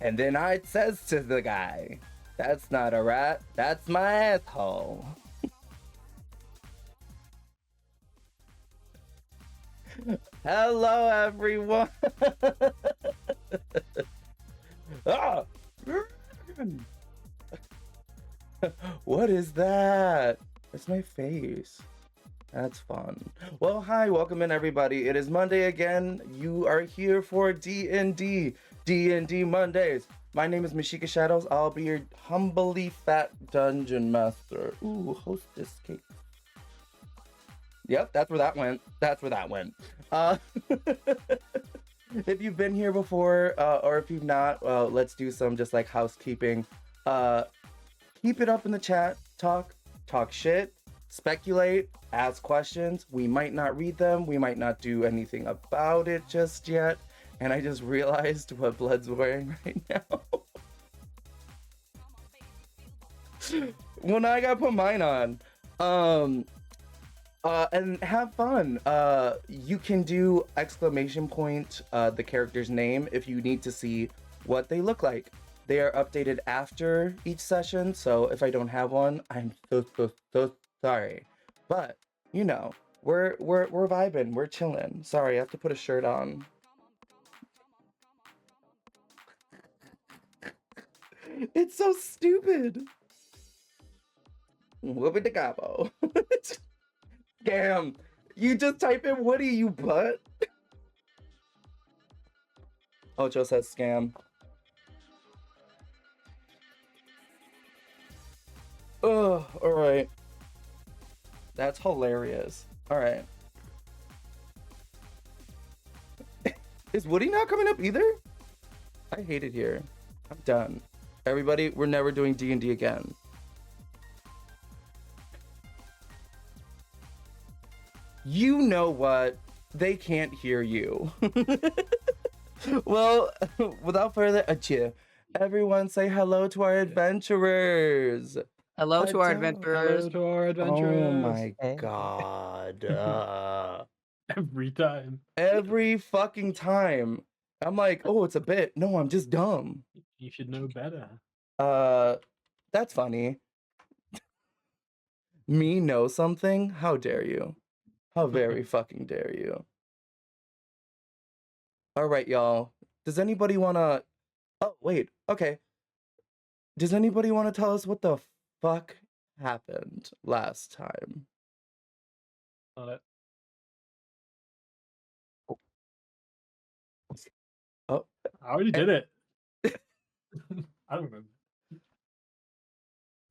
And then I says to the guy, "That's not a rat, that's my asshole." Hello, everyone. Ah! What is that? It's my face. That's fun. Well, hi, welcome in everybody. It is Monday again. You are here for D&D Mondays. My name is Mashika Shadows. I'll be your humbly fat dungeon master. Ooh, hostess cake. Yep, that's where that went. That's where that went. If you've been here before, or if you've not, let's do some just like housekeeping. Keep it up in the chat. Talk shit. Speculate. Ask questions. We might not read them. We might not do anything about it just yet. And I just realized what Blood's wearing right now. Well, now I gotta put mine on. And have fun. You can do exclamation point the character's name if you need to see what they look like. They are updated after each session, so if I don't have one, I'm so sorry. But you know, we're vibing, we're chilling. Sorry, I have to put a shirt on. It's so stupid. Whoopie the gobbo. Scam. You just type in Woody, you butt. Ocho says scam. Oh, all right. That's hilarious. All right. Is Woody not coming up either? I hate it here. I'm done. Everybody, we're never doing D&D again. You know what? They can't hear you. Well, without further ado, everyone say hello to our adventurers. Hello to our adventurers. Hello to our adventurers. Oh my god. Every time. Every fucking time. I'm like, oh, it's a bit. No, I'm just dumb. You should know better. That's funny. Me know something? How dare you? How very fucking dare you? All right, y'all. Does anybody want to... Oh, wait. Okay. Does anybody want to tell us what the fuck happened last time? On it. Oh. I already did it. I don't remember.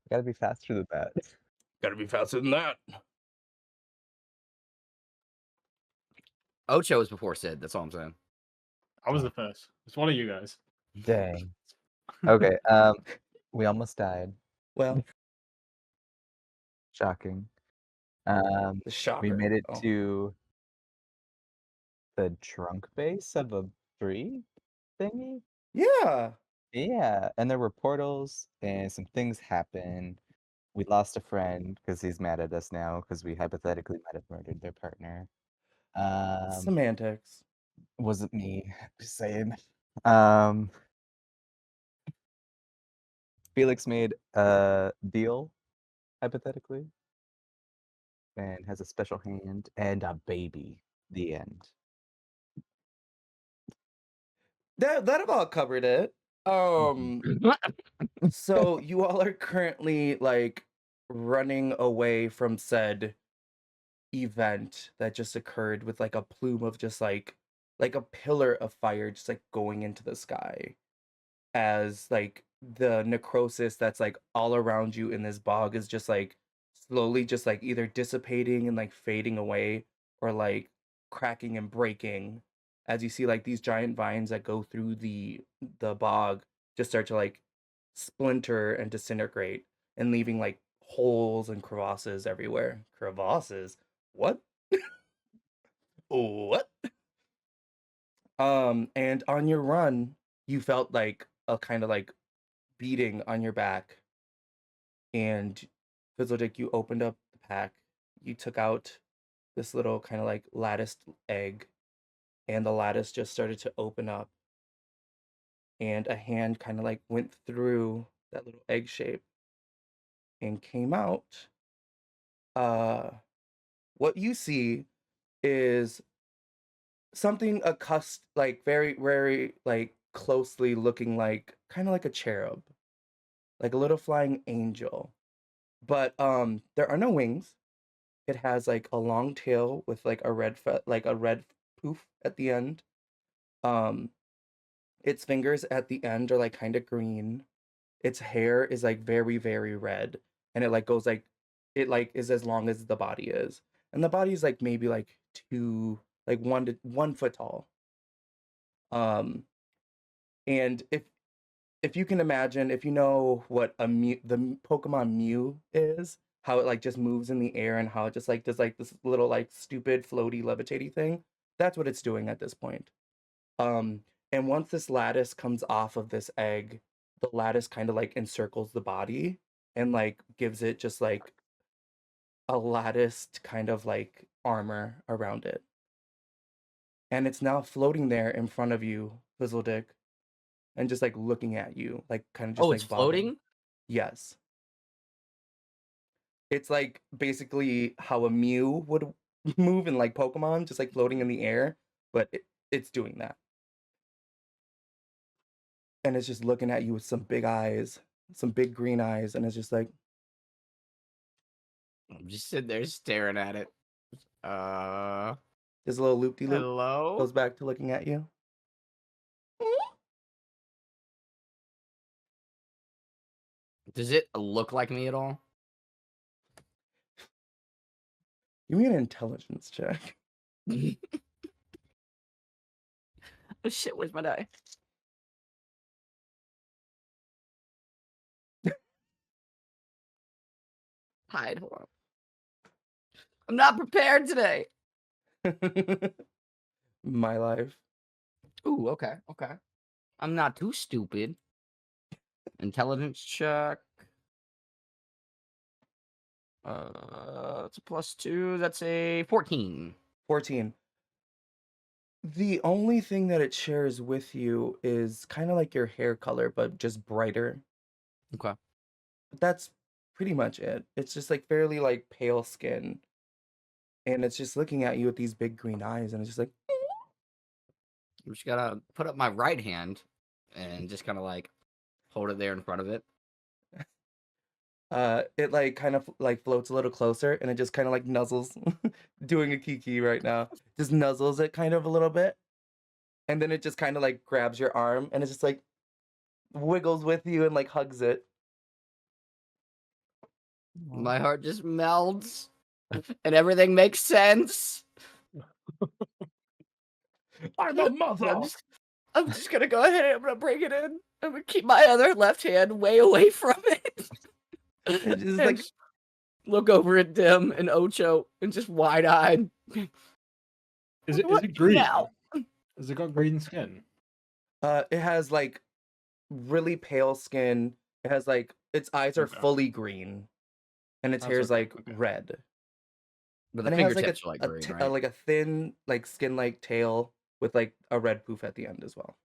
Gotta be faster than that. Gotta be faster than that. Ocho was before Sid, that's all I'm saying. I was the first. It's one of you guys. Dang. Okay, we almost died. Well, Shocking. the shocker. We made it to the trunk base of a tree thingy? Yeah. Yeah, and there were portals and some things happened. We lost a friend because he's mad at us now because we hypothetically might have murdered their partner. Semantics. Wasn't me, just saying. Felix made a deal, hypothetically, and has a special hand and a baby. The end. That about covered it. So you all are currently like running away from said event that just occurred with like a plume of just like a pillar of fire just like going into the sky as like the necrosis that's like all around you in this bog is just like slowly just like either dissipating and like fading away or like cracking and breaking as you see like these giant vines that go through the bog just start to like splinter and disintegrate and leaving like holes and crevasses everywhere. Crevasses? What? What? And on your run, you felt like a kind of like beating on your back. And Fizzledick, you opened up the pack. You took out this little kind of like latticed egg, and the lattice just started to open up. and a hand kind of like went through that little egg shape and came out. What you see is something like very, very like closely looking like kind of like a cherub, like a little flying angel. But there are no wings. It has like a long tail with like a red poof at the end. Um, its fingers at the end are like kind of green. Its hair is like very, very red, and it like goes like it like is as long as the body is, and the body is like maybe like 1 foot tall. Um, and if you can imagine, if you know what the Pokemon Mew is, how it like just moves in the air and how it just like does like this little like stupid floaty levitating thing, that's what it's doing at this point. Um, and once this lattice comes off of this egg, the lattice kind of like encircles the body and like gives it just like a latticed kind of like armor around it. And it's now floating there in front of you, Fizzledick, and just like looking at you, like kind of just Oh, like it's bobbing. floating? Yes. It's like basically how a Mew would move in like Pokemon, just like floating in the air, but it's doing that. And it's just looking at you with some big eyes, some big green eyes, and it's just like, I'm just sitting there staring at it. this little loop-de-loop Hello? goes back to looking at you. Does it look like me at all? Give me an intelligence check. Oh shit, where's my die? Hide, hold on. I'm not prepared today. My life. Ooh, okay. I'm not too stupid. Intelligence check. It's a +2. That's a 14. 14. The only thing that it shares with you is kind of like your hair color, but just brighter. Okay. But that's pretty much it. It's just like fairly like pale skin. And it's just looking at you with these big green eyes, and it's just like, I'm just gotta put up my right hand and just kind of like hold it there in front of it. it like kind of like floats a little closer, and it just kind of like nuzzles, doing a kiki right now. Just nuzzles it kind of a little bit, and then it just kind of like grabs your arm, and it's just like wiggles with you and like hugs it. My heart just melts and everything makes sense. I'm a mother. I'm just gonna go ahead and I'm gonna bring it in. I'm gonna keep my other left hand way away from it. It's just And like, just look over at Dim and Ocho and just wide-eyed. Is What it green? now? Has it got green skin? it has like really pale skin. It has like its eyes are Okay. fully green, and its That's hair is okay, like okay. red. But the And it has like fingertips are like green, right? like a thin like skin-like tail with like a red poof at the end as well.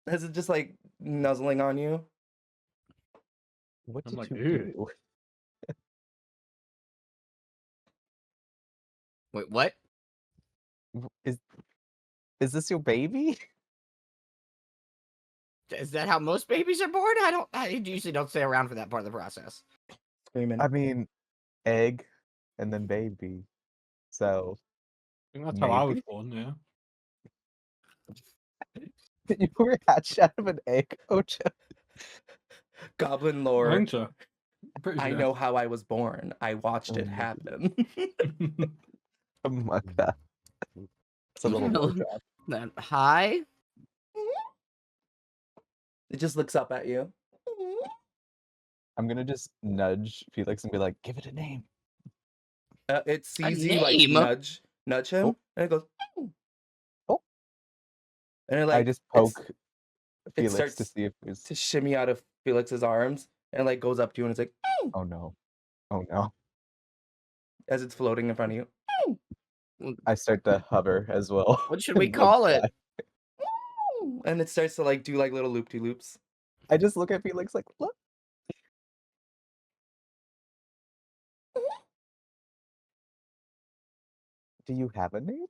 Is it just like nuzzling on you? What I'm did like, you ew. do? Wait, what? Is this your baby? Is that how most babies are born? I usually don't stay around for that part of the process. Screaming. I mean, egg and then baby. So I think that's how I was maybe born, yeah. you were hatched out of an egg, Ocho. Goblin I lore. think so. I'm pretty I sure. know how I was born. I watched it Oh my happen. Oh my god. It's a little Well, blowjob. Then, hi? It just looks up at you. I'm gonna just nudge Felix and be like, give it a name. It sees you like name? nudge him, and it goes. Oh. And it I like just it's- poke it Felix starts to see if there's to shimmy out of Felix's arms, and like goes up to you, and it's like Oh no. Oh no. as it's floating in front of you. I start to hover as well. What should we and, like, call it? fly. and it starts to like do like little loop-de-loops. I just look at Felix like, look. Do you have a name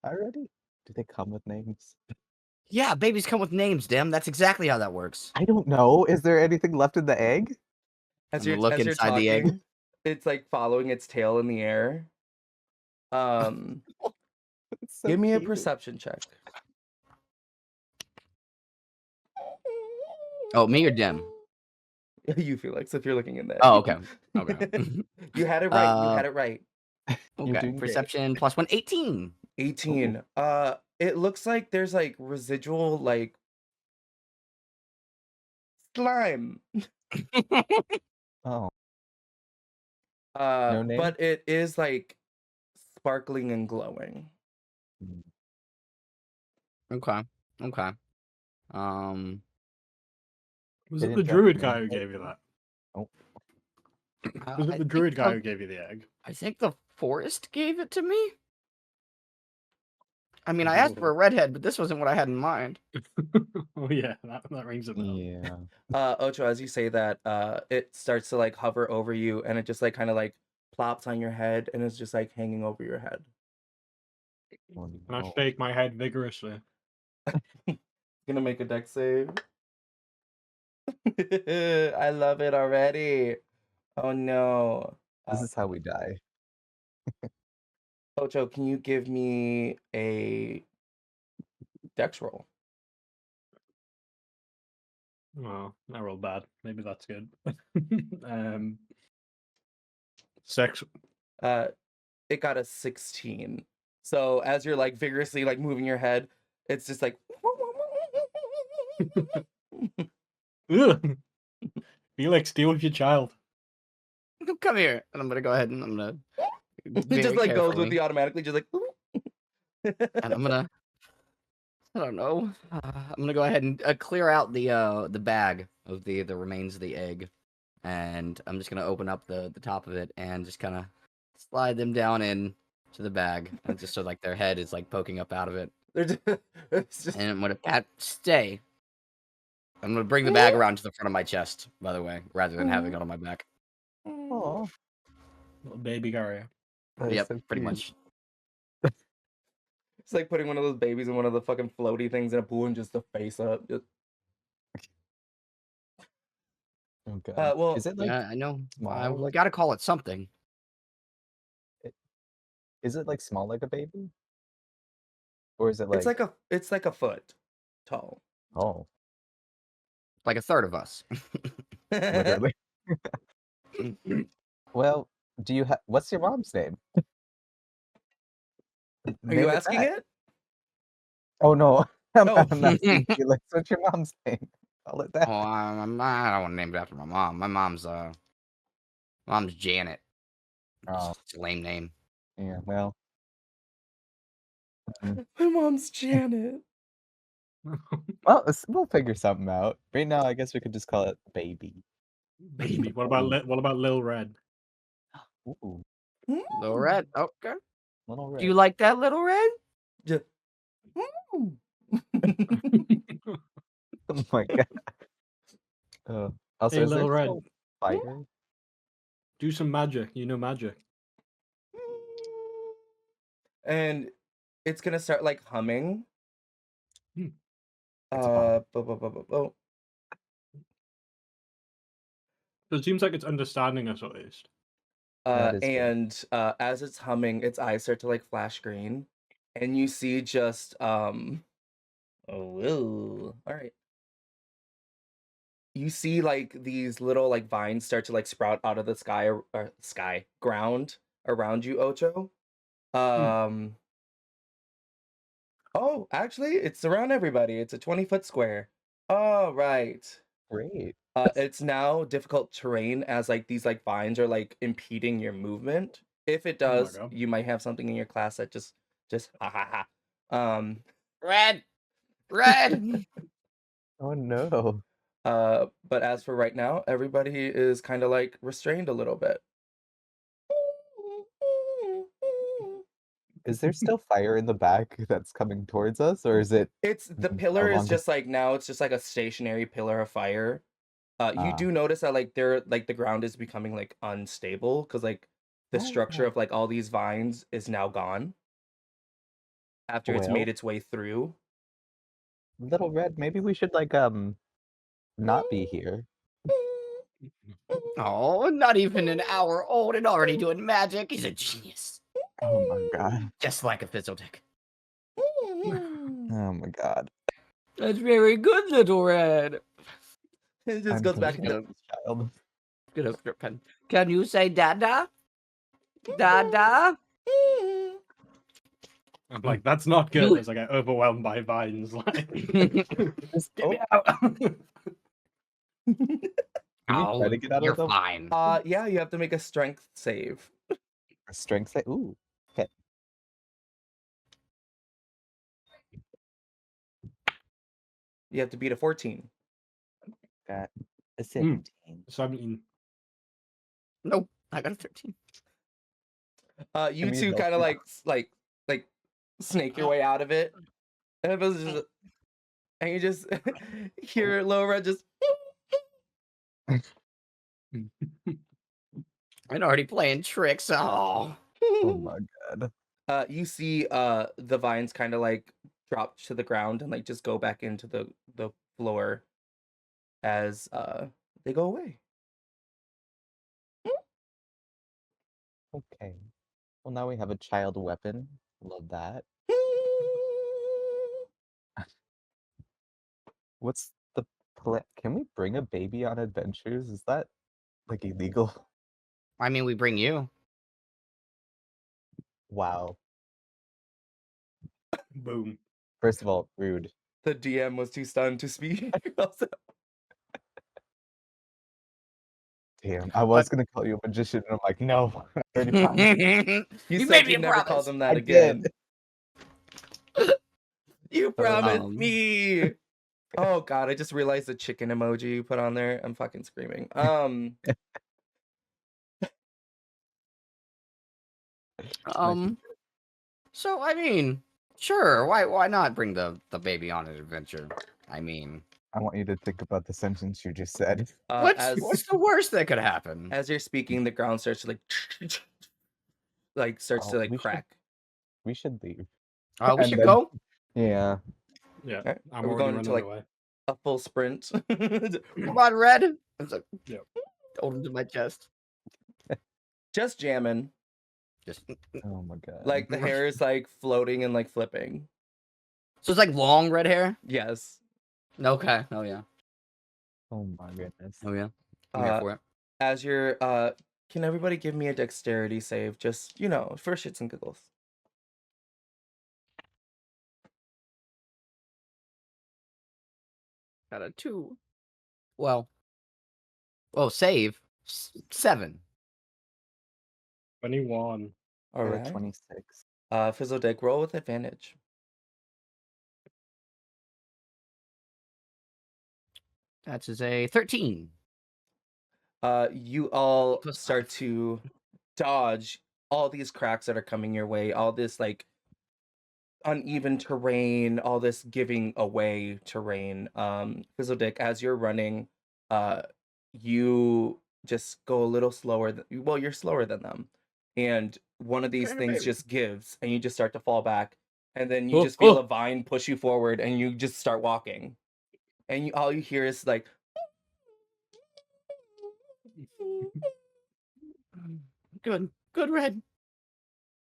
already? Do they come with names? Yeah, babies come with names, Dim. That's exactly how that works. I don't know. Is there anything left in the egg? As I'm gonna look you're inside the egg. talking, it's like following its tail in the air. It's so Give me a cute. perception check. Oh, me or Dim? You, Felix, if you're looking in there. Oh, okay. Okay. You had it right. You had it right. You're Okay. doing great. Perception plus 1, 18. 18. It looks like there's like residual like slime. Oh, no name? But it is like sparkling and glowing. Mm. Okay. Okay. Was They it the didn't drop druid the guy name who tag? gave you that? Was I it the think druid guy the- who gave you the egg? I think the forest gave it to me. I mean, I Ooh. asked for a redhead, but this wasn't what I had in mind. Oh yeah, that rings a bell. Yeah. Ocho, as you say that, it starts to like hover over you and it just like kind of like plops on your head and it's just like hanging over your head. Oh, And I no. shake my head vigorously. Gonna make a deck save. I love it already. Oh no. This is how we die. Ocho, can you give me a dex roll? Oh, I rolled bad. Maybe that's good. um, 6. It got a 16. So as you're like vigorously like moving your head, it's just like Ugh. Felix, deal with your child. Come here, and I'm gonna go ahead and I'm gonna. it very just like goes with carefully- the automatically, just like And I'm gonna. I don't know. I'm gonna go ahead and clear out the bag of the remains of the egg, and I'm just gonna open up the top of it and just kind of slide them down in to the bag, and just so like their head is like poking up out of it. it's just And I'm gonna stay. I'm gonna bring the bag around to the front of my chest, by the way, rather than having it on my back. Oh, Little baby Gary. Yep, pretty much. it's like putting one of those babies in one of the fucking floaty things in a pool and just the face up. Just, Oh god. well, Is it like Yeah, I know. small? We Like gotta call it something. is it like small like a baby? Or is it like it's like a foot tall. oh, Like a third of us. literally? Well, do you have what's your mom's name? Are Name you it asking that. it? Oh no. I'm, Oh. I'm asking Felix, what's your mom's name? Call it that. Oh, I don't want to name it after my mom. My mom's Janet. Oh, It's a lame name. yeah, well. My mom's Janet. Well, we'll figure something out. Right now, I guess we could just call it baby. Baby. What about Lil Red? Ooh, Little Red. Okay. little red. Do you like that, Little Red? Just, Oh my god. Also, Hey, is there Lil Red. still fire? Do some magic. You know magic. and it's gonna start like humming. Hmm. It's a bomb. Oh. So it seems like it's understanding us at least. That is good. And as it's humming, its eyes start to like flash green, and you see just oh, whoa. All right. You see like these little like vines start to like sprout out of the sky ground around you, Ocho. Oh, actually, it's around everybody. It's a 20-foot square. All right. Great. It's now difficult terrain as like these like vines are like impeding your movement. If it Oh my does, God. you might have something in your class that just ha ha ha. Red. Red. Oh no. But as for right now, everybody is kind of like restrained a little bit. Is there still fire in the back that's coming towards us, or is it It's the no pillar is longer? just like now it's just like a stationary pillar of fire. You Ah, do notice that like the ground is becoming like unstable because like the structure oh, of like all these vines is now gone after it's made well, its way through. Little Red, maybe we should not be here. Oh, not even an hour old and already doing magic. He's a genius. Oh my god. Just like a Fizzledick. Oh my god. That's very good, Little Red. It just I'm goes back thinking into of this child. Get a script pen. Can you say Dada? Dada? I'm like, that's not good. You- As I get overwhelmed by vines, like, Just, get me oh, out. can we try Oh, to get out you're of the fine. yeah, you have to make a strength save. strength save? Ooh, okay. You have to beat a 14. Got a 17. 17. Nope, I got a 13. You we two help kind of you? like snake your way out of it. And it was just, and you just hear Low Red just I'm already playing tricks. Oh. Oh my god. you see the vines kind of like drop to the ground and like just go back into the floor as they go away. Okay. Well, now we have a child weapon. Love that. What's the plan? Can we bring a baby on adventures? Is that like illegal? I mean, we bring you. Wow. Boom. First of all, rude. The DM was too stunned to speak. Also, Damn, I was gonna call you a magician, and I'm like, no, I already promised. you You said made me you'd a never call promise. them that I again. did. You promised Um. me. Oh god, I just realized the chicken emoji you put on there. I'm fucking screaming. So I mean, sure. Why not bring the baby on an adventure? I mean, I want you to think about the sentence you just said. what's the worst that could happen? as you're speaking, the ground starts to like starts to Oh, like crack. we should leave. We And should then- go. Yeah. Yeah, Alright, I'm we're already going into, running like, away. A full sprint. Come on, Red. I was like, Yep. hold him to my chest. Just jamming. Just Oh my god. Like the hair is like floating and like flipping. so it's like long red hair. Yes. Okay. Oh yeah. Oh my goodness. Oh yeah. I'm here for it. As you're can everybody give me a dexterity save? Just, you know, for shits and giggles. Got a 2. Well. Oh, save 7. 21. All I got right. 26. Fizzle Dick, roll with advantage. That is a 13. You all Plus start 5. to dodge all these cracks that are coming your way, all this like uneven terrain, all this giving away terrain. Fizzle Dick, as you're running, you just go a little slower. Well, you're slower than them, and one of these Kinda things baby. just gives, and you just start to fall back, and then you just feel a vine push you forward, and you just start walking, and all you hear is like. Good, Red.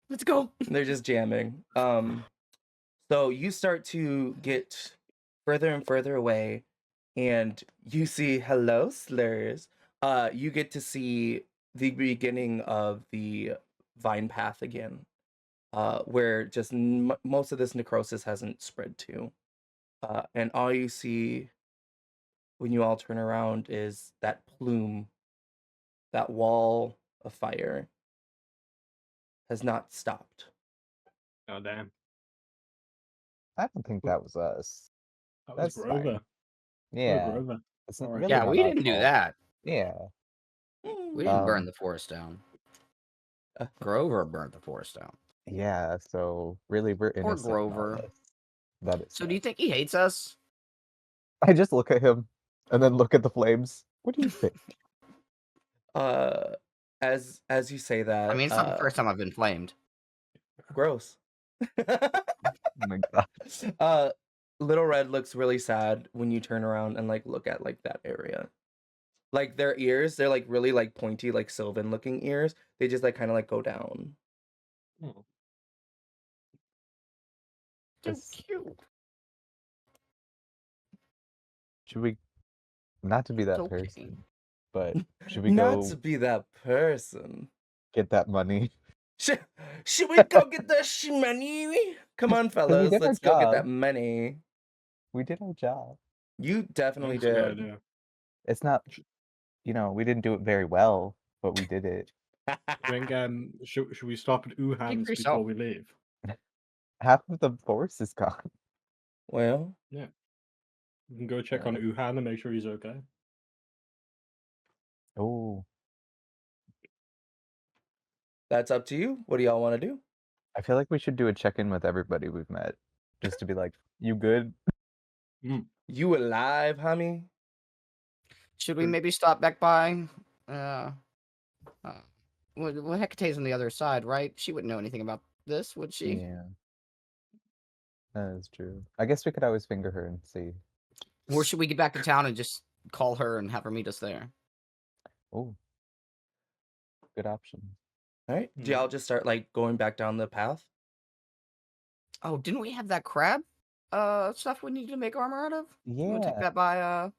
Let's go. They're just jamming. So you start to get further and further away, and you see hello slurs. You get to see the beginning of the vine path again, where just most of this necrosis hasn't spread to, and all you see when you all turn around is that plume, that wall of fire, has not stopped. Oh, damn. I don't think that was us. That was That's fine. Grover. Yeah. Grover. It's Alright. really Yeah, not we our didn't do fault. that. Yeah. We didn't burn Um, the forest down. Grover burnt the forest down. Yeah, so really we're Poor innocent in all Grover. this. That is So do you sad. think he hates us? I just look at him and then look at the flames. What do you think? Uh, as you say I that, mean, it's not the first time I've been flamed. gross. Oh my god. uh, Little Red looks really sad when you turn around and like look at like that area. Like their ears, they're like really like pointy, like Sylvan looking ears. They just like kind of like go down. Oh. So This- cute. Should we not to be that It's okay. person, but should we Not go to be that person. get that money? Should we go get the money? Come on, fellas, did our let's go get job. that money. We did our job. You I definitely think it's a good did. idea. It's not, we didn't do it very well, but we did it. I think should we stop at Wuhan's for before yourself. we leave? Half of the force is gone. Well, We can go check on Wuhan and make sure he's okay. Oh, that's up to you. What do y'all want to do? I feel like we should do a check-in with everybody we've met, just to be like, you good? You alive, homie? Should we maybe stop back by? Well, Hecate's on the other side, right? She wouldn't know anything about this, would she? Yeah, that is true. I guess we could always finger her and see. Or should we get back to town and just call her and have her meet us there? Oh, good option. All right. Do y'all just start like going back down the path? Oh, didn't we have that crab stuff we needed to make armor out of? We'll take Yeah. that by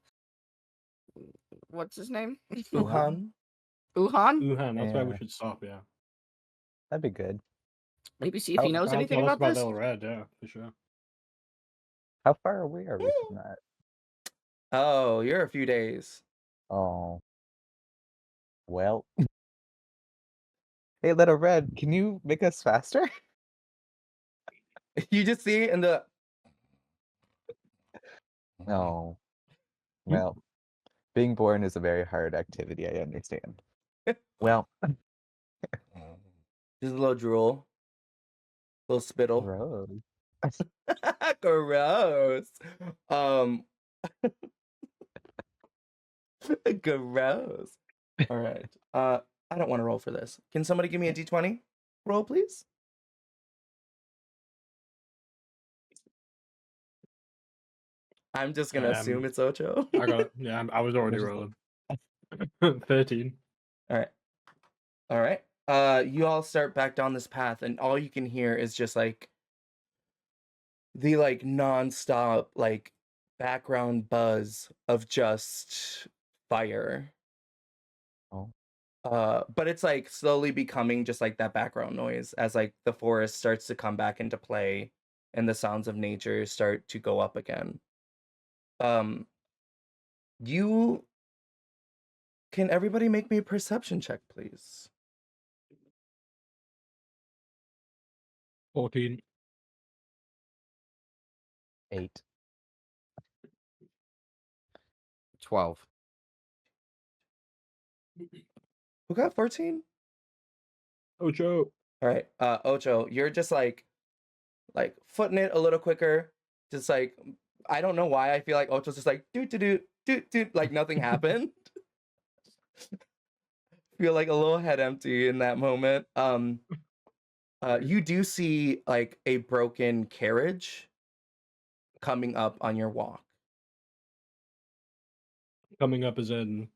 what's his name? Wuhan. Wuhan? Wuhan, that's where we Yeah. should stop, yeah. That'd be good. Maybe see if he knows Tell anything us about this. Little Red, yeah, for sure. How far away are we from that? Oh, you're a few days. Oh. Well. Hey, Little Red, can you make us faster? You just see in the No. Well, being born is a very hard activity, I understand. Well, just a little drool, little spittle. gross. Gross. Gross. All right. I don't want to roll for this. Can somebody give me a d20 roll, please? I'm just gonna assume it's Ocho. I got it. Yeah, I was already rolling. 13. All right. All right. You all start back down this path, and all you can hear is just like the like nonstop like background buzz of just fire. Oh. But it's like slowly becoming just like that background noise as like the forest starts to come back into play and the sounds of nature start to go up again. You can everybody make me a perception check, please? 14. 8. 12. Who got 14? Ocho. All right, Ocho, you're just like footing it a little quicker. Just like I don't know why I feel like Ocho's just like do like nothing happened. Feel like a little head empty in that moment. You do see like a broken carriage coming up on your walk. Coming up as in...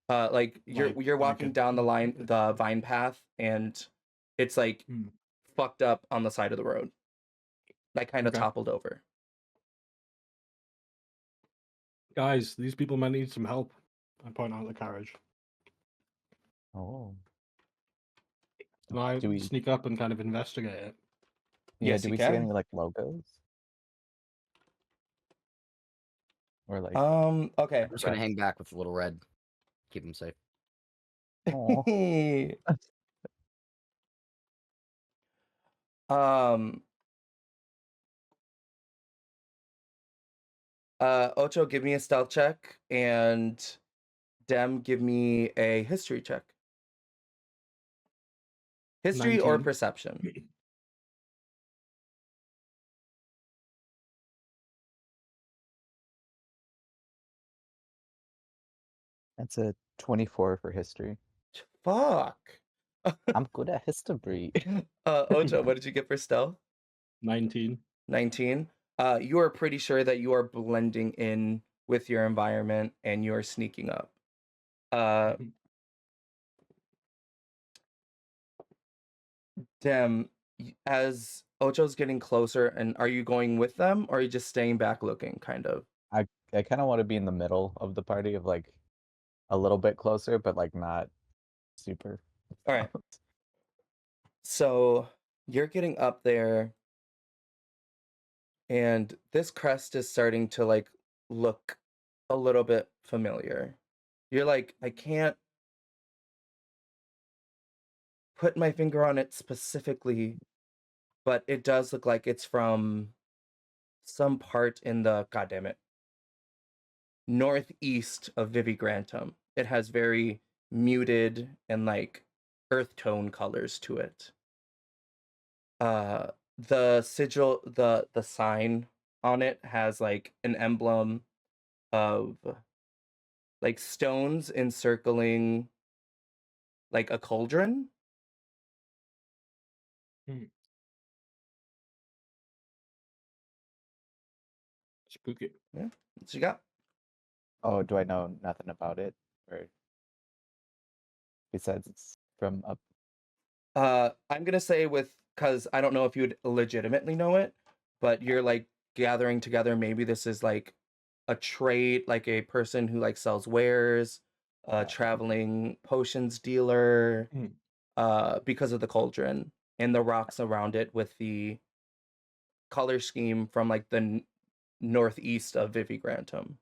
Like you're Like walking it- down the vine path, and it's like fucked up on the side of the road, like kind of Okay. toppled over. Guys, these people might need some help. I point out the carriage. Oh. Can I Do we- sneak up and kind of investigate it? Yeah, Yes, do you we see can. any like logos? Or like Okay. I'm just gonna hang back with Little Red. Keep him safe. Aw. Ocho, give me a stealth check, and Dem, give me a history check. History or 19. perception? That's a 24 for history. Fuck. I'm good at history. Ocho, what did you get for stealth? 19. 19. You are pretty sure that you are blending in with your environment and you're sneaking up. Dem, as Ocho's getting closer, and are you going with them or are you just staying back looking, kind of? I kind of want to be in the middle of the party, of like a little bit closer, but like not super. All right. So you're getting up there, and this crest is starting to like look a little bit familiar. You're like, I can't put my finger on it specifically, but it does look like it's from some part in the, goddammit, northeast of Vivigrantum. It has very muted and like earth tone colors to it. The sigil, the sign on it has like an emblem of like stones encircling like a cauldron. Spooky. Yeah, what you got? Oh, do I know nothing about it? Or besides it's from up? I'm gonna say because I don't know if you would legitimately know it, but you're like gathering together. Maybe this is like a trade, like a person who like sells wares, traveling potions dealer, because of the cauldron and the rocks around it with the color scheme from like the northeast of Vivigrantum.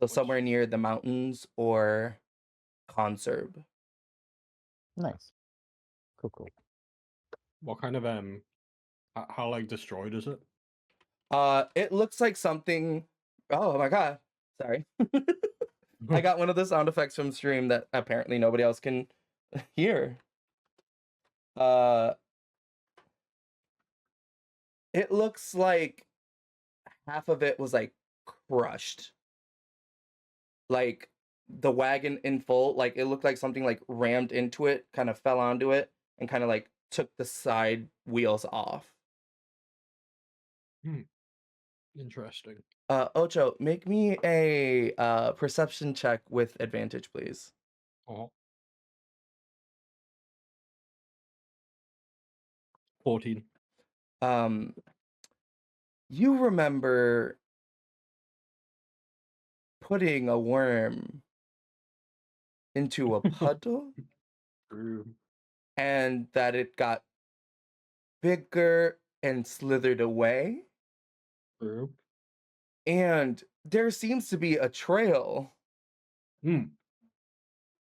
So somewhere near the mountains or Conserve. Nice. Cool. What kind of how like destroyed is it? It looks like something. Oh my god! Sorry, I got one of the sound effects from stream that apparently nobody else can hear. It looks like half of it was like crushed. Like the wagon in full, like it looked like something like rammed into it, kind of fell onto it, and kind of like took the side wheels off. Interesting. Ocho, make me a perception check with advantage, please. Oh. 14. You remember putting a worm into a puddle and that it got bigger and slithered away? True. And there seems to be a trail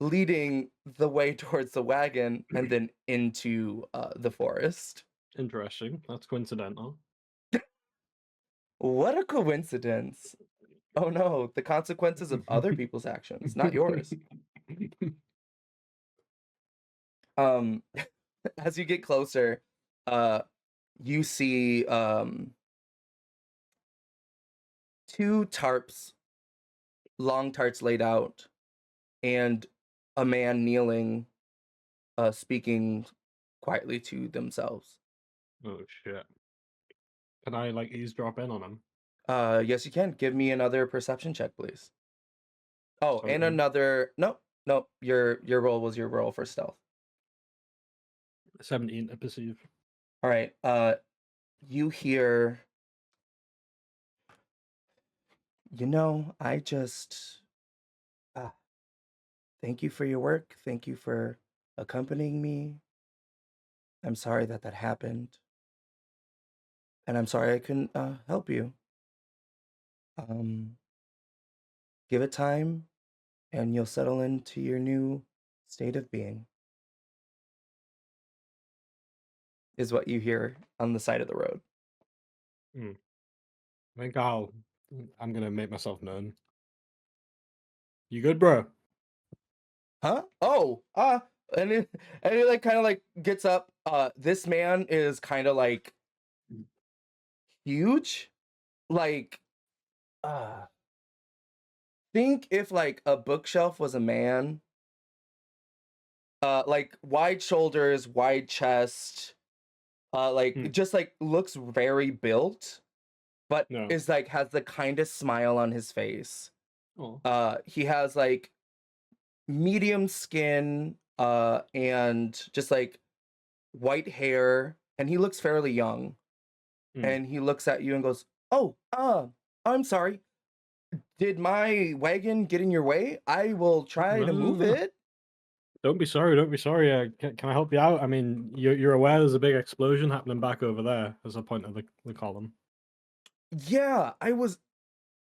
leading the way towards the wagon and then into the forest. Interesting. That's coincidental. What a coincidence. Oh no, the consequences of other people's actions, not yours. As you get closer, you see two tarps, long tarps laid out, and a man kneeling, speaking quietly to themselves. Oh shit. Can I like eavesdrop in on him? Yes, you can. Give me another perception check, please. Oh, So, and another. Nope. Your roll was your roll for stealth. 17 to perceive. All right. You hear. I just. Thank you for your work. Thank you for accompanying me. I'm sorry that happened. And I'm sorry I couldn't help you. Give it time, and you'll settle into your new state of being. Is what you hear on the side of the road. I think I'm gonna make myself known. You good, bro? Huh? Oh, and it like kind of like gets up. This man is kind of like huge, like think if like a bookshelf was a man, like wide shoulders, wide chest, like just like looks very built, but No. is like has the kindest smile on his face. Oh. He has like medium skin, and just like white hair, and he looks fairly young. And he looks at you and goes, "Oh, I'm sorry. Did my wagon get in your way? I will try to move No. it." Don't be sorry. Don't be sorry. Can I help you out? I mean, you're aware there's a big explosion happening back over there. As a point of the column. Yeah, I was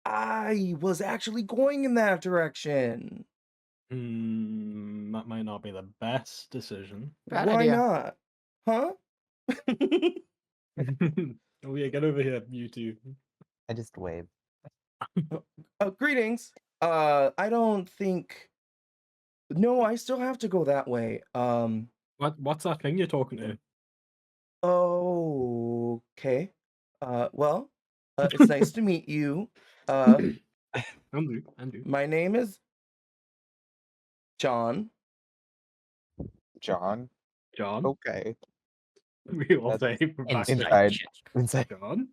actually going in that direction. That might not be the best decision. Bad Why idea. not? Huh? Oh yeah, get over here, you two. I just wave. Greetings. I don't think. No, I still have to go that way. What's that thing you're talking to? Okay. Well, it's nice to meet you. Andrew. My name is John. John? John. Okay. We all say That's from back Inside then. check. Inside. John.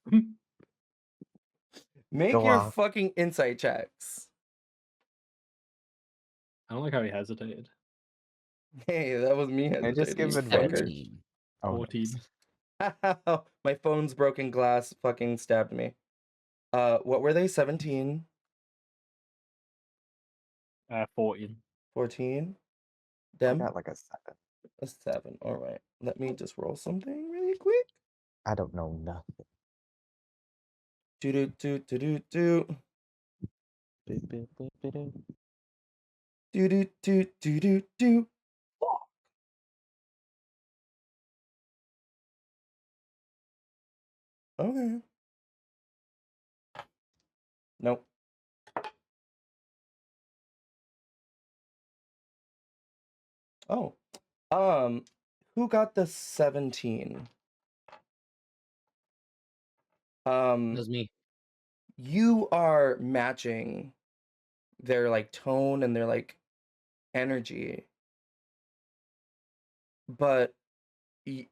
Make Go your off. fucking insight checks. I don't like how he hesitated. Hey, that was me. I just give hesitating, advantage? fucker. 17. Oh, 14. My phone's broken glass fucking stabbed me. What were they? 17? 14. 14? I Dem? got like a 7. A 7. All right. Let me just roll something really quick. I don't know nothing. Do do do do do do. Beep, beep, beep, beep, beep. Do do do do do do. Fuck. Okay. Nope. Oh. Who got the 17? That was me. You are matching their like tone and their like energy, but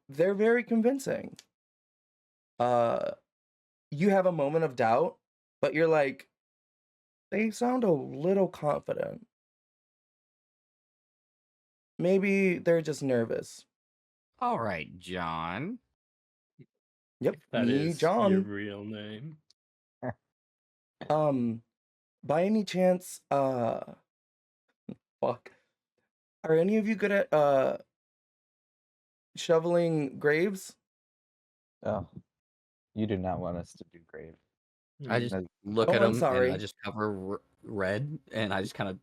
they're very convincing. You have a moment of doubt, but you're like, they sound a little confident. Maybe they're just nervous. All right, John. Yep, That me, is your John. real name. By any chance, fuck. Are any of you good at shoveling graves? Oh, you do not want us to do grave. I just That's- look Oh, at I'm him and sorry. I just cover red and I just kind of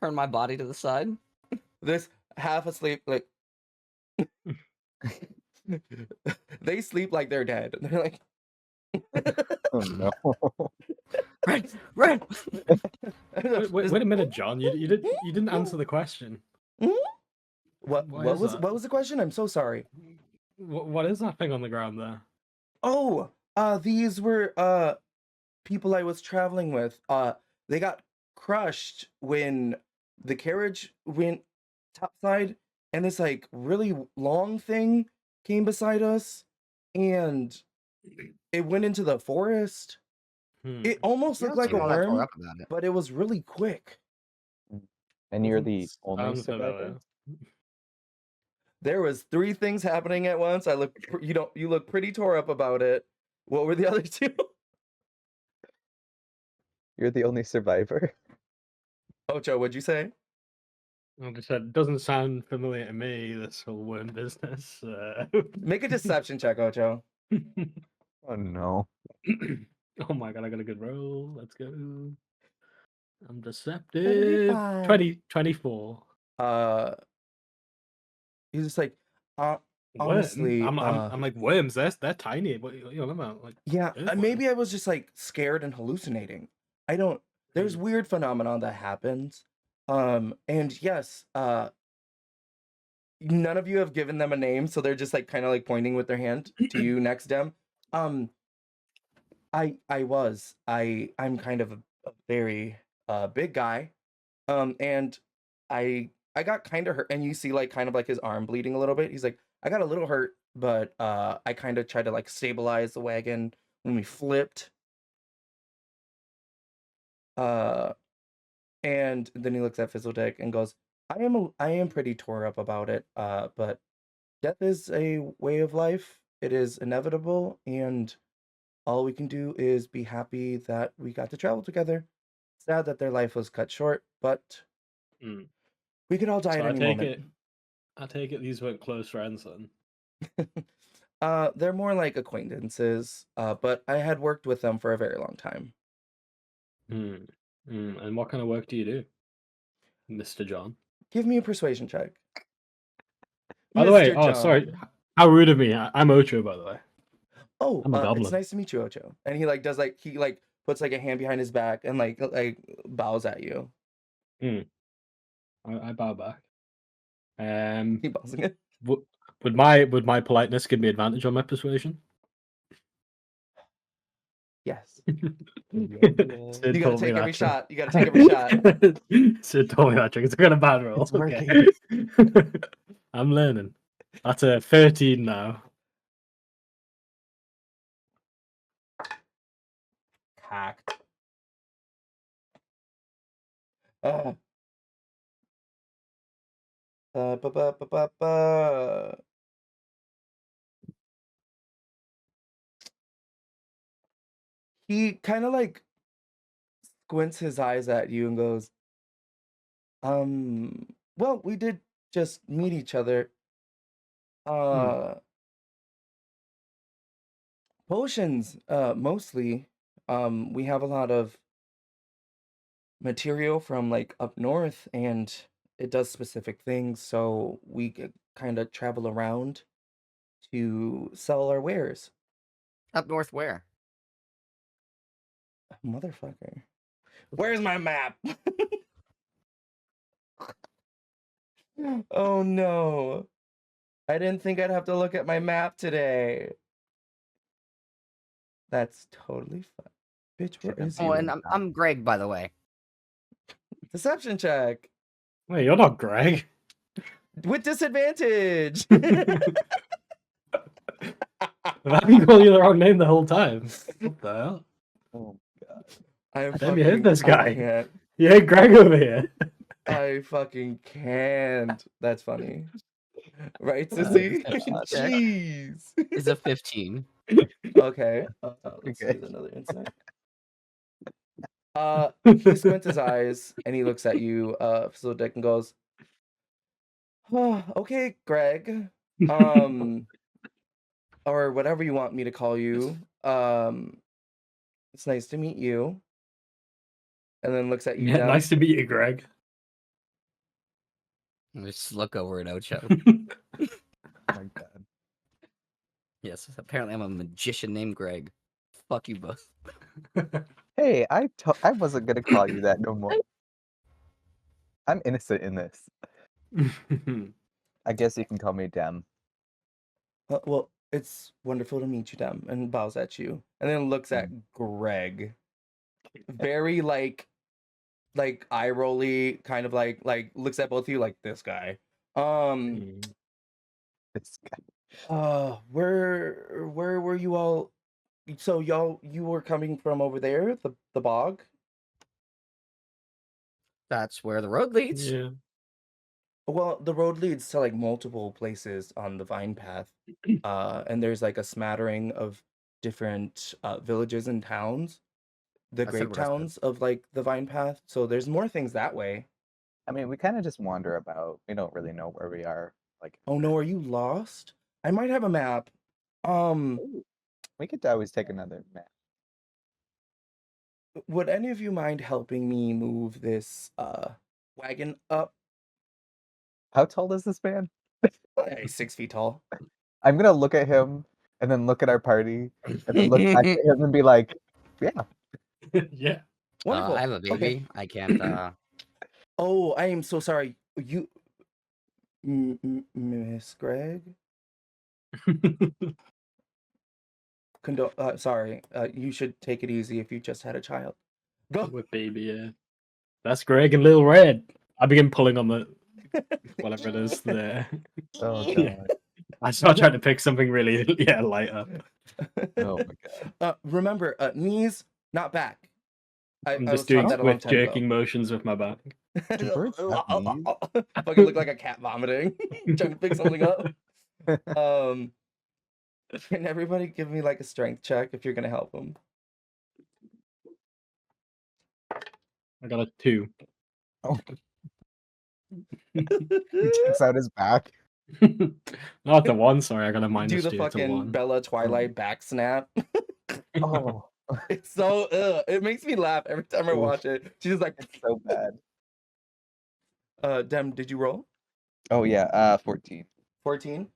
turn my body to the side. This half asleep, like they sleep like they're dead. They're like, Oh no. Red, red. Wait a minute, John. You didn't answer the question. What Why what is was that? what was the question? I'm so sorry. What is that thing on the ground there? Oh, these were people I was traveling with. They got crushed when the carriage went topside, and this like really long thing came beside us, and it went into the forest. It almost You looked don't like a seem all that tore worm, up about it. but it was really quick. And you're the only Sounds survivor? familiar. There was 3 things happening at once. I look, you look pretty tore up about it. What were the other 2? You're the only survivor? Ocho, what'd you say? I just said, doesn't sound familiar to me, this whole worm business. Make a deception check, Ocho. Oh no. Oh my god, I got a good roll. Let's go. I'm deceptive. 75. 24. He's just like, Worm? honestly, I'm like, worms, they're tiny. What you know about? Like, yeah, earthworms. maybe I was just like scared and hallucinating. I don't. There's Hmm. weird phenomenon that happens. And yes, none of you have given them a name, so they're just like kind of like pointing with their hand to you next, Dem. I'm kind of a very big guy. And I got kind of hurt, and you see like kind of like his arm bleeding a little bit. He's like, I got a little hurt, but I kind of tried to like stabilize the wagon when we flipped. And then he looks at Fizzledeck and goes, I am pretty tore up about it. But death is a way of life. It is inevitable, and all we can do is be happy that we got to travel together. Sad that their life was cut short, but we could all die So at any moment. I take it these weren't close friends then. They're more like acquaintances, but I had worked with them for a very long time. And what kind of work do you do, Mr. John? Give me a persuasion check. By the way, Mr. John. sorry, how rude of me. I'm Ocho, by the way. Oh, I'm a it's goblin. nice to meet you, Ocho. And he like does like he like puts like a hand behind his back and like bows at you. I bow back. He bows again. Would my politeness give me advantage on my persuasion? Yes. Yeah. You gotta take every shot. You gotta take every shot. Sid told me that trick. It's got a bad roll. It's working. I'm learning. That's a 13 now. Hacked. He kind of like squints his eyes at you and goes, well, we did just meet each other. Potions, mostly. We have a lot of material from like up north, and it does specific things, so we kind of travel around to sell our wares. Up north where? Motherfucker. Where's my map? Oh no. I didn't think I'd have to look at my map today. That's totally fine. Bitch, where is Oh, you? and I'm Greg, by the way. Deception check. Wait, you're not Greg. With disadvantage. I've been calling you the wrong name the whole time. What the hell? Oh god. Damn, you hate this guy. I can't. You hate Greg over here. I fucking can't. That's funny. Right, Sissy? Jeez. It's a 15. Okay. Let's Okay. do another insight. He squints his eyes and he looks at you, Fizzledeck, and goes, oh, okay, Greg. Or whatever you want me to call you. It's nice to meet you. And then looks at you. Yeah, nice to meet you, Greg. Just look over at Ocho. Oh my god. Yes, apparently I'm a magician named Greg. Fuck you both. Hey, I wasn't gonna call you that no more. I'm innocent in this. I guess you can call me Dem. Well, it's wonderful to meet you, Dem, and bows at you. And then looks at Greg. Very like eye rolly, kind of like looks at both of you like this guy. This guy. Where were you all? So you were coming from over there, the bog? That's where the road leads. Yeah. Well, the road leads to like multiple places on the vine path. And there's like a smattering of different villages and towns. The That's great what I said. towns of like the vine path. So there's more things that way. I mean, we kind of just wander about. We don't really know where we are. Like, Oh no, are you lost? I might have a map. we could always take another map. Would any of you mind helping me move this wagon up? How tall is this man? He's 6 feet tall. I'm gonna look at him and then look at our party and then look back at him and be like, yeah. Yeah. Wonderful. I have a baby. Okay. I can't. Oh, I am so sorry. You, Miss Greg. Sorry. You should take it easy if you just had a child. Go. With baby, yeah. That's Greg and Little Red. I begin pulling on the whatever it is there. Oh Yeah. god. I start trying to pick something really light up. Oh my god. Remember, knees, not back. I I'm was just taught doing that a long swift time ago. jerking motions with my back. Do birds have knees? Fucking look like a cat vomiting, trying to pick something up. Can everybody give me like a strength check if you're gonna help him? I got a 2. Oh. He takes out his back. Not the 1, sorry, I got a -2 Do the to fucking 1. Bella Twilight back snap. Oh, It's so it makes me laugh every time I Oof. watch it. She's just like, it's so bad. Dem, did you roll? Oh yeah, 14. 14.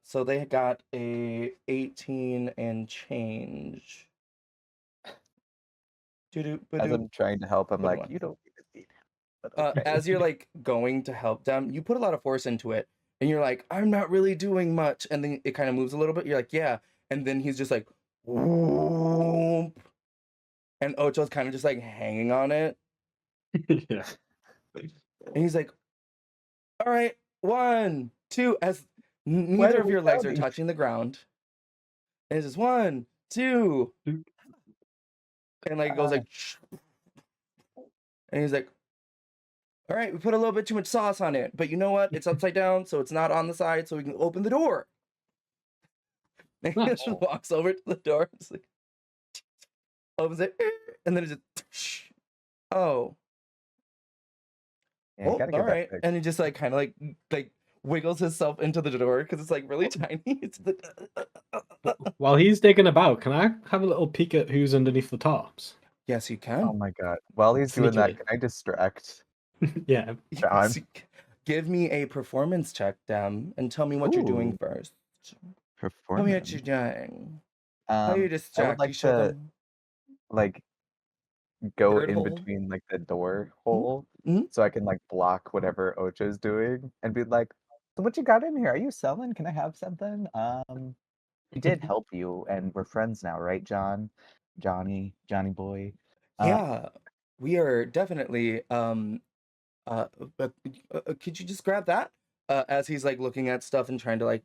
So they got a 18 and change. As I'm trying to help, I'm Hold like, on. you don't need to see that. But okay. As you're like going to help them, you put a lot of force into it, and you're like, I'm not really doing much, and then it kind of moves a little bit. You're like, yeah, and then he's just like, whoop, and Ocho's kind of just like hanging on it, Yeah. and he's like, all right, 1, 2, as Why neither are of we your legs are counting? touching the ground, and it's just 1, 2, and like it goes like, and he's like, all right, we put a little bit too much sauce on it, but you know what? It's upside down, so it's not on the side, so we can open the door. And he just walks over to the door, just like, opens it, and then it's just, oh, Yeah, you gotta all get that right, fixed. and he just like kind of like wiggles himself into the door because it's like really tiny. It's like, While he's digging about, can I have a little peek at who's underneath the tops? yes, you Oh can. my god. While he's doing that, Sneakily. can I distract? Yeah. John? Give me a performance check, Dem, and tell me what you're doing Ooh. first. Tell me Performance. what you're doing. How you I would distract? like You show to them like go bird in hole. between like the door hole Mhm. so I can like block whatever Ocha's doing and be like, so what you got in here? Are you selling? Can I have something? We did help you and we're friends now, right, John? Johnny boy. Yeah, we are definitely. Could you just grab that? As he's like looking at stuff and trying to like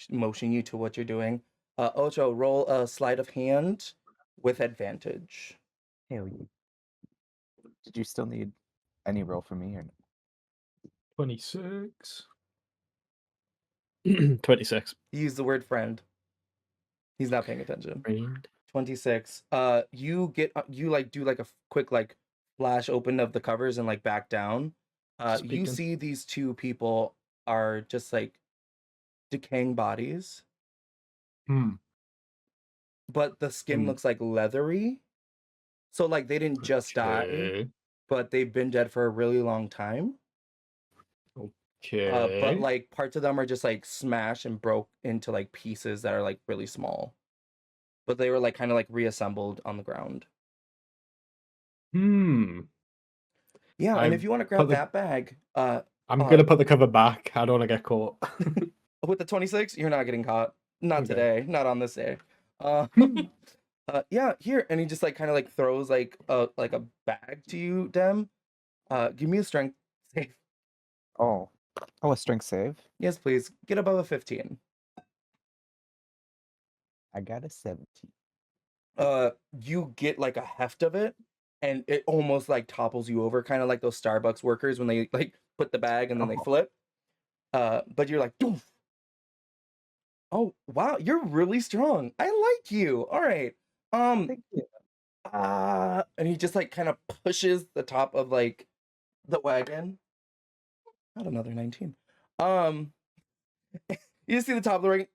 motion you to what you're doing. Ocho, roll a sleight of hand with advantage. Hell yeah. Did you still need any roll for me or no? 26. 26. Use the word friend. He's not paying attention. Friend. 26. You get you like do like a quick like flash open of the covers and like back down. You Speaking. see these two people are just like decaying bodies, but the skin looks like leathery. So like they didn't just die, Okay. but they've been dead for a really long time. Okay. But like parts of them are just like smashed and broke into like pieces that are like really small. But they were like kind of like reassembled on the ground. Yeah, and if you want to grab that bag, I'm gonna put the cover back. I don't want to get caught. with the 26, you're not getting caught. Not Okay. today. Not on this day. Yeah, here, and he just like kind of like throws like a bag to you, Dem. Give me a strength save. Oh, a strength save? Yes, please. Get above a 15. I got a 17. You get like a heft of it, and it almost like topples you over, kind of like those Starbucks workers when they like put the bag and then they flip. But you're like, doof. Oh wow, you're really strong. I like you. All right. Thank you. And he just like kind of pushes the top of like the wagon. Not another 19. You see the top of the wagon.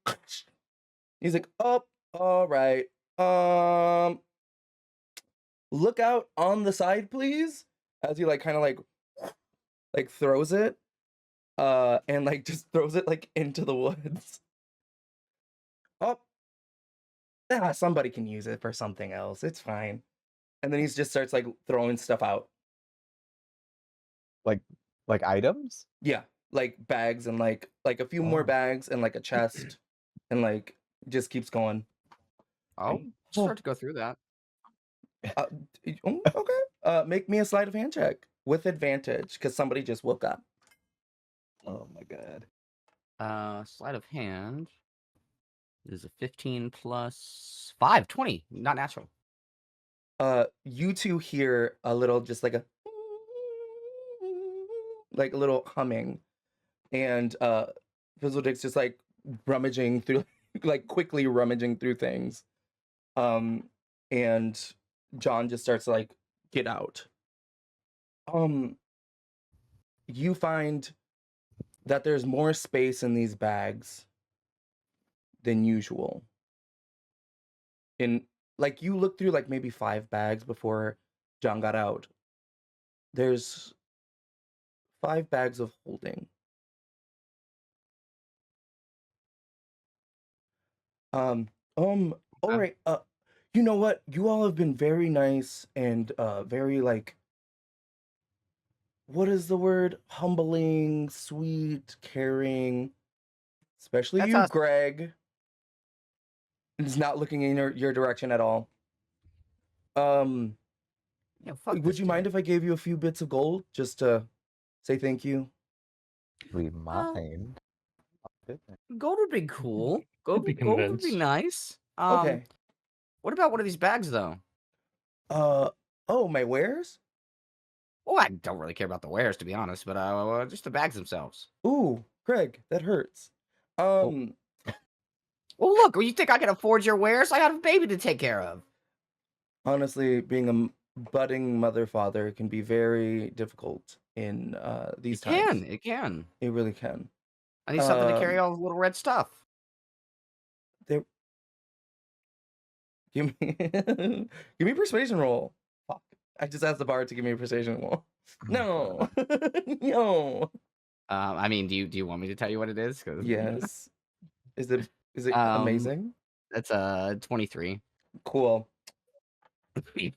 He's like, oh, all right. Look out on the side, please. As he like kind of like throws it. And like just throws it like into the woods. Oh. Somebody can use it for something else. It's fine. And then he just starts like throwing stuff out. Like items? Yeah, like bags and like a few more bags and like a chest, and like just keeps going. I'll start to go through that. Okay. Make me a sleight of hand check with advantage because somebody just woke up. Oh my god. Sleight of hand is a 15 plus 5, 20. Not natural. You two hear a little, just like a little humming, and Fizzledick's just like rummaging through, like quickly rummaging through things. And John just starts to like get out. You find that there's more space in these bags than usual. Like, you look through like maybe 5 bags before John got out. There's 5 bags of holding. All right. You know what? You all have been very nice and very like, what is the word? Humbling, sweet, caring. Especially That's you, us. Greg. He's not looking in your direction at all. Yeah, fuck Would this you mind kid. if I gave you a few bits of gold just to say thank you? We mind. Gold would be cool. Gold be would be convinced. nice. Okay. What about one of these bags though? Oh, my wares? Oh, I don't really care about the wares to be honest, but just the bags themselves. Ooh, Greg, that hurts. Well, look, you think I can afford your wares? I got a baby to take care of. Honestly, being a budding mother-father can be very difficult in these times. It can. It really can. I need something to carry all the little red stuff. There. Give me give me a persuasion roll. Fuck. I just asked the bard to give me a persuasion roll. No. No. I mean, do you want me to tell you what it is? 'Cause Yes. Is it amazing? That's 23. Cool. Do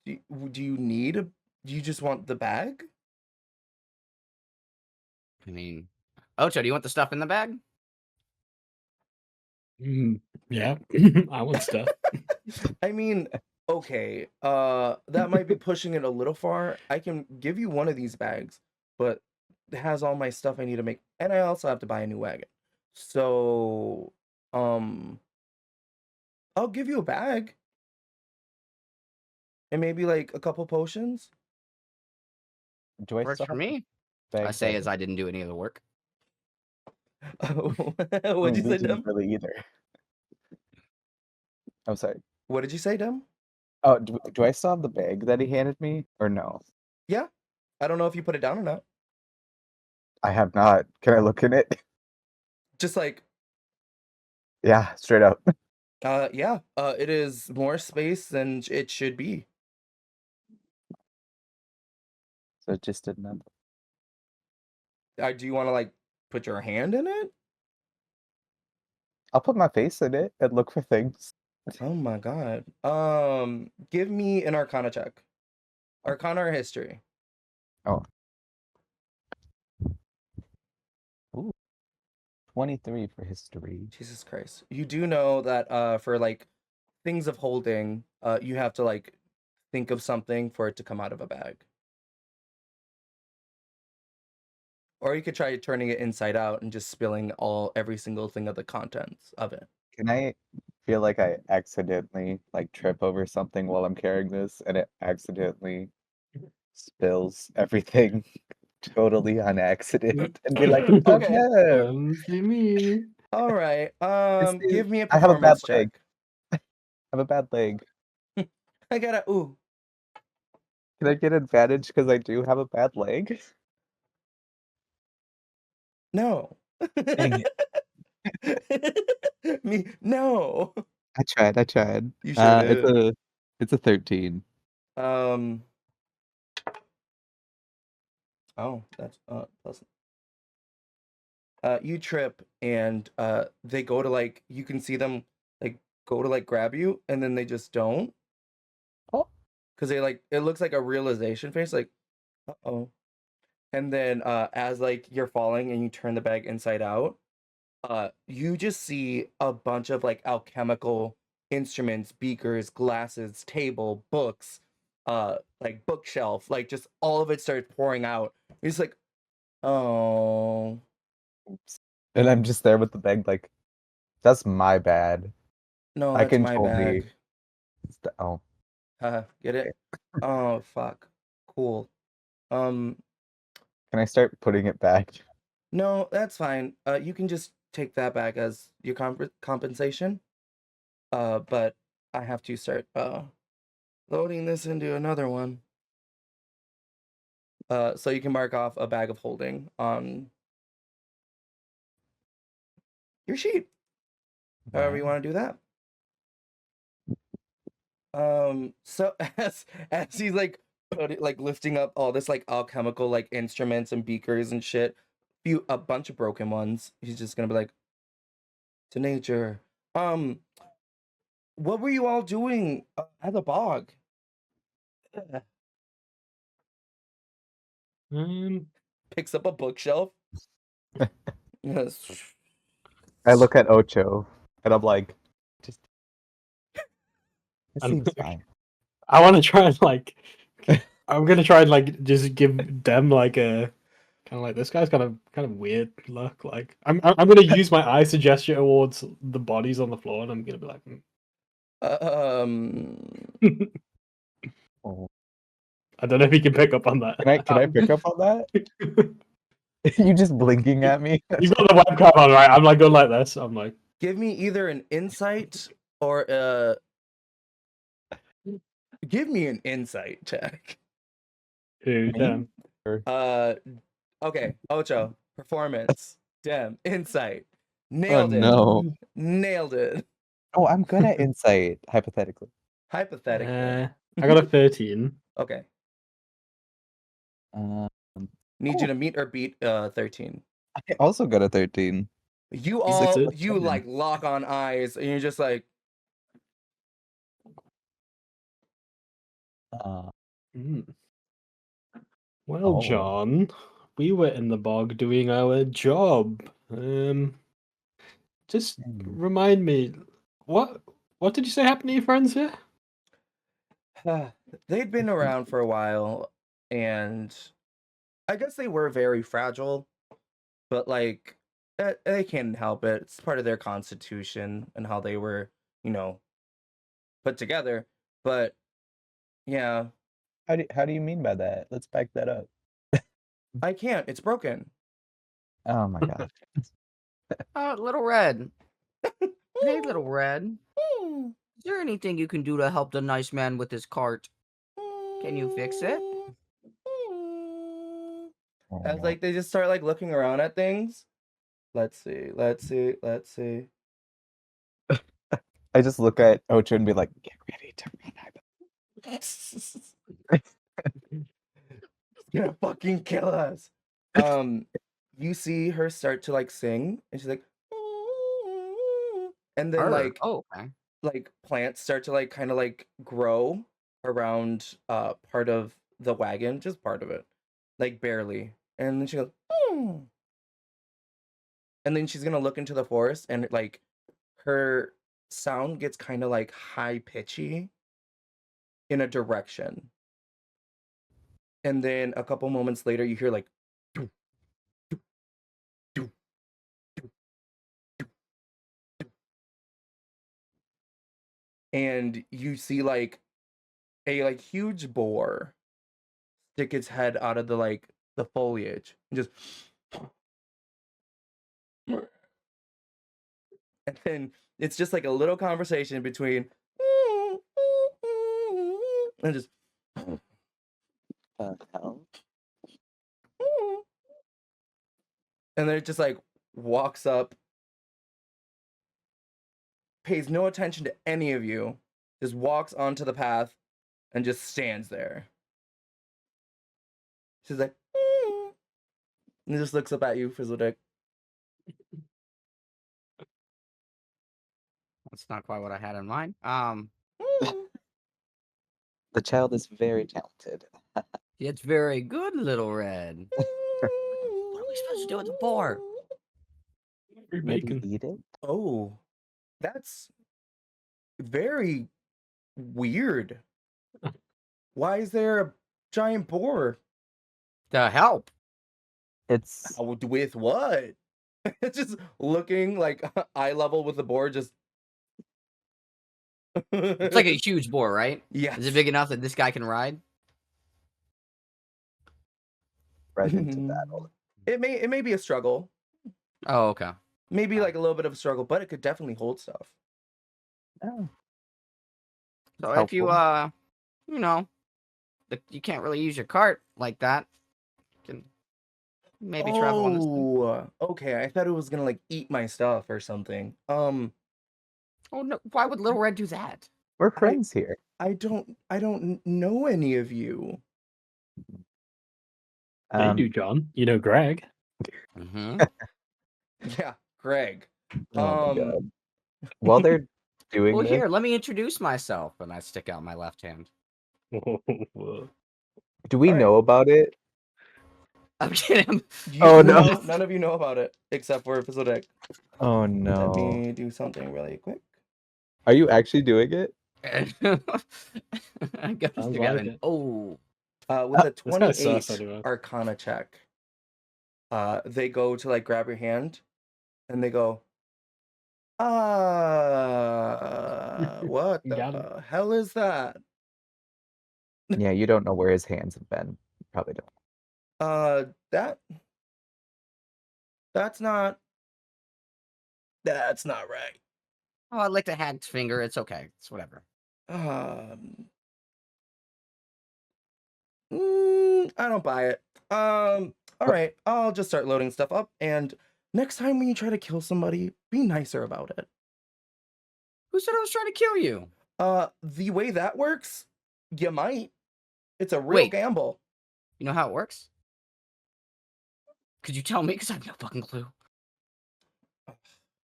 you need do you just want the bag? I mean, Ocho, do you want the stuff in the bag? Yeah, I want stuff. I mean, okay. That might be pushing it a little far. I can give you one of these bags, but it has all my stuff I need to make, and I also have to buy a new wagon. So, I'll give you a bag. And maybe like a couple potions. Do I Works still for have the me. bag I say that- as I didn't do any of the work. What'd you we say, didn't Dem? really either. I'm sorry. What did you say, Dem? Oh, do I still have the bag that he handed me, or no? Yeah. I don't know if you put it down or not. I have not. Can I look in it? Just like, Yeah, straight up. yeah. It is more space than it should be. So it just didn't. Do you want to like put your hand in it? I'll put my face in it and look for things. Oh my god. Give me an Arcana check. Arcana or history? Oh. Ooh. 23 for history. Jesus Christ. You do know that for like things of holding, you have to like think of something for it to come out of a bag. Or you could try turning it inside out and just spilling every single thing of the contents of it. Can I feel like I accidentally like trip over something while I'm carrying this and it accidentally spills everything totally on accident and be like, oh Okay. no. See me. All right. This Give is- me a I have a bad performance leg. check. I have a bad leg. I gotta Can I get advantage because I do have a bad leg? No. Dang No. I tried. You sure did. It's a 13. Oh, that's pleasant. You trip and they go to like, you can see them like go to like grab you and then they just don't. Oh. Because they like, it looks like a realization face, like, uh-oh. And then as like you're falling and you turn the bag inside out, you just see a bunch of like alchemical instruments, beakers, glasses, table, books, like bookshelf, like just all of it starts pouring out. He's like, oh Oops. And I'm just there with the bag, like, that's my bad. no, I that's can my totally. bag. Oh, Get okay. it? Oh fuck. Cool. Um, Can I start putting it back? no, that's fine. You can just take that back as your compensation. But I have to start loading this into another one. So you can mark off a bag of holding on your sheet. However you Wow. want to do that. So as he's like lifting up all this like alchemical like instruments and beakers and shit, a bunch of broken ones. He's just gonna be like, to nature. What were you all doing at the bog? Picks up a bookshelf. Yes. I look at Ocho and I'm like, just it And seems fine. I want to try and like, I'm gonna try and like just give them like a kind of like this guy's kind of weird look. Like I'm gonna use my eyes to gesture towards the bodies on the floor, and I'm gonna be like, Oh. I don't know if you can pick up on that. Can I pick up on that? You just blinking at me? You've got the webcam on, right? I'm like going like this. I'm like, Give me either an insight or give me an insight check. ooh, Me? damn. Okay, Ocho, performance, Dem, insight. Oh Nailed it. no. Nailed it. Oh, I'm good at insight, hypothetically. Hypothetically. I got a 13. Okay. Um, Need you oh, to meet or beat 13. I also got a 13. You He's all a you 7. like lock on eyes and you're just like, Uh, Mm. Well, oh. John, we were in the bog doing our job. Just remind me, what did you say happened to your friends here? they'd been around for a while and I guess they were very fragile, but like they can't help it. It's part of their constitution and how they were, put together. But yeah, How do you mean by that? Let's back that up. I can't. It's broken. Oh my gosh. Little Red. Hey, Little Red. Is there anything you can do to help the nice man with his cart? Can you fix it? As like they just start like looking around at things. Let's see. I just look at Ocho and be like, get ready to run. He's gonna fucking kill us. You see her start to like sing, and she's like, and then like plants start to like kind of like grow around part of the wagon, just part of it, like barely. And then she goes, and then she's gonna look into the forest, and like her sound gets kind of like high pitchy in a direction. And then a couple moments later, you hear like, and you see like a like huge boar stick its head out of the foliage and just, and then it's just like a little conversation between, and just, Hell? and then it just like walks up, pays no attention to any of you, just walks onto the path and just stands there. She's like, and just looks up at you, Frizzledick. That's not quite what I had in mind. The child is very talented. It's very good, Little Red. What are we supposed to do with the boar? Free Maybe bacon. eat it? Oh, that's very weird. Why is there a giant boar? To help. It's With what? It's just looking like eye level with the boar. Just It's like a huge boar, right? yes. Is it big enough that this guy can ride? right into battle. It may be a struggle. Oh, okay. Maybe like a little bit of a struggle, but it could definitely hold stuff. Oh, So it's if you helpful. you know, you can't really use your cart like that, you can maybe travel on this thing. Oh, okay. I thought it was gonna like eat my stuff or something. Oh no! Why would Little Red do that? We're friends here. I don't know any of you. They do, John. You know Greg. Mm-hmm. Yeah, Greg. Oh my god. While they're doing Well, this, here, let me introduce myself, and I stick out my left hand. do we All right. know about it? I'm kidding. Oh, no. None of you know about it except for Fizzledeck. Oh Let no. me do something really quick. Are you actually doing it? I got to Sounds stick out like an it. Oh. With a This guy's sus 28 anyway. Arcana check, they go to like grab your hand, and they go, what Got the hell is that? Yeah, you don't know where his hands have been. You probably don't. That's not right. Oh, I licked a hag's finger. It's okay. It's whatever. I don't buy it. All right, I'll just start loading stuff up, and next time when you try to kill somebody, be nicer about it. Who said I was trying to kill you? The way that works, you might. It's a real Wait. gamble. You know how it works? Could you tell me? Because I have no fucking clue.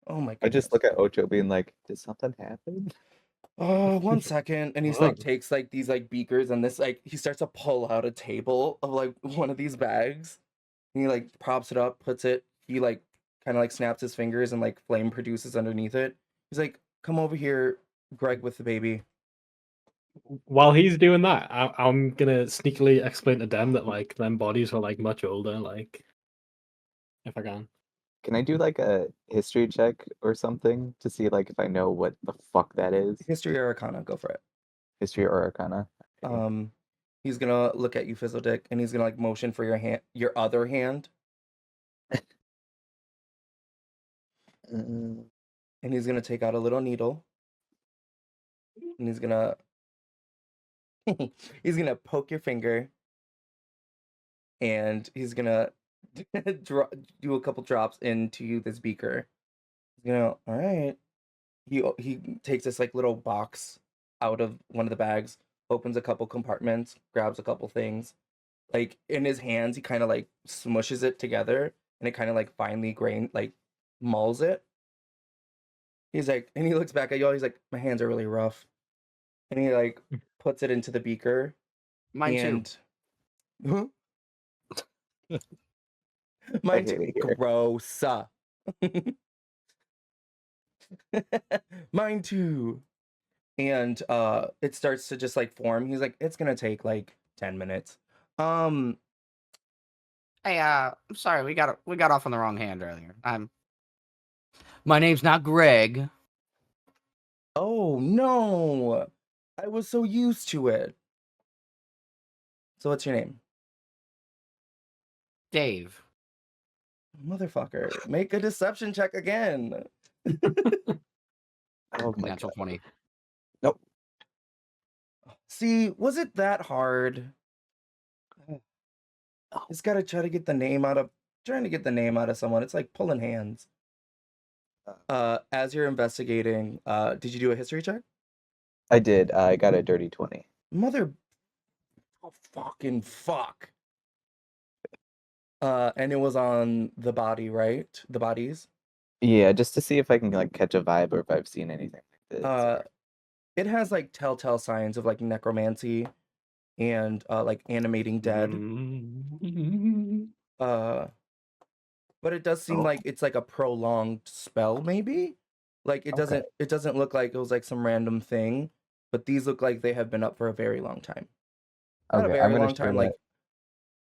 Oh my I goodness. just look at Ocho being like, did something happen? 1 second, and he's Whoa. like takes like these like beakers, and this like he starts to pull out a table of like one of these bags, and he like props it up, puts it. He like kind of like snaps his fingers, and like flame produces underneath it. He's like, "Come over here, Greg, with the baby." While he's doing that, I'm gonna sneakily explain to them that like them bodies are like much older, like if I can. Can I do like a history check or something to see like if I know what the fuck that is? History or Arcana, go for it. History or Arcana? Okay. He's gonna look at you, Fizzledick, and he's gonna like motion for your hand, your other hand, Mm, and he's gonna take out a little needle, and he's gonna poke your finger, and he's gonna do a couple drops into this beaker. He's gonna, all right. He takes this like little box out of one of the bags, opens a couple compartments, grabs a couple things. Like in his hands, he kind of like smushes it together, and it kind of like finely grained, like mulls it. He's like, and he looks back at y'all. He's like, my hands are really rough, and he like puts it into the beaker. Mine and too. Mine hate too. it here. Gross. Mine too. And it starts to just like form. He's like, it's gonna take like 10 minutes. Hey, I'm sorry. We got off on the wrong hand earlier. My name's not Greg. Oh no, I was so used to it. So what's your name? Dave. Motherfucker, make a deception check again. Oh my Natural god. 20. Nope. See, was it that hard? Just gotta try to get the name out of trying to get the name out of someone. It's like pulling hands. As you're investigating, did you do a history check? I did. I got a dirty 20. Mother fucking fuck. And it was on the body, right? The bodies. Yeah, just to see if I can like catch a vibe or if I've seen anything like this. It has like telltale signs of like necromancy and like animating dead. But it does seem like it's like a prolonged spell, maybe. Like it doesn't look like it was like some random thing, but these look like they have been up for a very long time. Not a Okay, I'm very gonna long share time, that. like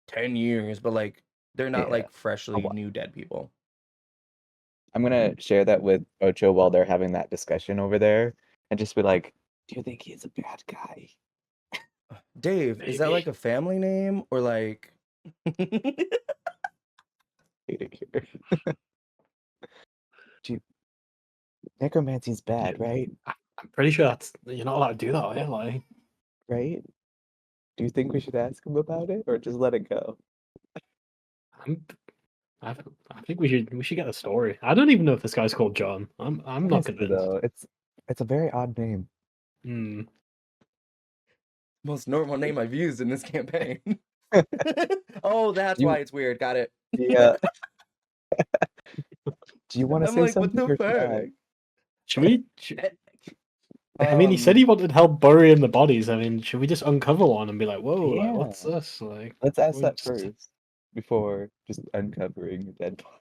10 years, but like they're not Yeah, like a freshly while. new dead people. I'm gonna share that with Ocho while they're having that discussion over there, and just be like, "Do you think he's a bad guy?" Dave, is that like Maybe. a family name or like Hate it here. Do you... Necromancy's bad, right? I'm pretty sure you're not allowed to do that, are you? Like, Right? Do you think we should ask him about it or just let it go? I'm, I, I think we should get a story. I don't even know if this guy's called John. I'm not Honestly, convinced. though, it's a very odd name. Hmm. most normal name I've used in this campaign? Oh, that's You, why it's weird. Got it. yeah. Do you want to I'm say like, what something the or should I? fuck? Should we? I mean, he said Um, he wanted help burying the bodies. I mean, should we just uncover one and be like, "Whoa, like, what's Yeah. this?" Like, Let's ask we that just- first before just uncovering a dead body.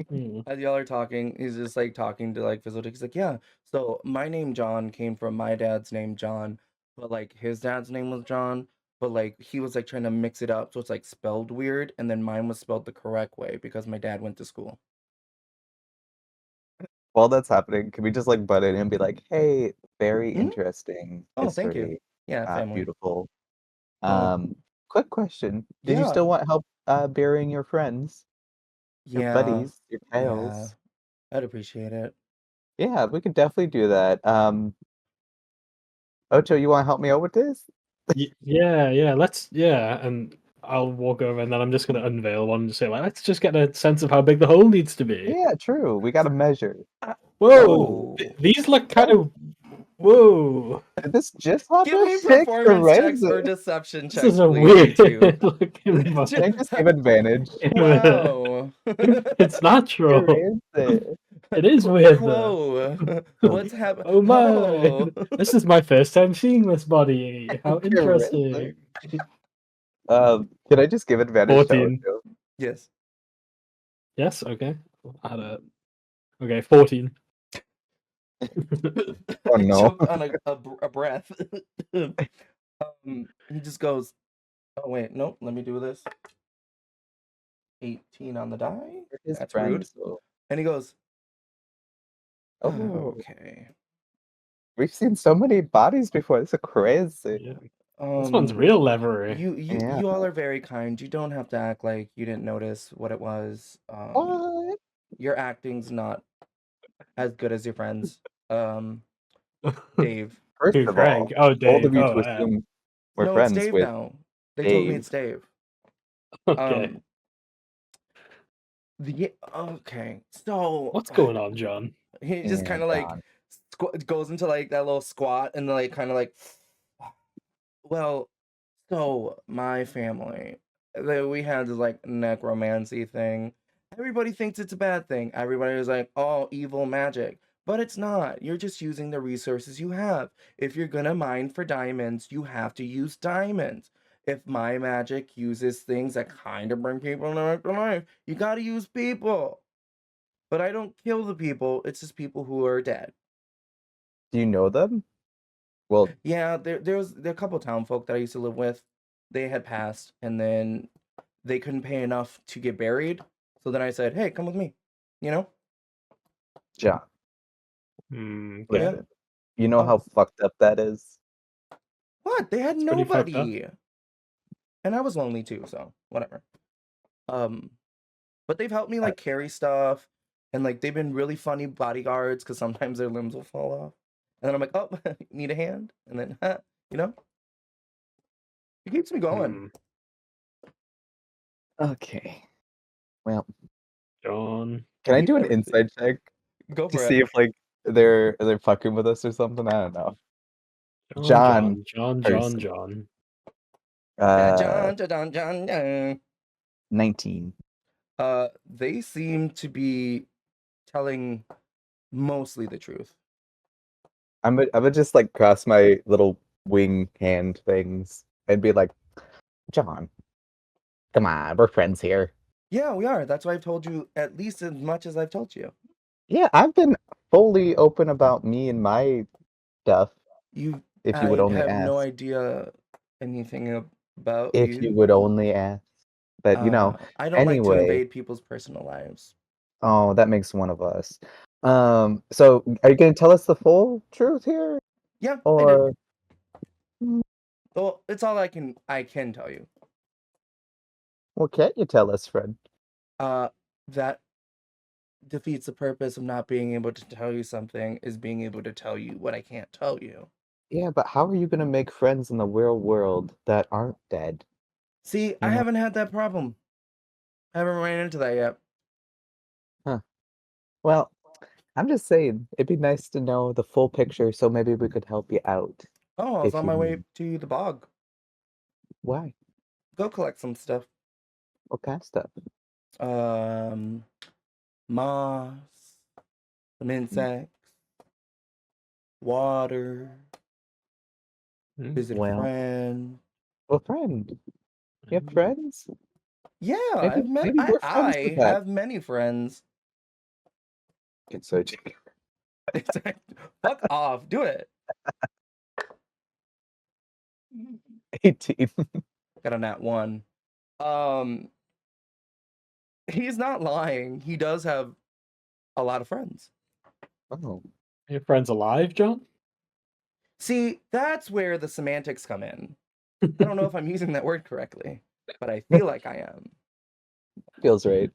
Hmm. as y'all are talking, he's just like talking to like Fizzle. He's like, yeah. So my name John came from my dad's name John, but like his dad's name was John, but like he was like trying to mix it up so it's like spelled weird, and then mine was spelled the correct way because my dad went to school. While that's happening, can we just like butt in and be like, "Hey, very Mhm. interesting Oh, thank you. history. Yeah, family. Beautiful. Well, Quick question. Did you yeah, still want help burying your friends, your yeah, buddies, your yeah. pals? I'd appreciate it. Yeah, we could definitely do that. Ocho, you want to help me out with this? Yeah. And I'll walk over, and then I'm just gonna unveil one and say, like, let's just get a sense of how big the hole needs to be. Yeah, true. We got to measure. Whoa, Oh, these look kind of. Whoa, Did this just give happen? me Sick performance checks crazy. or deception this checks, is a please, you weird two. looking Can I body. just give advantage? Wow. It's natural. Crazy. It is weird though. Whoa. What's happening? Oh my! Oh. This is my first time seeing this body. How Crazy. interesting. Can I just give advantage to 14. Ocho? Yes. Yes. Okay. Okay. 14. Oh I no. choked on a breath. He just goes, oh wait, nope, let me do this. 18 on the die. His That's rude. friends, though. And he goes, Oh, okay. we've seen so many bodies before. This is crazy. Yeah. This one's real leathery. Yeah. You all are very kind. You don't have to act like you didn't notice what it was. What? Your acting's not as good as your friends. Dave. First Who, of all, Craig? Oh, bold of Dave. you Oh, to yeah. assume we're No, it's friends Dave with now. They told me Dave. it's Dave. Okay. Okay. So What's going on, John? he just Yeah, kind of like John. goes into like that little squat and like kind of like, well, so my family, we had this like necromancy thing. Everybody thinks it's a bad thing. Everybody was like, oh, evil magic. But it's not. You're just using the resources you have. If you're gonna mine for diamonds, you have to use diamonds. If my magic uses things that kind of bring people into life, you gotta use people. But I don't kill the people. It's just people who are dead. Do you know them? Well, Yeah, there are a couple town folk that I used to live with. They had passed, and then they couldn't pay enough to get buried. So then I said, "Hey, come with me." You know? John, Okay. listen. You know Oh. how fucked up that is? What? They had It's pretty fucked up. nobody. And I was lonely too, so whatever. But they've helped me like carry stuff, and like they've been really funny bodyguards because sometimes their limbs will fall off. And then I'm like, oh, need a hand? And then, you know? It keeps me going. Okay. Well, John. can I You do an never- inside check Go to for see it. if like they're fucking with us or something? I don't know. John. person. John. John, John, John, John. 19. They seem to be telling mostly the truth. I'm gonna just like cross my little wing hand things and be like, John, come on, we're friends here. Yeah, we are. That's why I've told you at least as much as I've told you. Yeah, I've been fully open about me and my stuff. If you would only have ask. no idea anything About If you you. would only ask. But I don't like to anyway. invade people's personal lives. Oh, that makes one of us. So are you gonna tell us the full truth here? Yeah, I did. Or Well, it's all I can tell you. what can't you tell us, friend? That defeats the purpose of not being able to tell you something is being able to tell you what I can't tell you. Yeah, but how are you gonna make friends in the real world that aren't dead? See, I know? haven't had that problem. I haven't ran into that yet. Well, I'm just saying, it'd be nice to know the full picture so maybe we could help you out. Oh, I was If on you my way need. to the bog. Why? Go collect some stuff. What kind of stuff? Moss, some insects, water, visit a Well, friend. well, friend. You have friends? Yeah, I've met. Maybe we're friends with I that. have many friends. It's so Fuck off. Do it. 18. Got a nat 1. He's not lying. He does have a lot of friends. Oh. Are your friends alive, John? See, that's where the semantics come in. I don't know if I'm using that word correctly, but I feel like I am. Feels right.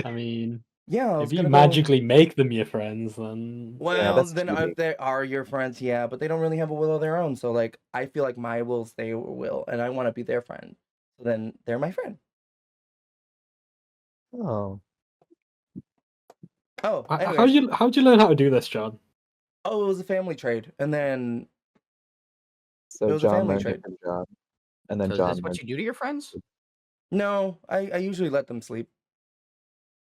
I mean, Yeah, I was if you gonna go. magically make them your friends, then Well, that's then cheating. they are your friends, yeah, but they don't really have a will of their own. So, like, I feel like my will's their will, and I want to be their friend. So then they're my friend. Oh. Oh, how'd anyways. you learn how to do this, John? Oh, it was a family trade, and then So it was a John family learned it trade. from John. And then So is John this what learned you do to your friends? No, I usually let them sleep,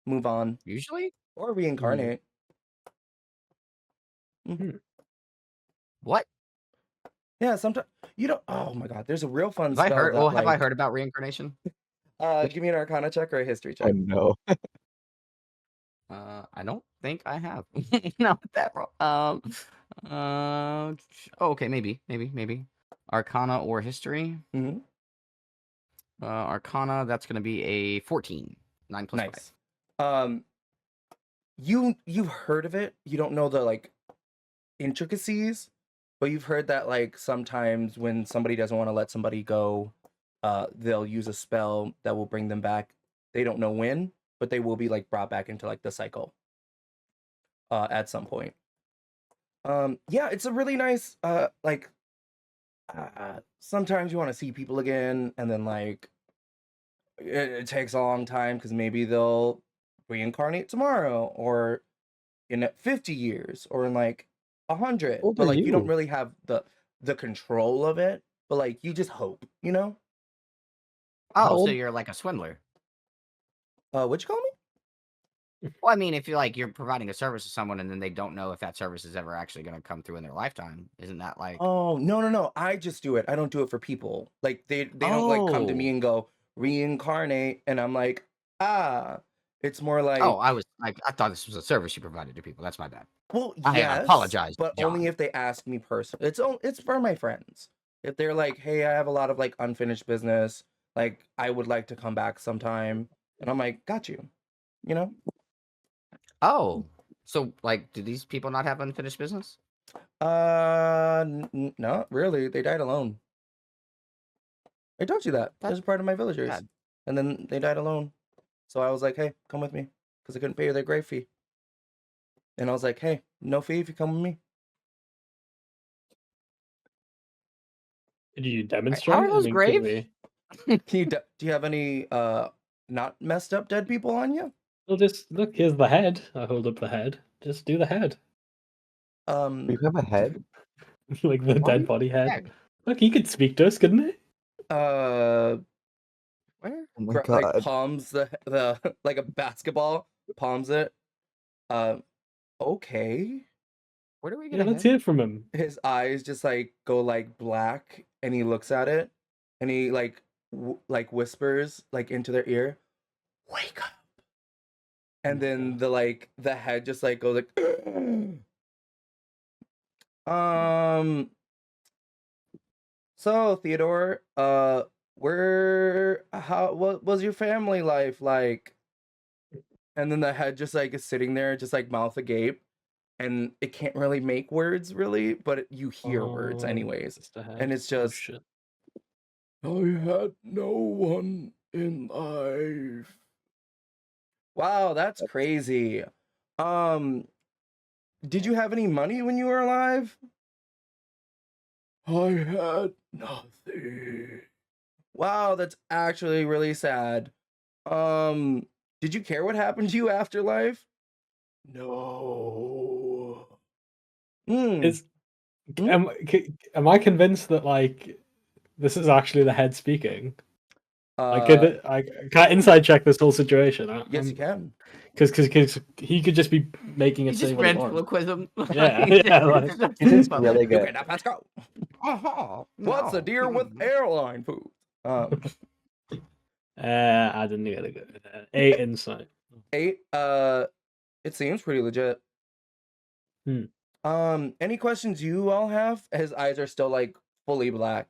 move on, Usually? or reincarnate. What? Yeah, sometimes you don't. Oh my god, there's a real fun Have I spell heard? that Well, have I like. heard about reincarnation? Give me an Arcana check or a History I check. know. I don't think I have. Not that wrong. Okay, maybe. Arcana or history. Mm-hmm. Arcana, that's gonna be a 14. 9 plus 5. Nice. You've heard of it. You don't know the like intricacies, but you've heard that like sometimes when somebody doesn't want to let somebody go, they'll use a spell that will bring them back. They don't know when, but they will be like brought back into like the cycle. At some point. Yeah, it's a really nice sometimes you want to see people again, and then like it takes a long time because maybe they'll reincarnate tomorrow or in 50 years or in like 100, Old but are like you don't you? really have the control of it, but like you just hope, you know. How Oh, so old? you're like a swindler. What'd you call me? Well, I mean, if you're providing a service to someone and then they don't know if that service is ever actually going to come through in their lifetime, isn't that like? Oh, no, I just do it. I don't do it for people. Like they don't like come to me Oh. and go reincarnate, and I'm like, it's more like, Oh, I thought this was a service you provided to people. That's my bad. well, I yes, apologize, but only John. if they ask me personally. It's for my friends. If they're like, hey, I have a lot of like unfinished business, like I would like to come back sometime, and I'm like, got you, you know. Oh, so like, do these people not have unfinished business? Not really. They died alone. I told you that. That's There's a part of my villagers, bad. and then they died alone. So I was like, hey, come with me, because I couldn't pay their grave fee. And I was like, hey, no fee if you come with me. Did you demonstrate? How are I those mean, could graves? we? Do you have any not messed up dead people on you? Well, just look. Here's the head. I hold up the head. Just do the head, You have a head? like the Why? dead body head. Head? Look, he could speak to us, couldn't he? Where? Oh my like god. palms the like a basketball, palms it. Okay. Where do we get Yeah, a let's head? hear from him. His eyes just like go like black, and he looks at it, and he like like whispers like into their ear, "Wake up!" And then the head just like goes like, So Theodore, what was your family life like? And then the head just like is sitting there, just like mouth agape, and it can't really make words really, but you hear words anyways. It's the And head. it's just, shit. I had no one in life. Wow, that's crazy. Did you have any money when you were alive? I had nothing. Wow, that's actually really sad. Did you care what happened to you after life? No. Is Hmm? am I convinced that like this is actually the head speaking? Like, can I inside check this whole situation? Yes, you can. Because he could just be making it He's say just what he wants. ventriloquism. Yeah, He's yeah, just- like- It is really good. Okay, now let's go. Uh-huh. What's a No. deer with airline food? I didn't get a good 8 insight. 8. It seems pretty legit. Any questions you all have? His eyes are still like fully black.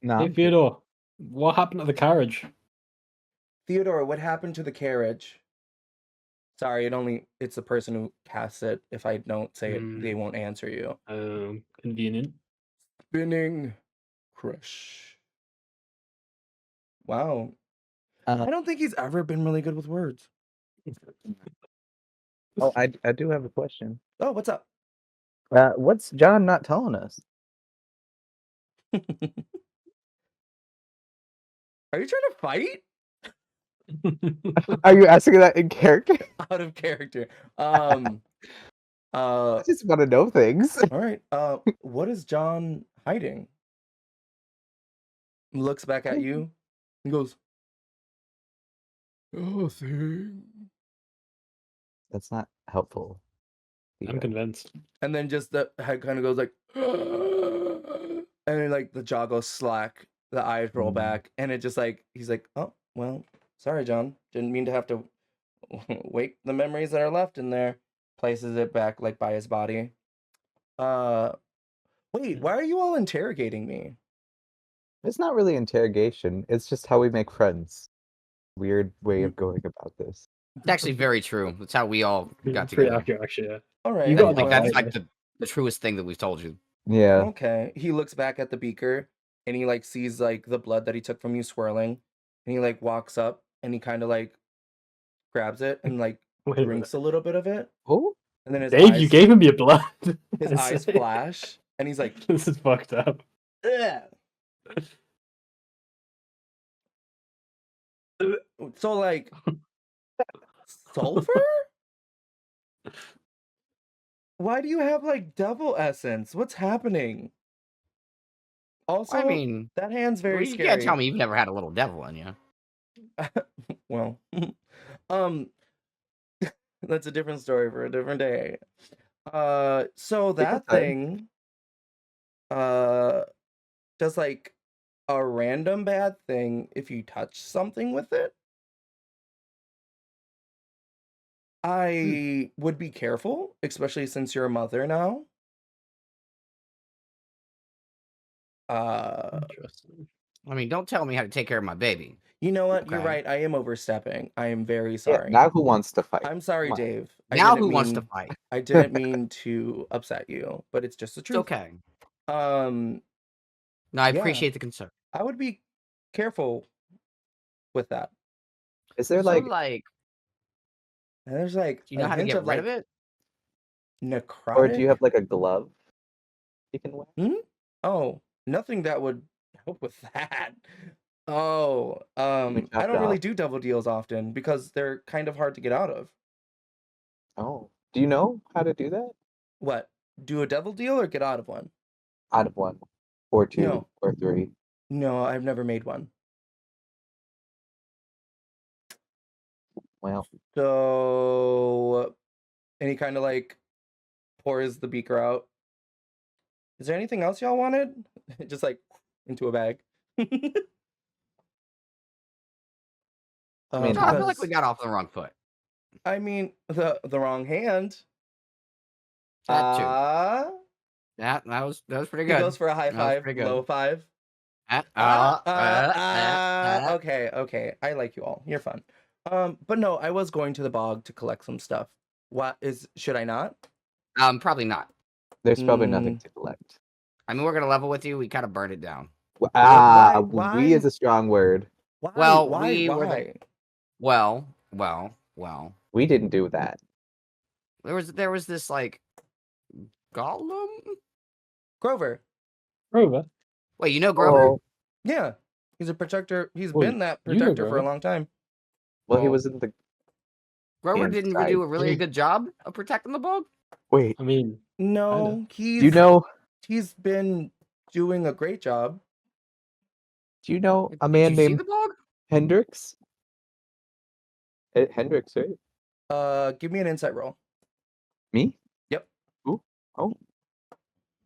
No, Hey Theodore, what happened to the carriage? Theodore, what happened to the carriage? Sorry, it's the person who casts it. If I don't say it, they won't answer you. Convenient. Spinning crush. Wow. I don't think he's ever been really good with words. Oh, I do have a question. Oh, what's up? What's John not telling us? Are you trying to fight? Are you asking that in character? Out of character. I just want to know things. All right. What is John hiding? Looks back at you and goes, nothing. That's not helpful. I'm convinced. And then just the head kind of goes like, and then like the jaw goes slack, the eyes roll back, and it just like, he's like, oh, well, sorry, John. Didn't mean to have to wake the memories that are left in there. Places it back like by his body. Wait, why are you all interrogating me? It's not really interrogation. It's just how we make friends. Weird way of going about this. It's actually very true. That's how we all got Pretty together. accurate, actually. Yeah. All right. You got Like, well, that's like the truest thing that we've told you. Yeah. Okay. He looks back at the beaker and he like sees like the blood that he took from you swirling, and he like walks up and he kind of like grabs it and like Wait a drinks a little bit of it, Oh, and then his Dave, eyes, you gave him your blood. his eyes flash, and he's like, This is fucked up. ugh. So like sulfur? Why do you have like devil essence? What's happening? Also, I mean, that hand's very you scary. can't tell me you've never had a little devil in you. Well, that's a different story for a different day. So that thing, does like a random bad thing if you touch something with it. I would be careful, especially since you're a mother now. Interesting. I mean, don't tell me how to take care of my baby. You know what? You're Okay. right. I am overstepping. I am very yeah. sorry. Now who wants to fight? I'm sorry, Come on. Dave. I Now didn't who wants to mean- fight? I didn't mean to upset you, but it's just the It's truth. okay. Um, No, I Yeah. appreciate the concern. I would be careful with that. Is there So, like, And there's like do you know a how to hint get of rid like of it? necrotic. or do you have like a glove you can wear? Oh, nothing that would help with that. Oh, I chop don't really off? do double deals often because they're kind of hard to get out of. Oh, do you know how to do that? What? Do a double deal or get out of one? Out of 1, or 2, No. or 3. No, I've never made one. Well, So, and he kind of like pours the beaker out. Is there anything else y'all wanted? Just like into a bag. I mean, No, I feel like because- we got off the wrong foot. I mean, the wrong hand. That too. That was pretty He good. goes for a high That was five, pretty good. low five. Okay. I like you all. You're fun. But no, I was going to the bog to collect some stuff. Should I not? Probably not. There's probably nothing to collect. I mean, we're gonna level with you. We kind of burned it down. We is a strong word. Why? Well, why? we were why? Well. We didn't do that. There was this like golem. Grover. Grover. Wait, you know Grover? Oh, Yeah, he's a protector. He's Well, been that you know protector for a Grover. long time. well, he Well, was in the. Grover didn't do a really Right. good job of protecting the bog. Wait, I mean, No, do you know? he's been doing a great job. Do you know a Did man you see named the bog? Hendrix? Hendrix, right? Give me an insight roll. Me? Yep. Ooh. Oh.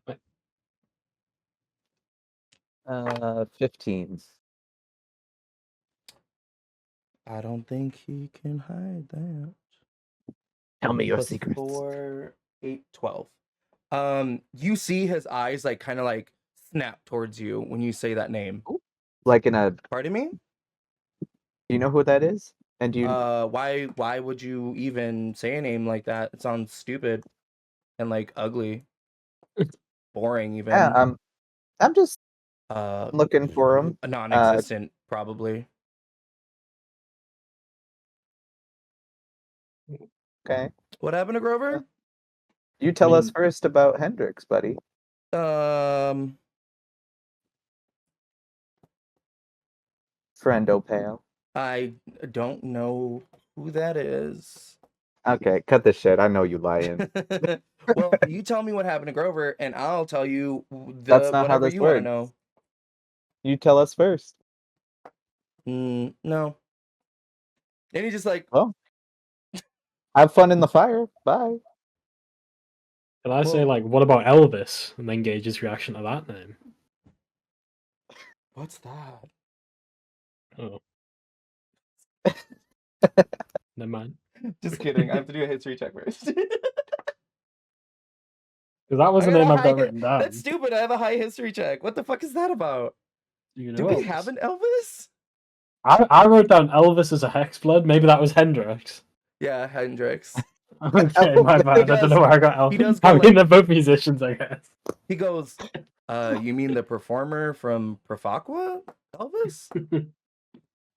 What? 15. I don't think he can hide that. Tell me your Plus secrets. 4, 8, 12. You see his eyes like kind of like snap towards you when you say that name. Like in a. Pardon me? Do you know who that is? And do you? Why would you even say a name like that? It sounds stupid and like ugly. Boring even. Yeah, I'm just looking for him. A non-existent, probably. Okay. What happened to Grover? You tell us first about Hendrix, buddy. Friend Opale. I don't know who that is. Okay, cut this shit. I know you lying. Well, you tell me what happened to Grover, and I'll tell you That's not how whatever this you want to works. know. You tell us first. No. And he just like, Well, have fun in the fire. Bye. can I say Well- like, what about Elvis, and then gauge his reaction to that name? what's that? Oh, never mind. Just kidding. I have to do a history check first. Because that was the name I've got written down. That's stupid. I have a high history check. What the fuck is that about? You know Do we Elvis? have an Elvis? I wrote down Elvis as a hexblood. Maybe that was Hendrix. Yeah, Hendrix. Okay, my bad. I don't know where I got He does Elvis. go I mean, like- they're both musicians, I guess. He goes, you mean the performer from Profaqua? Elvis?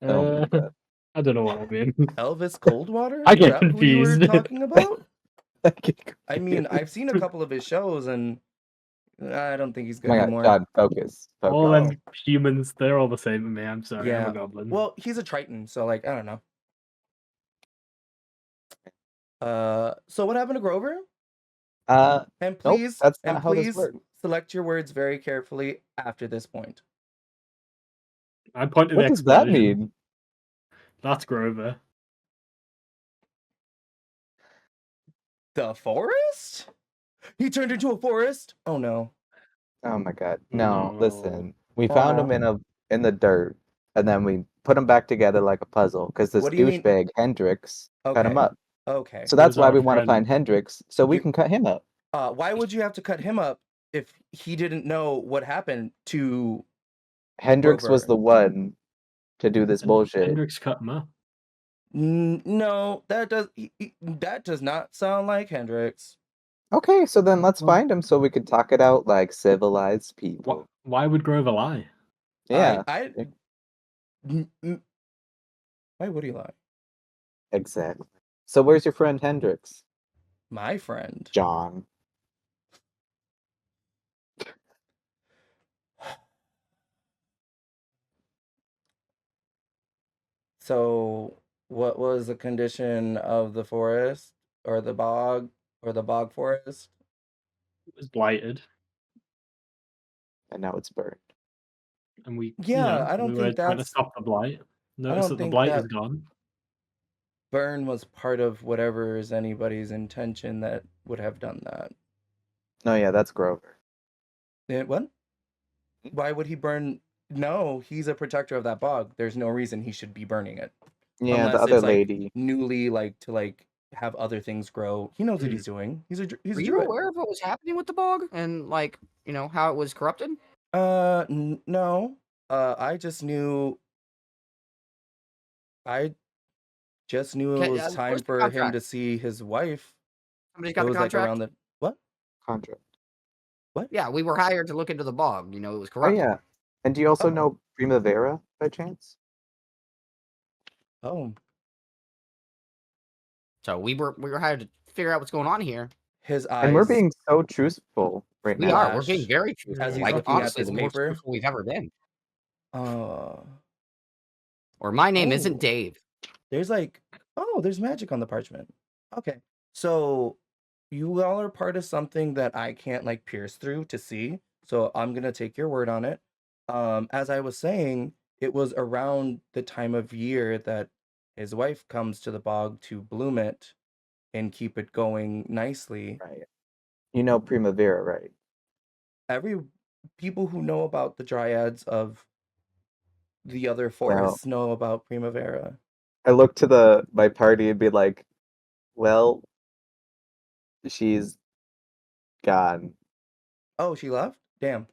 Oh my God. I don't know what I mean. Elvis Coldwater? I Is get that who you were confused. talking about? I mean, I've seen a couple of his shows, and I don't think he's Oh good my God, anymore. John, focus. All Oh. them humans, they're all the same to me. I'm sorry, I'm Yeah. a goblin. Well, he's a Triton, so like, I don't know. So what happened to Grover? And Nope, please, that's not how this works. select your words very carefully after this point. I point to What the does that explosion. mean? That's Grover. The forest? He turned into a forest? Oh no. Oh my God. No, No. listen. We found him in the dirt, and then we put him back together like a puzzle because this What do you mean? douchebag Hendrix cut him Okay. up. Okay. So that's was why our we want to friend. find Hendrix so we You- can cut him up. Why would you have to cut him up if he didn't know what happened to Hendrix was Grover. the one to do this bullshit. Hendrix cut him up. No, that does not sound like Hendrix. Okay, so then let's Well- find him so we can talk it out like civilized people. Why would Grover lie? Yeah, Why would he lie? exactly. So where's your friend Hendrix? My friend. John. So, what was the condition of the forest or the bog forest? It was blighted, And now it's burned. and we. Yeah, I don't we were think trying to that's- stop the blight. Notice don't that the think blight that- is gone. Burn was part of whatever is anybody's intention that would have done that. No, yeah, that's Grover. What? Why would he burn? No, he's a protector of that bog. There's no reason he should be burning it. Yeah, Unless the other it's, like, lady. Newly, to have other things grow. He knows what he's doing. He's a Were druid. you aware of what was happening with the bog and how it was corrupted? No. I just knew it was time Where's the for him contract? to see his wife. Somebody's It got the was like contract. around the what? Contract. Yeah, we were hired to look into the bog. You know, it was Oh corrupted. yeah. And do you also Oh. know Primavera by chance? Oh, So we were hired to figure out what's going on here. his eyes. And we're being so truthful right We now. are. We're being Flash very truthful. as he's Like looking at honestly, this the most paper. truthful we've ever been. Or my name Oh. isn't Dave. There's there's magic on the parchment. Okay. So you all are part of something that I can't like pierce through to see. So I'm gonna take your word on it. As I was saying, it was around the time of year that his wife comes to the bog to bloom it and keep it going nicely. Right. You know Primavera, right? People who know about the dryads of the other forests know about Primavera. I look to my party and be like, well, she's gone. Oh, she left? Damn.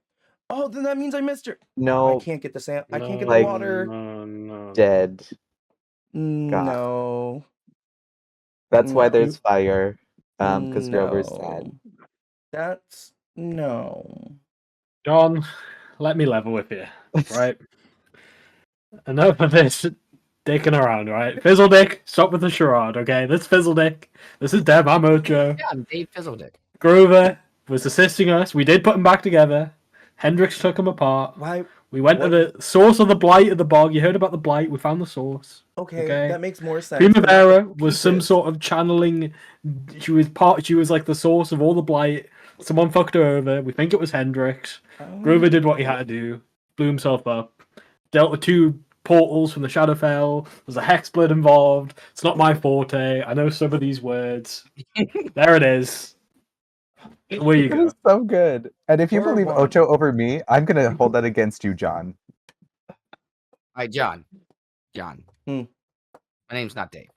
Oh, then that means I missed her. No, I can't get the sand. I can't get like- the water. No. dead. No. That's why No. there's fire. Because Grover's sad. No. That's no. John, let me level with you, right? Enough of this dicking around, right? Fizzledick, stop with the charade, okay? This Fizzledick. This is Deb, I'm Ocho. Yeah, I'm Dave Fizzledick. Grover was assisting us. We did put him back together. Hendrix took him apart. Why? We went to the source of the blight of the bog. You heard about the blight. We found the source. Okay, Okay. that makes more sense. but not Primavera the was some pieces. sort of channeling. She was like the source of all the blight. Someone fucked her over. We think it was Hendrix. Grover did what he had to do. Blew himself up. Dealt with 2 portals from the Shadowfell. There's a hexblade involved. It's not my forte. I know some of these words. There it is. Where you It go. was so good. And if you Word believe one. Ocho over me, I'm gonna hold that against you, John. All right, John. John. Hmm. My name's not Dave.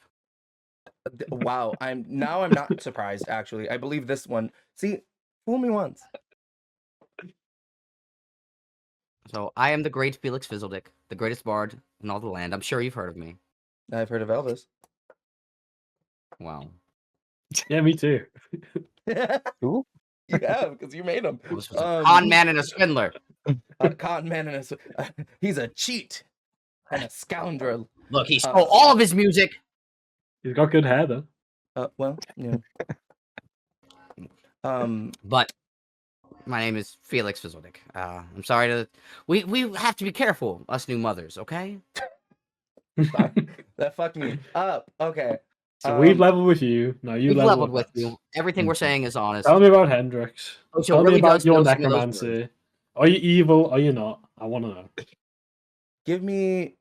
Wow, I'm not surprised actually. I believe this one. See, fool me once. So I am the great Felix Fizzledick, the greatest bard in all the land. I'm sure you've heard of me. I've heard of Elvis. Wow. Yeah, me too. Who? You have, because you made him. This was a con man and a swindler. A con man and he's a cheat and a scoundrel. Look, he stole all of his music. He's got good hair though. Well, yeah. But my name is Felix Fizzledick. I'm sorry to. We have to be careful, us new mothers. Okay. That fucked me up. Okay. So we've leveled with you. Now you We've level leveled with us. you. Everything we're saying is honest. Tell me about Hendrix. Ocho Tell really me about does your know some of those necromancy. words. Are you evil? Are you not? I want to know. Give me.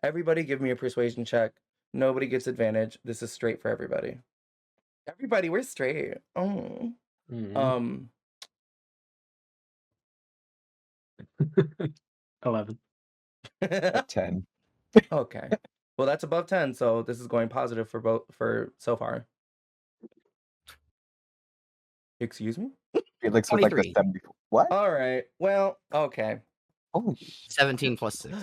Everybody, give me a persuasion check. Nobody gets advantage. This is straight for everybody. Everybody, we're straight. Oh. Mhm. 11. 10. Okay. Well, that's above 10, so this is going positive for so far. Excuse me? Felix was like a 23. 74. What? All right. Well, okay. Holy shit. 17 plus 6.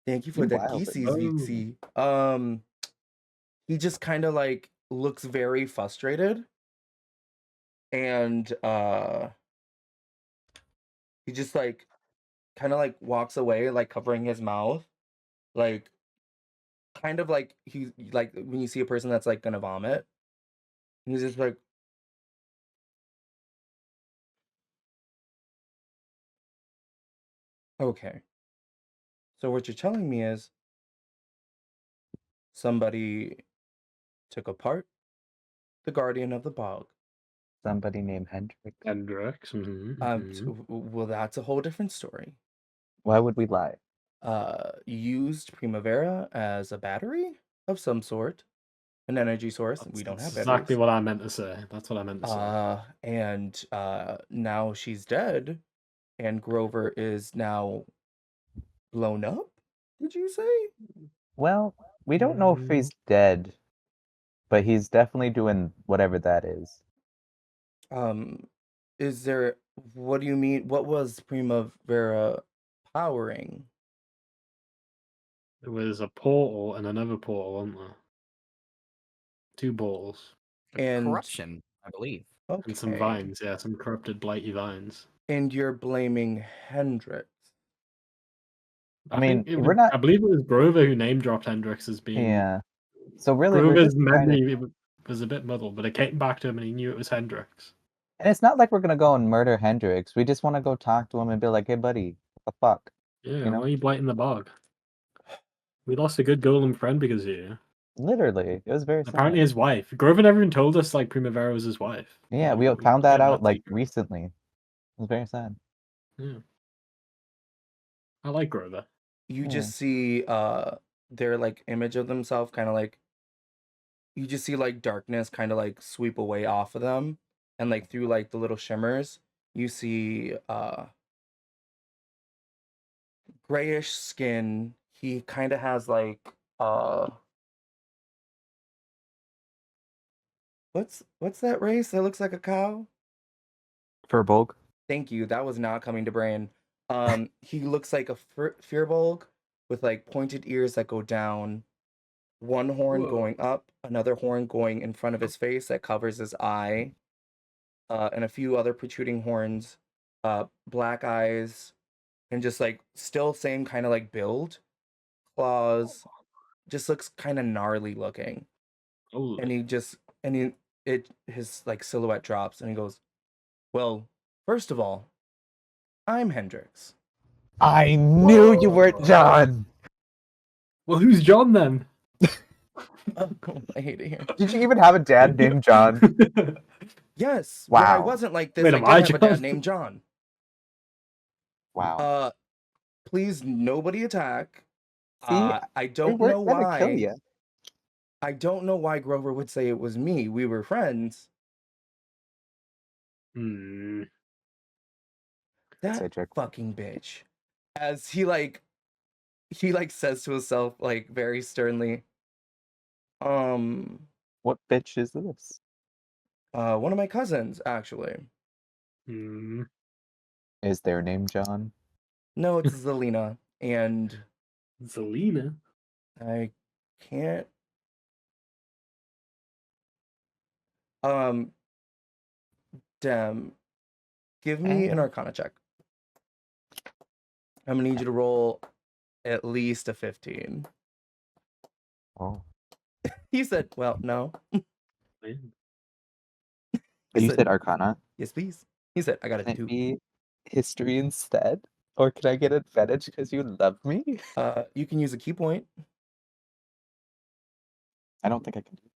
Thank you for You the wild. geeksy Zeeksy. He just kind of like looks very frustrated. And he just like kind of like walks away, like covering his mouth. Like kind of like he's like when you see a person that's like gonna vomit. He's just like okay. So what you're telling me is somebody took apart the guardian of the bog. Somebody named Hendrix. Hendrix. Well, that's a whole different story. Why would we lie? Used Primavera as a battery of some sort, an energy source. We don't have That's exactly batteries. what I meant to say. That's what I meant to say. And now she's dead, and Grover is now blown up. Did you say? Well, we don't know if he's dead, but he's definitely doing whatever that is. is there? What do you mean? What was Primavera powering? There was a portal and another portal, wasn't there? 2 portals. And Corruption, I believe. And some okay, vines, yeah, some corrupted blighty vines. and you're blaming Hendrix. I mean, think it we're was, not. I believe it was Grover who name dropped Hendrix as being. Yeah. So really, we're Grover's just trying to. memory was a bit muddled, but it came back to him and he knew it was Hendrix. And it's not like we're gonna go and murder Hendrix. We just want to go talk to him and be like, "Hey, buddy, what the fuck?" Yeah, You know? why are you blighting the bog? We lost a good golem friend because of you. Literally, it was very Apparently sad. his wife. Grover never even told us like Primavera was his wife. Yeah, Like, we found that kept out like secret. recently. It was very sad. Yeah. I like Grover. You Yeah. just see their like image of themselves, kind of like you just see like darkness kind of like sweep away off of them, and like through like the little shimmers, you see grayish skin. He kind of has like what's that race that looks like a cow? Furbolg. Thank you. That was not coming to brain. He looks like a Firbolg with like pointed ears that go down, one horn Whoa. going up, another horn going in front of his face that covers his eye, and a few other protruding horns, black eyes, and just like still same kind of like build, claws, just looks kind of gnarly looking. Holy. And his like silhouette drops and he goes, "Well, first of all, I'm Hendrix." I knew you weren't John. Well, who's John then? Oh, I hate it here. Did you even have a dad named John? Yes. When I Wow. wasn't like this, Wait, I am did I have a dad John? named John. Wow. Please, nobody attack. See, I we don't know weren't gonna kill why. you. I don't know why Grover would say it was me. We were friends. Hmm. That Cedric. fucking bitch. As he says to himself like very sternly, What bitch is this? one of my cousins actually. Hmm. Is their name John? No, it's Zelina, and Zelina. I can't. Dem, give me an Arcana check. I'm gonna need you to roll at least a 15. Oh. He said, "Well, no." Man. I You said, said Arcana? "Yes, please." He said, "I got Can a it 2." be history instead? Or can I get advantage because you love me? You can use a key point I don't think I can do it.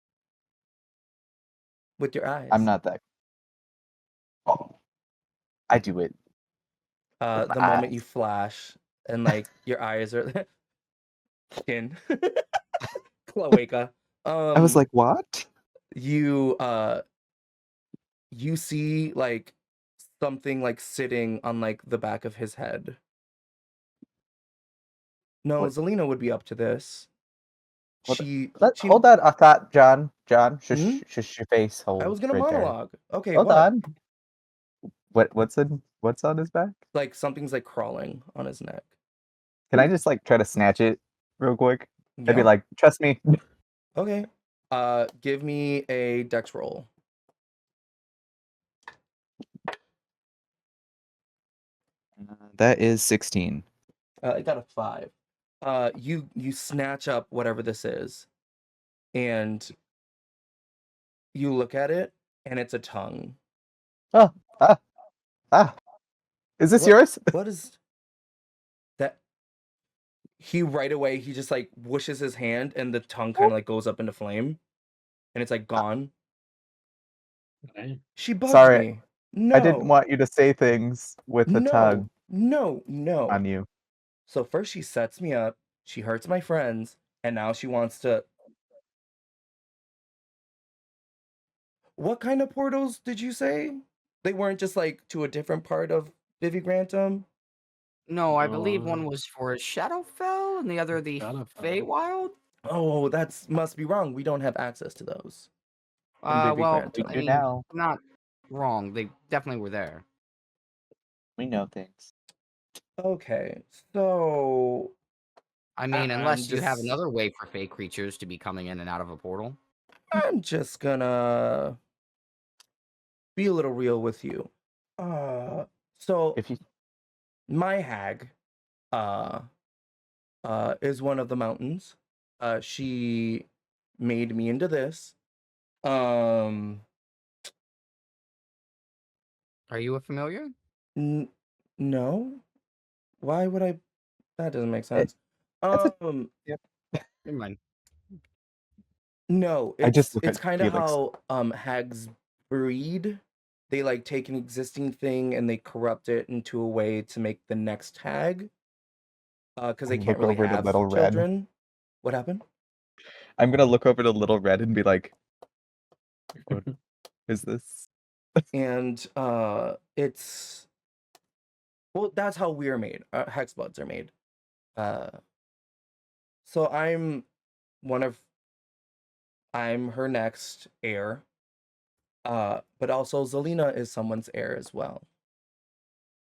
with your eyes. I'm not that. Oh. I do it. The my moment eyes. you flash and like your eyes are skin. Cloaca. I was like, what? You see like something like sitting on like the back of his head. No, What? Zelina would be up to this. Hold She Hold on. I thought, John, shush, Hmm? shush your face. Hold I was gonna right there. monologue. Okay, Hold what? on. What's on his back? Like something's like crawling on his neck. Can I just like try to snatch it real quick? I'd be Yeah. like, trust me. Okay. Give me a dex roll. That is 16. I got a 5. You snatch up whatever this is, and you look at it, and it's a tongue. Is this What- yours? What is that? He right away he just like whooshes his hand, and the tongue kind of like goes up into flame, and it's like gone. Okay. She bugged Sorry, me. No, I didn't want you to say things with the tongue no. on you. So first she sets me up, she hurts my friends, and now she wants to. What kind of portals did you say? They weren't just like to a different part of Vivi Grantum? No, I believe one Oh. was for Shadowfell and the other the Shadowfell. Feywild. Oh, that's must be wrong. We don't have access to those. in Vivi Well, Grantum. I do mean, now. not wrong. They definitely were there. We know things. Okay, so I mean, I'm unless you have just another way for fake creatures to be coming in and out of a portal. I'm just gonna be a little real with you. So If you my hag, uh, is one of the mountains. She made me into this. Um, Are you a familiar? no. Why would I? That doesn't make it, sense. that's a yep. Never mind. No, I just look it's at kind of Felix. how hags breed. They like take an existing thing and they corrupt it into a way to make the next hag. Because they And can't look really over to have Little Red. children. What happened? I'm gonna look over to Little Red and be like, "What is this?" And it's well, that's how we're made. Hex bloods are made. So I'm her next heir. But also Zelina is someone's heir as well.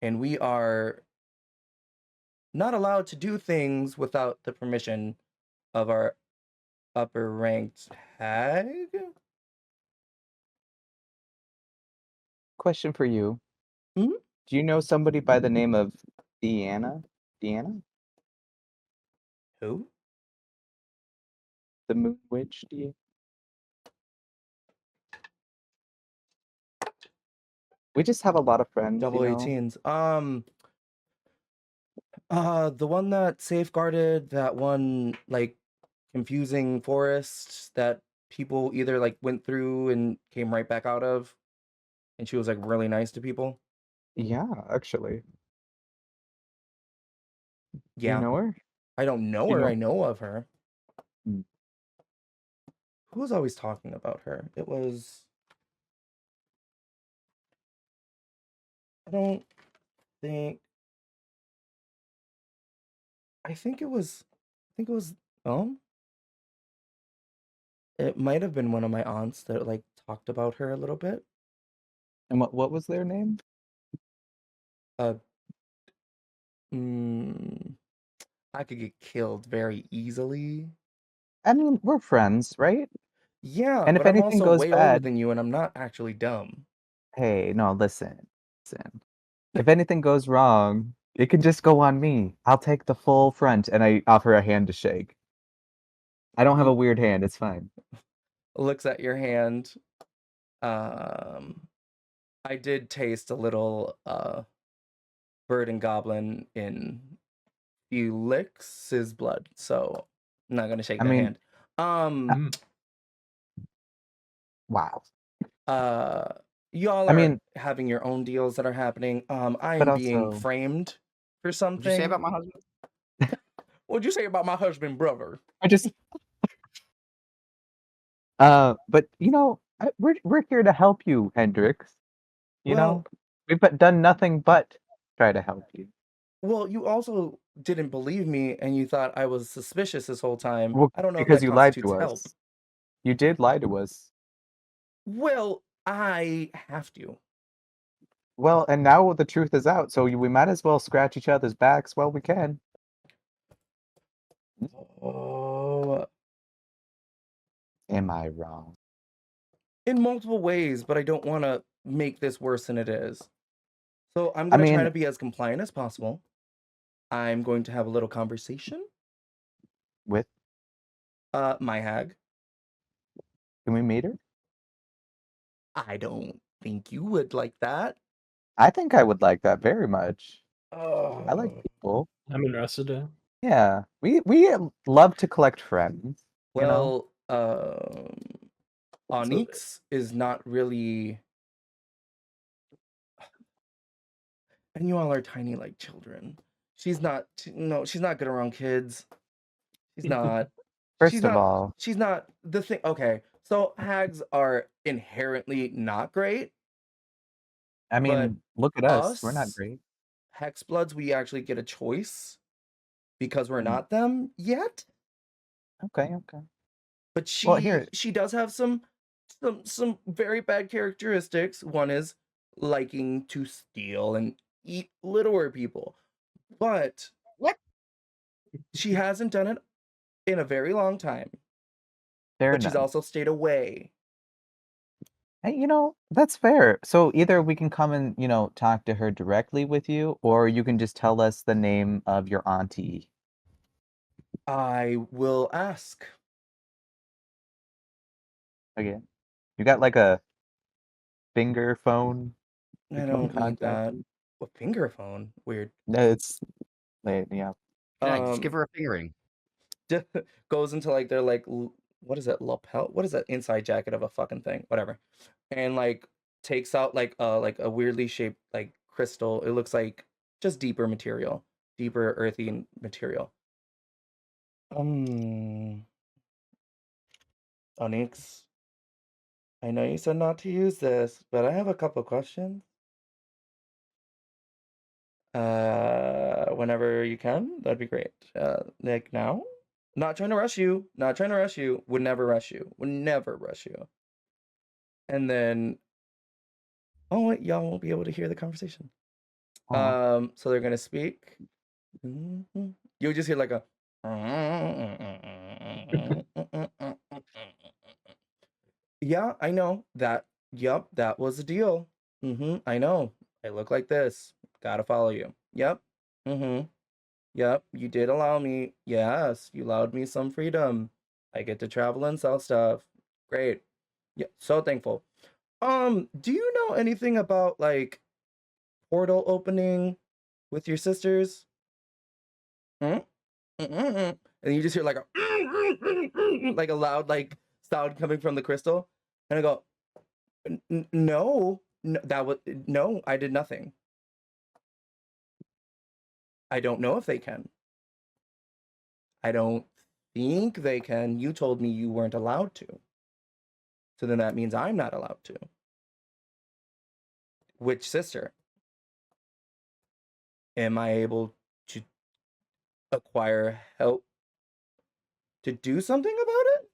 And we are not allowed to do things without the permission of our upper ranked hag. Question for you. Hmm? Do you know somebody by the name of Deanna? Deanna? Who? The Moon Witch? We just have a lot of friends, Double you know? 18s. The one that safeguarded that one like confusing forest that people either like went through and came right back out of, and she was like really nice to people. Yeah, actually. You Yeah, know her? I don't know You her. know? I know of her. Mm. Who was always talking about her? It was. I don't think. I think it was. I think it was. It might have been one of my aunts that like talked about her a little bit. And what was their name? Uh, mm, I could get killed very easily. I mean, we're friends, right? Yeah, And but if I'm anything also goes way older bad, than you, and I'm not actually dumb. hey, no, listen. If anything goes wrong, it can just go on me. I'll take the full front, and I offer a hand to shake. I don't have a weird hand. It's fine. Looks at your hand. I did taste a little bird and goblin in Felix's blood, so I'm not gonna shake I that mean, hand. wow. Y'all I are mean, having your own deals that are happening. I but am being also, framed for What'd you say something. about my husband? What'd you say about my husband, brother? I just, but you know, we're here to help you, Hendrix. You know, Well, we've done nothing but try to help you. well, you also didn't believe me, and you thought I was suspicious this whole time. Well, I don't know if because that you lied constitutes to help. us. You did lie to us. Well, I have to. Well, and now the truth is out, so we might as well scratch each other's backs while we can. Oh, Am I wrong? in multiple ways, but I don't want to make this worse than it is. So I'm I gonna try mean, to be as compliant as possible. I'm going to have a little conversation. with My hag. can we meet her? I don't think you would like that. I think I would like that very much. I like Oh. people. I'm interested. Yeah, we love to collect friends. You know, Well, Onyx is not really, and you all are tiny like children. She's not. No, she's not good around kids. She's not. first She's of not. all, She's not the thing. Okay, so hags are inherently not great, I but mean, look at us. We're not us great. hexbloods, we actually get a choice because we're Mm, not them yet. okay, okay. But Well, here, she does have some some very bad characteristics. One is liking to steal and eat littler people. But What? she hasn't done it in a very long time. Fair But she's enough. also stayed away. Hey, that's fair. So either we can come and, talk to her directly with you, or you can just tell us the name of your auntie. I will ask. Okay. You got like a finger phone I we can don't need contact that. you? A finger phone? Weird. No, it's yeah. Yeah, just give her a fingering. Goes into like their like what is it, lapel? What is that inside jacket of a fucking thing? Whatever. And like takes out like a weirdly shaped like crystal. It looks like just deeper material, deeper earthy material. Onyx, I know you said not to use this, but I have a couple questions. Whenever you can, that'd be great. Like now? Not trying to rush you. Not trying to rush you. Would never rush you. Would never rush you. And then, wait, y'all won't be able to hear the conversation. Aw. So they're gonna speak. You'll just hear like a. Yeah, I know that. Yep, that was the deal. I know. I look like this. Gotta follow you. Yep. Yep, you did allow me. Yes, you allowed me some freedom. I get to travel and sell stuff. Great. Yeah, so thankful. Do you know anything about like portal opening with your sisters? Hmm? And you just hear like a like a loud like sound coming from the crystal, and I go, no, that was no, I did nothing. I don't know if they can. I don't think they can. You told me you weren't allowed to. So then that means I'm not allowed to. Which sister? Am I able to acquire help to do something about it?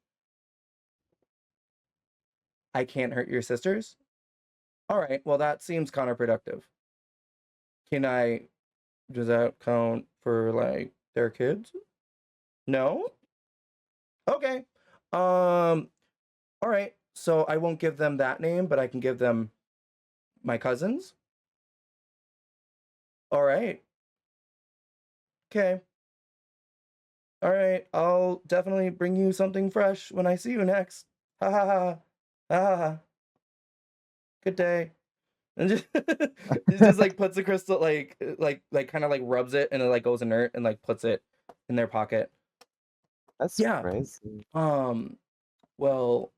I can't hurt your sisters? All right, well, that seems counterproductive. Does that count for like their kids? No? Okay. All right. So I won't give them that name, but I can give them my cousins. All right. Okay. All right. I'll definitely bring you something fresh when I see you next. Ha ha ha. Ha ha. Good day. And just it just like puts the crystal like kind of like rubs it and it like goes inert and like puts it in their pocket. That's Yeah. crazy. Well,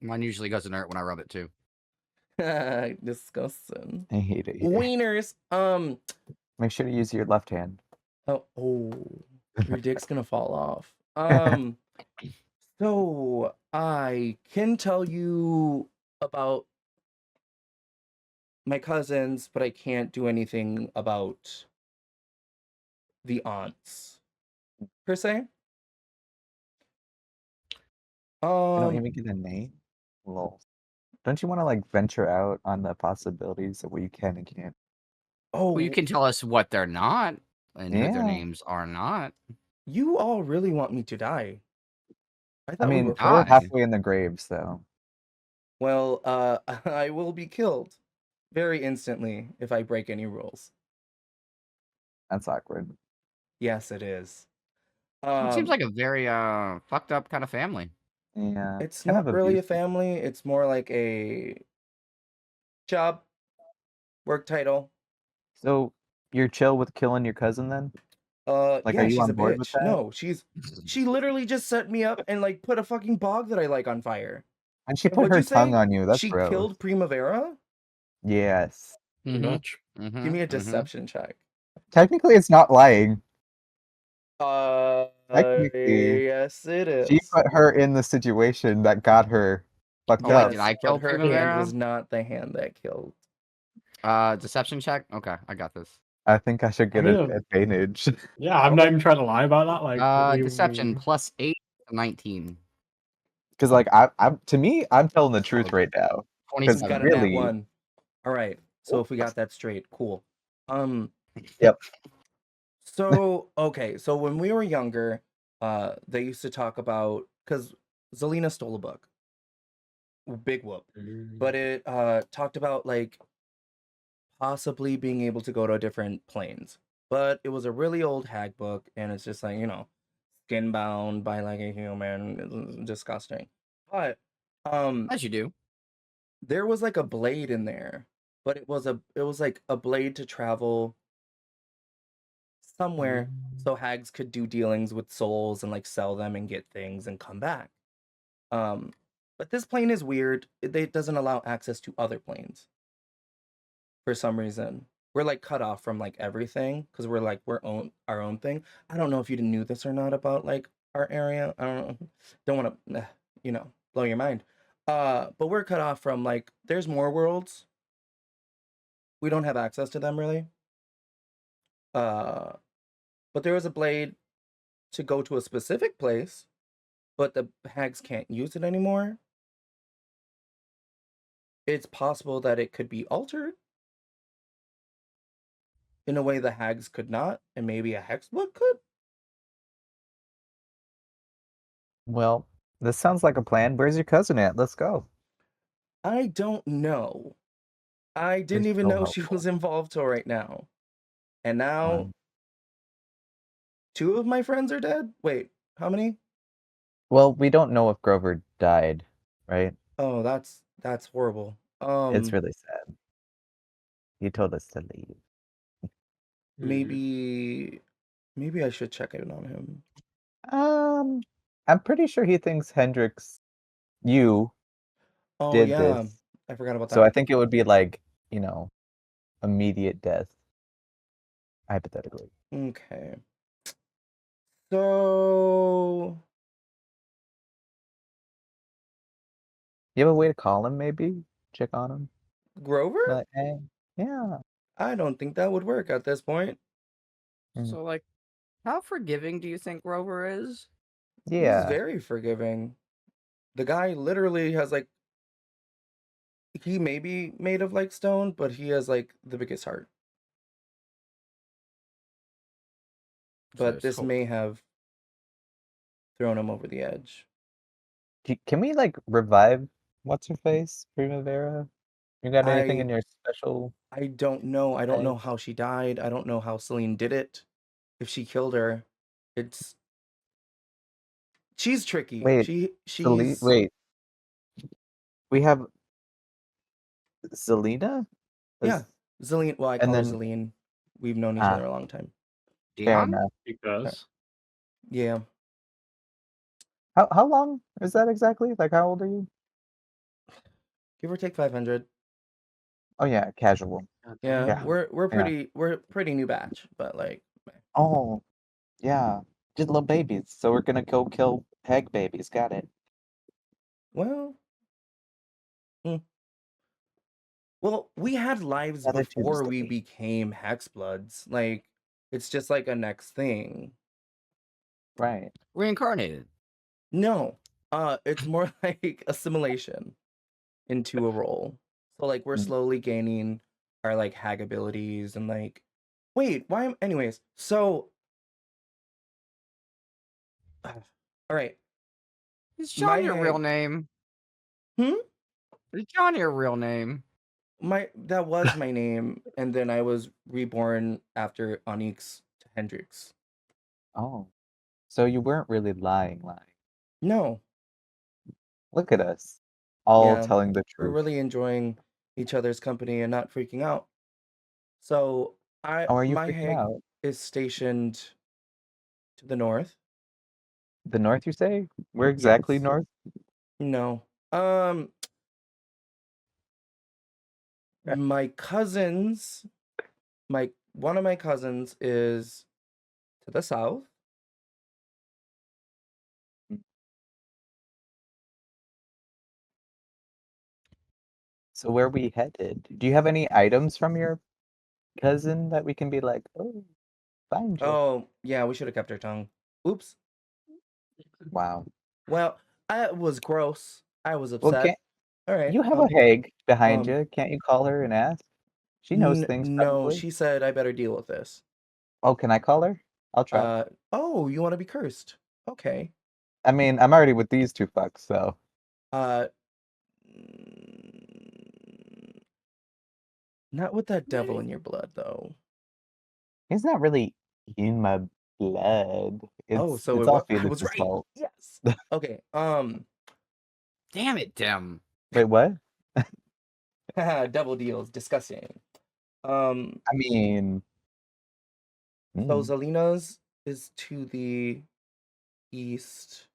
Mine usually goes inert when I rub it too. disgusting. I hate it. Wieners. Make sure to use your left hand. Oh, your dick's gonna fall off. So I can tell you about my cousins, but I can't do anything about the aunts per se. You don't Um, even get a name? Lol. Don't you want to like venture out on the possibilities of what you can and can't? Well, you oh, can tell us what they're not and who their Yeah. names are not. you all really want me to die. I I thought we mean, were we're friends. halfway in the grave, so Well, I will be killed very instantly if I break any rules. that's awkward. Yes, it is. It seems like a very fucked up kind of family. Yeah. It's kind not of really a abusive. family. It's more like a job, work title. So you're chill with killing your cousin then? Like, are Yeah, you she's on a board with bitch. that? No, she literally just set me up and like put a fucking bog that I like on fire. And she And put what'd her you tongue say? on you. That's She gross. killed Primavera? Yes. Pretty much. Give me a deception check. Technically, it's not lying. Technically, Yes, it she is. put her in the situation that got her fucked Oh, wait, up. did I Yes, kill but her hand Primavera? was not the hand that killed. Deception check? Okay, I got this. I think I should get I'm an gonna- advantage. Yeah, I'm not even trying to lie about that. Like, Deception plus 8 to 19. Because like I'm to me, I'm telling the truth right now. He's 27. got a nat really- 1. All right. So if we got that straight, cool. Yep. So okay, so when we were younger, they used to talk about because Zelina stole a book, big whoop, but it talked about like possibly being able to go to different planes, but it was a really old hag book, and it's just like skin bound by like a human, it's disgusting. But As you do. there was like a blade in there, but it was like a blade to travel somewhere so hags could do dealings with souls and like sell them and get things and come back. But this plane is weird. It doesn't allow access to other planes for some reason. We're like cut off from like everything because we're our own thing. I don't know if you knew this or not about like our area. I don't want to blow your mind. But we're cut off from like there's more worlds. We don't have access to them really. But there was a blade to go to a specific place, but the hags can't use it anymore. It's possible that it could be altered in a way the hags could not, and maybe a hex book could. Well, this sounds like a plan. Where's your cousin at? Let's go. I don't know. I didn't You're even so know she helpful. was involved till right now. And now Wow. 2 of my friends are dead? Wait, how many? Well, we don't know if Grover died, right? Oh, that's horrible. It's really sad. He told us to leave. Maybe I should check in on him. I'm pretty sure he thinks Hendrix, you Oh did yeah, this. I forgot about So I that. think it would be like, immediate death, hypothetically. Okay. So You have a way to call him, maybe? Check on him? Grover? Be like, hey, yeah. I don't think that would work at this point. So, like, how forgiving do you think Grover is? He's Yeah. very forgiving. The guy literally has like he may be made of like stone, but he has like the biggest heart. So But there's this hope. may have thrown him over the edge. Can we, like, revive What's-Her-Face, Primavera? You got anything in your special... I don't know. I don't know Right. how she died. I don't know how Celine did it. If she killed her, she's tricky. Wait, She's wait. We have Zelina? yeah, Celine. Well, I and call her then- Celine. We've known each other a long time. Fair Dion? enough. Because Yeah. How long is that exactly? Like, how old are you? Give or take 500. Oh yeah, casual. Yeah, Yeah. we're pretty new batch, but like Oh, yeah. Just little babies. So we're gonna go kill hag babies. Got it. well, well, we had lives Other two before we sticky. became Hexbloods. Like it's just like a next thing. Right. Reincarnated. No, it's more like assimilation into a role. So like we're Mm. slowly gaining our like hag abilities and like wait, why am anyways, so all right. Is My John your real hag- name? Hmm? Is John your real name? That was my name, and then I was reborn after Onyx to Hendrix. Oh. So you weren't really lying. No. Look at us. All Yeah, telling the we're truth. really enjoying each other's company and not freaking out. So How are you my freaking hag out? is stationed to the north. The north, you say? Where exactly Yes. north? No. My cousins, one of my cousins is to the south. So where are we headed? Do you have any items from your cousin that we can be like, oh, find you? Oh, yeah, we should have kept our tongue. Oops. Wow. Well, I was gross. I was Well, upset. can't All right. you have a hag behind um, you? Can't you call her and ask? She knows things no, probably. she said I better deal with this. Oh, can I call her? I'll try. Oh, you want to be cursed? Okay. I mean, I'm already with these two fucks, so Mm, Not with that devil in your blood, though. he's not really in my blood. Oh, It's so all I was Felix's right. fault. Yes. Okay. Damn it, Tim. Wait, what? Devil deals. Disgusting. I mean, So mm, Zelina's is to the east,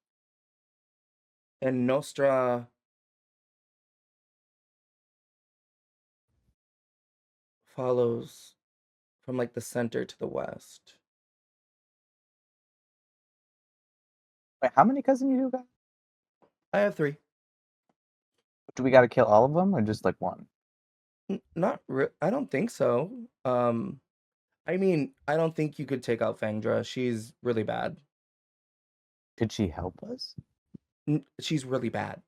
and Nostra follows from like the center to the west. wait, how many cousins you got? I have 3. Do we got to kill all of them or just like one? I don't think so. I mean, I don't think you could take out Fangdra. She's really bad. Could she help us? She's really bad.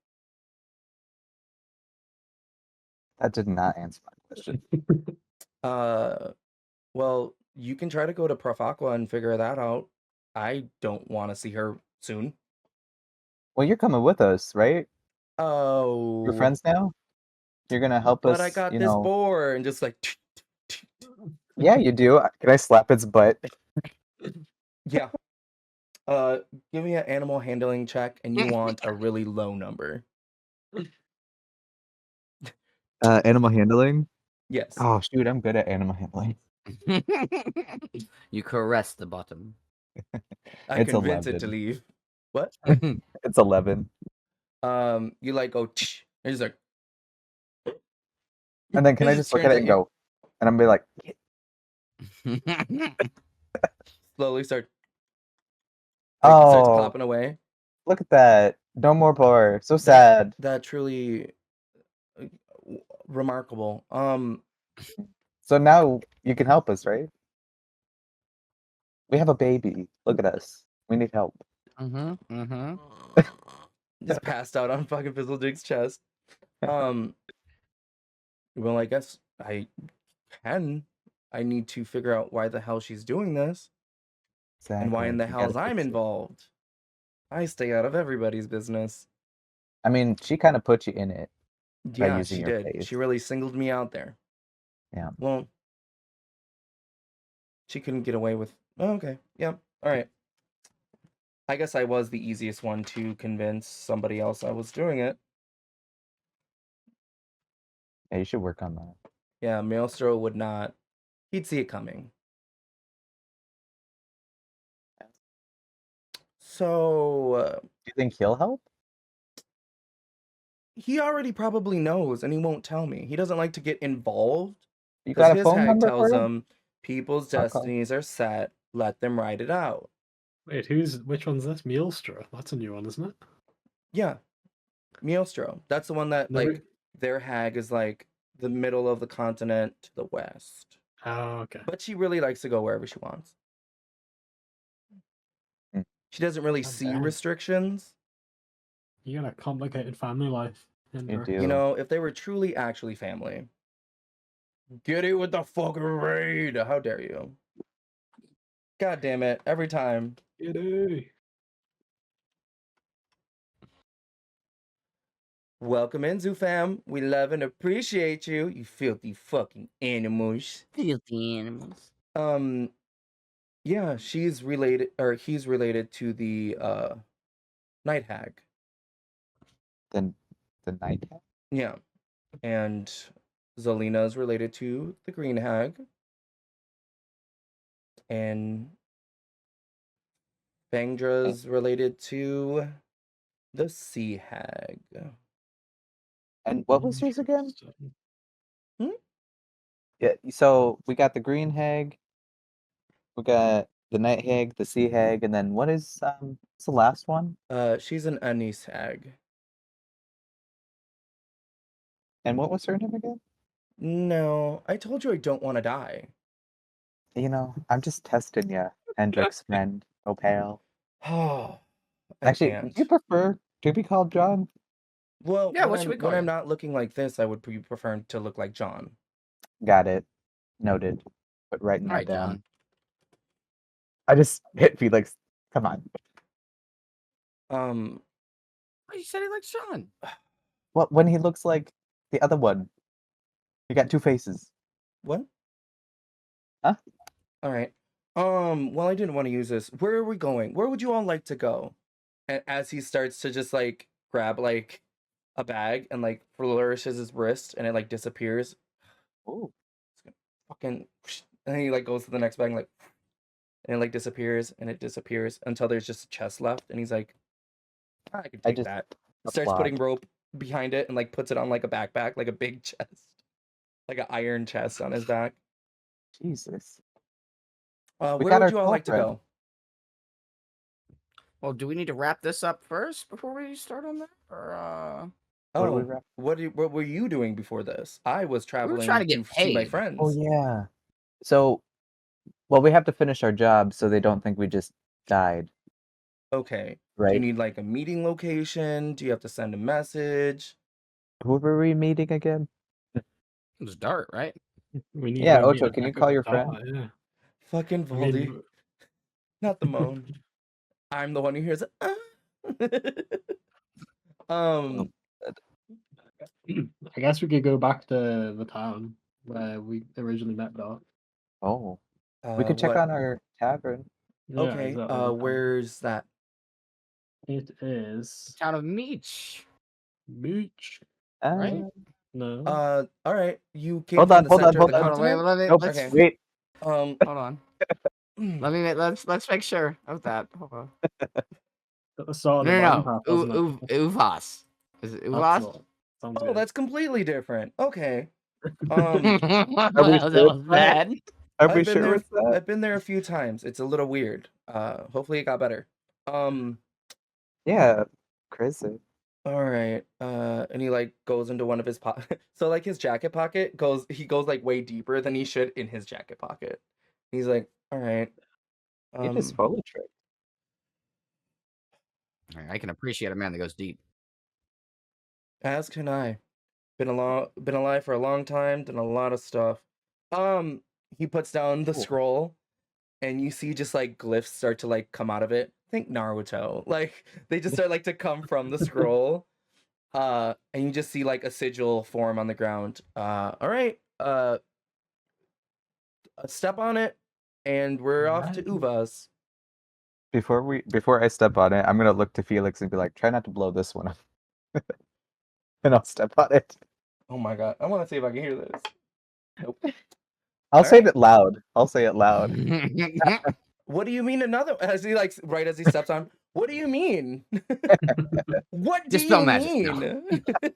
That did not answer my question. Well, you can try to go to Prof Aqua and figure that out. I don't want to see her soon. Well, you're coming with us, right? Oh, We're friends now. You're gonna help but I us, got you this know. boar and just like, Yeah, you do. Can I slap its butt? yeah. Give me an animal handling check, and you want a really low number. Animal handling. Yes, Oh shoot, I'm good at animal handling. You caress the bottom. I It's convince it to 11. leave. What? It's 11. You like go, and just like, And then can I just look at it and go, and I'm be like, slowly start. Like, it starts oh, popping away. look at that. No more boar. So sad. That truly remarkable. So now you can help us, right? We have a baby. Look at us. We need help. Just passed out on fucking Fizzleding's chest. Well, I guess I can. I need to figure out why the hell she's doing this. Exactly. And why in the We gotta hell's I'm fix it. involved. I stay out of everybody's business. I mean, she kind of put you in it. Yeah, using she your did. face. She really singled me out there. Yeah. Well, she couldn't get away with. Oh, okay. Yeah. All right. I guess I was the easiest one to convince somebody else I was doing it. Yeah, you should work on that. Yeah, Maelstro would not. He'd see it coming. So, Do you think he'll help? he already probably knows, and he won't tell me. He doesn't like to get involved. You Because got a his phone hag number tells for him? him, people's Okay. destinies are set. Let them write it out. Wait, which one's this? Muelstra? That's a new one, isn't it? Yeah. Maelstro. That's the one that, No, like, their hag is, like, the middle of the continent to the west. Oh, okay. But she really likes to go wherever she wants. Hmm. She doesn't really God see damn. restrictions. You got a complicated family life. You Indra. do. You know, if they were truly actually family. Get it with the fucking raid! How dare you? God damn it, every time. Giddy. Welcome in, Zoo fam. We love and appreciate you, you filthy fucking animals. Filthy animals. Yeah, she's related, or he's related to the night hag. The night. Yeah, and Zelina is related to the green hag, and Fangdra's related to the sea hag. And what was yours again? Hmm? Yeah. So we got the green hag. We got the night hag, the sea hag, and then what's the last one? She's an anise hag. And what was her name again? No, I told you I don't want to die. You know, I'm just testing you, Hendrix friend, Opal. Oh, I Actually, can't. do you prefer To be called John? Well, Yeah, what should we call when I'm you? not looking like this, I would prefer to look like John. Got it. Noted. But writing All that right, down. John. I just hit Felix. Come on. Um, Oh, you said he likes John. What when he looks like the other one? He got two faces. what? Huh? All right. Well, I didn't want to use this. Where are we going? Where would you all like to go? And as he starts to just like grab like a bag and like flourishes his wrist and it like disappears. Oh. Fucking and then he like goes to the next bag and like and it like disappears and it disappears until there's just a chest left and he's like, I can I take just that. Starts applaud. putting rope behind it and like puts it on like a backpack, like a big chest. Like an iron chest on his back. Jesus. Where got would our you all like to girlfriend. go? Well, do we need to wrap this up first before we start on that? Or What do we Oh, wrap? what were you doing before this? I was we were traveling trying to to get see my paid. friends. Oh yeah. So well we have to finish our job so they don't think we just died, Okay. Do you right? need like a meeting location? Do you have to send a message? Who were we meeting again? It was Dart, right? We need Yeah, to go meet Ocho, the can you backup call your star, friend? Yeah. Fucking I mean, Voldy. Not the moan. I'm the one who hears it. Um, I guess we could go back to the town where we originally met Doc. Oh. We could check what? on our tavern. Yeah, Okay, exactly. where's that? It is Town of Meech, Beach. right? No. All right. You came Hold from on, the hold on, center of hold the on. Hold on, wait, continent? Nope. let's Okay. Wait. Um, hold on. Let's make sure of that. Hold on. At the start of the No, button no, path, no. wasn't it? Uvas. Is it That's Uvas? what sounds oh, good. that's completely different. Okay. Are we that sure was it's that? bad. Are we I've been sure there. it's that? I've been there a few times. It's a little weird. Hopefully it got better. Yeah. Crazy. All right. And he like goes into one of his pockets. So like his jacket pocket he goes like way deeper than he should in his jacket pocket. He's like, all right. He just full of trick. I can appreciate a man that goes deep. As can I. Been alive for a long time, done a lot of stuff. He puts down the Cool. scroll, and you see just like glyphs start to like come out of it. Think Naruto. Like they just start like to come from the scroll. And you just see like a sigil form on the ground. All right. Step on it, and we're off to Uvas. Before I step on it, I'm gonna look to Felix and be like, try not to blow this one up. And I'll step on it. Oh my god! I want to see if I can hear this. Nope. I'll say right. it loud. I'll say it loud. What do you mean another? As he like right as he steps on. What do you mean? What do Dispel you magic. mean?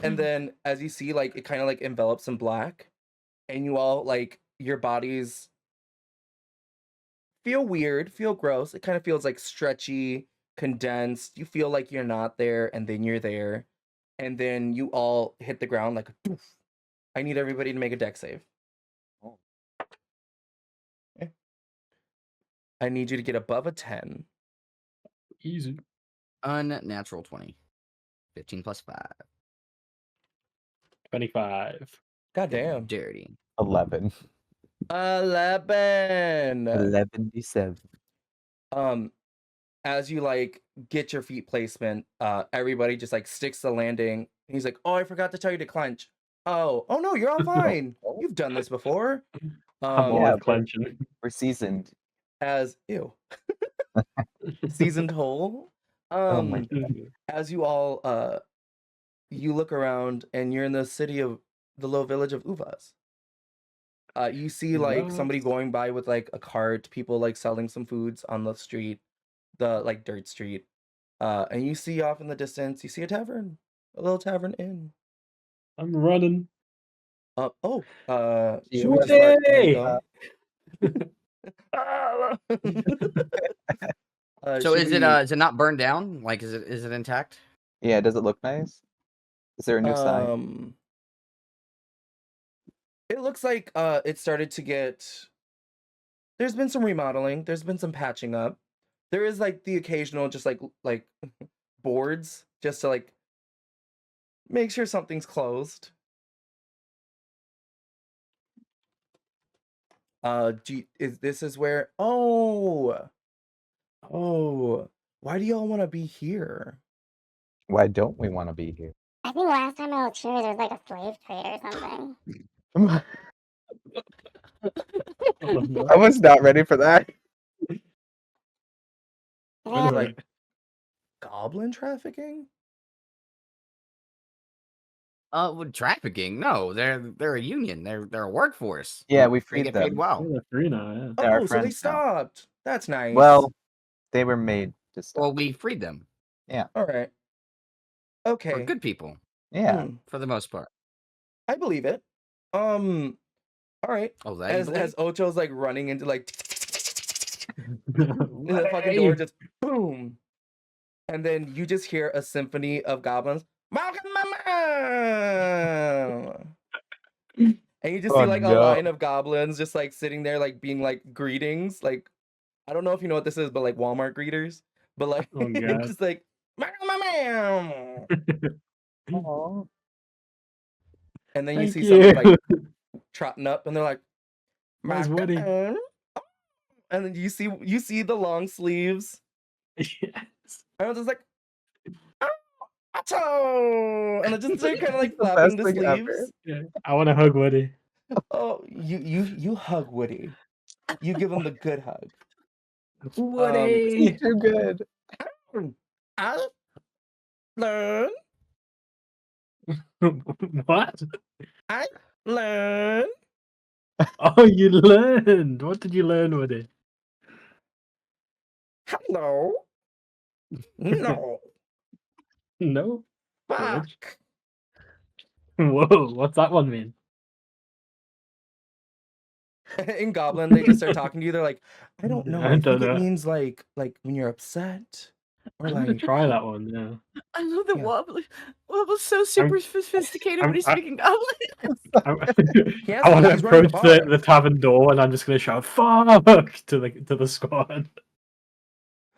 And then as you see, like it kind of like envelops in black, and you all like your bodies feel weird, feel gross. It kind of feels like stretchy, condensed. You feel like you're not there, and then you're there, and then you all hit the ground like a doof. I need everybody to make a deck save. Oh. Okay. I need you to get above a 10. Easy. Unnatural 20. 15 plus 5. 25. God damn. Dirty. 11. 11. 11d7. As you like get your feet placement, everybody just like sticks the landing. He's like, "Oh, I forgot to tell you to clench." Oh no, you're all fine. You've done this before. I'm yeah, always clenching. We're seasoned. As ew, seasoned hole. Oh my god. As you all you look around and you're in the city of the little village of Uvas. You see like somebody going by with like a cart, people like selling some foods on the street, the like dirt street. And you see off in the distance, you see a tavern, a little tavern inn. I'm running. Should we just let him go? So should is it not burned down? Like is it intact? Yeah, does it look nice? Is there a new sign? It looks like it started to get. There's been some remodeling. There's been some patching up. There is like the occasional just like boards just to like make sure something's closed. This is where oh why do y'all want to be here? Why don't we want to be here? I think last time I looked here, there was like a slave trade or something. Oh, no. I was not ready for that. Wait a Yeah, minute. Goblin trafficking? With trafficking? No, they're a union. They're a workforce. Yeah, we They freed get paid them. well. Yeah, they're free now, yeah. They're our Oh, so they friends now. stopped. That's nice. Well, they were made to stop. Well, we freed them. all right. We're Okay. good people Yeah. for the most part. I believe it. All right. Oh, that you As believe? Ocho's like running into like and the fucking Hey. door just boom. And then you just hear a symphony of goblins. Welcome, mama! And you just see Oh, like a no. line of goblins just like sitting there like being like greetings. Like I don't know if you know what this is, but like Walmart greeters. But like Oh, God. just like mama. Aw. And then you Thank see you. something like trotting up and they're like Where's Woody? "Macaron." And then you see the long sleeves. Yes. And I was just like, "Oh, Otto!" And I just started kind of like The flapping the best thing ever. sleeves. Yeah. I want to hug Woody. Oh, you hug Woody. You give him the good hug. Woody! Too good. I learn. What? I learn. Oh, you learned. What did you learn, Woody? Hello. No. No. Fuck. Whoa, what's that one mean? In Goblin, they just start talking to you. They're like, I don't know. I I think don't it know. means like when you're upset. Or I'm gonna like try that one. Yeah. I love that Yeah. Wobbly's so super sophisticated when he's speaking Goblin. Yes, I want to he's running the approach bar. the tavern door, and I'm just gonna shout "fuck" to the squad.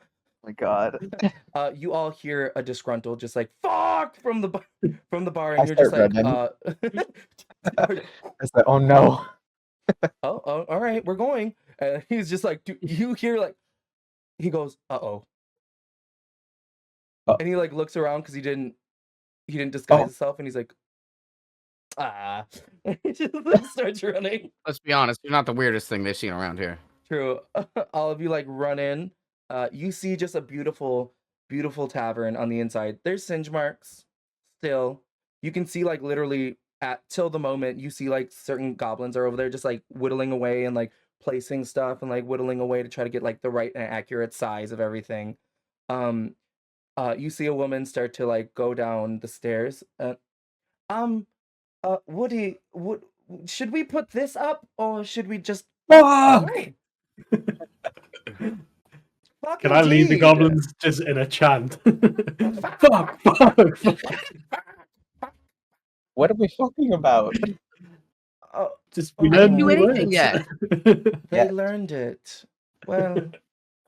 Oh my god. You all hear a disgruntled just like fuck from the bar, and I you're just start like I said, oh no. oh, all right, we're going. And he's just like, you hear like, he goes, uh-oh. And he like looks around because he didn't disguise himself, and he's like, ah. He just like, starts running. Let's be honest, you're not the weirdest thing they've seen around here. True. All of you like run in. You see just a beautiful, beautiful tavern on the inside. There's singe marks still. You can see like literally till the moment you see like certain goblins are over there just like whittling away and like placing stuff and like whittling away to try to get like the right and accurate size of everything. You see a woman start to like go down the stairs. Woody, should we put this up or should we just Fuck! Fuck Can I lead the indeed. goblins just in a chant? Fuck. Fuck! Fuck! What are we talking about? Just We we didn't learned do new anything words. yet. They Yeah. learned it. Well,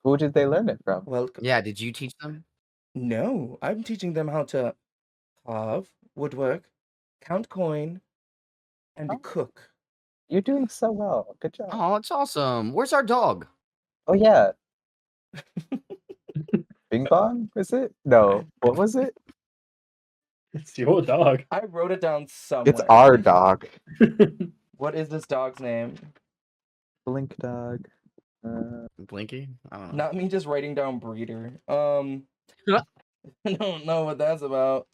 Who did they learn it from? welcome. Yeah, did you teach them? No, I'm teaching them how to carve, woodwork, count coin, and Oh. cook. You're doing so well. Good job. Oh, it's awesome. Where's our dog? Oh yeah. Bing bong, is it? No. What was it? It's your dog. I wrote it down somewhere. It's our dog. What is this dog's name? Blink dog. Blinky? I don't know. Not me just writing down breeder. I don't know what that's about.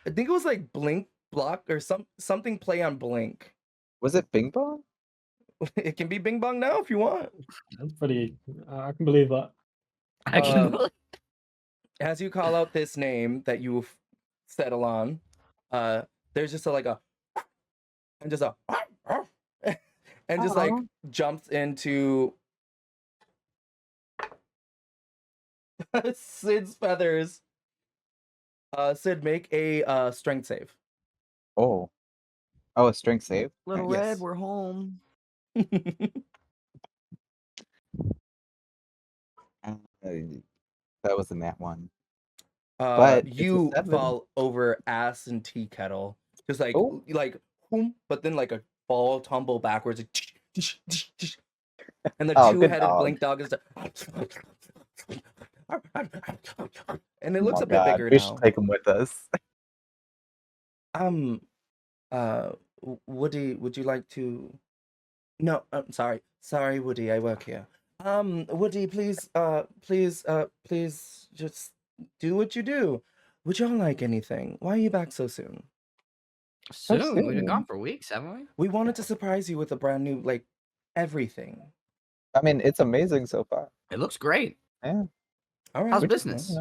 I think it was like blink block or something play on blink. Was it Bing bong? It can be Bing Bong now if you want. That's pretty. I can believe that. I can Um, As you call out this name that you settle on, there's just like a and just a and just like jumps into Sid's feathers. Sid, make a strength save. Oh. Oh, a strength save? Little Yes. Red, we're home. That wasn't that one. But it's a You 7. fall over ass and tea kettle, just like Oh. whoom, but then like a fall tumble backwards, and the Oh, good two-headed dog. blink dog is and it Oh looks my a bit god, bigger we should now. take him with us. Woody, would you like to? No, I'm sorry, Woody, I work here. Woody, please, please, just do what you do. Would y'all like anything? Why are you back so soon? Soon. We've been soon. gone for weeks, haven't we? We wanted to surprise you with a brand new, like, everything. I mean, it's amazing so far. It looks great. Yeah. All right. How's We just- business?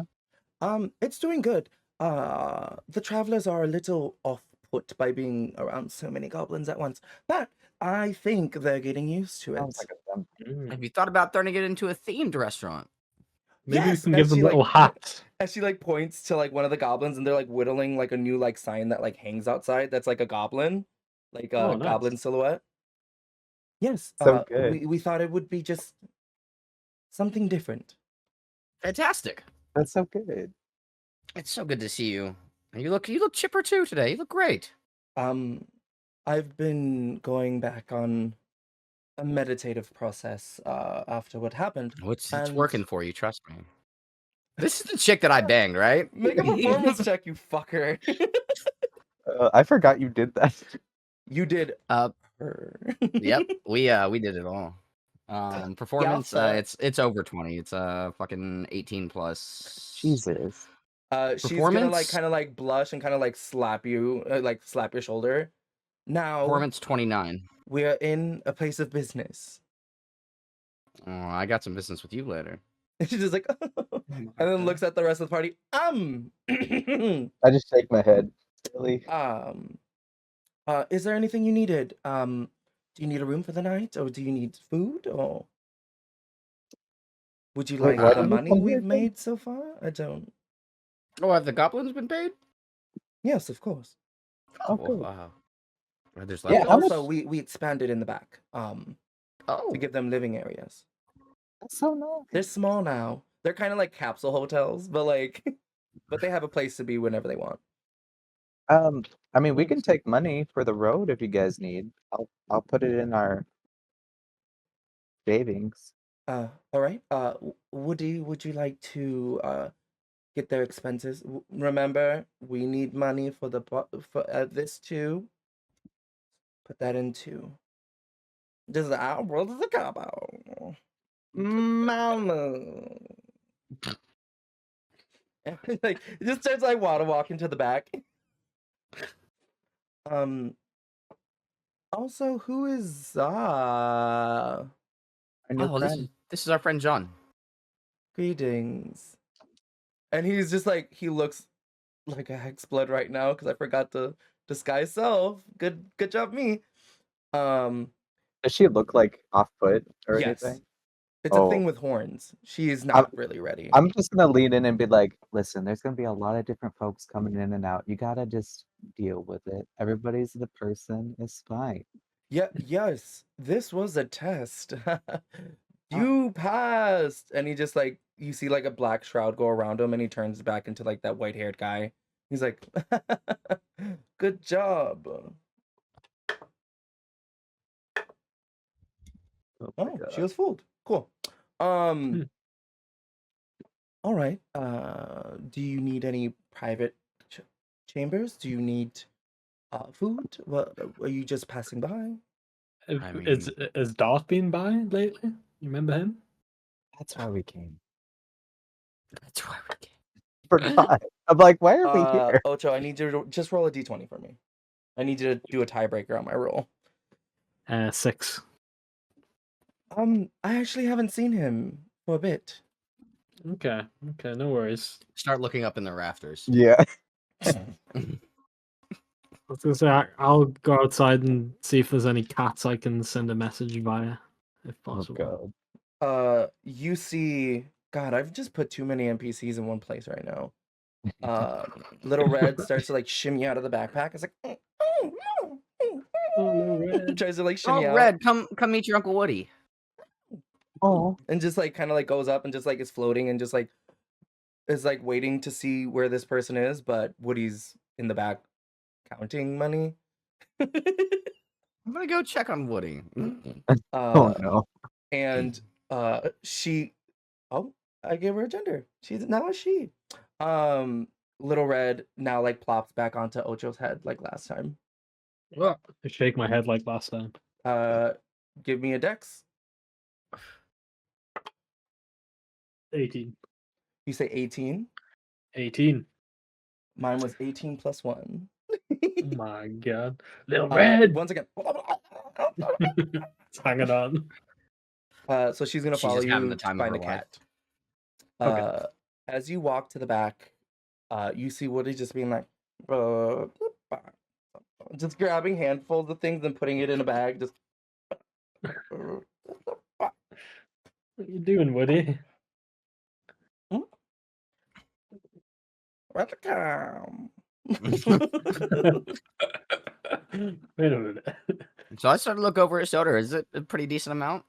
It's doing good. The travelers are a little off-put by being around so many goblins at once, but I think they're getting used to it. Sounds like a dumb. Have you thought about turning it into a themed restaurant? Maybe Yes, we can and give them she, little like- hats. As she like points to like one of the goblins, and they're like whittling like a new like sign that like hangs outside. That's like a goblin, like a Oh, nice. goblin silhouette. Yes, So good. we thought it would be just something different. Fantastic. That's so good. It's so good to see you. And you look chipper too today. You look great. I've been going back on a meditative process after what happened. It's And- working for you, trust me. This is the chick that I banged, right? Make a performance check, you fucker. I forgot you did that. You did. Her. Yep, we did it all. Performance, sir. it's over 20. It's fucking 18 plus. Jesus. She's gonna like Performance? kind of like blush and kind of like slap you, like slap your shoulder. Now Performance 29. we're in a place of business. Oh, I got some business with you later. And she's just like, and then looks at the rest of the party. I just shake my head. Really? Is there anything you needed? Do you need a room for the night, or do you need food, or would you Wait, like why the did we money come here we've again? made so far? I don't. Oh, have the goblins been paid? Yes, of course. Oh, Oh, cool. wow. There's Yeah, And how much- also, we expanded in the back Oh, to give them living areas. That's so nice. They're small now. They're kind of like capsule hotels, but like, but they have a place to be whenever they want. I mean, we can take money for the road if you guys need. I'll put it in our savings. All right. Woody, would you like to get their expenses? Remember, we need money for the for this too. Put that into. This is our world is a combo. Mama. Like it just starts like water walking to the back. Also, who is Our new oh, friend. this is our friend John. greetings? And he's just like he looks like a hexblood right now because I forgot to disguise self. Good job, me. Does she look like off-put or Yes. anything? It's a Oh. thing with horns. She is not really ready. I'm just gonna lean in and be like, listen, there's gonna be a lot of different folks coming in and out. You gotta just deal with it. Everybody's the person. It's fine. Yeah, yes, this was a test. You passed. And he just like you see like a black shroud go around him and he turns back into like that white-haired guy. He's like, good job. Oh, my Oh, God. she was fooled. Cool. All right. Do you need any private chambers? Do you need food? What are you just passing by? Has Darth been by lately? You remember him? That's why we came. That's why we came. Forgot. I'm like, why are we here? Ocho, I need you to just roll a d20 for me. I need you to do a tiebreaker on my roll. 6. I actually haven't seen him for a bit. Okay, no worries. Start looking up in the rafters. Yeah. I was gonna say I'll go outside and see if there's any cats I can send a message via, if Oh, possible. God. You see, God, I've just put too many NPCs in one place right now. Little Red starts to like shimmy out of the backpack. It's like, Oh, no, Red. tries to like shimmy Oh, out. Red, come meet your Uncle Woody. Oh, and just like kind of like goes up and just like is floating and just like is like waiting to see where this person is, but Woody's in the back counting money. I'm gonna go check on Woody. oh no. And she, oh, I gave her a gender. She's now a she. Little Red now like plops back onto Ocho's head like last time. I shake my head like last time. Give me a dex. 18. You say 18. 18. Mine was 18 plus 1. Oh my god. Little Red! Once again. It's hanging on. So she's gonna She's follow just having you the to time of find her a life. cat. Okay. As you walk to the back, you see Woody just being like, just grabbing handfuls of things and putting it in a bag. Just. What are you doing, Woody? Welcome. Wait a minute. So I started to look over his shoulder. Is it a pretty decent amount?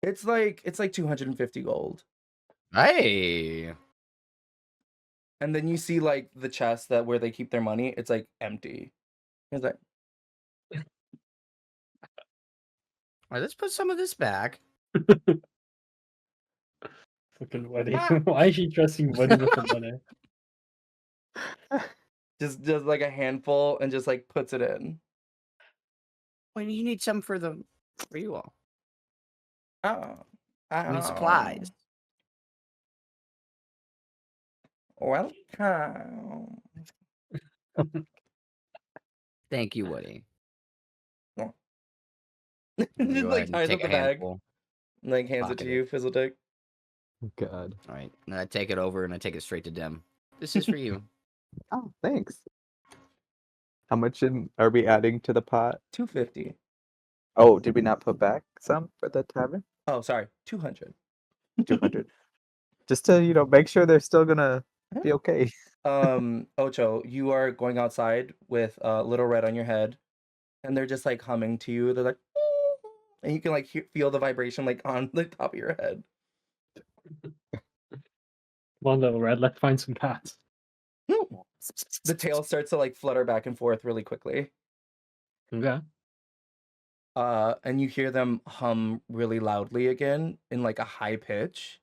It's like 250 gold. Hey. And then you see like the chest that where they keep their money, it's like empty. It's like, All right, let's put some of this back. Fucking Woody. Why is she trusting Woody with the money? just like a handful and just like puts it in. Well, you need some for you all. Oh. I need supplies. Welcome. Thank you, Woody. Oh. I'm gonna Just go like ahead and ties up take the a bag, handful. like hands it Pocket to it. you, Fizzledick. God. All right, and I take it over and I take it straight to Dim. This is for you. Oh, thanks. How much are we adding to the pot? 250. Oh, did we not put back some for the tavern? Oh, sorry, 200. 200. Just to, make sure they're still gonna be okay. Ocho, you are going outside with Little Red on your head, and they're just like humming to you. They're like, and you can like feel the vibration like on the top of your head. One Little Red, let's find some cats. The tail starts to like flutter back and forth really quickly. Okay. And you hear them hum really loudly again in like a high pitch.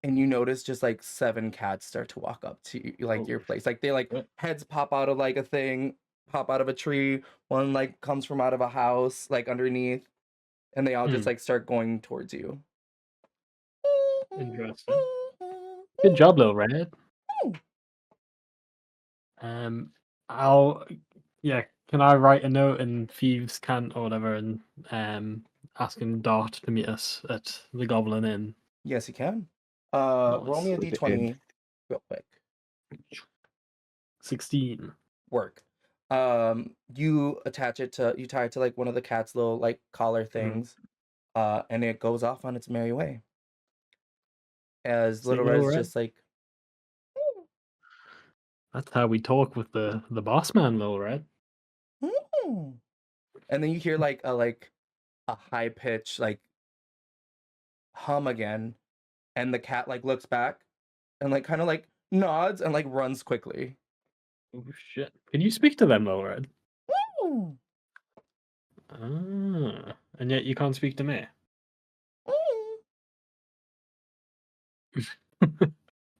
And you notice just like 7 cats start to walk up to you, like your place. Like they like heads pop out of like a thing, pop out of a tree. One like comes from out of a house, like underneath, and they all just like start going towards you. Interesting. Good job, Little Red. Can I write a note in Thieves' Cant or whatever and asking Dart to meet us at the Goblin Inn? Yes, you can. Roll me a Nice. d20 real quick. 16. Work. You tie it to like one of the cat's little like collar things, and it goes off on its merry way. As See, Little Little Red's Red? just like, That's how we talk with the boss man, Little Red. and then you hear like a high pitch like hum again, and the cat like looks back and like kind of like nods and like runs quickly. Oh shit! Can you speak to them, Little Red? And yet you can't speak to me.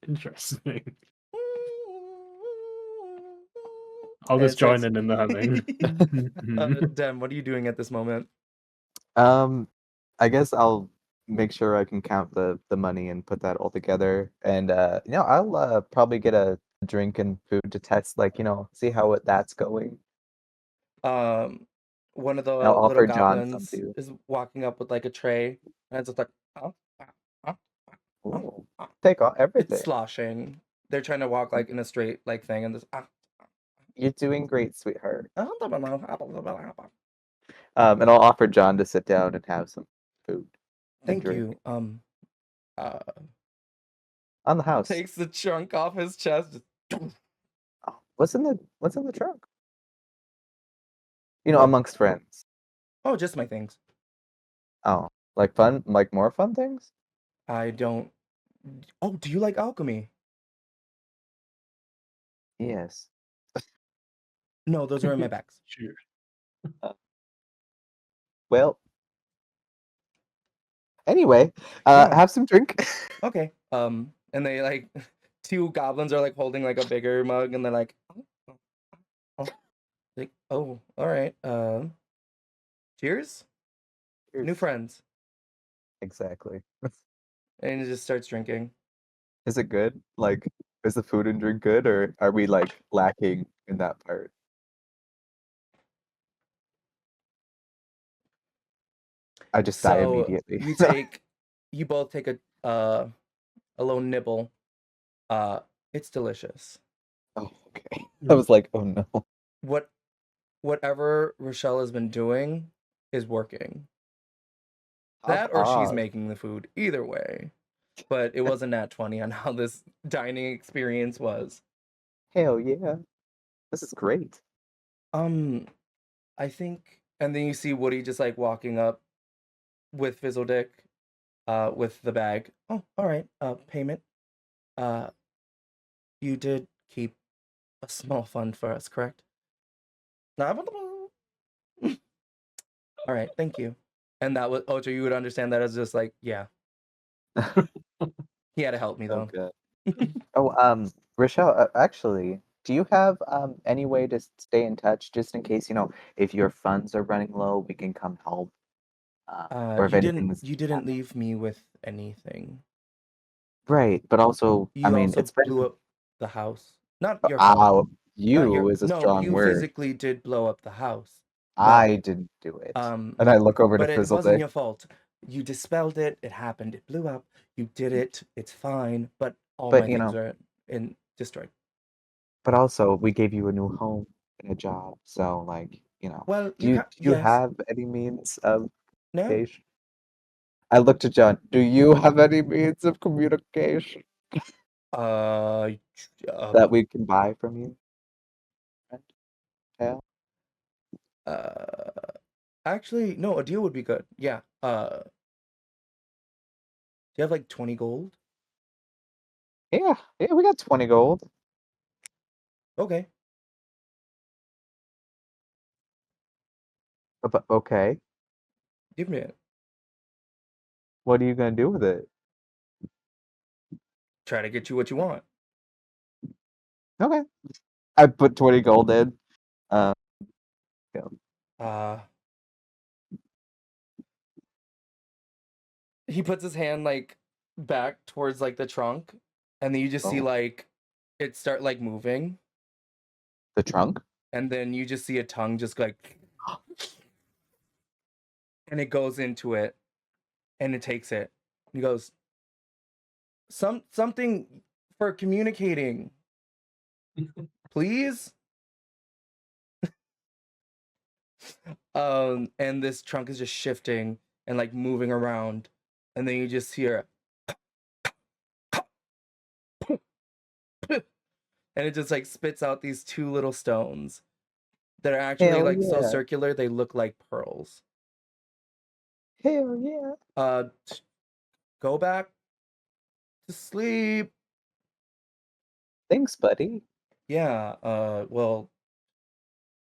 Interesting. I'll just join in the humming. Dem, what are you doing at this moment? I guess I'll make sure I can count the money and put that all together. And I'll probably get a drink and food to test, see how that's going. One of the I'll little offer John some goblins too. is walking up with like a tray, and it's just like, Ooh, take all it's everything. sloshing. They're trying to walk like in a straight like thing, and this. You're doing great, sweetheart. And And I'll offer John to sit down and have some food. thank drink. you. On the house. Takes the chunk off his chest. Oh, what's in the trunk? Amongst friends. Oh, just my things. Oh, like fun, like more fun things? I don't. Oh, do you like alchemy? Yes. No, those are in my bags. Shoot. Well, anyway, Oh. have some drink. Okay. And they like two goblins are like holding like a bigger mug, and they're like, like, oh, all right. Cheers, new Cheers. friends, Exactly. and he just starts drinking. Is it good? Like, is the food and drink good, or are we like lacking in that part? I just die So immediately. you both take a little nibble. It's delicious. Oh, okay. I was like, oh no. Whatever Rochelle has been doing is working. That or she's making the food. Either way. But it was a nat 20 on how this dining experience was. Hell yeah. This is great. I think, and then you see Woody just like walking up with Fizzledick, with the bag. Oh, all right. Payment. You did keep a small fund for us, correct? All right, thank you. And that was Ocho. You would understand that as just like, yeah. He had to help me though. Okay. Oh, Rochelle, actually, do you have any way to stay in touch just in case, if your funds are running low, we can come help? Or if anything is You didn't leave me with anything. right, but also, I You mean, also it's been blew up the house. Not your fault. Not you is a no, strong you word. physically did blow up the house. I didn't do it. And I look over to But it wasn't Fizzledick. your fault. You dispelled it. It happened. It blew up. You did it. It's fine. But all But, my things are destroyed. But also, we gave you a new home and a job, so like, Well, do you yes. have any means of No. communication? I looked at John. Do you have any means of communication that we can buy from you? Hell, actually, no, a deal would be good. Yeah. Do you have like 20 gold? yeah, we got 20 gold. Okay. But okay, Give me it. what are you gonna do with it? Try to get you what you want. Okay, I put 20 gold in. Yeah. He puts his hand like back towards like the trunk, and then you just see Oh. like it start like moving, The trunk? and then you just see a tongue just like, and it goes into it, and it takes it. He goes, something for communicating, please. And this trunk is just shifting and like moving around, and then you just hear, and it just like spits out these two little stones that are actually Hell like so yeah. circular they look like pearls. Hell yeah. Go back to sleep. Thanks, buddy. Yeah, well,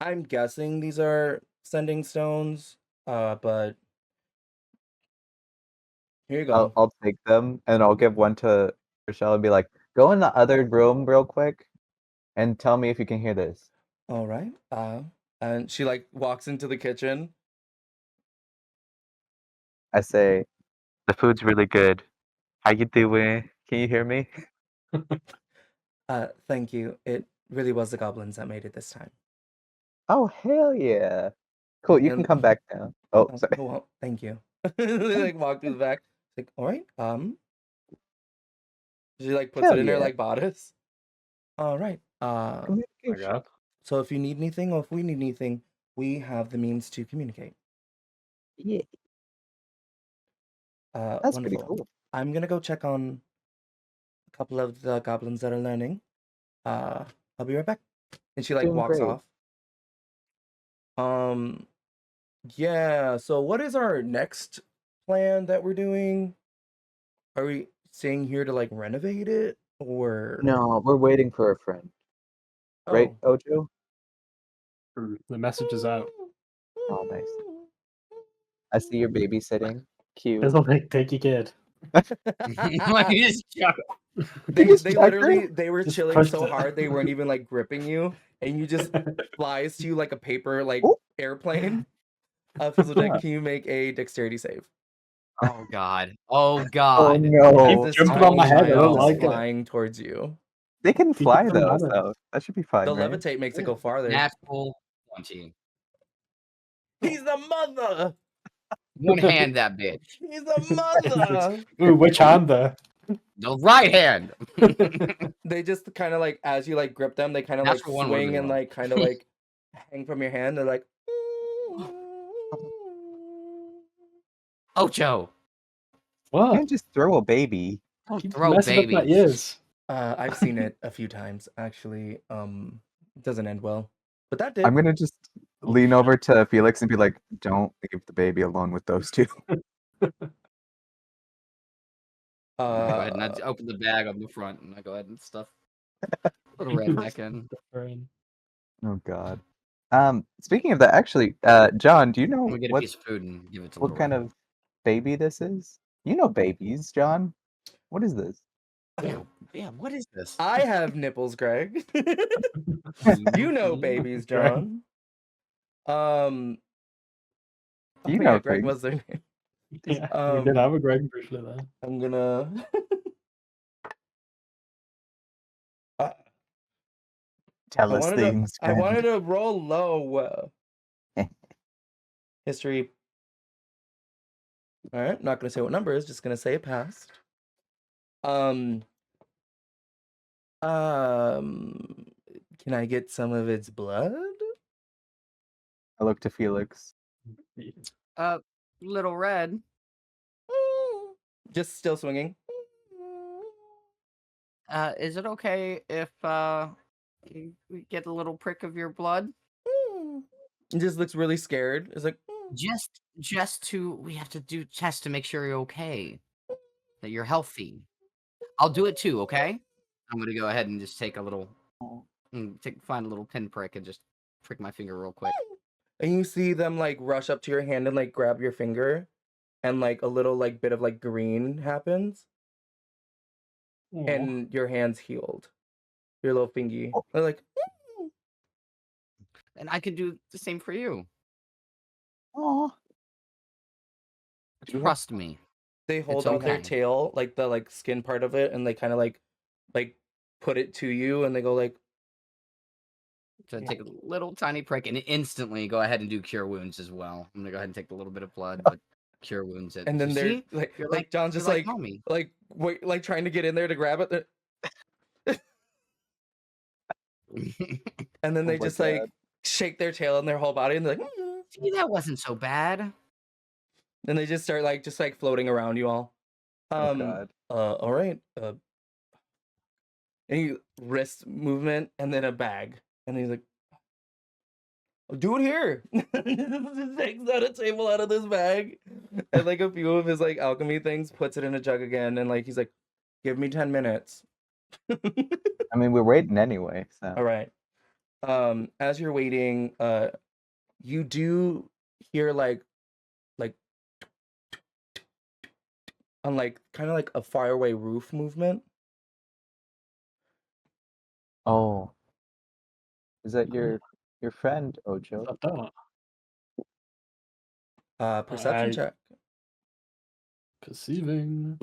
I'm guessing these are sending stones, but here you go. I'll take them and I'll give one to Rochelle and be like, go in the other room real quick and tell me if you can hear this. All right. And she like walks into the kitchen. I say, the food's really good. How you doing? Can you hear me? Thank you. It really was the goblins that made it this time. Oh, hell yeah. Cool, you can come back now. Oh, sorry. Oh, well, thank you. They like walk through the back. Like, all right. She like puts Hell it in her yeah. like bodice. All right. Communication. God. So if you need anything or if we need anything, we have the means to communicate. Yeah, that's Wonderful. pretty cool. I'm gonna go check on a couple of the goblins that are learning. I'll be right back. And she like Doing walks great. off. Yeah, so what is our next plan that we're doing? Are we staying here to like renovate it or No, we're waiting for a friend. Right, oh Ojo? The message is out. Oh, nice. I see you're babysitting. Cute. It's like take your kid. Like, you just chuck- they just they checked literally it? they were Just chilling pushed so it. hard they weren't even like gripping you and you just flies to you like a paper like Oh. airplane. Fizzle Deck, Yeah. can you make a dexterity save? Oh god. Oh Oh god. no. This jumping tiny on my head, I don't child is like it. flying towards you. They can Keep fly it though, banana. so that should be fine, The right? levitate makes it go farther. Natural 20. He's the mother. One hand that bitch. He's the mother. Ooh, which hand there? The right hand. They just kind of like as you like grip them, they kind of like Natural one swing would've been and wrong. like kind of like hang from your hand. They're like. Ocho. You What? can't just throw a baby. Don't Keep throw messing up my babies. ears. I've seen it a few times actually. It doesn't end well, but that did. I'm gonna just lean over to Felix and be like, "Don't leave the baby alone with those two." Go ahead and I'd open the bag on the front and I go ahead and stuff little redneck in. Oh God. Speaking of that, actually, John, do you know I'm gonna get a what piece of food and give it to what little kind Red. of baby this is? You know babies, John. What is this? Yeah, what is this? I have nipples, Greg. You know babies, John. You oh, know yeah, Greg things. was their name. Yeah, we did have a Greg briefly there. I'm gonna. Tell us things. I wanted to roll low. History. All right, not gonna say what number it is. Just gonna say it passed. Can I get some of its blood? I look to Felix. Little Red. Just still swinging. Is it okay if we get a little prick of your blood? It just looks really scared. It's like We have to do tests to make sure you're okay. That you're healthy. I'll do it too, okay? I'm gonna go ahead and just take a little find a little pinprick and just prick my finger real quick. and you see them like rush up to your hand and like grab your finger, and like a little like bit of like green happens, and your hand's healed. Your little fingy. Oh. They're like, And I can do the same for you. Oh, Trust me. they hold It's out their okay. tail, like the like skin part of it, and they kind of like put it to you, and they go like, So take a little tiny prick and instantly go ahead and do cure wounds as well. I'm gonna go ahead and take the little bit of blood, but cure wounds it. and then You they're see? like, You're John's you're just like mommy. wait, like trying to get in there to grab it, and then Oh they my just like God. shake their tail and their whole body, and they're like, See, that wasn't so bad. and they just start like floating around you all. Oh God. All right. Any wrist movement and then a bag, and he's like, do it here. Just takes out a table out of this bag, and like a few of his like alchemy things, puts it in a jug again, and like he's like, give me 10 minutes. I mean, we're waiting anyway. So. All right. As you're waiting, you do hear like on like kind of like a faraway roof movement. Oh, is that your friend Ojo? Perception I- check. Perceiving.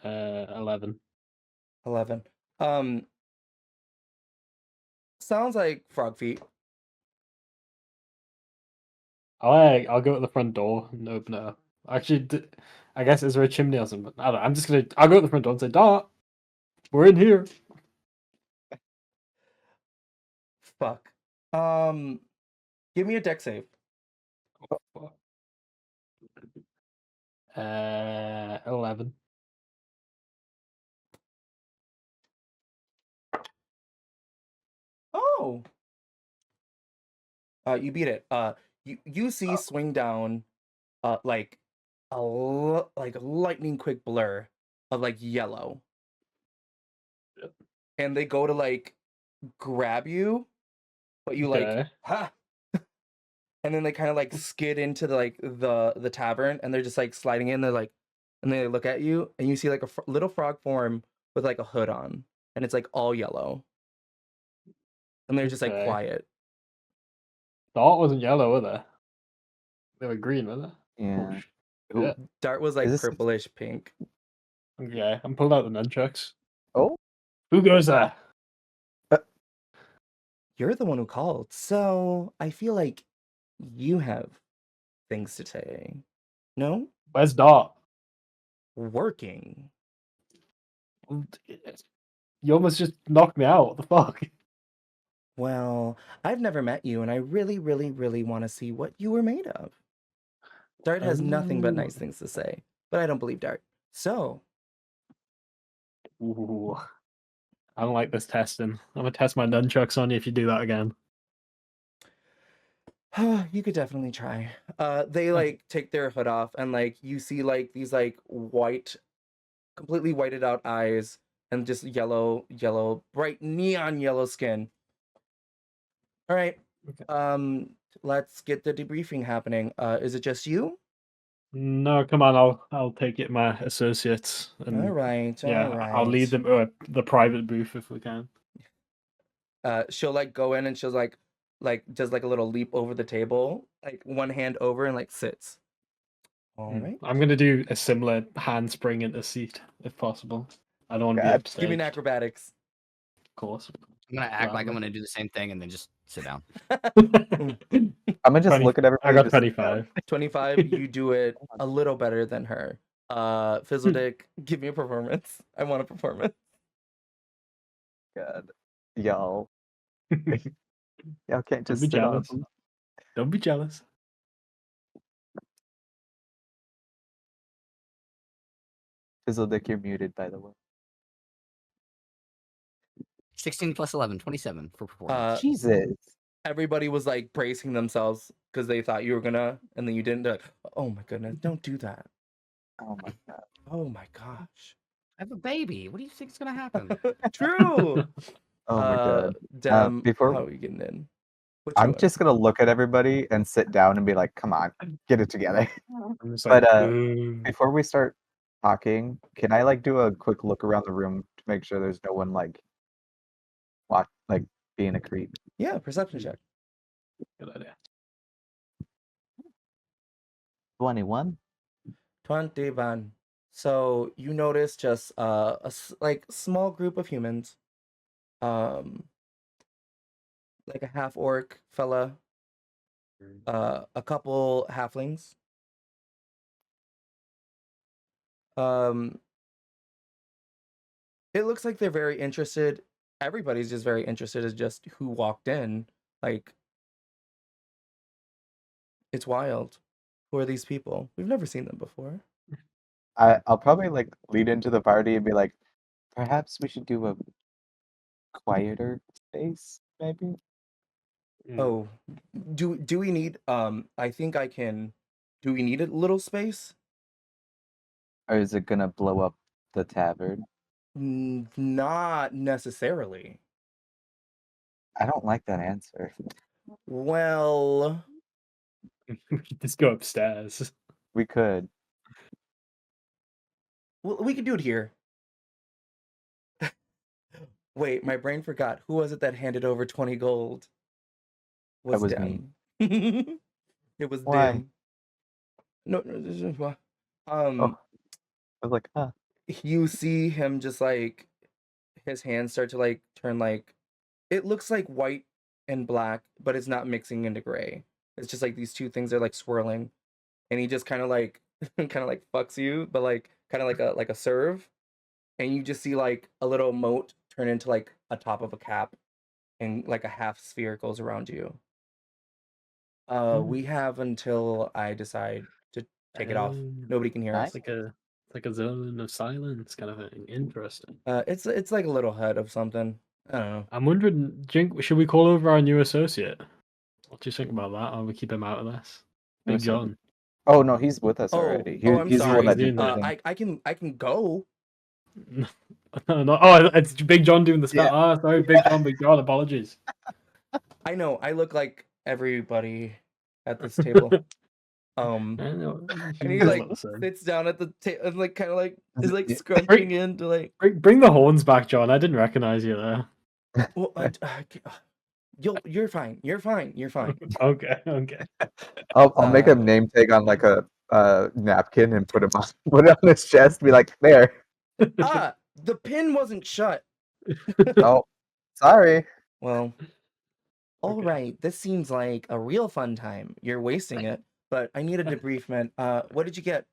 11. 11. Sounds like frog feet. I'll go at the front door and open it up. Actually, I guess is there a chimney or something? I don't know. I'll go at the front door and say, Dart, we're in here. Fuck. Give me a deck save. 11. Oh. You beat it. You see swing down like like a lightning quick blur of like yellow. Yep. And they go to like grab you, but you like Okay. ha, and then they kind of like skid into the like the tavern, and they're just like sliding in. They're like, and they look at you, and you see like a little frog form with like a hood on, and it's like all yellow, and they're just like Okay. quiet. The art wasn't yellow, were they? They were green, were they? Yeah. Oh, Ooh, shit. Dart was like this- purplish pink. Okay, I'm pulling out the nunchucks. Oh, Who goes there? You're the one who called, so I feel like you have things to say. No? Where's Dart? Working. You almost just knocked me out. What the fuck? Well, I've never met you, and I really, really, really want to see what you were made of. Dart has nothing but nice things to say, but I don't believe Dart. So, Ooh. I don't like this testing. I'm gonna test my nunchucks on you if you do that again. you could definitely try. They like take their hood off, and like you see like these like white, completely whited out eyes, and just yellow, bright neon yellow skin. All right. Okay. Let's get the debriefing happening. Is it just you? No, come on. I'll take it. My associates. And All right. yeah, All right. I'll lead them to the private booth if we can. She'll like go in and she'll like does like a little leap over the table, like one hand over and like sits. All right. I'm gonna do a similar handspring into seat if possible. I don't want to be God. upstaged. Give me an acrobatics. Of course. I'm gonna act like I'm Gladly. gonna do the same thing and then just sit down. I'm gonna just 20 look at everybody. I got and just sit down. 25. 25. You do it a little better than her. Fizzledick, give me a performance. I want a performance. God, y'all can't Don't just be sit on jealous. them. Don't be jealous. Fizzledick, you're muted, by the way. 16 plus 11, 27 for performance. Jesus. Everybody was like bracing themselves because they thought you were gonna, and then you didn't. They're like, oh my goodness, don't do that. Oh my god. Oh my gosh. I have a baby. What do you think is gonna happen? True. Oh my god. Dem, before- how are we getting in? What you I'm want? just gonna look at everybody and sit down and be like, "Come on, get it together." I'm just But, like, boom. Before we start talking, can I like do a quick look around the room to make sure there's no one like being a creep? Yeah, perception check. Good idea. 21. 21. So you notice just like small group of humans, like a half orc fella, a couple halflings, it looks like they're very interested. Everybody's just very interested as just who walked in. Like, it's wild. Who are these people? We've never seen them before. I'll probably like lead into the party and be like, perhaps we should do a quieter space, maybe. Oh, do we need I think I can. Do we need a little space? Or is it gonna blow up the tavern? Not necessarily. I don't like that answer. Well, We could just go upstairs. We could. we could do it here. Wait, my brain forgot. Who was it that handed over 20 gold? That was me. Dem. It was Why? Dem. No, I was like, huh. you see him just like his hands start to like turn like it looks like white and black, but it's not mixing into gray. It's just like these two things are like swirling, and he just kind of like fucks you, but like kind of like a serve, and you just see like a little moat turn into like a top of a cap, and like a half sphere goes around you. We have until I decide to take it off. Nobody can hear us. It's like a zone of silence kind of thing. Interesting. It's like a little hut of something. I don't know. I'm wondering, Jink, should we call over our new associate? What do you think about that? Or we keep him out of this? Big Associate? John. Oh no, he's with us Oh, already. oh, I'm He's the one sorry. that He's did doing the that. thing. I can go. No, no, oh, it's Big John doing the spell. Yeah. Ah, sorry, Big John. Apologies. I know. I look like everybody at this table. I know, And he does like look the same. sits down at the table and like kind of like is like Yeah. scrunching in to like. Bring the horns back, John. I didn't recognize you there. Well, you're fine. You're fine. You're fine. Okay. I'll make a name tag on like a napkin and put it on his chest. Be like, there. The pin wasn't shut. Oh, sorry. Well, all Okay. right. This seems like a real fun time. You're wasting it, but I need a debriefment. What did you get?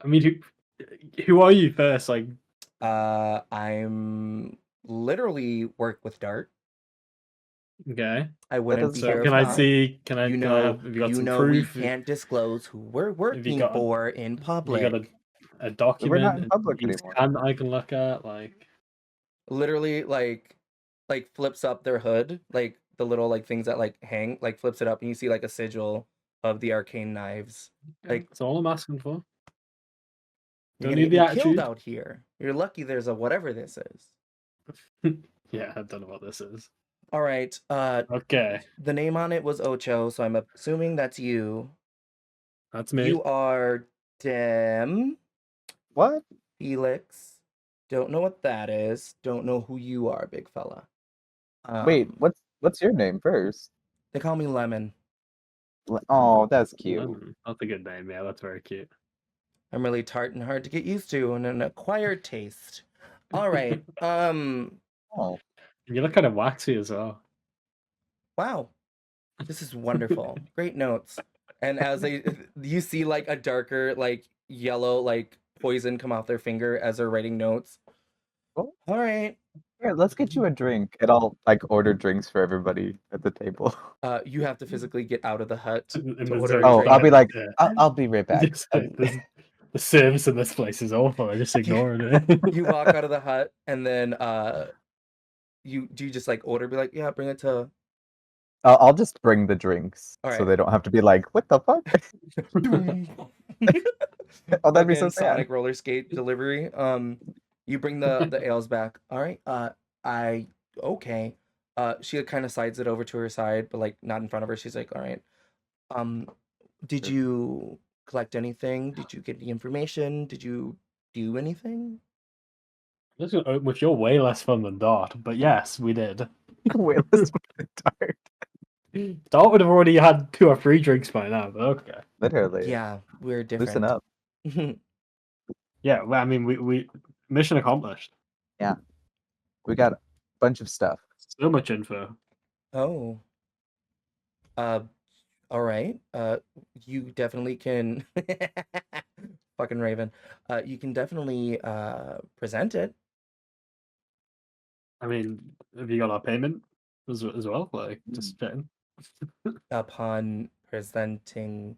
I mean, who are you first? Like, I'm literally work with Dart. okay. I wouldn't be doesn't So here can if I not. see? Can I? You can know, I have you got some we proof? can't disclose who we're Have you working got for in You public. got a document? We're not in a public use anymore. scan that I can look at? Like, Literally, like flips up their hood, like the little like things that like hang, like flips it up, and you see like a sigil of the arcane knives. Like, that's all I'm asking for. you're Don't gonna need get the me killed attitude. out here. You're lucky there's a whatever this is. Yeah, I don't know what this is. All right. Okay, The name on it was Ocho, so I'm assuming that's you. that's me. You are Dem What? Felix. Don't know what that is. Don't know who you are, big fella. Wait, what's your name first? They call me Lemon. Oh, that's cute. That's a good name. Yeah, that's very cute. I'm really tart and hard to get used to, and an acquired taste. All right. Oh, You look kind of waxy as well. Wow. This is wonderful. Great notes. And as you see like a darker, like yellow, like poison come off their finger as they're writing notes. Oh. All right. here, let's get you a drink, and I'll like order drinks for everybody at the table. You have to physically get out of the hut And to there's order no- a Oh, drink. I'll be like, Yeah. I'll be right back. Just, the service in this place is awful. I just ignoring it. You walk out of the hut, and then you just like order, be like, yeah, bring it to. I'll just bring the drinks, All so right. they don't have to be like, what the fuck? Oh, that'd be so Fucking sad. Sonic roller skate delivery. You bring the ales back. All right. Okay. She kind of sides it over to her side, but like not in front of her. She's like, all right. Did you collect anything? Did you get any information? Did you do anything? Which you're way less fun than Dart, but yes, we did. Wait, let's put it dark. Dart would have already had 2 or 3 drinks by now, but okay. Literally. Yeah, we're different. Loosen up. Yeah, well, I mean, we mission accomplished. Yeah. We got a bunch of stuff. So much info. Oh. All right. You definitely can. Fucking Raven. You can definitely present it. I mean, have you got our payment as well? Like, just checking. Upon presenting.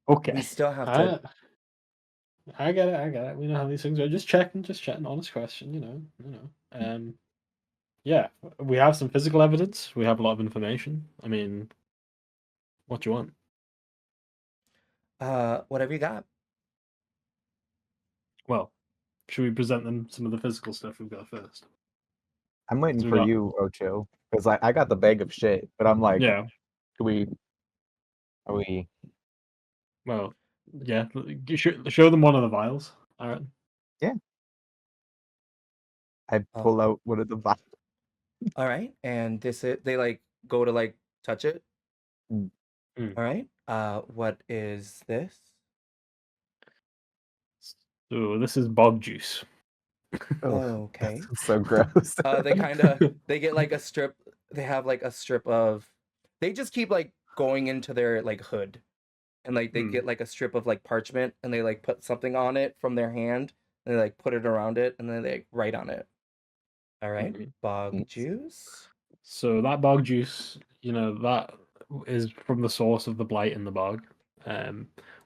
Okay. We still have to. I get it. We know how these things are. Just checking. Honest question, you know. Yeah, we have some physical evidence. We have a lot of information. I mean, what do you want? Whatever you got. Well, should we present them some of the physical stuff we've got first? I'm waiting So we for got- you, Ocho, because I got the bag of shit, but I'm like, Yeah. Are we? Well, yeah. Show them one of the vials. All right. I pull out one of the vials. All right, and they like go to like touch it. Mm. Mm. All right. What is this? So this is bog juice. Oh, Okay. that's so gross. They get like a strip. They have like a strip of. They just keep like going into their like hood, and like they get like a strip of like parchment, and they like put something on it from their hand, and they like put it around it, and then they write on it. All right. Mhm. Bog juice. So that bog juice, that is from the source of the blight in the bog.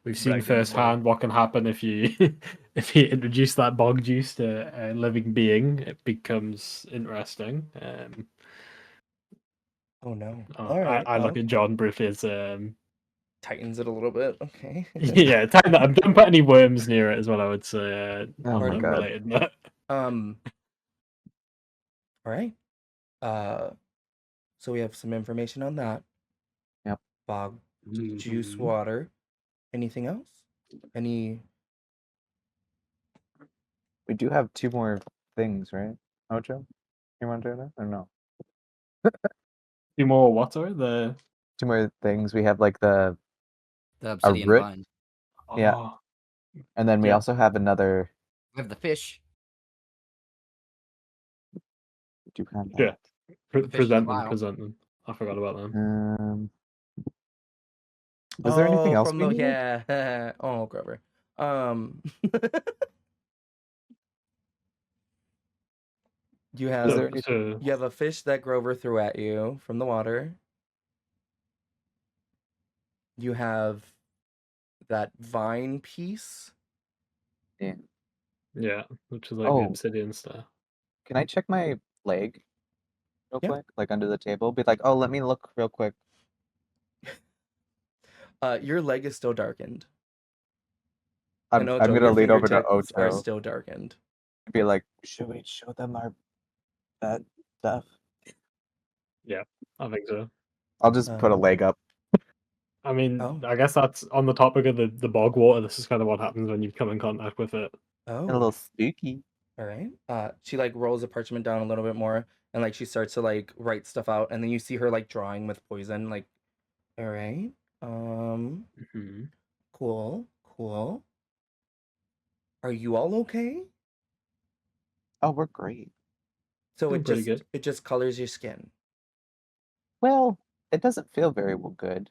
We've seen Blight in the firsthand what can happen if you if you introduce that bog juice to a living being. It becomes interesting. Oh no. Oh, All right. I look well, at John with his tightens it a little bit. Okay. yeah. Don't put any worms near it as well. I would say Oh my Pardon? god. related. But All right. So we have some information on that. Yep. Bog juice Mhm. water. Anything else? Any? We do have 2 more things, right? Ocho? You want to do that or no? Few more what? Sorry, the 2 more things. We have like The a obsidian root, vine. Yeah. oh, and then we Yeah. also have another. We have the fish. We do have yeah. that. The fish in the Present them. vial. Present them. I forgot about them. Was there anything else from we the needed? yeah. Oh, Grover. You Is have there anything? So you have a fish that Grover threw at you from the water. You have that vine piece. yeah, which is like the Oh, obsidian stuff. can I check my leg real Yeah. quick? Like under the table? Be like, oh, let me look real quick. Your leg is still darkened. I'm And Ocho, gonna your lean over to fingertips are Ocho. still darkened. Be like, should we show them that stuff? Yeah, I think so. I'll just put a leg up. I mean, Oh. I guess that's on the topic of the bog water. This is kind of what happens when you come in contact with it. Oh. A little spooky. All right. She like rolls the parchment down a little bit more, and like she starts to like write stuff out, and then you see her like drawing with poison. Like, all right. Mm-hmm. Cool. Are you all okay? Oh, we're great. So Doing pretty good. it just colors your skin, Well, it doesn't feel very good.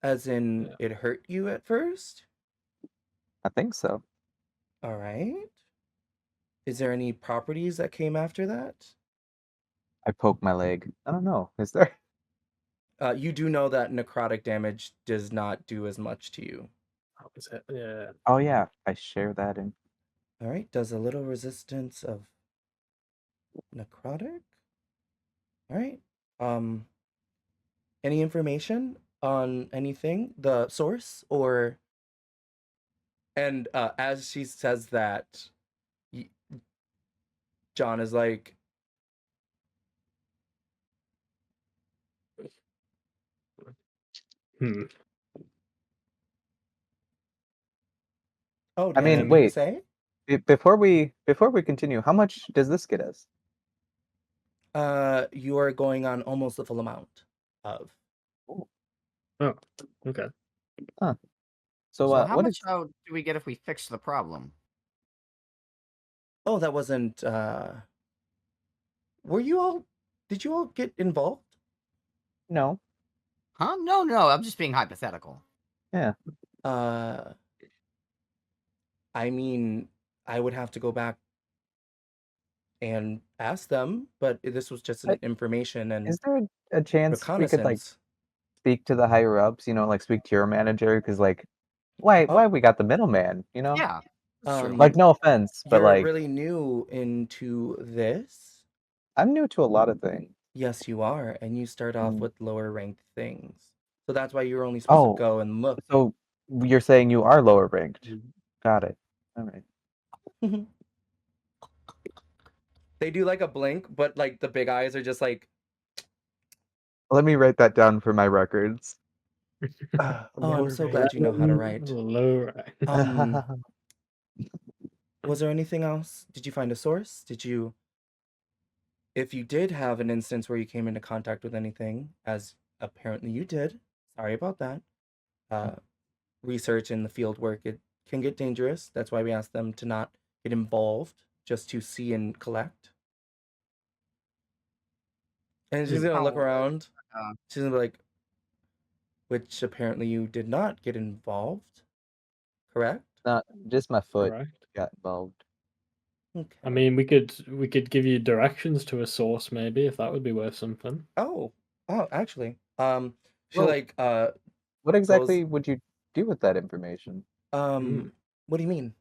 as in Yeah. it hurt you at first. I think so. All right. Is there any properties that came after that? I poke my leg. I don't know. Is there? You do know that necrotic damage does not do as much to you. How is it? Yeah. Oh yeah, I share that in. All right. Does a little resistance of necrotic? All right. Any information on anything? The source or? And as she says that, John is like, "Oh, do I you have mean, something to wait. say?" Before we continue, how much does this get us? You are going on almost the full amount of. Oh, okay. So, So how what much is? do we get if we fix the problem? Oh, that wasn't. Were you all? Did you all get involved? No. Huh? No. I'm just being hypothetical. Yeah. I mean, I would have to go back and ask them, but this was just an information and Is there a chance we could like reconnaissance. speak to the higher ups? You know, like speak to your manager? Because like, why Oh. we got the middleman? You know? Yeah. That's true. Like, no offense, but You're like, really new into this. I'm new to a lot of things. Yes, you are, and you start off Mm. with lower ranked things. So that's why you're only supposed Oh, to go and look. so you're saying you are lower ranked? Got it. All right. They do like a blink, but like the big eyes are just like, Let me write that down for my records. oh, I'm so glad you know how to write. Low Was there anything else? Did you find a source? If you did have an instance where you came into contact with anything, as apparently you did, sorry about that. Research and the field work, it can get dangerous. That's why we ask them to not get involved, just to see and collect. And she's gonna look around. She's gonna be like, which apparently you did not get involved, correct? Not just my foot Correct. got involved. Okay. I mean, we could give you directions to a source, maybe, if that would be worth something. Oh, actually, she Well, like What exactly would you do with that information? what do you mean?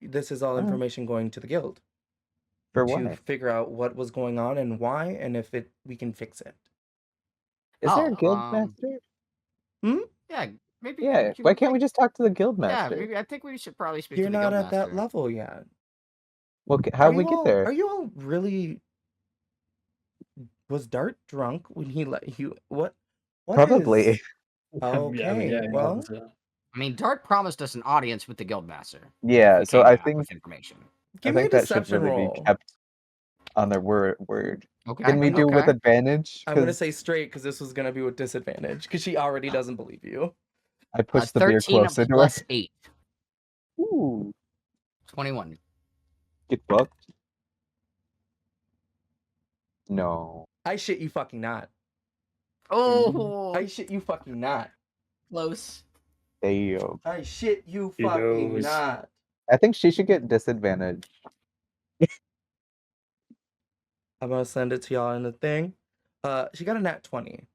This is all information going to the guild For to what? figure out what was going on and why, and if we can fix it. Is there a Oh, guild master? yeah, maybe. Yeah. you Why would can't we think- just talk to the guild Yeah, master? maybe. I think we should probably speak You're to the not guild at that master. level yet. Well, how Are did we you get all, there? Are you all really? Was Dart drunk when he let you? What? What Probably. is- Yeah, I mean, Okay, yeah, well, yeah. I mean, Dart promised us an audience with the guild master. Yeah, if we so came I back think with information. give I me a think that should deception really roll. be kept on their word. Okay. Can we do with okay. advantage? I'm gonna 'Cause say straight because this was gonna be with disadvantage because she already doesn't believe you. I pushed the beer 13 closer to her. plus 8. Ooh, 21. get fucked. No. I shit you fucking not. Oh, I shit you fucking not. close. Damn. I shit you He fucking knows. not. I think she should get disadvantage. I'm gonna send it to y'all in the thing. She got a nat 20.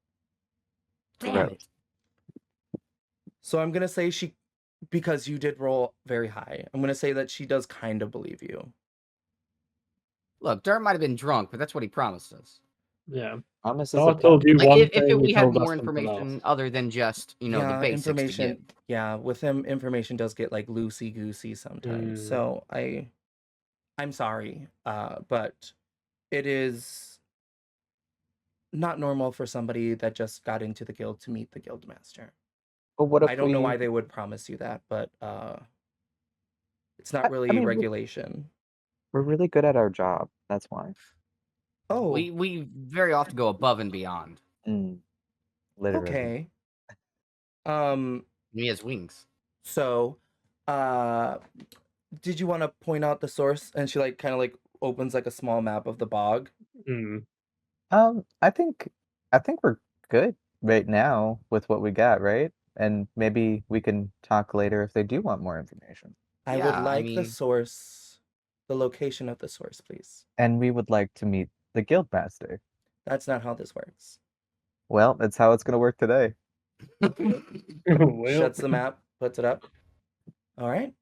Damn Right. it. So I'm gonna say she, because you did roll very high, I'm gonna say that she does kind of believe you. Look, Dart might have been drunk, but that's what he promised us. Yeah. Promise is So I a told you Like, one if thing, we he had told us more something information else. other than just, the basics to information. give. Yeah, with him, information does get like loosey goosey sometimes. So I'm sorry, but it is not normal for somebody that just got into the guild to meet the guild master. But what if I don't know why we- they would promise you that, but it's not I really mean, regulation. we're really good at our job. That's why. Oh, We very often go above and beyond. Literally. okay. He has wings. So, did you want to point out the source? And she like kind of like opens like a small map of the bog. I think we're good right now with what we got, right? And maybe we can talk later if they do want more information. I would Yeah, I like the mean- source, the location of the source, please. And we would like to meet the guild master. That's not how this works. Well, that's how it's gonna work today. Shuts the map, puts it up. All right.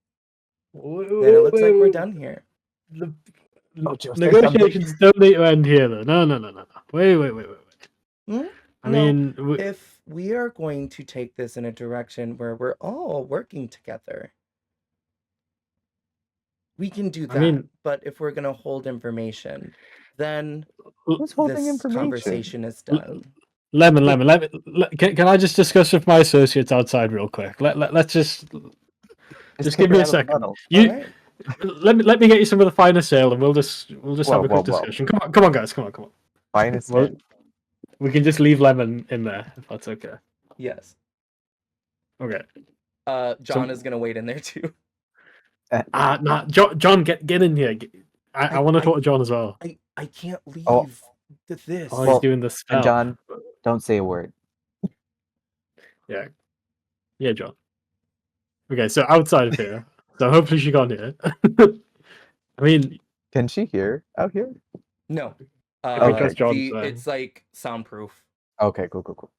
Wait, Then it looks like we're done here. The Joe, say negotiations don't need to end here, though. No. Wait. Hmm? I No, mean, if we are going to take this in a direction where we're all working together, we can do that. I mean, but if we're gonna hold information, then Who's holding this information? conversation is done. Lemon. Can I just discuss with my associates outside real quick? Let's just Just give take me her a out of the second. funnel. You All right. let me get you some of the finest ale, and we'll just have a quick Whoa. discussion. Come on, guys. Come on. Finest Well, man. we can just leave Lemon in there if that's okay. Yes. Okay. John is gonna wait in there too. Nah, John, get in here. I want to talk to John as well. I can't leave Oh. this. Oh, he's Well, doing the spell. And John, don't say a word. Yeah, John. Okay, so outside of here. So hopefully she got here. I mean, Can she hear out here? No. If we trust John's saying. It's like soundproof. Okay, cool.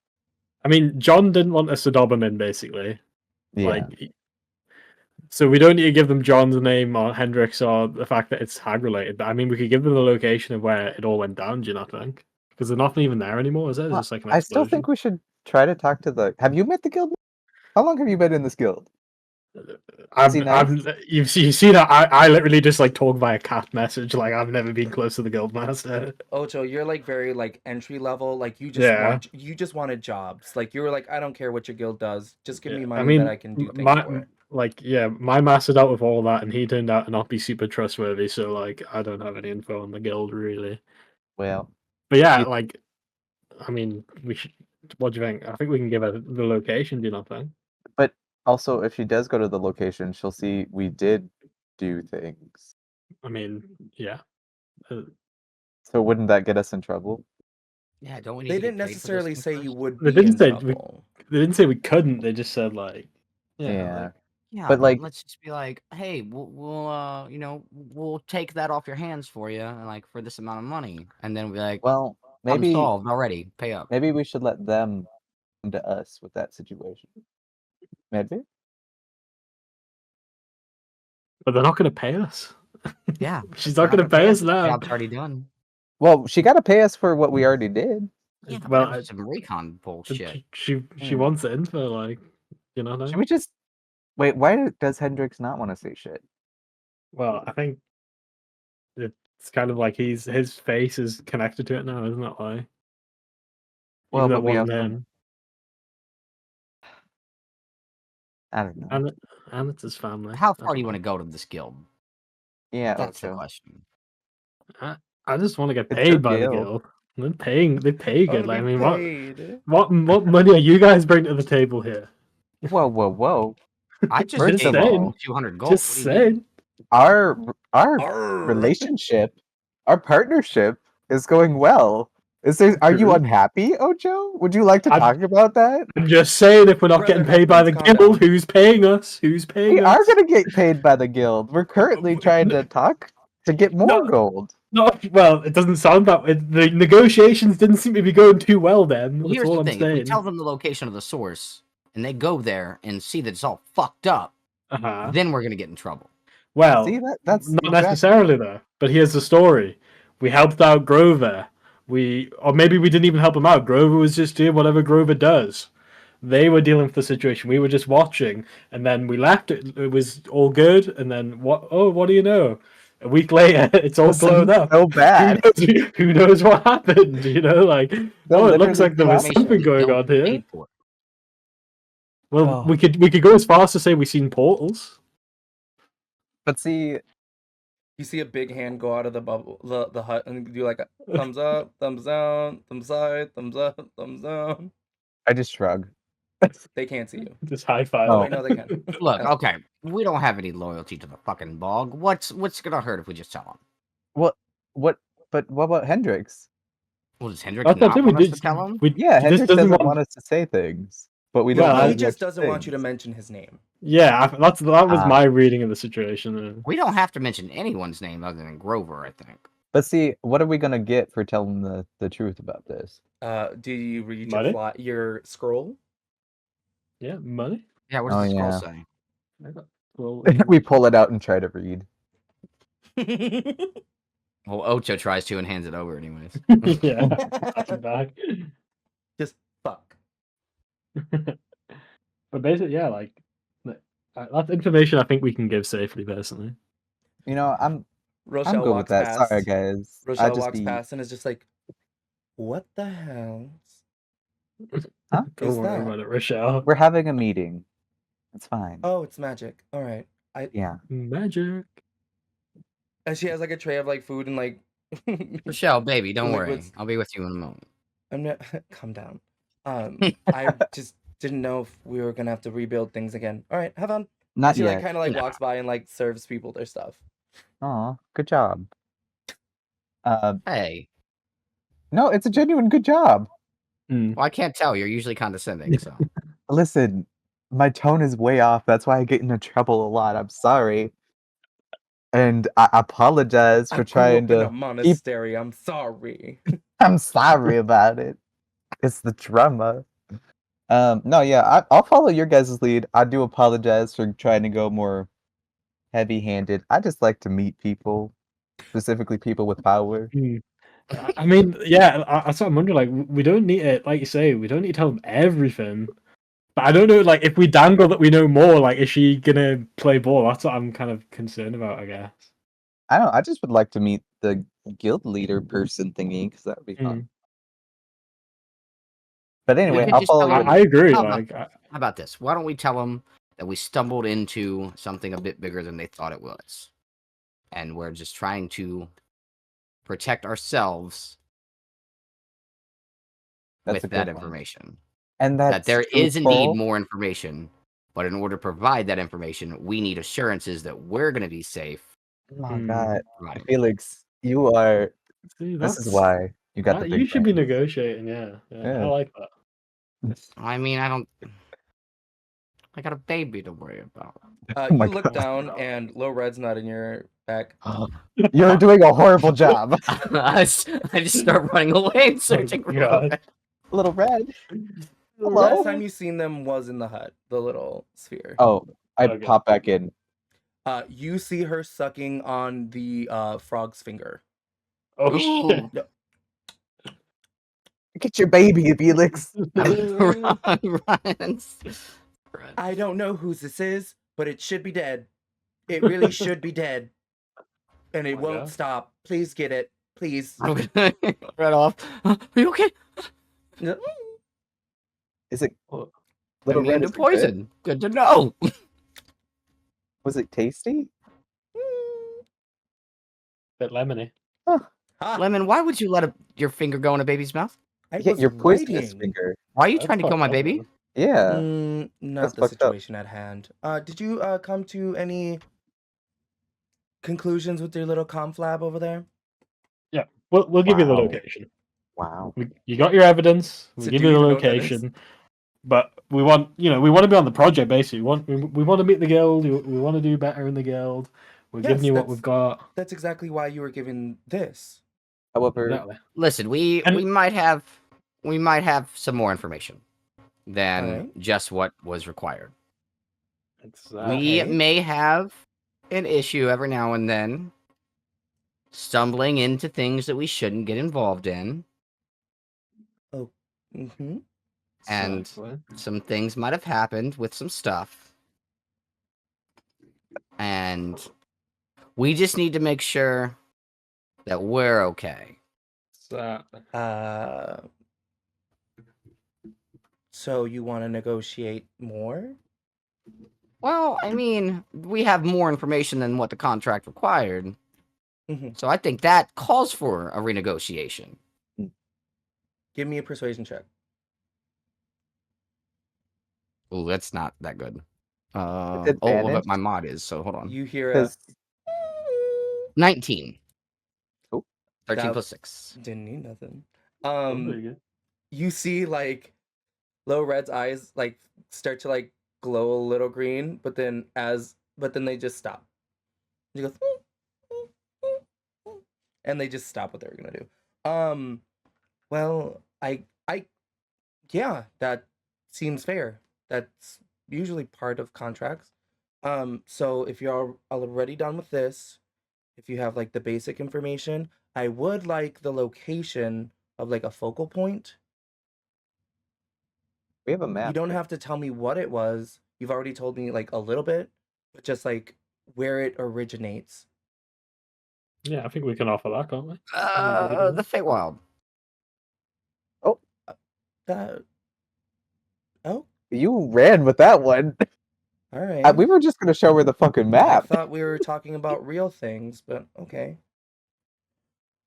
I mean, John didn't want us to dob him in, basically. Yeah. Like, so we don't need to give them John's name or Hendrix or the fact that it's hag related. But I mean, we could give them the location of where it all went down. Do you not think? Because they're not even there anymore, is it? It's just like an I still explosion. think we should try to talk to the. Have you met the guild? How long have you been in this guild? Is he nice? You see that I literally just like talk via cat message. Like I've never been close to the guild master. Ocho, you're like very like entry level. Like you just wanted jobs. Like you were like, I don't care what your guild does. Just give me money that I can do things for. My mastered out with all that, and he turned out to not be super trustworthy. So like, I don't have any info on the guild really. Well, But yeah, you- like, I mean, we should. What do you think? I think we can give her the location. Do you not think? but also, if she does go to the location, she'll see we did do things. I mean, yeah. So wouldn't that get us in trouble? Yeah, don't we need They to get didn't paid for necessarily this say thing you first? would They be didn't in say trouble. They didn't say we couldn't. They just said like, Yeah. Yeah, But, like- let's just be like, hey, we'll we'll take that off your hands for you, and like for this amount of money, and then be like, Well, I'm maybe solved already. Pay up. maybe we should let them come to us with that situation. Maybe. but they're not going to pay us. Yeah, She's not going to pay us now. Job's already done. Well, she got to pay us for what we already did. Yeah, Well, that was some recon bullshit. she Hmm. wants it in for like, you know. Should we just wait? Why does Hendrix not want to say shit? Well, I think it's kind of like his face is connected to it now, isn't it? Like, Well, even though but it we wasn't also him, I don't know. and it's his family. How That's far do you why. want to go to this guild? Yeah, That's the Ocho. question. I just want to get It's paid your by the guild. guild. They pay I good. want Like, to I be mean, paid. what money are you guys bringing to the table here? Whoa, whoa, whoa! I just First gave of you all, 200 gold. Just What do you mean? saying. our Arr. relationship, our partnership is going well. Are you True. unhappy, Ocho? Would you like to I'm- talk about that? I'm just saying, if we're not Brother getting paid by the husbands, calm guild, down. who's paying us? Who's paying We us? are gonna get paid by the guild. We're currently trying to talk to get more gold. No, well, it doesn't sound that way. The negotiations didn't seem to be going too well then. Well, That's here's all the I'm thing. If we saying. tell them the location of the source and they go there and see that it's all fucked up, Uh-huh. then we're going to get in trouble. Well, See, that's not exactly- necessarily though. But here's the story: we helped out Grover. Or maybe we didn't even help him out. Grover was just doing whatever Grover does. They were dealing with the situation. We were just watching, and then we left. It was all good, and then what? Oh, what do you know? A week later, it's all All of a blown sudden, up. so bad. Who knows what happened? You know, like, They'll oh, it looks literally like there was crash something it. going Don't on get here. paid for it. Well, Oh. we could go as far as to say we've seen portals. But see, You see a big hand go out of the bubble, the hut, and do like a thumbs up, thumbs down, thumbs side, thumbs up, thumbs down. I just shrug. They can't see you. Just high five. Oh wait, no, they can. Look, okay, we don't have any loyalty to the fucking bog. What's going to hurt if we just tell them? What? But what about Hendrix? Well, does Hendrix That's not what want we us to did. tell him? Yeah, He just Hendrix doesn't doesn't want. want us to say things, but we Well, don't know. He the just actual doesn't want you to things. mention his name. Yeah, that was Ah. my reading of the situation. We don't have to mention anyone's name other than Grover, I think. But see, what are we gonna get for telling the truth about this? Do you read Money? your scroll? Yeah, money. Yeah, what does Oh, the scroll yeah. say? Well, We pull it out and try to read. Well, Ocho tries to and hands it over anyways. yeah, pass it back. Just fuck. But basically, yeah, like that's information I think we can give safely, personally. You know, I'm Rochelle good with walks that. past. Sorry, guys. Rochelle walks past and is just like, "What the hell?" Huh? Don't Is worry that? about it, Rochelle. We're having a meeting. It's fine. Oh, it's magic. All right. Yeah. Magic. And she has like a tray of like food and like. Rochelle, baby, don't worry. Liquids. I'll be with you in a moment. I'm not. Calm down. I just didn't know if we were gonna have to rebuild things again. All right, have fun. Not She yet. like kind of like No. walks by and like serves people their stuff. Aw, good job. Hey, No, it's a genuine good job. Mm. well, I can't tell. You're usually condescending, so. Listen, my tone is way off. That's why I get into trouble a lot. I'm sorry. And I apologize for I grew trying up in a to. monastery. I'm sorry. I'm sorry about it. It's the drama. No, yeah, I'll follow your guys' lead. I do apologize for trying to go more heavy-handed. I just like to meet people, specifically people with power. I mean, yeah, that's what I'm wondering. Like, we don't need it, like you say, we don't need to tell them everything. But I don't know, like, if we dangle that we know more, like, is she gonna play ball? That's what I'm kind of concerned about, I guess. I don't know. I just would like to meet the guild leader person thingy because that would be fun. But anyway, could I'll just follow tell your them- I agree. How about- Like, How about this? Why don't we tell them that we stumbled into something a bit bigger than they thought it was? And we're just trying to protect ourselves That's a with that good one. information. And That there is indeed truthful. more information, but in order to provide that information, we need assurances that we're going to be safe. Oh my Hmm. god, Right. Felix, you are. see, This is that's- why you got the that- big. you should be brains. negotiating, yeah. I Yeah. like that. I mean, I got a baby to worry about. Oh You my look God. down and Low Red's not in your back. You're doing a horrible job. I just start running away and searching for God. it. Little red. Hello? Last time you seen them was in the hut, the little sphere. Oh, I Okay. pop back in. You see her sucking on the frog's finger. Oh, Ooh. shit. Get your baby, Felix. Run. I don't know whose this is, but it should be dead. It really should be dead. And it my won't God. stop. Please get it. Please. I'm gonna run off. Are you okay? Is it Well, little Immune red? to Is it good? poison. Good to know. Was it tasty? bit lemony. Ha! Lemon, why would you let your finger go in a baby's mouth? I Yeah, was your poisonous writing. finger. Why are you That's trying to kill fucked my up, baby? man. Yeah. Not That's the fucked up. situation at hand. Did you come to any conclusions with your little conflab over there? Yeah, we'll give you the Wow. location. Wow. You got your evidence. So We'll do give you you the even know what that is? location. But we want to be on the project. Basically, we want to meet the guild. We want to do better in the guild. We're Yes, giving you what that's- we've got. That's exactly why you were given this. However, Exactly. Listen, we And- might have some more information than Alright. just what was required. Exactly. We Okay. may have an issue every now and then, stumbling into things that we shouldn't get involved in, Mm-hmm. and Exactly. some things might have happened with some stuff. And we just need to make sure that we're okay. Exactly. So you want to negotiate more? Well, I mean, we have more information than what the contract required. Mhm. So I think that calls for a renegotiation. Give me a persuasion check. Ooh, that's not that good. Well, advantage? but my mod is, so hold on. You hear a 'cause 19. Oh. 13 That- plus 6. didn't need nothing. Oh, there you go. You see like Low Red's eyes like start to like glow a little green, but then they just stop. He goes, and they just stop what they were gonna do. Well, yeah, that seems fair. That's usually part of contracts. So if you're already done with this, if you have like the basic information, I would like the location of like a focal point. we have a map. You don't right? have to tell me what it was. You've already told me like a little bit, but just like where it originates. Yeah, I think we can offer that, can't we? The Feywild. That. Oh, You ran with that one. all right. We were just gonna show her the fucking I map. thought we were talking about real things, but okay.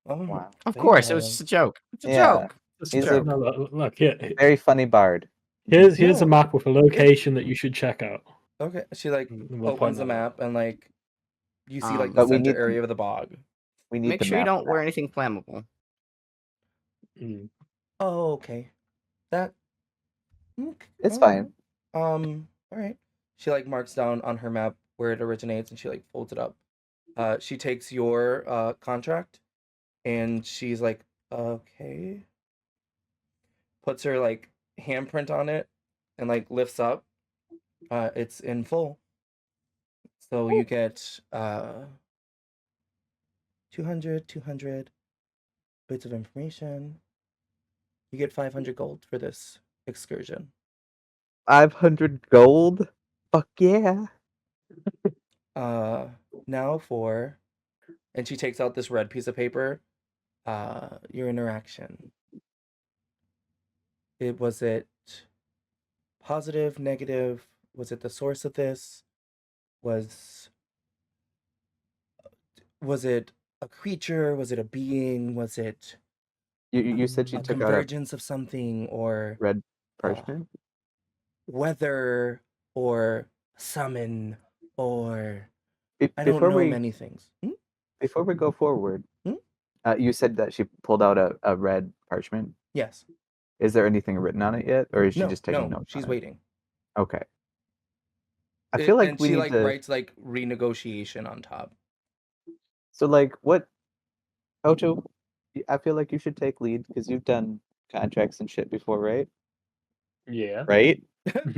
Wow. Of course, it was Feywild. just a joke. It's a Yeah. joke. Just He's no, look here. Very funny bard. Here's No, a map with a location that you should check out. Okay, she like And we'll point opens the that out. map and like you see like the But we center need to- area of the bog. We need Make the sure you map don't for wear that. anything flammable. Mm. Oh, okay. That. It's alright. fine. All right. She like marks down on her map where it originates and she like folds it up. She takes your contract and she's like, okay. Puts her like handprint on it and like lifts up. It's in full. So you get 200 bits of information. You get 500 gold for this excursion. 500 gold. Fuck yeah. Now for, and she takes out this red piece of paper. Your interaction. Was it positive, negative? Was it the source of this? Was it a creature? Was it a being? Was it You said she a took out a convergence of something, or red parchment? weather, or summon, or Be- I don't before know we many things. before we go forward, Hmm? You said that she pulled out a red parchment. Yes. Is there anything written on it yet, or is she just taking No, notes? she's on it? waiting. Okay. I feel like and we she need like to. writes like renegotiation on top. So like what, Ocho? I feel like you should take lead because you've done contracts and shit before, right? Yeah. Right?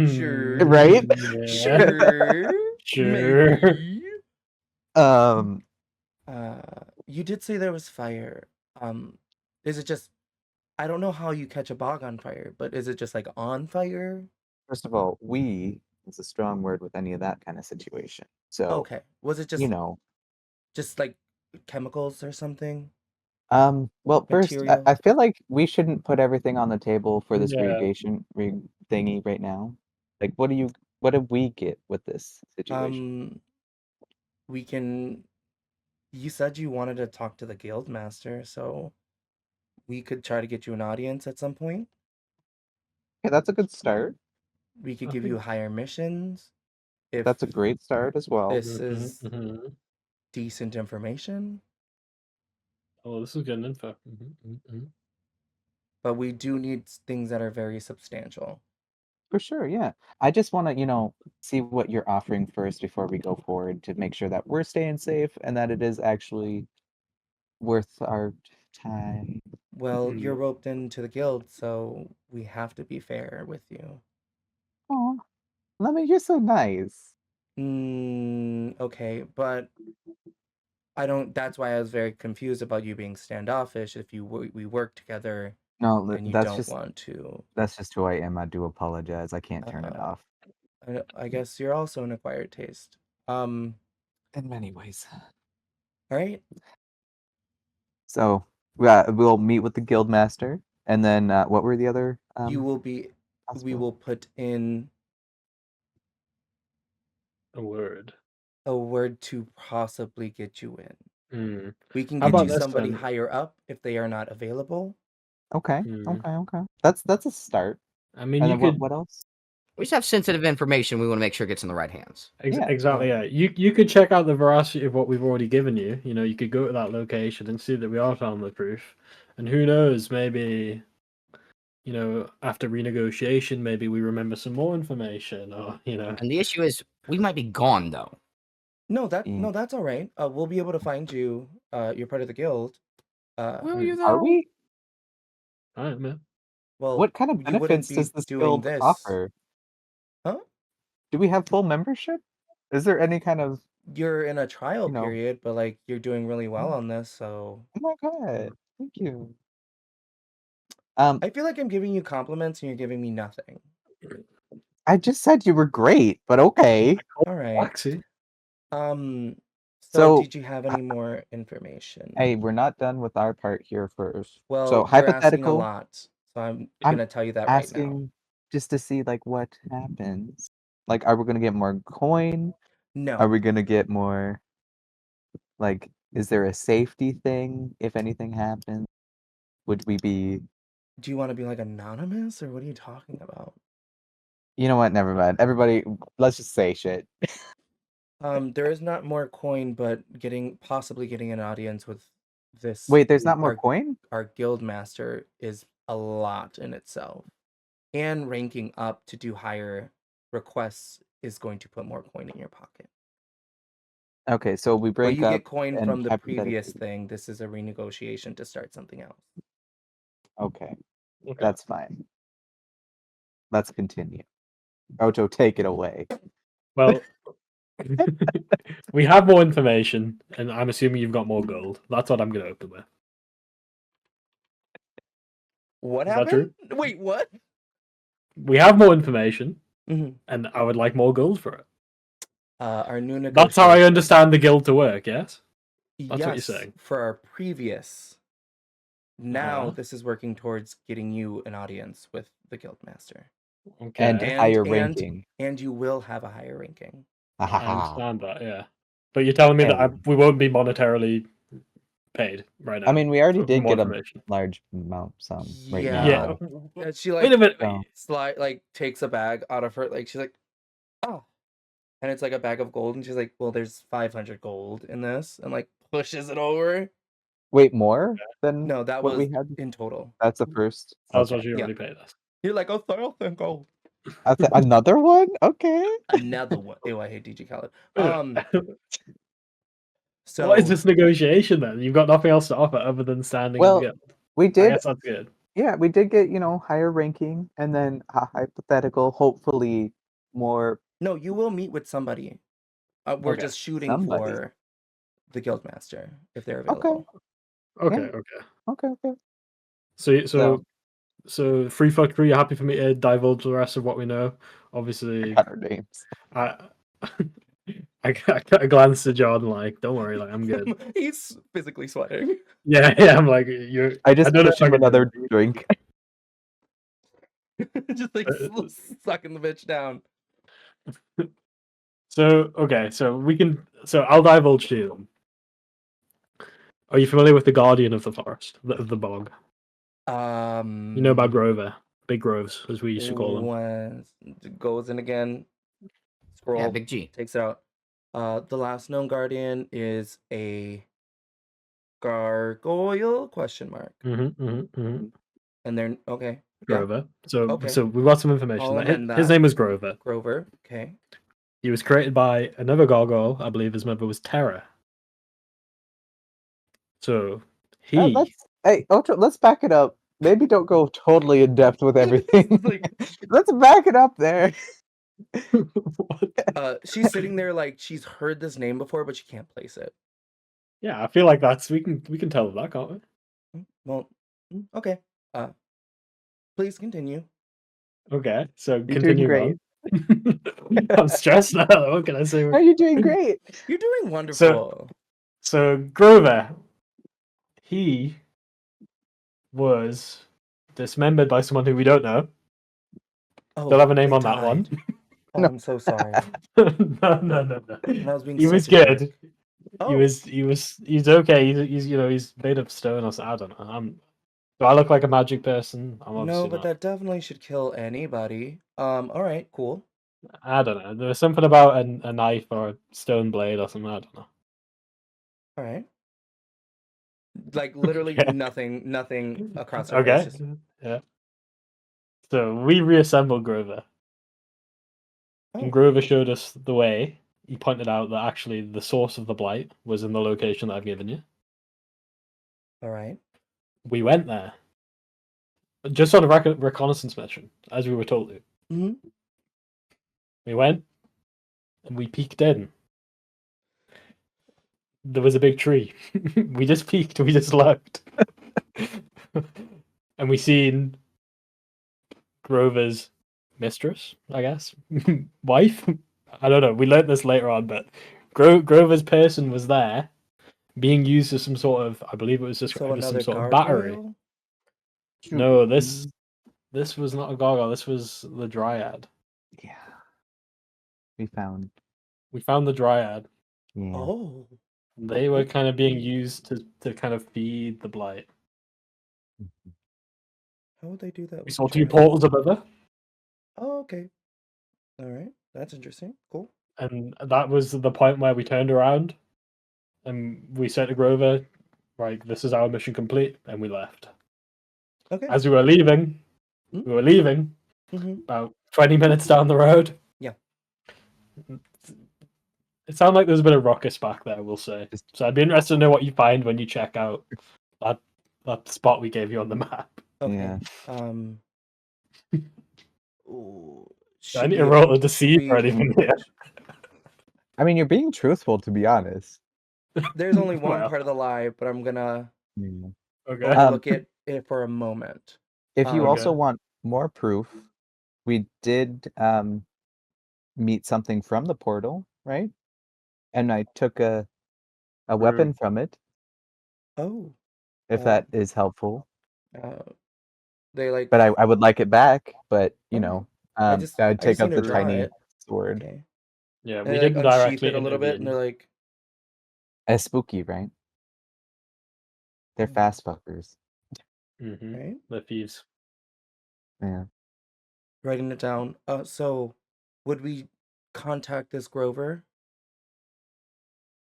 Sure. Right? Yeah. Sure. Sure. Maybe. Um. You did say there was fire. Is it just I don't know how you catch a bog on fire, but is it just like on fire? First of all, we is a strong word with any of that kind of situation. So, Okay. Was it you know, just like chemicals or something? well, first, I Material? feel like we shouldn't put everything on the table for this Yeah. thingy right now. Like, what did we get with this situation? We can. You said you wanted to talk to the guild master, so we could try to get you an audience at some point. Okay, that's a good start. We could I give you think- higher missions if That's a great start as well. this Mhm, is mhm. decent information. Oh, this is good info. But we do need things that are very substantial. For sure, yeah. I just want to, see what you're offering first before we go forward to make sure that we're staying safe and that it is actually worth our time. Well, you're Mm. roped into the guild, so we have to be fair with you. Oh, Lemon, you're so nice. Okay, but I don't. That's why I was very confused about you being standoffish. If we work together No, and you that's don't just want to, who I am. I do apologize. I can't turn it uh, off. I guess you're also an acquired taste. In many ways. All right. So, we'll meet with the guild master, and then what were the other? You will be. We possible- will put in A word. a word to possibly get you in. Mm. We can How get about you this somebody then? higher up if they are not available. Okay, Mm. okay. That's a start. I mean, And you then could what else? We just have sensitive information. We want to make sure it gets in the right hands. Yeah. Exactly. Yeah, you could check out the veracity of what we've already given you. You could go to that location and see that we are family proof, and who knows, maybe after renegotiation, maybe we remember some more information, or And the issue is, we might be gone though. No, Mm. that's all right. We'll be able to find you. You're part of the guild. Will you Are though? we? I don't know. Well, What kind of you wouldn't benefits be does this doing guild this. offer? Huh? Do we have full membership? Is there any kind of? You're in a trial You know. period, but like you're doing really well Mm. on this, so Oh my god! Thank you. I feel like I'm giving you compliments and you're giving me nothing. I just said you were great, but okay. All right. Waxy. So So, did you have any more information? hey, we're not done with our part here first. Well, So you're asking a hypothetical. lot, so I'm I'm gonna tell you that right now. Asking just to see like what happens. Like, are we gonna get more coin? No. Are we gonna get more? Like, is there a safety thing if anything happens? Would we be? Do you want to be like anonymous or what are you talking about? You know what? Never mind. Everybody, let's just say shit. There is not more coin, but possibly getting an audience with this. Wait, there's not more our, coin? Our guild master is a lot in itself, and ranking up to do higher requests is going to put more coin in your pocket. Okay, so we But break you up get coin and from the previous hypothetically. thing. This is a renegotiation to start something else. Okay, Okay. that's fine. Let's continue. Ocho, take it away. Well, we have more information, and I'm assuming you've got more gold. That's what I'm going to open with. What Is that happened? Wait, what? We have more information, Mhm. and I would like more gold for it. Our new negotiation. That's how I understand the guild to work, yes? That's what you're Yes, saying. for our previous. Now Uh-huh. this is working towards getting you an audience with the guildmaster. Okay. And higher ranking. And you will have a higher ranking. I Ahaha. understand that, yeah. But you're telling me that Hey. we won't be monetarily paid right now. I mean, we already for did more get a information. large amount right Yeah. now. And she Wait a minute. so. Takes a bag out of her, like she's like, oh, and it's like a bag of gold, and she's like, well, there's 500 gold in this, and like pushes it over. Wait, more than No, that what was we had? in total. That's the first. That's Okay. what you Yeah. already paid us. You're like 1,000 gold. Another one? Okay. Another one. Ew, I hate DG Khaled. Wait a minute. So What is this negotiation then? You've got nothing else to offer other than standing Well, in the guild. we I did. guess that's good. Yeah, we did get, higher ranking and then a hypothetical, hopefully more. No, you will meet with somebody. We're Okay. just shooting Somebody. for the guildmaster if they're Okay. available. Okay, Yeah. okay. Okay. So so free fuck free. You're happy for me to divulge the rest of what we know? Obviously, Got our names. I I glanced at John like, don't worry, like I'm good. He's physically sweating. Yeah, yeah. I'm like, you're. I just don't know push if I him can do another it. drink. Just like sucking the bitch down. So okay, so we can. So I'll divulge to them. Are you familiar with the Guardian of the Forest, of the bog? You know about Grover, Big Groves, as we used to call them. Goes in again. Scroll. Yeah, Big G. Takes it out. The last known guardian is a gargoyle ? And they're okay. Yeah. Grover. So Okay. so we've got some information. I'll Like, amend his that. name was Grover. Grover. Okay. He was created by another gargoyle. I believe his mother was Terra. So he. Hey, Ocho, let's back it up. Maybe don't go totally in depth with everything. Like- Let's back it up there. What? She's sitting there like she's heard this name before, but she can't place it. Yeah, I feel like we can tell that, can't we? Well, okay. Please continue. Okay, so You're doing continue great. on. I'm stressed now. What can I say? Are you doing great? You're doing wonderful. So Grover, he was dismembered by someone who we don't know. Oh, Don't have a name they on that one. died. Oh, No. I'm so sorry. No. I was being He was such a good. jerk. Oh, He's okay. He's made of stone or something. I don't know. Do I look like a magic person? I'm no, obviously but not. that definitely should kill anybody. All right, cool. I don't know. There was something about a knife or a stone blade or something. I don't know. All right. Like literally Okay. nothing across her face. Okay. Just, Yeah. So we reassembled Grover. And oh, Grover showed us the way. He pointed out that actually the source of the blight was in the location that I've given you. all right. We went there. Just on a reconnaissance mission, as we were told to. Mhm. We went and we peeked in. There was a big tree. We just peeked, we just looked. And we seen Grover's mistress, I guess. Wife? I don't know. We learned this later on, but Grover's person was there being used as some sort of, I believe it was So described as some another sort of battery. gargoyle? No, this was not a gargoyle, this was the dryad. Yeah. We found. We found the dryad. Yeah. Oh, They were kind of being used to kind of feed the blight. how would they do that? We with saw the two giant? portals above her, Oh, okay. All right, that's interesting. Cool. and that was the point where we turned around and we said to Grover, like, this is our mission complete, and we left. Okay. As we were leaving, Mhm. about 20 minutes down the road. Yeah. It sounded like there's a bit of ruckus back there, we'll say. So I'd be interested to know what you find when you check out that spot we gave you on the map. Okay. Yeah. Ooh, I should need be to a roll a deceive or anything here. I mean, you're being truthful, to be honest. There's only one Well. part of the lie, but I'm gonna Yeah. Okay. overlook it for a moment. If you also Okay. want more proof, we did meet something from the portal, right? And I took a weapon from it, Oh, if that is helpful. they like. But I would like it back. But you Okay. know, I I'd just take out need the to draw tiny it. sword. Okay. Yeah, And we they like didn't unsheath directly it a little bit, and they're intervene. like, As spooky, right? They're fast fuckers. Mhm. right, The thieves. Yeah. writing it down. So would we contact this Grover?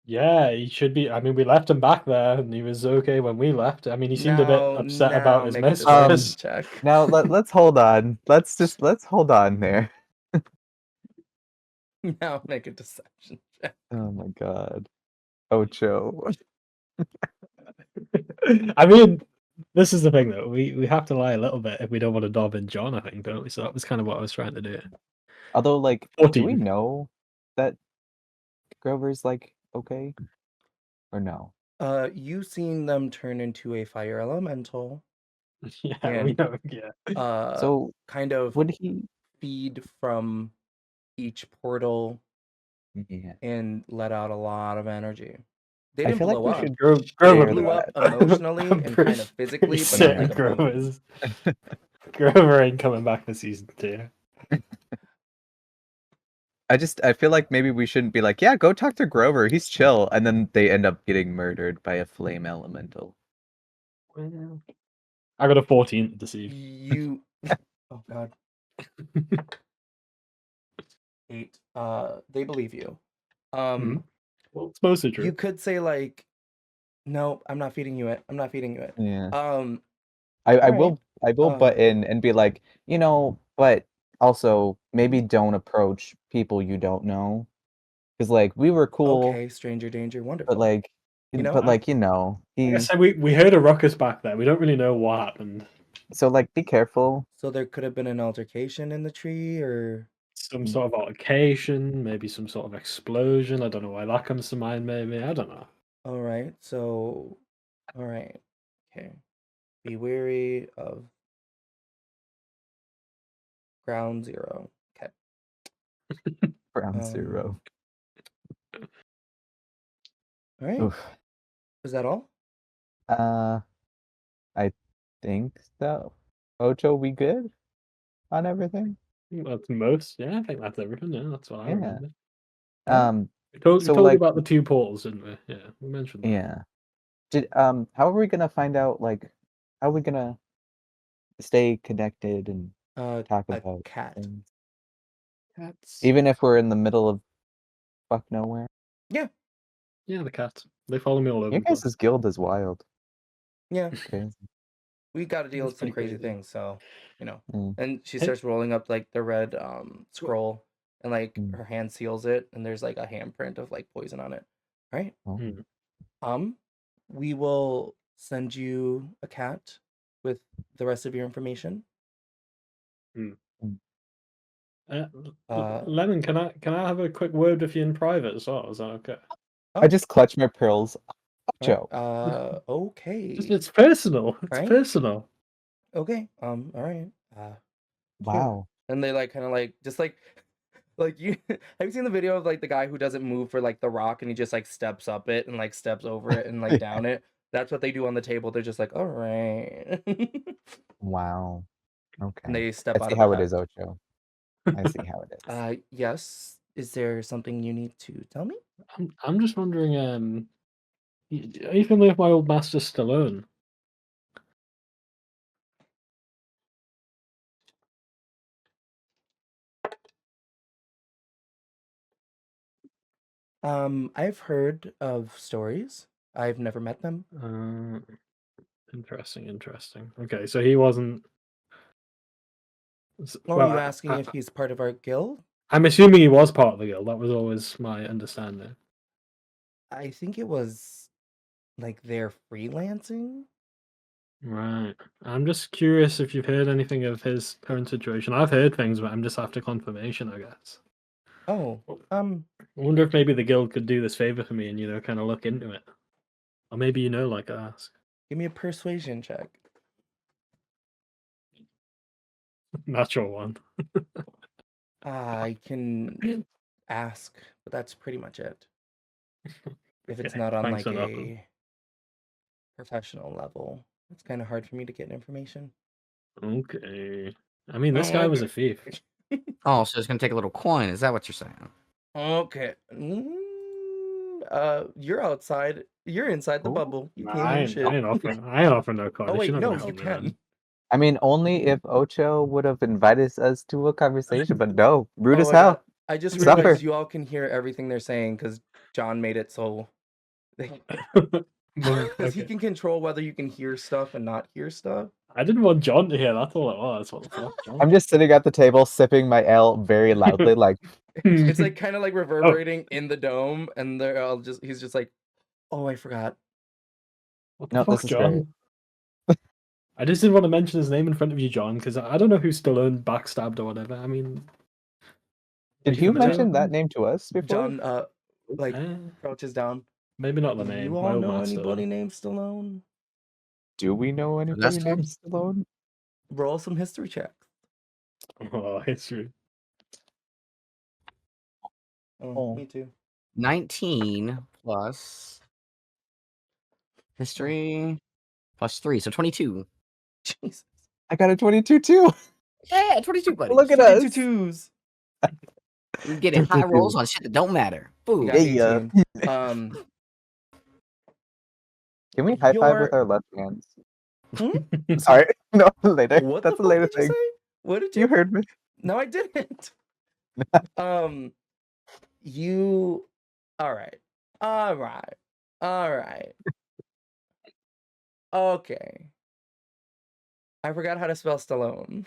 Yeah, he should be. I mean, we left him back there, and he was okay when we left. I mean, he seemed a bit upset about his make a mistress. deception check. Now let's hold on. Let's hold on there. Now make a deception check. Oh my god. Ocho. I mean, this is the thing, though. We have to lie a little bit if we don't want to dob in John, I think, don't we? So that was kind of what I was trying to do. Although, like, do 14. we know that Grover's like okay, or no? You seen them turn into a fire elemental. Yeah, we and know. Yeah. So kind of would he? feed from each portal Yeah. and let out a lot of energy. They I didn't feel like blow we up. should Grover They share blew up that. emotionally I'm and pretty- kind of physically, pretty but not certain like emotionally. Grover ain't coming back for season 2. I feel like maybe we shouldn't be like, yeah, go talk to Grover. He's chill, and then they end up getting murdered by a flame elemental. Well, I got a 14 to deceive. You, oh god, 8. They believe you. Well, it's mostly true. You could say like, no, I'm not feeding you it. I'm not feeding you it. Yeah. All I right. will butt in and be like, but also maybe don't approach people you don't know, because like we were cool, Okay, stranger danger, wonderful. but like, You know, but I- like Like I he. said, we heard a ruckus back there. We don't really know what happened. So like, be careful. So there could have been an altercation in the tree, or Some sort of altercation, maybe some sort of explosion. I don't know why that comes to mind. Maybe I don't know. all right. So, all right, okay. Be wary of ground zero. Okay. Ground zero. All right. Oof. Is that all? I think so. Ocho, we good on everything? That's most. Yeah, I think that's everything. Yeah, that's what I Yeah. remember. We So told you like, about the 2 portals, didn't we? Yeah, we mentioned that. yeah. How are we gonna find out? Like, how are we gonna stay connected and talk A about cat. things, Cats. even if we're in the middle of fuck nowhere? Yeah. Yeah, the cats. They follow me all over Your the place. guys' guild is wild. Yeah. Crazy. We got to deal It's with some pretty crazy crazy. things, so you know. Mm. And she Hey. starts rolling up like the red scroll, and like Mm. her hand seals it, and there's like a handprint of like poison on it. All right. Mm. We will send you a cat with the rest of your information. Lemon, can I have a quick word with you in private as well? Is that okay? I just clutch my pearls. Ocho. Okay. It's personal. It's Right? personal. Okay. All right. Wow. And they like kind of like just like you have you seen the video of like the guy who doesn't move for like the rock and he just like steps up it and like steps over it and like down it? That's what they do on the table. They're just like, all right. Wow. Okay. And they step I out see of how the it is, hut. Ocho. I see how it is. Yes. Is there something you need to tell me? I'm just wondering. Are you familiar with my old master Stallone? I've heard of stories. I've never met them. Interesting. Okay, so he wasn't. Are you asking if he's part of our guild? I'm assuming he was part of the guild. That was always my understanding. I think it was like they're freelancing. Right. I'm just curious if you've heard anything of his current situation. I've heard things, but I'm just after confirmation, I guess. Oh, I wonder if maybe the guild could do this favor for me and kind of look into it. Or maybe like I ask. give me a persuasion check. Natural one. I can ask, but that's pretty much it. If it's Okay, not on thanks like for nothing. a professional level, it's kind of hard for me to get information. Okay. I mean, this guy was a thief. Oh, so it's gonna take a little coin. Is that what you're saying? Okay. You're outside. You're inside the Ooh. bubble. You can't I hear ain't shit. offering no coin. Oh wait, You're not no, gonna you help me, man. can. I mean, only if Ocho would have invited us to a conversation, but no, rude as Oh my God. hell. I just Suffer. realized you all can hear everything they're saying because John made it so. Because he can control whether you can hear stuff and not hear stuff. I didn't want John to hear. That's all it was. What the fuck, John? I'm just sitting at the table sipping my ale very loudly, like It's like kind of like reverberating in the dome, and they're all he's just like, oh, I forgot. What the No, fuck, this is John? I just didn't want to mention his name in front of you, John, because I don't know who Stallone backstabbed or whatever. I mean, did you mention that name to us before? John, like crouches down. maybe not the Do name. you My all old know master. anybody named Stallone? Do we know anybody That's named Stallone? Roll some history checks. Oh, history. Oh, me too. 19 plus history plus 3, so 22. Jesus. I got a 22 too. Yeah, 22, buddy. Look at Two us. twos. We're getting high rolls on shit that don't matter. You Boom. got Yeah. 18. Can we high five with Your- our left hands? Hmm? Sorry, no, later. What That's the a fuck later did you thing. say? What did you? You heard me. No, I didn't. You. All right. All right. All right. Okay. I forgot how to spell Stallone.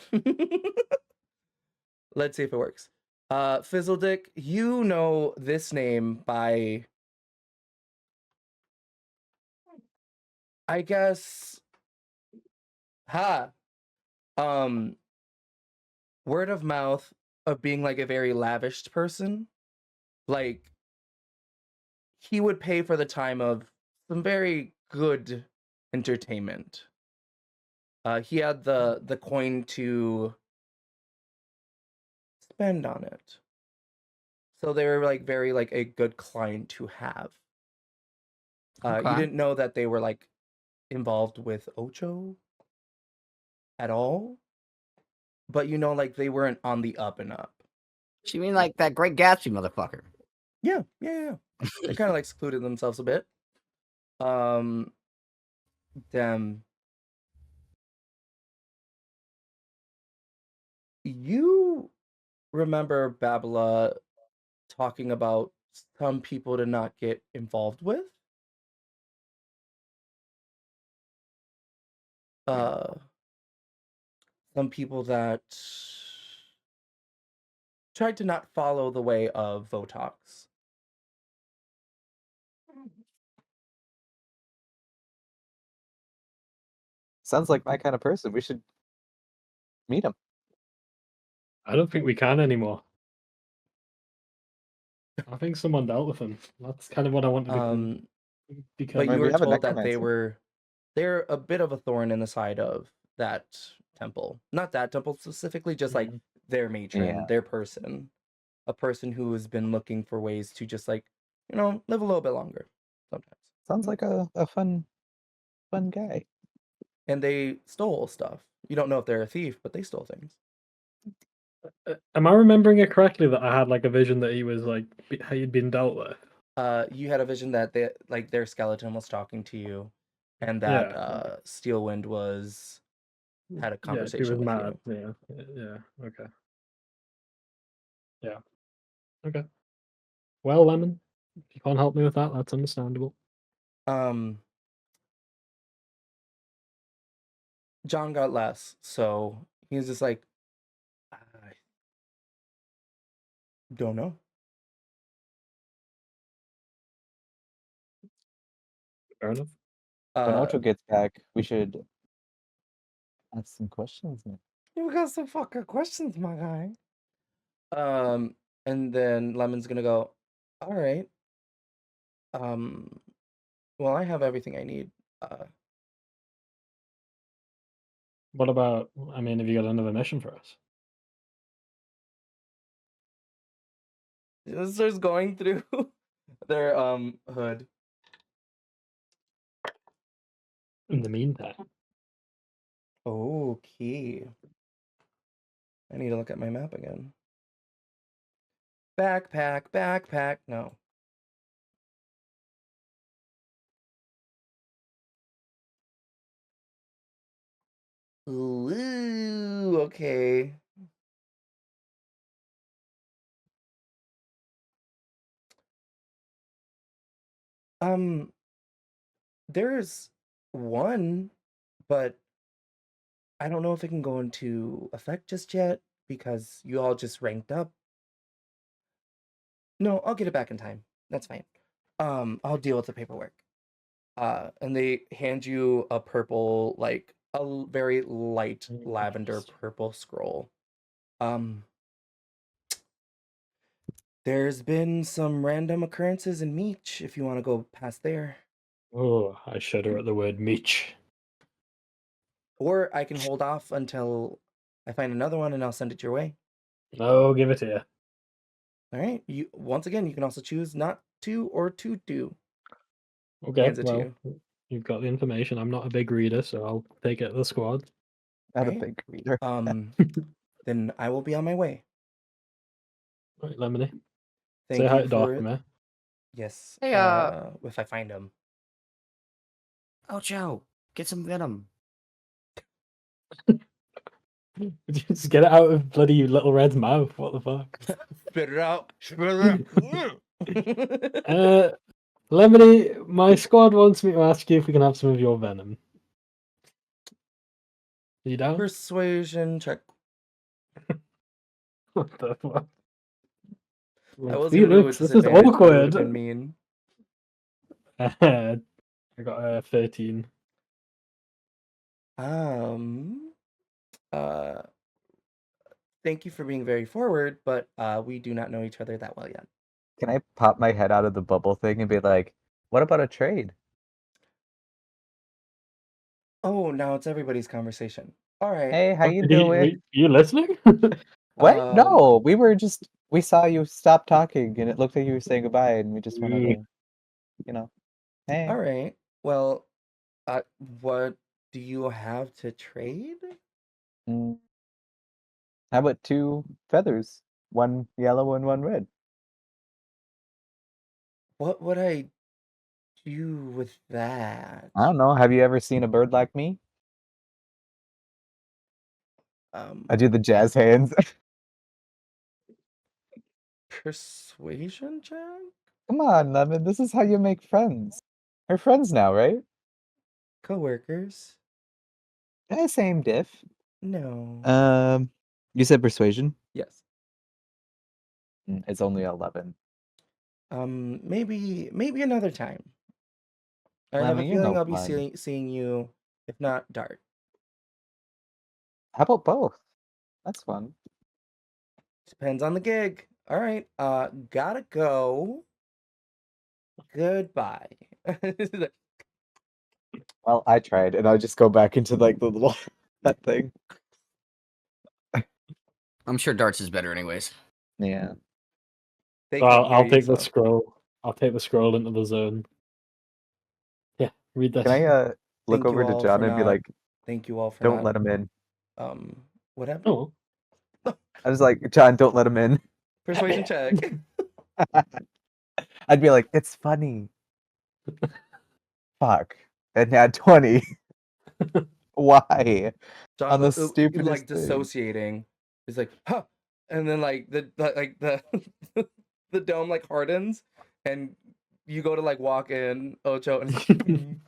Let's see if it works. Fizzledick, you know this name by, I guess, word of mouth of being like a very lavish person. Like, he would pay for the time of some very good entertainment. He had the coin to spend on it. So they were like very like a good client to have. Okay. You didn't know that they were like involved with Ocho at all, but you know like they weren't on the up and up. You mean like that Great Gatsby motherfucker? Yeah. They kind of like secluded themselves a bit. Them. You remember Babala talking about some people to not get involved with? Some people that tried to not follow the way of Votox. Sounds like my kind of person. We should meet him. I don't think we can anymore. I think someone dealt with him. That's kind of what I wanted to become. But Right, you we were have a told that necromancer. they're a bit of a thorn in the side of that temple. Not that temple specifically, just like their matron, Yeah. their person. A person who has been looking for ways to just like, you know, live a little bit longer sometimes. Sounds like a fun guy. And they stole stuff. You don't know if they're a thief, but they stole things. Am I remembering it correctly that I had like a vision that he was like he'd been dealt with? You had a vision that they like their skeleton was talking to you, and that Steelwind had a conversation he was with mad. you. Yeah. Okay. Yeah. Okay. Well, Lemon, if you can't help me with that, that's understandable. John got less, so he was just like, I don't know. Fair enough. When Ocho gets back, we should ask some questions. You got some fucking questions, my guy. And then Lemon's gonna go, all right. Well, I have everything I need. What about? I mean, have you got another mission for us? Just starts going through their hood. In the meantime, Okay. I need to look at my map again. Backpack. No. Ooh, okay. There's one, but I don't know if it can go into effect just yet because you all just ranked up. No, I'll get it back in time. That's fine. I'll deal with the paperwork. And they hand you a purple, like a very light lavender purple scroll. There's been some random occurrences in Meech if you want to go past there. oh, I shudder at the word Meech. Or I can hold off until I find another one and I'll send it your way. No, give it here. All right. You once again, you can also choose not to or to do. Okay, Hands it to well, you. you've got the information. I'm not a big reader, so I'll take it to the squad. Not a Right. big reader. Then I will be on my way. Right, Lemony. Thank Say hi you to Dark for man. yes. Hey, if I find him. Ocho, get some venom. Just get it out of bloody Little Red's mouth. What the fuck? Spit it out. Spit it out. Lemony, my squad wants me to ask you if we can have some of your venom. Are you down? Persuasion check. What the fuck? I wasn't gonna do it Felix, with this is disadvantage, but it would awkward. have been mean. I got a 13. Thank you for being very forward, but we do not know each other that well yet. Can I pop my head out of the bubble thing and be like, what about a trade? Oh, now it's everybody's conversation. All right. Hey, how Fuck, you did he- doing? were you listening? What? No, we saw you stop talking and it looked like you were saying goodbye and we just wanted to, you know, hey. All right. Well, what do you have to trade? Mm. How about 2 feathers? 1 yellow and 1 red. What would I do with that? I don't know. Have you ever seen a bird like me? I do the jazz hands. Persuasion check? Come on, Lemon. This is how you make friends. We're friends now, right? Coworkers? Same diff. No. You said persuasion? Yes. It's only 11. Maybe another time. I have a Lemon, you're feeling no I'll be fun. seeing you, if not Dart. How about both? That's fun. Depends on the gig. All right. Gotta go. Goodbye. Well, I tried, and I'll just go back into like the little that thing. I'm sure darts is better, anyways. Yeah. They So can't hear I'll you, take the so- scroll. I'll take the scroll into the zone. Yeah, read this. Can I look Thank you over to all John for and be not- like, Thank you all for don't not. let him in. What happened? Oh, I was like, John, don't let him in. Persuasion check. I'd be like, it's funny. Fuck. And had 20. Why? John, On the you're stupidest like thing. dissociating. He's like, huh, and then like the the dome like hardens, and you go to like walk in, Ocho, and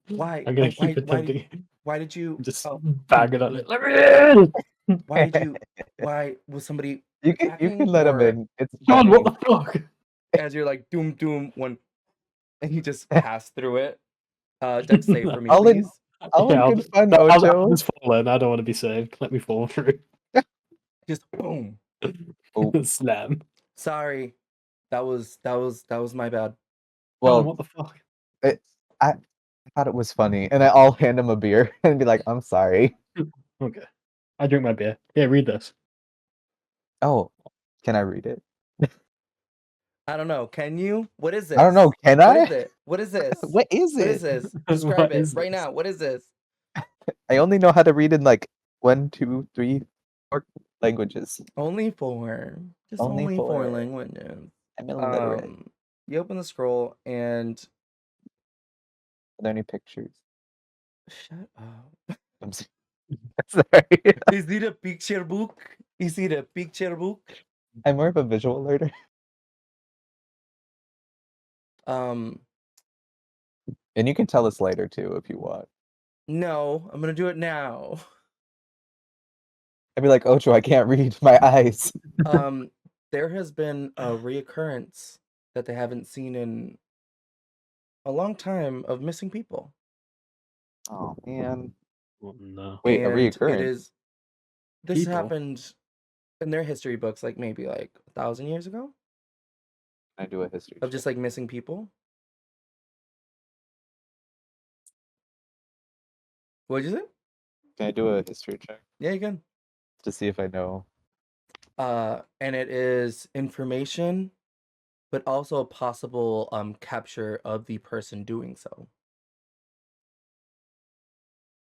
why? I'm gonna keep attempting. Why did you Just oh, bang it on it. Let me in! why was somebody You can let him or in. It's John, funny. what the fuck? as you're like doom one, and you just pass through it? Dex save for me, please. All in good fun, I'll Ocho. just fall in. I don't want to be saved. Let me fall through. Just boom. Oh. Slam. Sorry, that was my bad. John, Well, what the fuck? I thought it was funny, and I'll hand him a beer and be like, I'm sorry. Okay. I drink my beer. Yeah, read this. Oh, can I read it? I don't know. Can you? What is this? I don't know. Can What I? is it? What is this? What is What it? is this? What Describe it is right this? now. What is this? I only know how to read in like 1, 2, 3, 4 languages. Only 4. Just Only only 4 4. languages. I'm illiterate. You open the scroll and Are there any pictures? shut up. I'm sorry. Is it a picture book? Is it a picture book? I'm more of a visual learner. And you can tell us later too if you want. No, I'm gonna do it now. I'd be like, Ocho, I can't read my eyes. There has been a reoccurrence that they haven't seen in a long time of missing people. Oh man. Oh, no. Wait, a And reoccurrence? This People? happened in their history books, like maybe like 1,000 years ago, I do a history of just check. like missing people. What'd you say? Can I do a history check Yeah, you can. to see if I know? And it is information, but also a possible capture of the person doing so.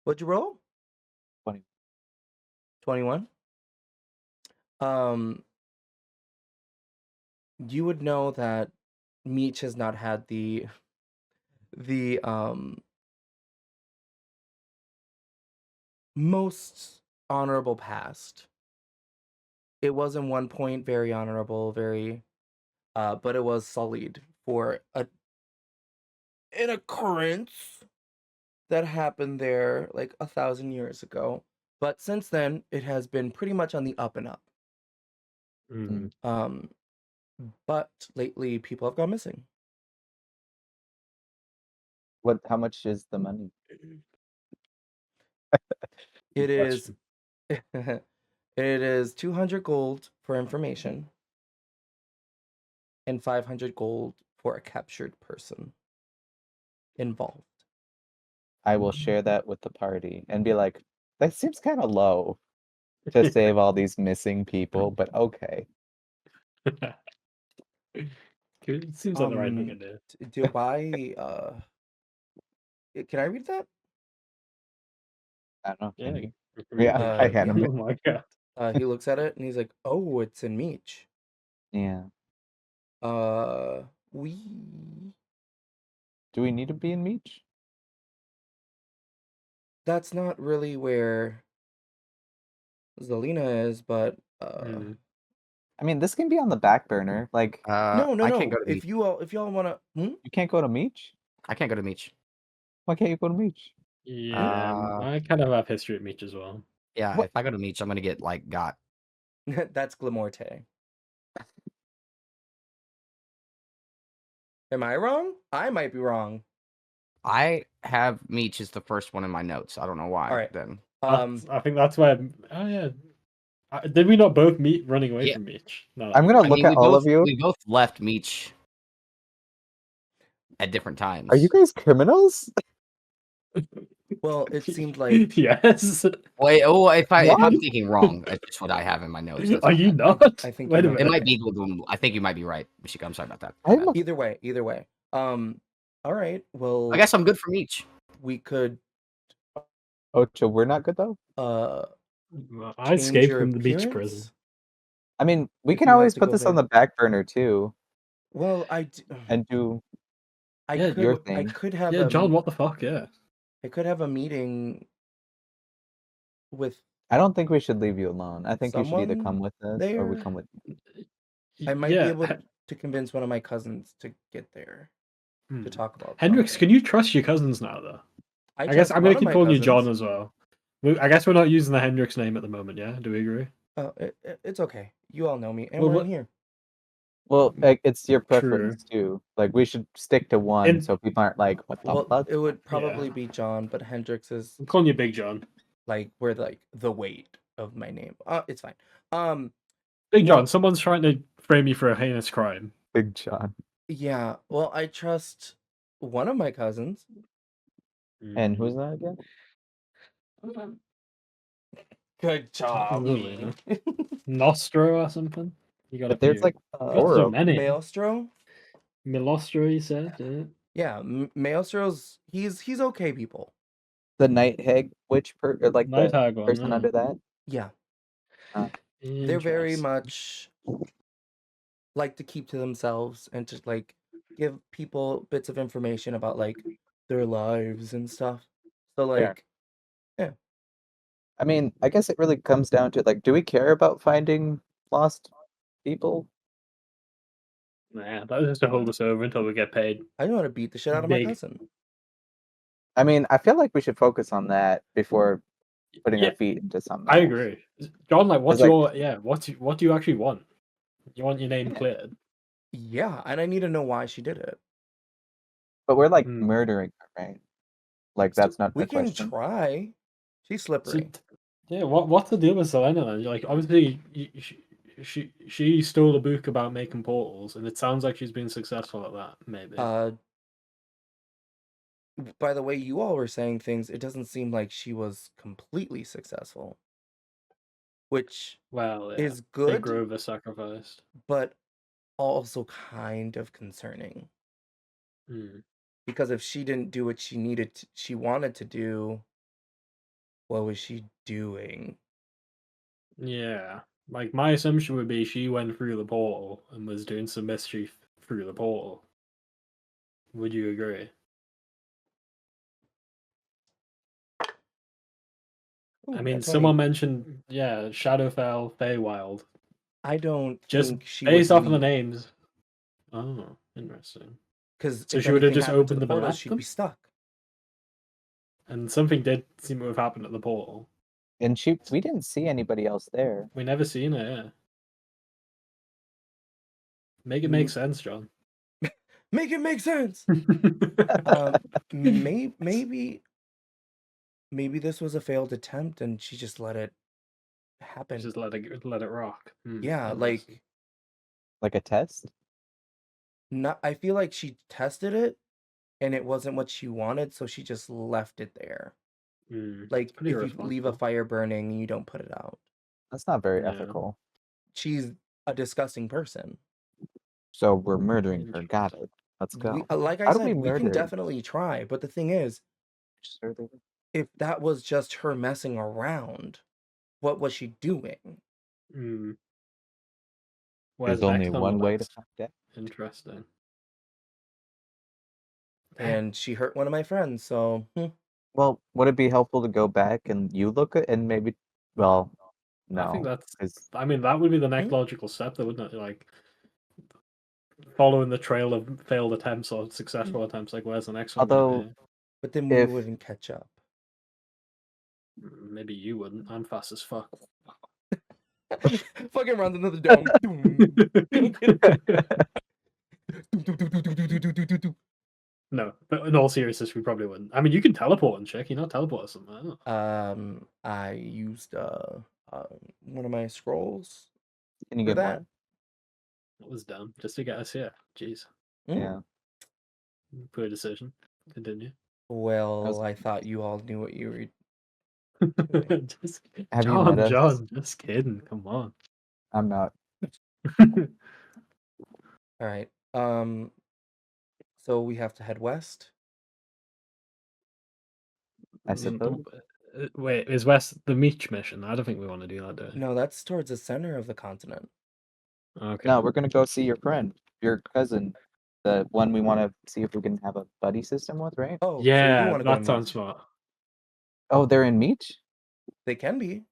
What'd you roll? 20. 21. You would know that Meech has not had the most honorable past. It was in one point very honorable, very but it was sullied for an occurrence that happened there like 1,000 years ago. But since then, it has been pretty much on the up and up. Mm. But lately, people have gone missing. How much is the money? It is, Question. it is 200 gold for information, and 500 gold for a captured person involved. I will share that with the party and be like, that seems kind of low to save all these missing people, but okay. It seems like the right thing to do. Do I can I read that? I don't know. Can Yeah. you? Read Yeah, it. I had him. Oh my god. He looks at it and he's like, "Oh, it's in Meech." Yeah. We Do we need to be in Meech? that's not really where Zelina is, but Mm. I mean, this can be on the back burner. Like, no. I can't go to If Meech. y'all wanna, you can't go to Meech? I can't go to Meech. Why can't you go to Meech? Yeah, I kind of have history at Meech as well. Yeah, What? if I go to Meech, I'm gonna get like got. That's Glamorte. Am I wrong? I might be wrong. I have Meech as the first one in my notes. I don't know why. All right. Then I think that's where. Oh yeah. Did we not both meet running away Yeah. from Meech? No. I'm gonna I look mean, at all of you. we both left Meech at different times. Are you guys criminals? Well, it seemed like Yes. Wait, oh, if I'm What? thinking wrong, it's just what I have in my notes. That's Are all. you not? I think Wait you a might It minute. might be. I think you might be right, Mishika. I'm sorry about that. I'm a- either way. All right. Well, I guess I'm good for Meech. we could Ocho, we're not good though. I change escaped your from the Meech appearance? prison. I mean, we If can you have always to put go this on there. the back burner too, Well, and do I Yeah, could your thing. I could have Yeah, John, what the fuck? Yeah. I could have a meeting with I don't think we should leave you alone. I think you should either someone come with us or we there. come with. I might be Yeah. able to convince one of my cousins to get there Hmm. to talk about Hendrix, something. can you trust your cousins now, though? I guess trust I'm one gonna of keep my calling you John cousins. as well. I guess we're not using the Hendrix name at the moment, yeah? Do we agree? It's okay. You all know me, and Well, we're what- in here. Well, like, it's your True. preference too. Like, we should stick to one And- so people aren't like, what the Well, fuck? it would probably be John, but Hendrix is I'm calling you Big John. like where like the weight of my name. It's fine. Big No. John, someone's trying to frame you for a heinous crime. Big John. Yeah. Well, I trust one of my cousins. And who's that again? Good job, Lily, me. Nostro or something? You got But a there's few. like Got four so of many. Maelstro. Milostro, you said? Yeah. Yeah, Maelstro's he's okay, people. the Night Hag witch or like Night the Hag one, person yeah. under that. Yeah, they're very Interesting. much like to keep to themselves and just like give people bits of information about like their lives and stuff. So like, I mean, I guess it really comes down to like, do we care about finding lost people? Nah, that was just to hold us over until we get paid. I know how to beat the shit out of my Big. cousin. I mean, I feel like we should focus on that before putting Yeah, our feet into something. I else. agree. John, like, what's like- your what do you actually want? You want your name cleared? Yeah, and I need to know why she did it. But we're like Hmm. murdering her, right? Like that's not We the can question. try. She's So, slippery. yeah, what's the deal with Selena then? Like, obviously, she stole a book about making portals, and it sounds like she's been successful at that. Maybe. by the way you all were saying things, it doesn't seem like she was completely successful, which Well, yeah. is Big good, Grover sacrificed. but also kind of concerning. Hmm. Because if she didn't do what she wanted to do, what was she doing? Yeah. Like, my assumption would be she went through the portal and was doing some mischief through the portal. Would you agree? Ooh, I mean, that's someone 20. mentioned, yeah, Shadowfell, Feywild. I don't Just think she would based off of the leave. names. Oh, interesting. Because So if she would have anything just happened to opened the them and portal, left she'd them? be stuck. And something did seem to have happened at the portal. And we didn't see anybody else there. We never seen it, yeah. Make it make sense, John. Make it make sense. Maybe this was a failed attempt and she just let it happen. Just let it rock. Yeah, Interesting. Like a test? I feel like she tested it and it wasn't what she wanted, so she just left it there. Like pretty if you leave a irresponsible. fire burning and you don't put it out. That's not very Yeah. ethical. She's a disgusting person. So we're murdering her. Got it. Let's go. Like I How do we said, we can murder? definitely try, but the thing is, Sure, they- if that was just her messing around, what was she doing? Where's There's only next on one the way to list? find out. Interesting. And she hurt one of my friends, so Well, would it be helpful to go back and you look at and maybe? Well, no. I think that's. 'cause- I mean, that would be the next logical step, though, wouldn't it? Like following the trail of failed attempts or successful attempts. Like, where's the next one? Although, but then we if wouldn't catch up. Maybe you wouldn't. I'm fast as fuck. Fucking runs into the dome. No, but in all seriousness, we probably wouldn't. I mean, you can teleport and check. You know, teleport somewhere. I used one of my scrolls can you for get that. more? That was dumb. Just to get us here. Jeez. Yeah. Poor decision. Continue. Well, I thought you all knew what you were. Just, Have you met us? John, just kidding. Come on. I'm not. All right. So we have to head west. I suppose. Wait, is West the Meech mission? I don't think we want to do that, do we? No, that's towards the center of the continent. Okay. No, we're gonna go see your friend, your cousin, the one we want to see if we can have a buddy system with, right? Oh, so you Yeah, want to go that in sounds Meech. smart. Oh, they're in Meech? They can be.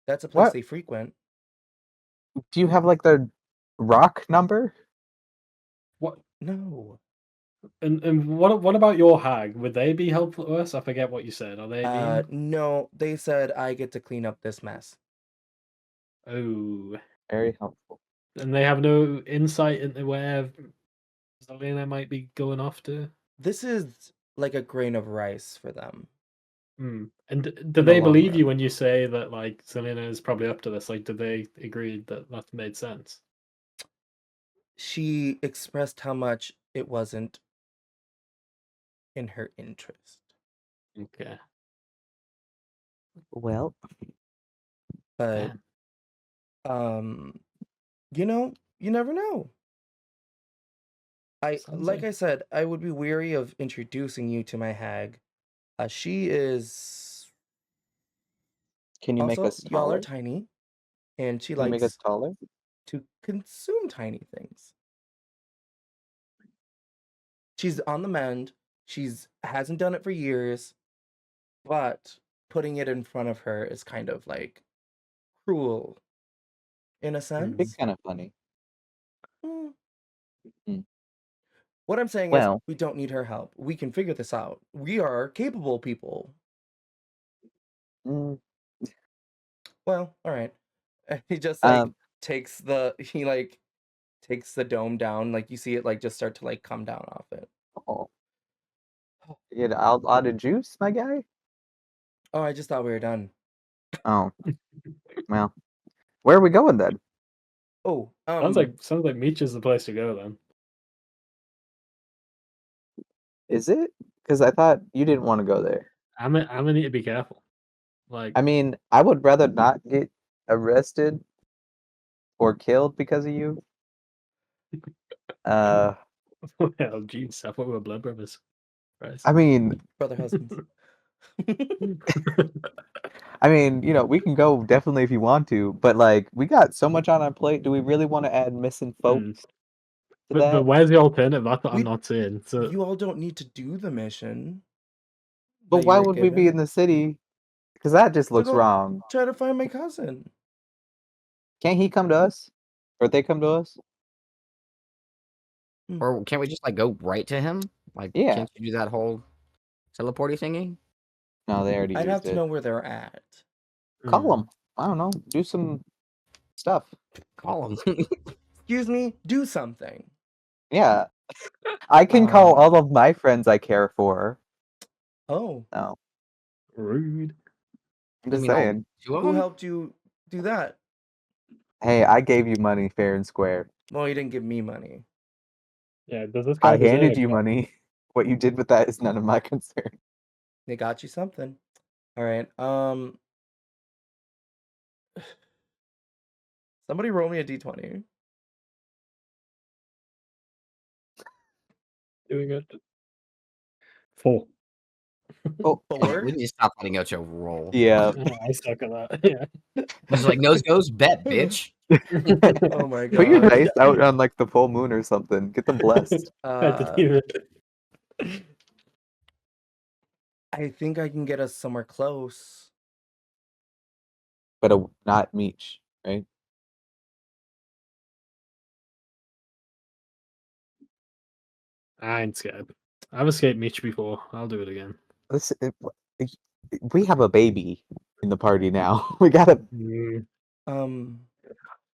That's a place What? they frequent. Do you have like the rock number? What? No. And what about your hag? Would they be helpful to us? I forget what you said. Are they mean? No, they said I get to clean up this mess. Oh. Very helpful. And they have no insight into where Zelena might be going off to? This is like a grain of rice for them. And do In the they long believe run. you when you say that like Zelena is probably up to this? Like, do they agree that that made sense? She expressed how much it wasn't in her interest. Okay. Well, But you know, you never know. Like I said, I would be weary of introducing you to my hag. She is can you make also, us y'all taller? are tiny, and she Can you make us likes taller? to consume tiny things. She's on the mend. She's hasn't done it for years, but putting it in front of her is kind of like cruel in a sense. It's kind of funny. What I'm saying is we don't need her help. We can figure this out. We are capable people. Well, all right. He just takes the dome down. Like you see it like just start to like come down off it. Oh. You get out of juice, my guy? Oh, I just thought we were done. Oh. Well. Where are we going then? Oh, sounds like Meech is the place to go then. Is it? Because I thought you didn't want to go there. I'm gonna need to be careful. Like, I mean, I would rather not get arrested or killed because of you. oh jeez, I thought we were blood brothers. Christ. I mean, Brother husbands. you know, we can go definitely if you want to, but like, we got so much on our plate. Do we really want to add missing folks to but that? where's the alternative? That's what I'm We- not seeing. So You all don't need to do the mission. But that you why were would we be given. in the city? Because that just looks go- wrong. Try to find my cousin. Can't he come to us? Or they come to us? Or can't we just like go right to him? Like, Yeah. can't you do that whole teleporty thingy? No, they already I'd have used to it. know where they're at. Call them. I don't know. Do some stuff. Call him. Excuse me, do something. Yeah. I can call Um, all of my friends I care for. Oh, No. rude. I'm You just mean all saying. 2 of who them? helped you do that? Hey, I gave you money fair and square. Well, you didn't give me money. Yeah, does this guy I deserve handed a you clap? money. What you did with that is none of my concern. They got you something. All right. Somebody roll me a d20. Doing it. 4. Oh, Four. We need to stop letting Ocho roll. yeah. I suck at that. Yeah. It's like nose goes bet, bitch. Oh my Put your god. dice out on like the full moon or something. Get them blessed. I didn't even- I think I can get us somewhere close. But not Meech, right? I ain't scared. I've escaped Mitch before. I'll do it again. Listen, we have a baby in the party now. We gotta.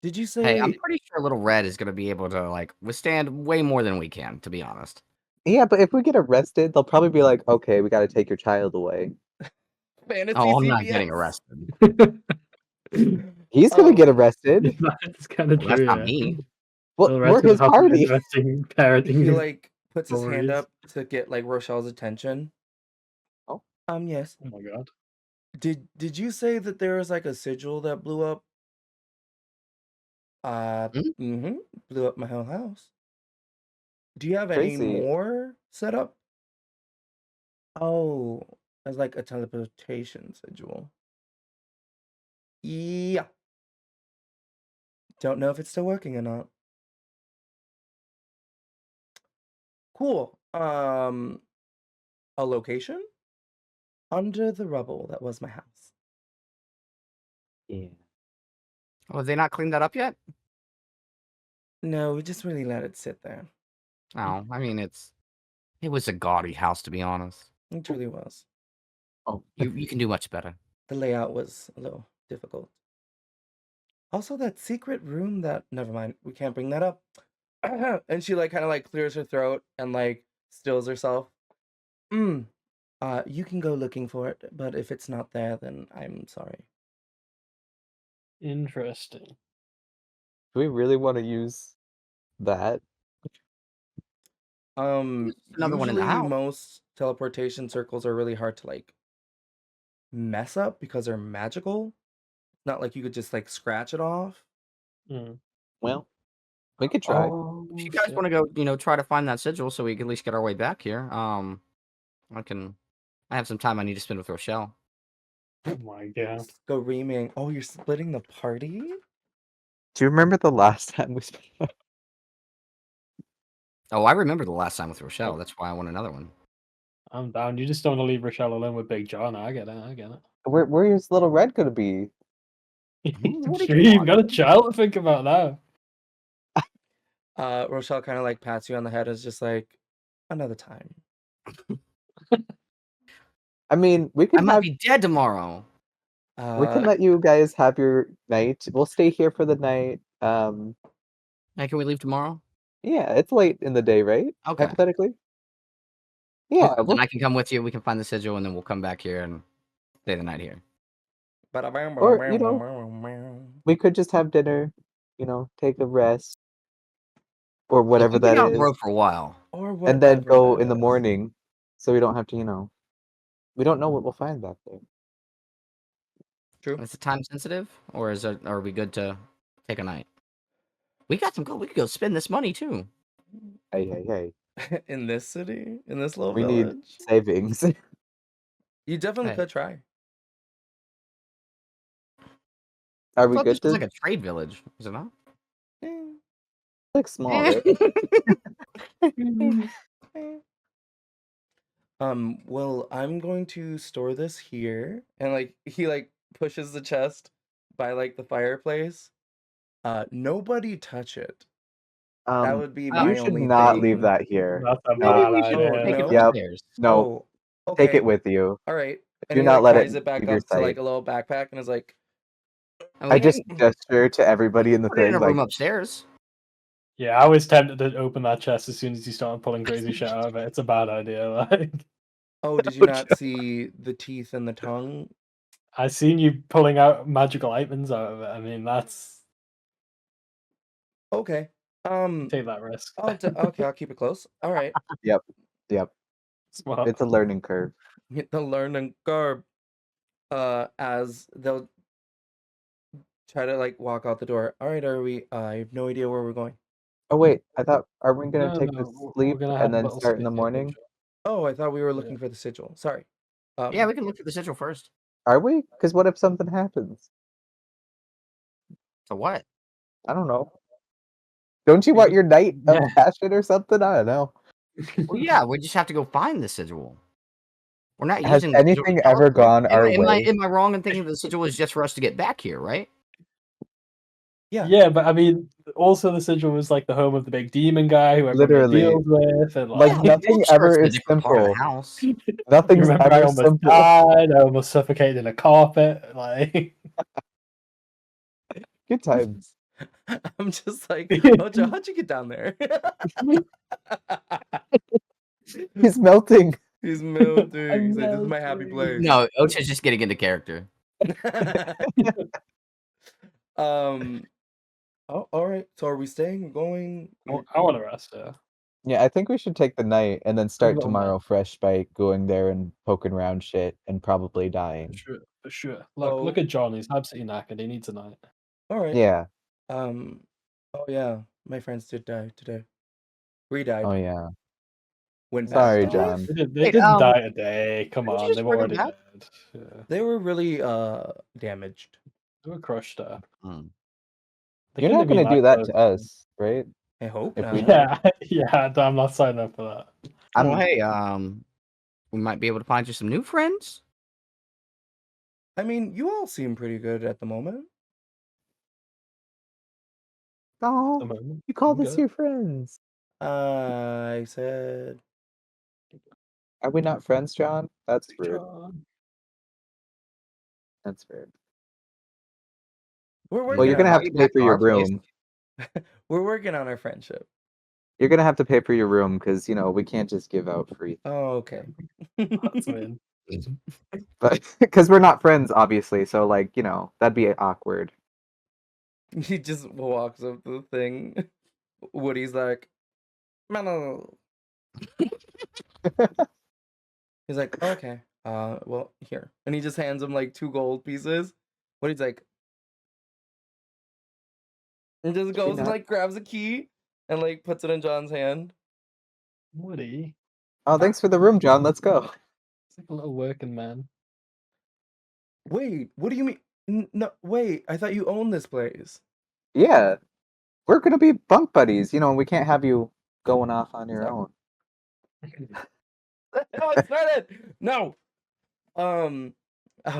Did you say? Hey, I'm pretty sure Little Red is gonna be able to like withstand way more than we can, to be honest. Yeah, but if we get arrested, they'll probably be like, "Okay, we got to take your child away." Fantasy Oh, I'm CPS? not getting arrested. He's gonna get arrested. That's kind of Well, true. that's not Yeah. me. Well, we're Red's his gonna have to be party. investing parenting. He like puts his hand stories. up to get like Rochelle's attention. Oh. Yes. Oh my god. Did you say that there was like a sigil that blew up? Blew up my whole house. Do you have any Crazy. more set up? Oh, as like a teleportation sigil. Yeah. Don't know if it's still working or not. Cool. A location? Under the rubble that was my house. Yeah. Oh, have they not cleaned that up yet? No, we just really let it sit there. No, I mean it was a gaudy house, to be honest. It truly was. Oh. You can do much better. The layout was a little difficult. Also, that secret room that never mind, we can't bring that up. And she like kind of like clears her throat and like stills herself. You can go looking for it, but if it's not there, then I'm sorry. Interesting. Do we really want to use that? Another one in the Usually house. most teleportation circles are really hard to like mess up because they're magical. Not like you could just like scratch it off. Well, we could try. If you guys want to go, try to find that sigil so we can at least get our way back here, I have some time I need to spend with Rochelle. Oh my god. Screaming. Oh, you're splitting the party? Do you remember the last time we spent? Oh, I remember the last time with Rochelle. That's why I want another one. I'm down. You just don't want to leave Rochelle alone with Big John. I get it. Where's Little Red gonna be? What do Sure, you you've want? got a child to think about now. Rochelle kind of like pats you on the head and is just like, another time. I mean, we I can might have. be dead tomorrow. We can let you guys have your night. We'll stay here for the night. Hey, can we leave tomorrow? Yeah, it's late in the day, right? Okay. Hypothetically. Yeah, Then I can come with you. We can find the sigil, and then we'll come back here and stay the night here. Or, we could just have dinner, take a rest, or whatever We've been that out on is, the road for a while. Or and then whatever go that in the is. morning so we don't have to, we don't know what we'll find back there. True. Is it time sensitive, or are we good to take a night? We got some gold. We could go spend this money too. Hey. In this city, in this little We village, need savings. you definitely Hey. could try. Are I we thought this good was to like a trade village, is it not? Eh, like small, Eh. right? eh. Well, I'm going to store this here, and like he like pushes the chest by like the fireplace. Nobody touch it. That would be you my You should only not thing. leave that here. That's a Maybe bad we should idea. take it no? upstairs. No, Oh, take okay. it with you. All right. And Do he not like let it ties it back leave your up to like sight. a little backpack and is like, And I we just can gesture to everybody in the put it in thing, a room like, upstairs. Yeah, I was tempted to open that chest as soon as you started pulling crazy shit out of it. It's a bad idea. Like, oh, did you not see the teeth and the tongue? I seen you pulling out magical items out of it. I mean, that's Okay. take that risk. Okay, I'll keep it close. All right. yep. Smart. It's a learning curve. Hit the learning curve. As they'll try to like walk out the door. All right, are we? I have no idea where we're going. Oh wait, I thought, are we gonna No, take no, the we're sleep gonna have and a then little start in the sleep, morning? Oh, I thought we were Yeah. looking for the sigil. Sorry. Yeah, we can look at the sigil first. Are we? Because what if something happens? So what? I don't know. Don't you want your night of Yeah. passion or something? I don't know. Well, yeah, we just have to go find the sigil. We're not Has using the sigil anything to ever teleport. gone our Am way? I wrong in thinking the sigil is just for us to get back here, right? Yeah. Yeah, but I mean, also the sigil was like the home of the big demon guy who everyone made Literally. deals with, and Like, Yeah, nothing I'm sure ever it's in a is different part of the simple. house. you Nothing's remember I ever almost simple. died. I almost suffocated in a carpet. Like, Good times. I'm just like, Ocho, how'd you get down there? He's melting. He's melting. I'm He's like, this is my happy place. No, Ocha's just getting into character. Oh, all right. So are we staying? Going? I want to rest. Yeah. Yeah, I think we should take the night and then start little tomorrow fresh by going there and poking around shit and probably dying. For sure. Look at John. He's absolutely knackered. He needs a night. All right. Yeah. Oh yeah, my friends did die today. Died. Oh yeah. Went Sorry, back. John. They Wait, didn't die today. Come didn't you on, just they were bring 'em already back? dead. Yeah. They were really damaged. They were crushed up. Hmm. They You're couldn't not have been gonna do that close. to us, right? I hope If not. we Yeah, yeah. I'm not signing up for that. Well, hey, we might be able to find you some new friends. I mean, you all seem pretty good at the moment. Oh, The moment. you called I'm us good. your friends. I said, Are we not friends, John? That's rude. John. That's rude. we're working. Well, you're gonna on have to pay for your room. We're working on our friendship. You're gonna have to pay for your room because we can't just give out free. Oh, okay. That's mean. But because we're not friends, obviously, so that'd be awkward. He just walks up to the thing. Woody's like, "Mellow." He's like, okay. Well, here. And he just hands him like 2 gold pieces. Woody's like, and just goes and not- like grabs a key and like puts it in John's hand. Woody. Oh, thanks for the room, John. Let's go. It's like a little working man. Wait, what do you mean? No, wait. I thought you owned this place. Yeah, we're gonna be bunk buddies. We can't have you going off on your own. No, it started. No. I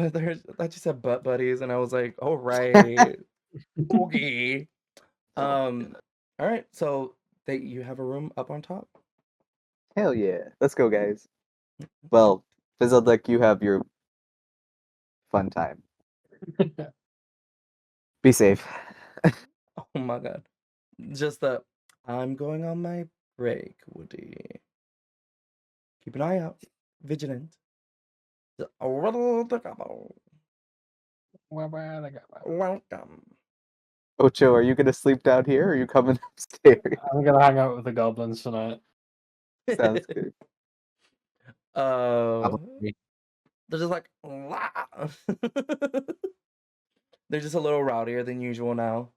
thought you said butt buddies, and I was like, all right, okay. All right. So you have a room up on top. Hell yeah. Let's go, guys. Well, Fizzled Lick, you have your fun time. Be safe. Oh my god. Just I'm going on my break, Woody. Keep an eye out. Vigilant. Welcome. Ocho, are you gonna sleep down here or are you coming upstairs? I'm gonna hang out with the goblins tonight. Sounds good. Probably. they're just like, "Wah." They're just a little rowdier than usual now.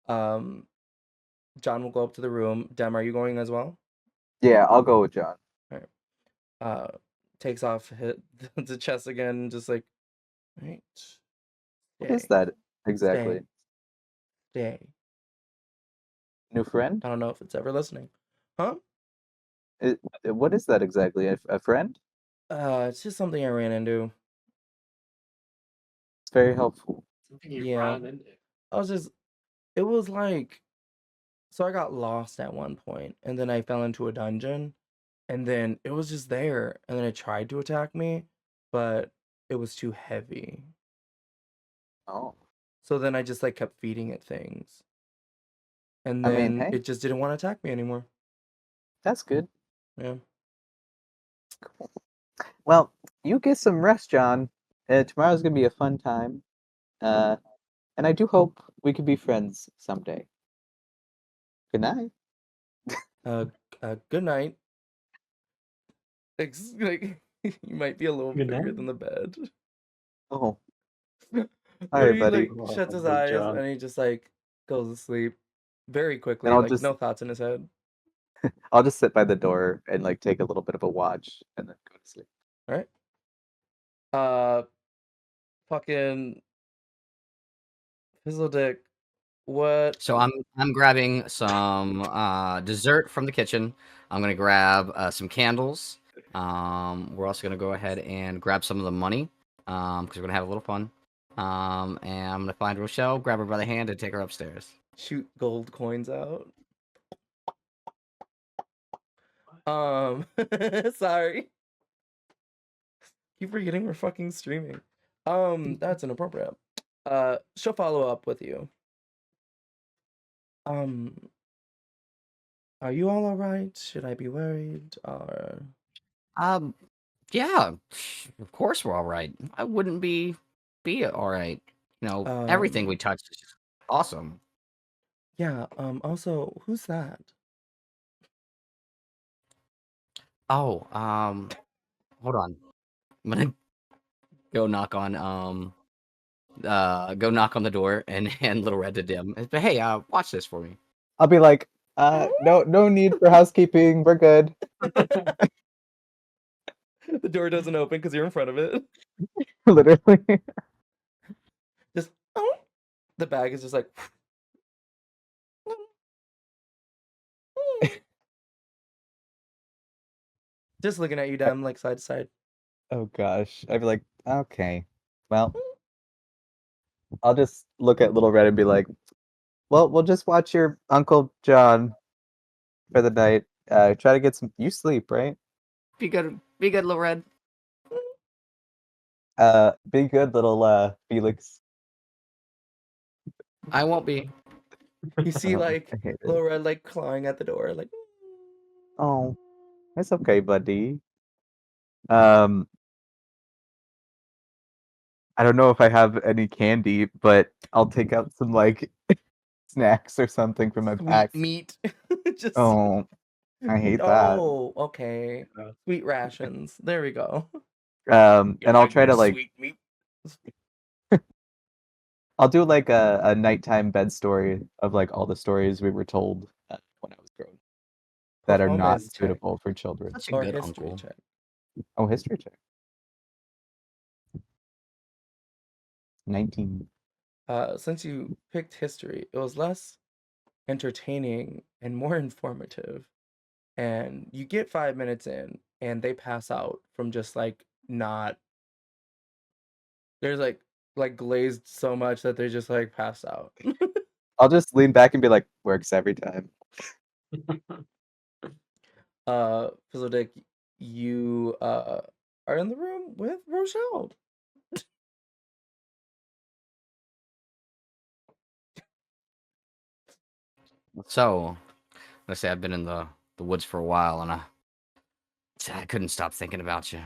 John will go up to the room. Dem, are you going as well? Yeah, I'll go with John. Alright. Takes off the chest again, just like, right. What is that exactly? Stay. New friend? I don't know if it's ever listening. Huh? What is that exactly? A friend? It's just something I ran into. It's very helpful. Something you Yeah. ran into. It was like, so I got lost at one point, and then I fell into a dungeon, and then it was just there, and then it tried to attack me, but it was too heavy. Oh. So then I just like kept feeding it things. And I mean, then hey. it just didn't want to attack me anymore. That's good. Yeah. Cool. Well, you get some rest, John. Tomorrow's gonna be a fun time. And I do hope we could be friends someday. Good night. Good night. Like, you might be a little Good bigger night. than the bed. Oh, But hi, he buddy. like shuts his Big eyes John. and he just like goes to sleep very quickly, I'll like just- no thoughts in his head. I'll just sit by the door and like take a little bit of a watch and then go to sleep. All right. Fucking Fizzle Dick. What? So I'm grabbing some dessert from the kitchen. I'm gonna grab some candles. We're also gonna go ahead and grab some of the money because we're gonna have a little fun. And I'm gonna find Rochelle, grab her by the hand, and take her upstairs. Shoot gold coins out. Sorry. Keep forgetting we're fucking streaming. That's inappropriate. She'll follow up with you. Are you all alright? Should I be worried? Or Yeah, of course we're all right. I wouldn't be all right. You know, everything we touch is just awesome. yeah, also, who's that? Oh, hold on. I'm gonna go knock on the door and hand Little Red to Dim. But hey, watch this for me. I'll be like, no need for housekeeping. We're good. The door doesn't open because you're in front of it. Literally. Just oh. The bag is just like just looking at you, Dem, like side to side. Oh gosh. I'd be like, okay. Well, I'll just look at Little Red and be like, well, we'll just watch your Uncle John for the night. Try to get some. You sleep, right? Be good, Little Red. Be good, little Felix. I won't be. You see like I hate it. Little Red like clawing at the door, like Oh, it's okay, buddy. I don't know if I have any candy, but I'll take out some like snacks or something from my sweet pack. meat. Just Oh, I hate that. Oh, okay. Sweet rations. There we go. And I'll try to like sweet meat. I'll do like a nighttime bed story of like all the stories we were told when I was grown that are not Performance check. suitable for children. Such a Or good history uncle. check. Oh, history check. 19. Since you picked history, it was less entertaining and more informative. And you get 5 minutes in, and they pass out from just like not. There's like glazed so much that they just like pass out. I'll just lean back and be like, works every time. Fizzle Dick, you are in the room with Rochelle. So, let's say I've been in the woods for a while, and I couldn't stop thinking about you.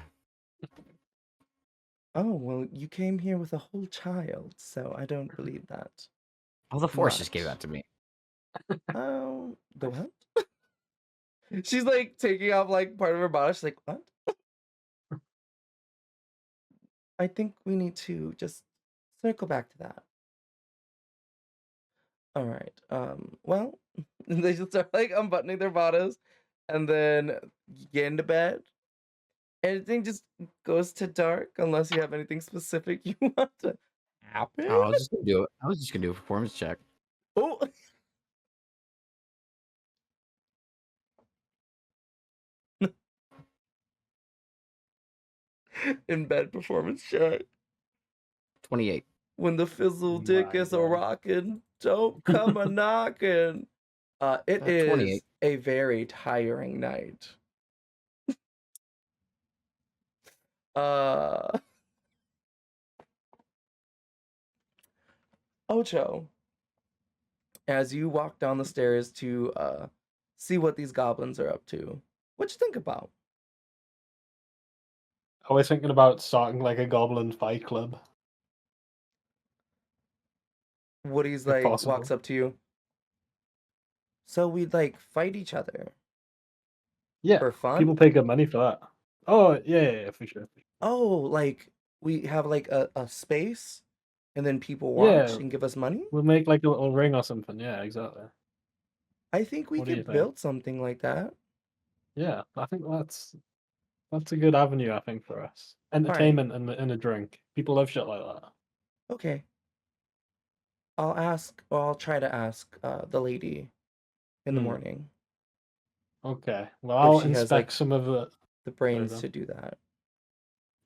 Oh, well, you came here with a whole child, so I don't believe that. Oh, the Force just gave Much. that to me. Oh, the what? She's like taking off like part of her body. She's like, what? I think we need to just circle back to that. All right. Well, they just start like unbuttoning their bodices and then get into bed. Everything just goes to dark unless you have anything specific you want to happen. Oh, I was just gonna do a performance check. Oh. In bed performance check. 28. When the fizzle dick My is a God. rockin', don't come a knockin'. It is 28. a very tiring night. Ocho, as you walk down the stairs to see what these goblins are up to, what you think about? I was thinking about starting like a goblin fight club, Woody's if like possible. walks up to you. So we'd like fight each other Yeah, for fun? people pay good money for that. Oh yeah, for sure. Oh, like we have like a space and then people watch Yeah, and give us money? we'll make like a little ring or something. Yeah, exactly. I think we What do you could think? build something like that. Yeah, I think that's a good avenue. I think for us, entertainment and a drink. People love shit like that. Okay. I'll try to ask the lady in the Hmm. morning Okay, well if I'll she has inspect like some of the. the Sorry, brains go on. to do that.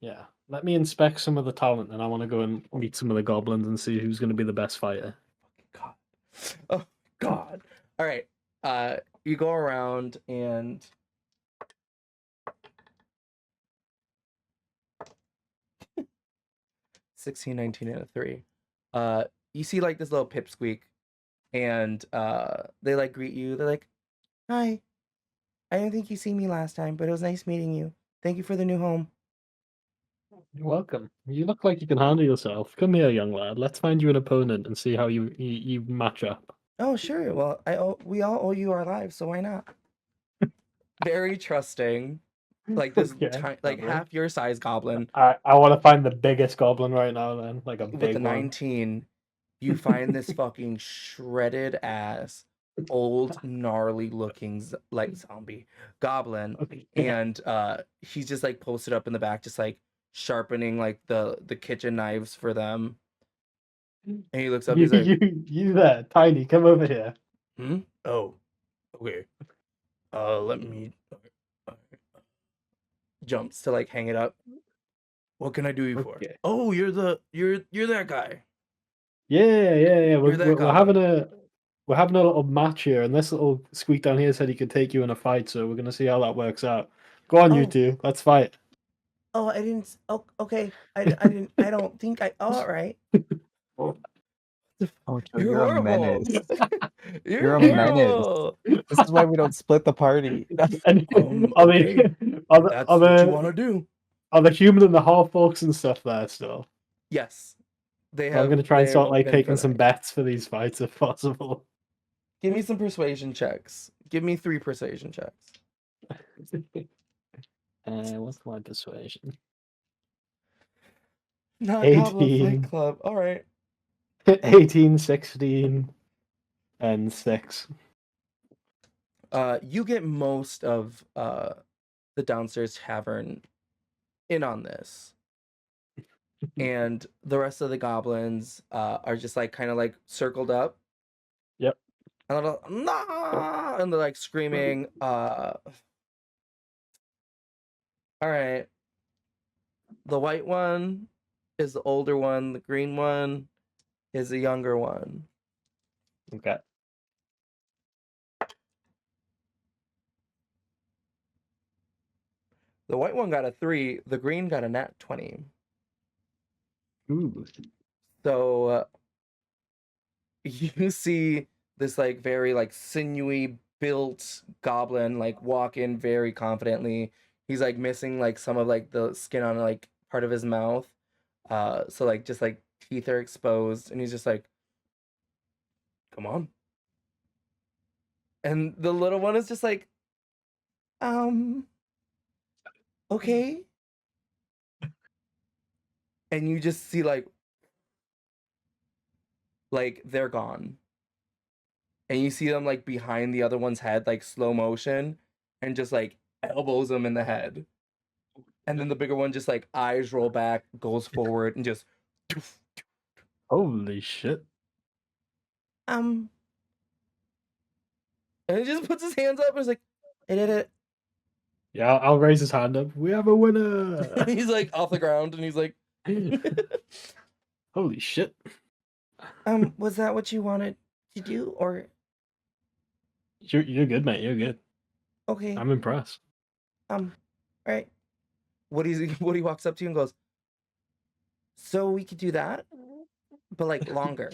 Yeah, let me inspect some of the talent, and I want to go and meet some of the goblins and see who's going to be the best fighter. God. Oh God. All right. You go around and 16, 19, and a 3. You see like this little pipsqueak, and they like greet you. They're like, "Hi. I didn't think you seen me last time, but it was nice meeting you. Thank you for the new home." You're welcome. You look like you can handle yourself. Come here, young lad. Let's find you an opponent and see how you match up. Oh, sure. Well, we all owe you our lives, so why not? Very trusting. Like this Okay, like lovely. half your size goblin I want to find the biggest goblin right now. Then, like a with big the one. 19. You find this fucking shredded ass, old, gnarly looking like zombie goblin, Okay. and he's just like posted up in the back, just like sharpening like the kitchen knives for them. And he looks up. You He's like, you there, Tiny? Come over here. "Hmm? Oh, okay. Let me." Jumps to like hang it up. What can I do you for? Okay. Oh, you're that guy. Yeah. You're that We're having a little match here, and this little squeak down here said he could take you in a fight. So we're gonna see how that works out. Go on, you Oh. two. Let's fight. Oh, I didn't. Oh, okay. I didn't. I don't think I. Oh, all right. Ocho, You're you're a horrible. menace. You're You're a menace. horrible. This is why we don't split the party. And Okay. are That's what you want to do. Are the human and the half orcs and stuff there still? Yes, they So I'm have. gonna try and they've start like been taking for some that. bets for these fights if possible. Give me some persuasion checks. Give me 3 persuasion checks. What's my persuasion? Not Goblin Fight 18. Club. All right. 18, 16, and 6. You get most of the downstairs tavern in on this. And the rest of the goblins are just like kind of like circled up. Yep. And they're like, nah! And they're like screaming. All right. The white one is the older one. The green one is the younger one. Okay. The white one got a 3. The green got a nat 20. Ooh. So you see this like very like sinewy built goblin like walk in very confidently. He's like missing like some of like the skin on like part of his mouth. So like just like teeth are exposed and he's just like, come on. And the little one is just like, okay. and you just see like they're gone. And you see them like behind the other one's head, like slow motion, and just like elbows them in the head. And then the bigger one just like eyes roll back, goes forward, and just Holy shit. and he just puts his hands up and is like, I did it. Yeah, I'll raise his hand up. We have a winner. He's like off the ground and he's like, Holy shit. was that what you wanted to do? Or You're good, mate. You're good. okay. I'm impressed. All right. Woody walks up to you and goes, so we could do that, but like longer.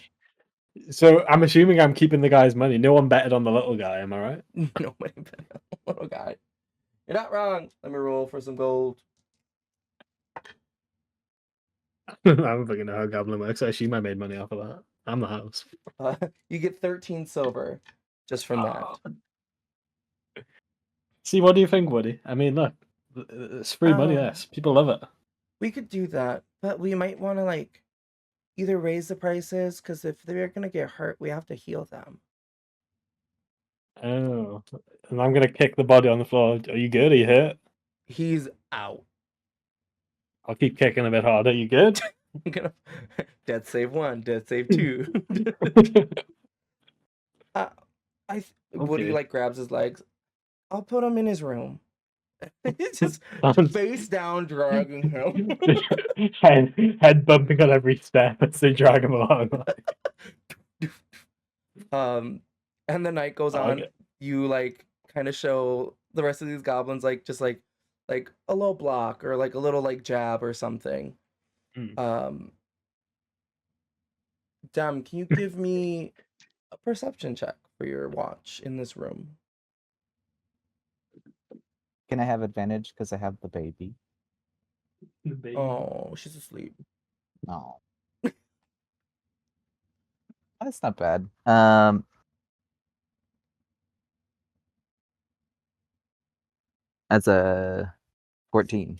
So I'm assuming I'm keeping the guy's money. No one betted on the little guy, am I right? Nobody bet on the little guy. You're not wrong. Let me roll for some gold. I don't fucking know how gambling works. I assume I made money off of that. I'm the house. You get 13 silver just from that. See, what do you think, Woody? I mean, look, it's free money. Yes, people love it. We could do that, but we might want to like either raise the prices, because if they're gonna get hurt, we have to heal them. Oh, and I'm gonna kick the body on the floor. Are you good? Are you hurt? He's out. I'll keep kicking a bit harder. You good? Death save 1, death save 2. Woody like grabs his legs. I'll put him in his room. He's just face down, dragging him. head bumping on every step as they drag him along. And the night goes on. Okay. You like kind of show the rest of these goblins like just like a low block or like a little like jab or something. Damn, can you give me a perception check for your watch in this room? Can I have advantage because I have the baby? Oh, she's asleep. No. That's not bad. That's a 14.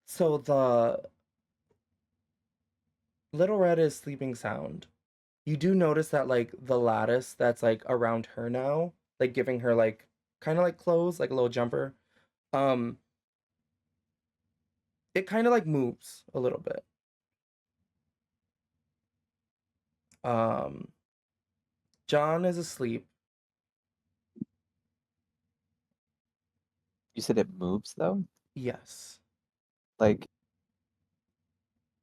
So the little red is sleeping sound. You do notice that like the lattice that's like around her now, like giving her like kind of like clothes, like a little jumper. It kind of like moves a little bit. John is asleep. You said it moves though? Yes. Like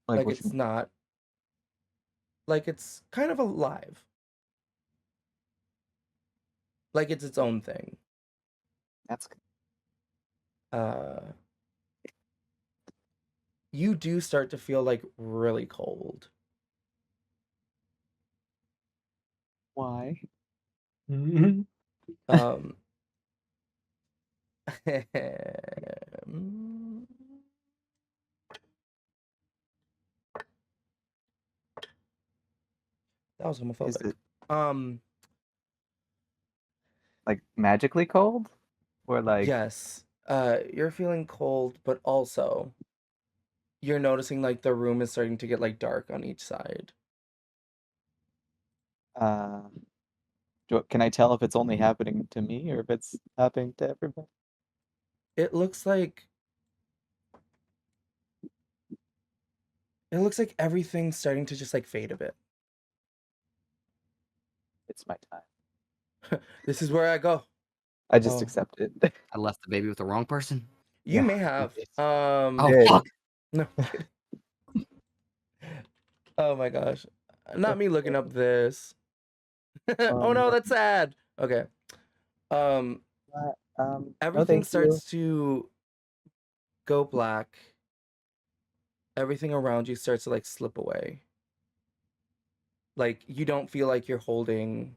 what it's you... not. Like it's kind of alive. Like it's its own thing. That's good. You do start to feel like really cold. Why? That was homophobic. Is it Um, like magically cold? Or like yes. You're feeling cold, but also you're noticing like the room is starting to get like dark on each side. can I tell if it's only happening to me or if it's happening to everybody? It looks like everything's starting to just like fade a bit. It's my time. This is where I go. I just accept it. I left the baby with the wrong person. You Yeah. may have. Oh, fuck. No. Oh my gosh. Not me looking up this. Oh no, that's sad. Okay. Everything starts to go black. Everything around you starts to like slip away. Like you don't feel like you're holding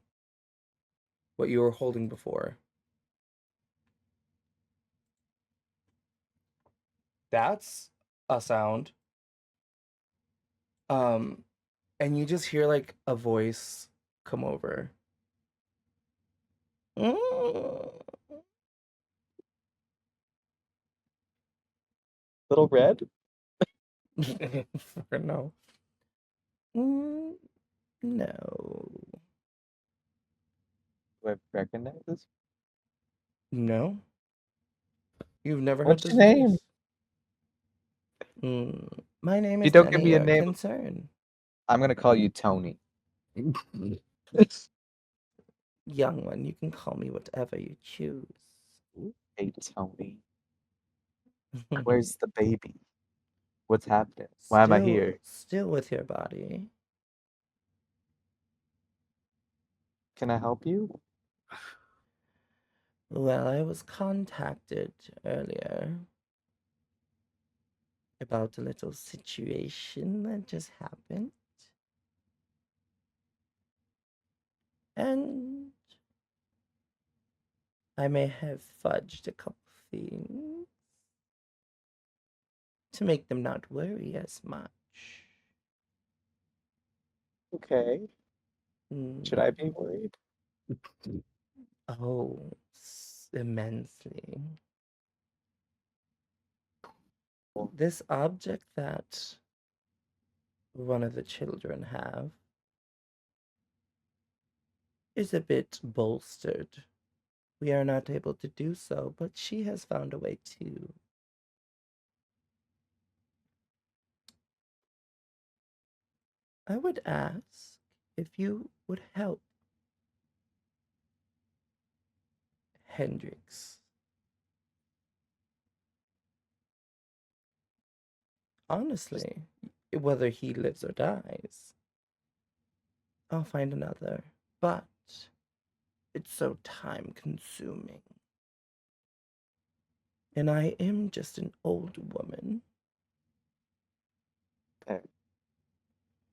what you were holding before. That's a sound. And you just hear like a voice come over. Little red? For no. No. Do I recognize this? No. You've never heard What's this your name? voice. My name You is don't none give of me a your name. concern. I'm gonna call you Tony. Young one, you can call me whatever you choose. Hey, Tony. Where's the baby? What's happening? Why am I here? Still with your body. Can I help you? Well, I was contacted earlier about a little situation that just happened. And I may have fudged a couple things to make them not worry as much. Okay. Should I be worried? Oh, immensely. This object that one of the children have is a bit bolstered. We are not able to do so, but she has found a way to. I would ask if you would help Hendrix. Honestly, whether he lives or dies, I'll find another. But it's so time consuming. And I am just an old woman. Okay.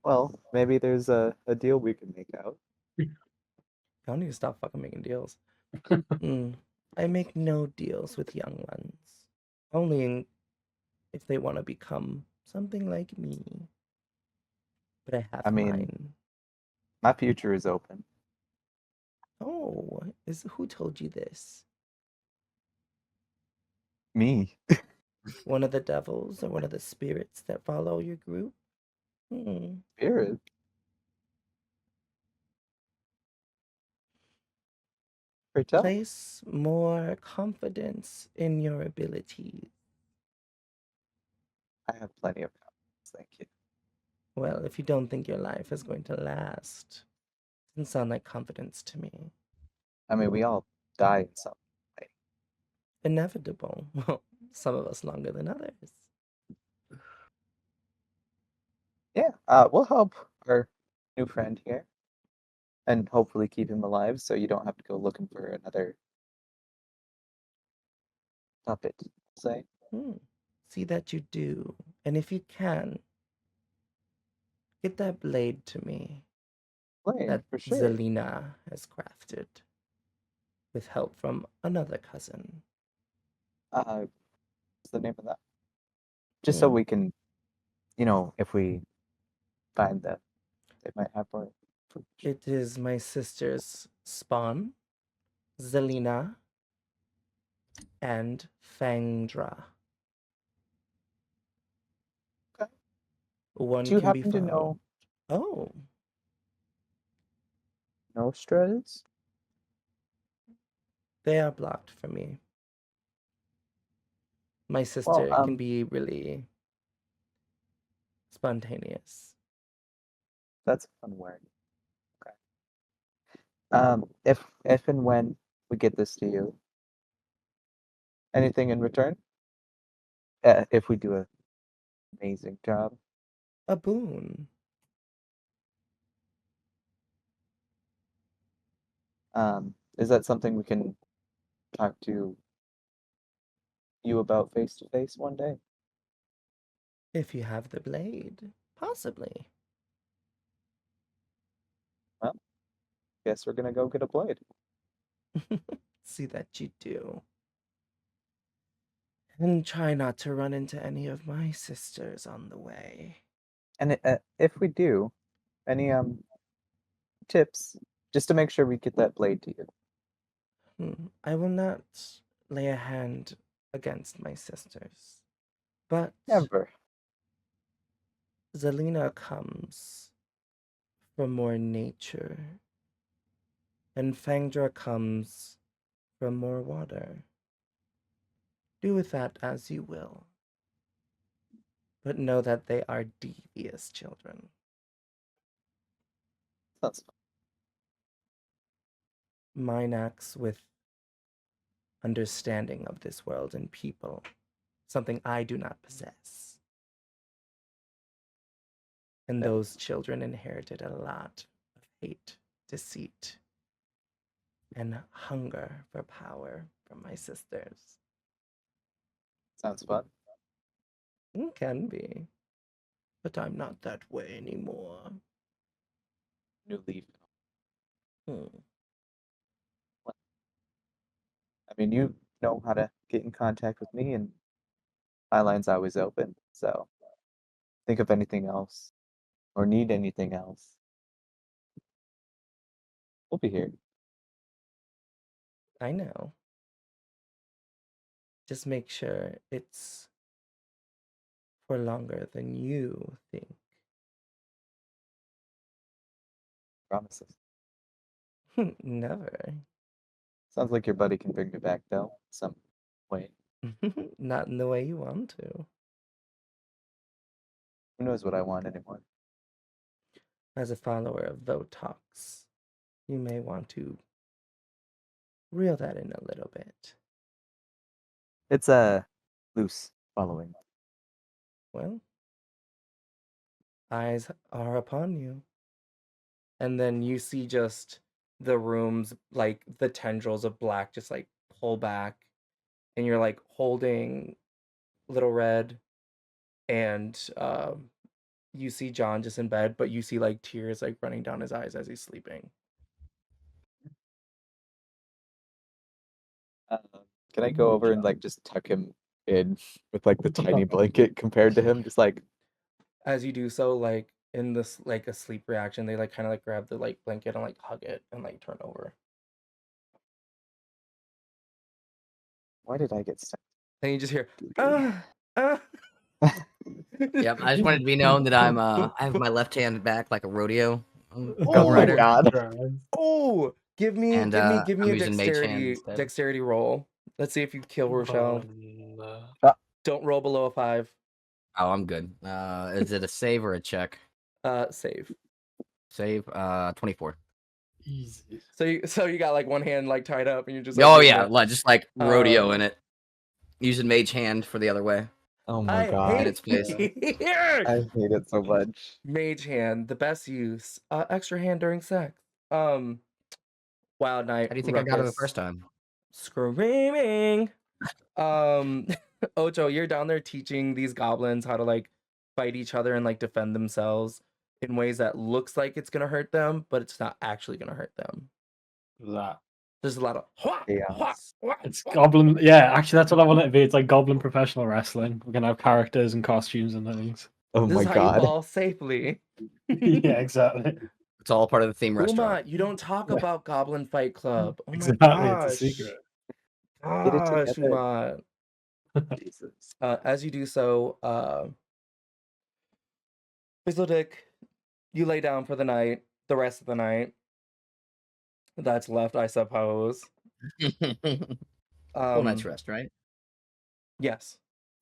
Well, maybe there's a deal we can make out. Y'all need to stop fucking making deals. I make no deals with young ones. Only if they want to become something like me. But I have mine. My future is open. Oh, who told you this? Me. One of the devils or one of the spirits that follow your group? Spirit? Place more confidence in your abilities. I have plenty of confidence, thank you. Well, if you don't think your life is going to last, it doesn't sound like confidence to me. I mean, we all die in some way. Inevitable. Well, some of us longer than others. Yeah, we'll help our new friend here. And hopefully keep him alive so you don't have to go looking for another puppet, say. See that you do. And if you can, get that blade to me. Blade, that for sure. Zelina has crafted. With help from another cousin. What's the name of that? Just so we can, if we find them, they might have more. It is my sister's spawn, Zelina, and Fangdra. Okay. One Do you can be happen to found. know? Oh. Nostras? They are blocked for me. My sister can be really spontaneous. That's a fun word. Okay. If and when we get this to you, anything in return? If we do an amazing job. A boon. Is that something we can talk to you about face to face one day? If you have the blade, possibly. Well, guess we're gonna go get a blade. See that you do. And try not to run into any of my sisters on the way. And if we do, any tips just to make sure we get that blade to you? I will not lay a hand against my sisters, But Never. Zelina comes from more nature, and Fangdra comes from more water. Do with that as you will. But know that they are devious children. Sounds Mine acts with understanding of this world and people, something I do not possess. And Yeah. those children inherited a lot of hate, deceit, and hunger for power from my sisters. sounds fun. It can be. But I'm not that way anymore. New leaf. Hmm. I mean, you know how to get in contact with me, and my line's always open. So think of anything else or need anything else. We'll be here. I know. Just make sure it's for longer than you think. Promises. Never. Sounds like your buddy can bring me back, though, some way. Not in the way you want to. Who knows what I want anymore? As a follower of Votox, you may want to reel that in a little bit. It's a loose following. Well, eyes are upon you. And then you see just the rooms, like the tendrils of black just like pull back. And you're like holding Little Red. And you see John just in bed, but you see like tears like running down his eyes as he's sleeping. Can I go over and like just tuck him in with like the tiny blanket compared to him? Just like, As you do so, like in this like a sleep reaction, they like kind of like grab the like blanket and like hug it and like turn over. why did I get stuck? And you just hear, Duty. Yep, I just wanted to be known that I have my left hand back like a rodeo Oh my rider. God. Oh, give me And, a I'm using Mage Hand instead. dexterity roll. Let's see if you kill Rochelle. No. Don't roll below a 5. Oh, I'm good. Is it a save or a check? Save. Save, 24. Easy. So you got like one hand like tied up and you're just like, Oh doing yeah, it. like, just like rodeo Um, in it. Using Mage Hand for the other way. Oh my I God. In its place. I hate it so much. Mage hand, the best use. Extra hand during sex. Wild Night. How do you think I got it the Ruckus, first time? Screaming. Ocho, you're down there teaching these goblins how to like fight each other and like defend themselves in ways that looks like it's gonna hurt them, but it's not actually gonna hurt them. That. There's a lot of Chaos. It's goblin. Yeah, actually, that's what I want it to be. It's like goblin professional wrestling. We're gonna have characters and costumes and things. Oh This my is how you God. fall safely. Yeah, exactly. It's all part of the theme Uma, restaurant. you don't talk about Goblin Fight Club. Oh my Exactly, gosh. it's a secret. Get it Gosh, together. Uma. Jesus. As you do so, Fizzledick, you lay down for the night, the rest of the night. That's left, I suppose. Full night's rest, right? Yes.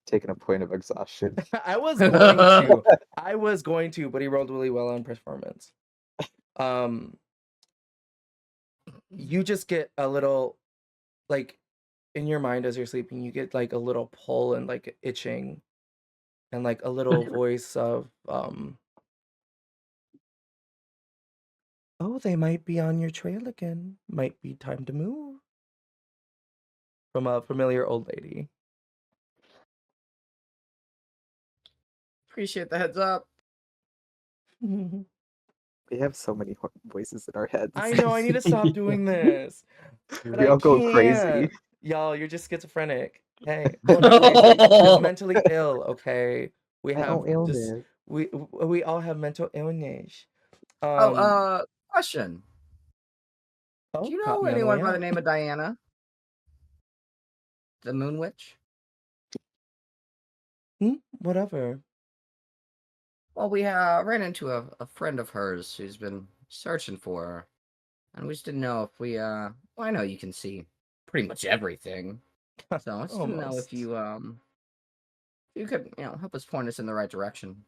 Taking a point of exhaustion. I was going to, but he rolled really well on performance. You just get a little, like, in your mind as you're sleeping, you get like a little pull and like itching, and like a little voice of, oh, they might be on your trail again. Might be time to move. From a familiar old lady. Appreciate the heads up. We have so many voices in our heads. I know, I need to stop doing this. But We I all go can't. crazy. Y'all, you're just schizophrenic. Hey, oh, not crazy, just mentally ill. Okay, we My have own illness. just we all have mental illness. Question. Oh, Do you caught know me on the anyone way by the out. name of Diana? The Moon Witch? Whatever. Well, we ran into a friend of hers who's been searching for her, and we just didn't know if we well, I know you can see pretty much everything, so I just didn't know if you could help us point us in the right direction.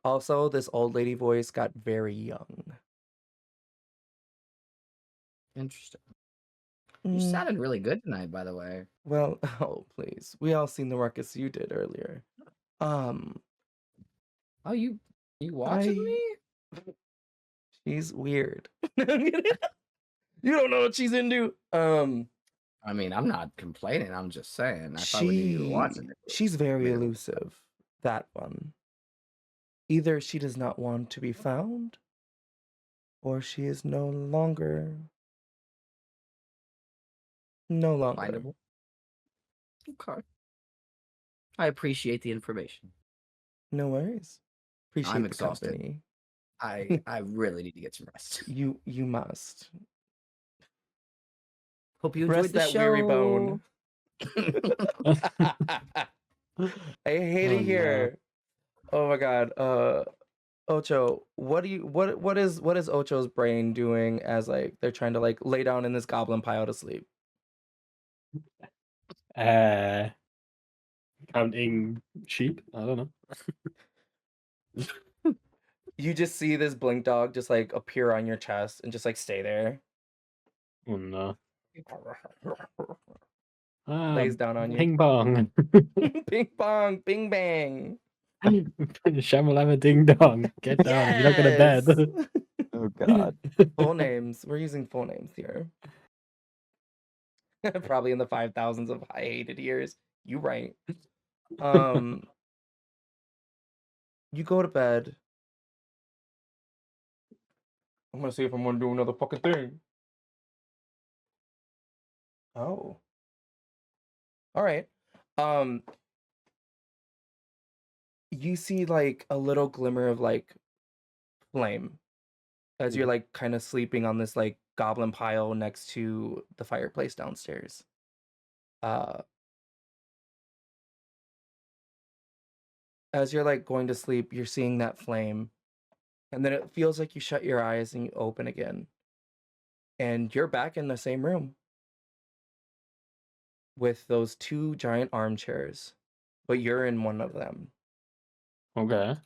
Also, this old lady voice got very young. Interesting. You Mm, sounded really good tonight, by the way. well, oh please, we all seen the ruckus you did earlier. Oh, you watching me? She's weird. You don't know what she's into. I mean, I'm not complaining. I'm just saying. I thought we knew you were watching it. She's very Maybe. elusive. That one. Either she does not want to be found, or she is no longer. Findable. Okay. I appreciate the information. No worries. Appreciate I'm the exhausted. company. I really need to get some rest. You must. Hope you enjoyed Rest the that show. weary bone. I hate it here. Oh my god. Ocho, what is Ocho's brain doing as like they're trying to like lay down in this goblin pile to sleep? Counting sheep? I don't know. You just see this blink dog just like appear on your chest and just like stay there. Oh no. Lays down on you. Ping pong. Ping pong, bing bang. Shamalama ding dong. Get down. You're not gonna bed. Oh god. Full names. We're using full names here. Probably in the 5,000s of I hated years. You right. You go to bed. I'm gonna see if I'm gonna do another fucking thing. Oh. All right. You see like a little glimmer of like flame as you're like kind of sleeping on this like goblin pile next to the fireplace downstairs. As you're like going to sleep, you're seeing that flame, and then it feels like you shut your eyes and you open again, and you're back in the same room with those two giant armchairs, but you're in one of them. Okay.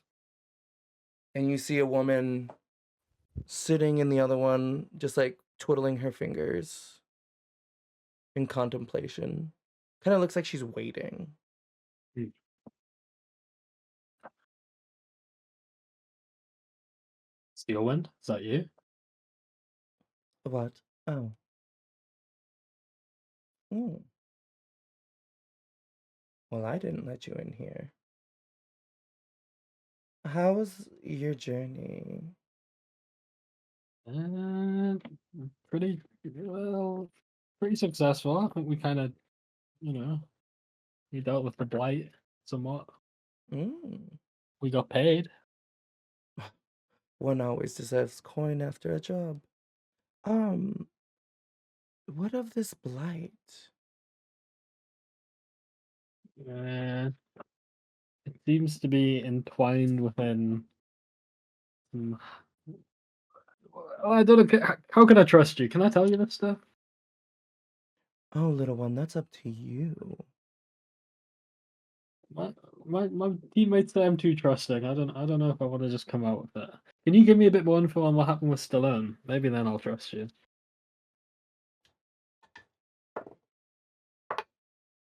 And you see a woman sitting in the other one, just like twiddling her fingers in contemplation. Kind of looks like she's waiting. Steelwind? Is that you? What? Oh. Well, I didn't let you in here. How was your journey? Pretty successful. I think we kind of, we dealt with the blight somewhat. We got paid. One always deserves coin after a job. What of this blight? It seems to be entwined within some. I don't know. How can I trust you? Can I tell you this stuff? Oh, little one, that's up to you. My teammates say I'm too trusting. I don't know if I want to just come out with that. Can you give me a bit more info on what happened with Stallone? Maybe then I'll trust you.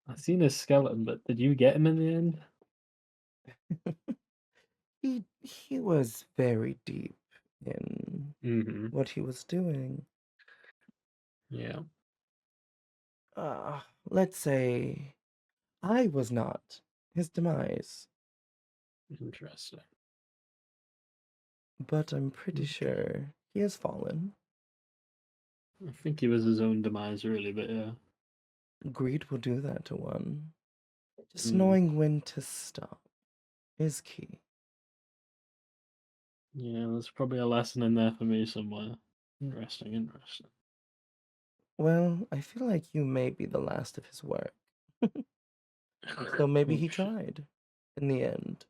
I've seen his skeleton, but did you get him in the end? He was very deep in what he was doing. Yeah. Let's say I was not his demise. Interesting. But I'm pretty sure he has fallen. I think he was his own demise, really, but yeah. Greed will do that to one. Just knowing when to stop is key. Yeah, there's probably a lesson in there for me somewhere. Interesting. Well, I feel like you may be the last of his work. So maybe he shit. tried. in the end.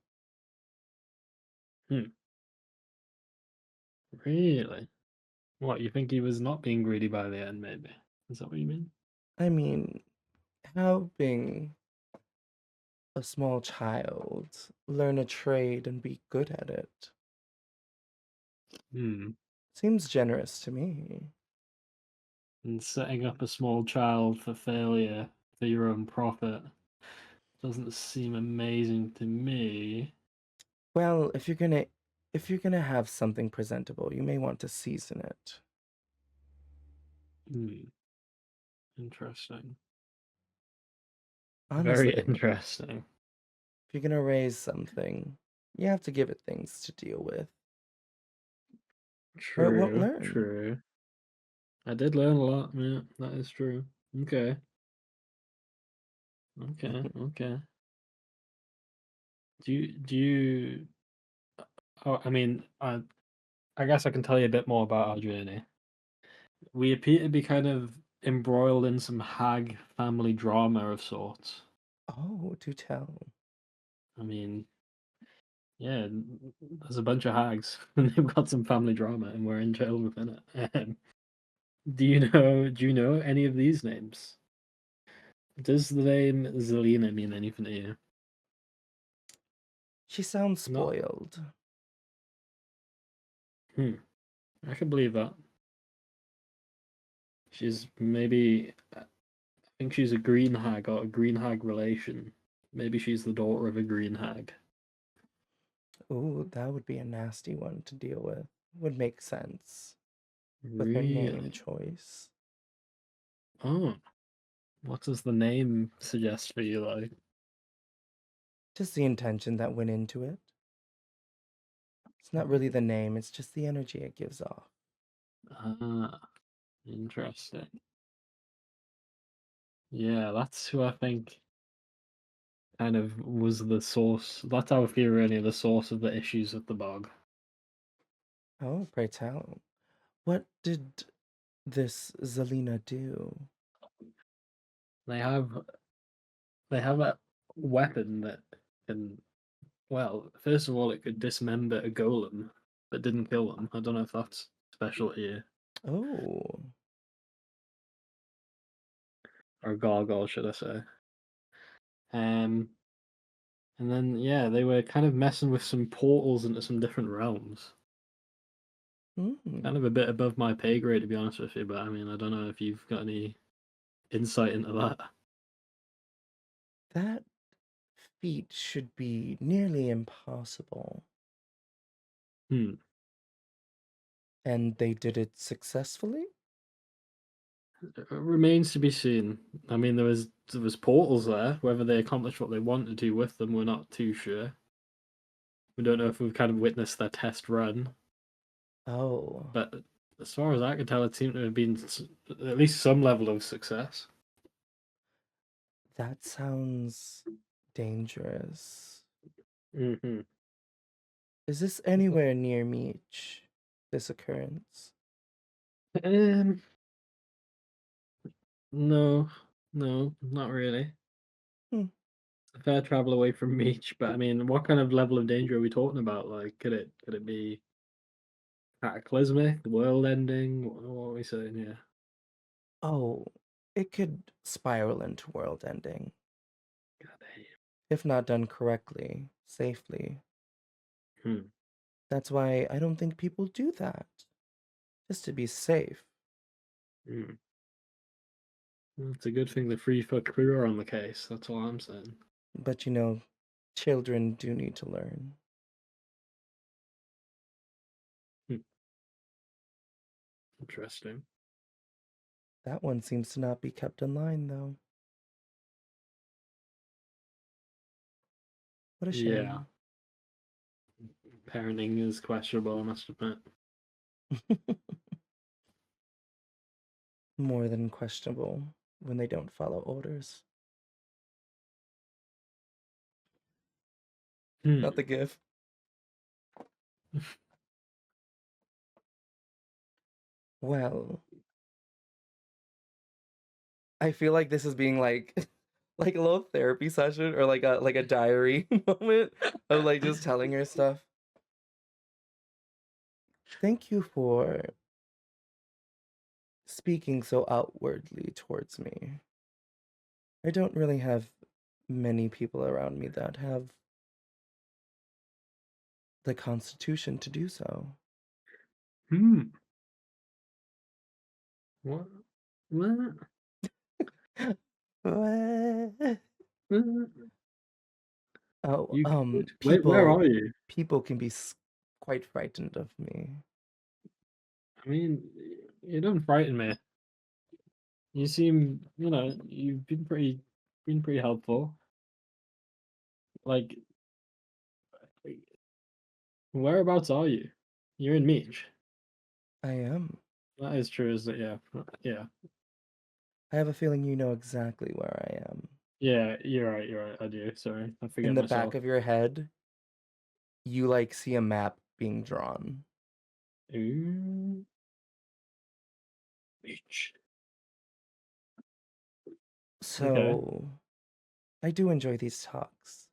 Really? What, you think he was not being greedy by the end, maybe? Is that what you mean? I mean, helping a small child learn a trade and be good at it seems generous to me. And setting up a small child for failure for your own profit doesn't seem amazing to me. Well, if you're gonna have something presentable, you may want to season it. Interesting. Honestly, Very interesting. if you're gonna raise something, you have to give it things to deal with, or it won't True, learn. true. I did learn a lot, yeah, that is true. Okay. Okay. Do you oh, I mean, I guess I can tell you a bit more about our journey. We appear to be kind of embroiled in some hag family drama of sorts. Oh, do tell. I mean, yeah, there's a bunch of hags and they've got some family drama and we're in jail within it. Do you know any of these names? Does the name Zelina mean anything to you? She sounds Not. spoiled. I can believe that. She's maybe, I think she's a green hag or a green hag relation. Maybe she's the daughter of a green hag. Ooh, that would be a nasty one to deal with. Would make sense with her Really? name choice. Oh, what does the name suggest for you, like? Just the intention that went into it. It's not really the name, it's just the energy it gives off. Ah, interesting. Yeah, that's who I think kind of was the source. That's our theory, the source of the issues with the bog. Oh, pray tell. What did this Zelina do? They have a weapon that can, well, first of all, it could dismember a golem, but didn't kill them. I don't know if that's special here. Oh. Or a gargoyle, should I say. And then, yeah, they were kind of messing with some portals into some different realms. Kind of a bit above my pay grade, to be honest with you, but I mean, I don't know if you've got any insight into that. That feat should be nearly impossible. And they did it successfully? It remains to be seen. I mean, there was portals there. Whether they accomplished what they wanted to with them, we're not too sure. We don't know if we've kind of witnessed their test run. Oh. But as far as I can tell, it seemed to have been at least some level of success. That sounds dangerous. Is this anywhere near Meech, this occurrence? No, not really. It's a fair travel away from Meech, but I mean, what kind of level of danger are we talking about? Like, could it be cataclysmic, world ending? What are we saying here? Oh, it could spiral into world ending. God damn. If not done correctly, safely. That's why I don't think people do that. Just to be safe. Well, it's a good thing the free for crew are on the case. That's all I'm saying. But you know, children do need to learn. Interesting. That one seems to not be kept in line, though. What a shame. Yeah. Parenting is questionable, I must admit. More than questionable when they don't follow orders. Not the gif. Well, I feel like this is being like like a little therapy session or like a diary moment of like just telling her stuff. Thank you for speaking so outwardly towards me. I don't really have many people around me that have the constitution to do so. Hmm. What? What? What? What? Oh, You could. Where are you? people can be quite frightened of me. I mean, you don't frighten me. You seem, you've been pretty helpful. Like, whereabouts are you? You're in Meech. I am. That is true, isn't it? Yeah. Yeah. I have a feeling you know exactly where I am. Yeah, you're right, you're right. I do. Sorry. I forget In the myself. back of your head, you like see a map being drawn. Ooh. Meech. So, I do enjoy these talks.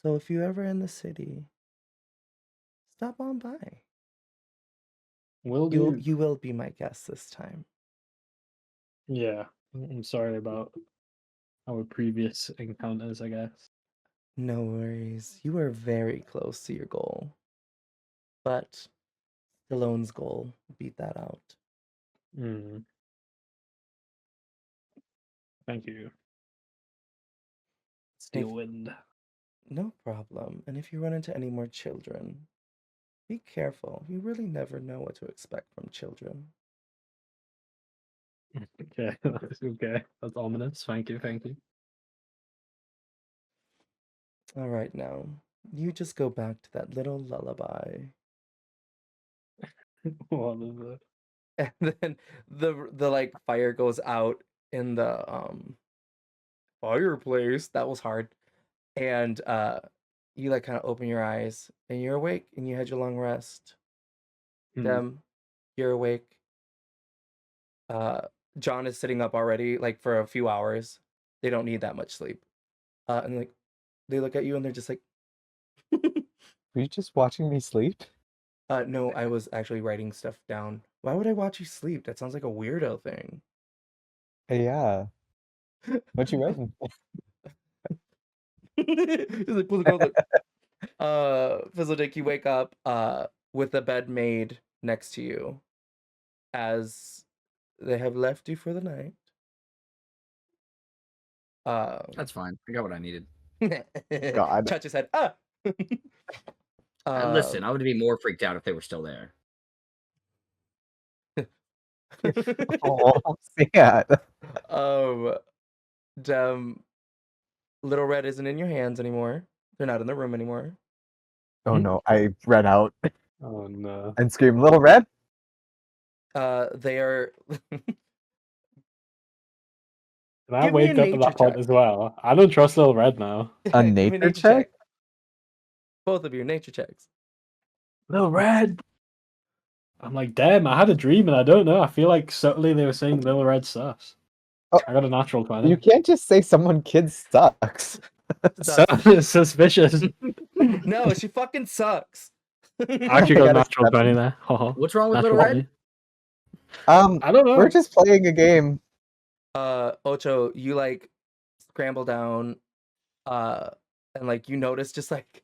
So if you're ever in the city, stop on by. Will do. You will be my guest this time. Yeah. I'm sorry about our previous encounters, I guess. No worries. You are very close to your goal. But Stallone's goal beat that out. Mm. Thank you. Steelwind. No problem. And if you run into any more children, be careful. You really never know what to expect from children. Okay, that's okay. That's ominous. Thank you, thank you. All right, now, you just go back to that little lullaby. What is it? And then the like fire goes out in the fireplace. That was hard. And you like kind of open your eyes and you're awake and you had your long rest. You're awake. John is sitting up already like for a few hours. They don't need that much sleep. And like they look at you and they're just like Were you just watching me sleep? no, I was actually writing stuff down. Why would I watch you sleep? That sounds like a weirdo thing. Yeah. What you writing? He's like, close the door, look. Fizzledick, you wake up with the bed made next to you as they have left you for the night. That's fine. I got what I needed. God. Touch his head. Ah! Listen, I would be more freaked out if they were still there. Oh, sad. Dem, Little Red isn't in your hands anymore. They're not in the room anymore. Oh no, I read out Oh no. and screamed, Little Red? They are. Can I Give me a wake up at nature that point check. as well? I don't trust Little Red now. A Give me nature check? Both of you, nature checks. Little Red! I'm like, damn, I had a dream and I don't know. I feel like subtly they were saying Little Red sus. Oh, I got a natural 20. you can't just say someone kid sucks. So suspicious. No, she fucking sucks. I actually got a got a natural 20 7. there. What's wrong with Natural Little Red? 20. I don't know. We're just playing a game. Ocho, you like scramble down, and like you notice just like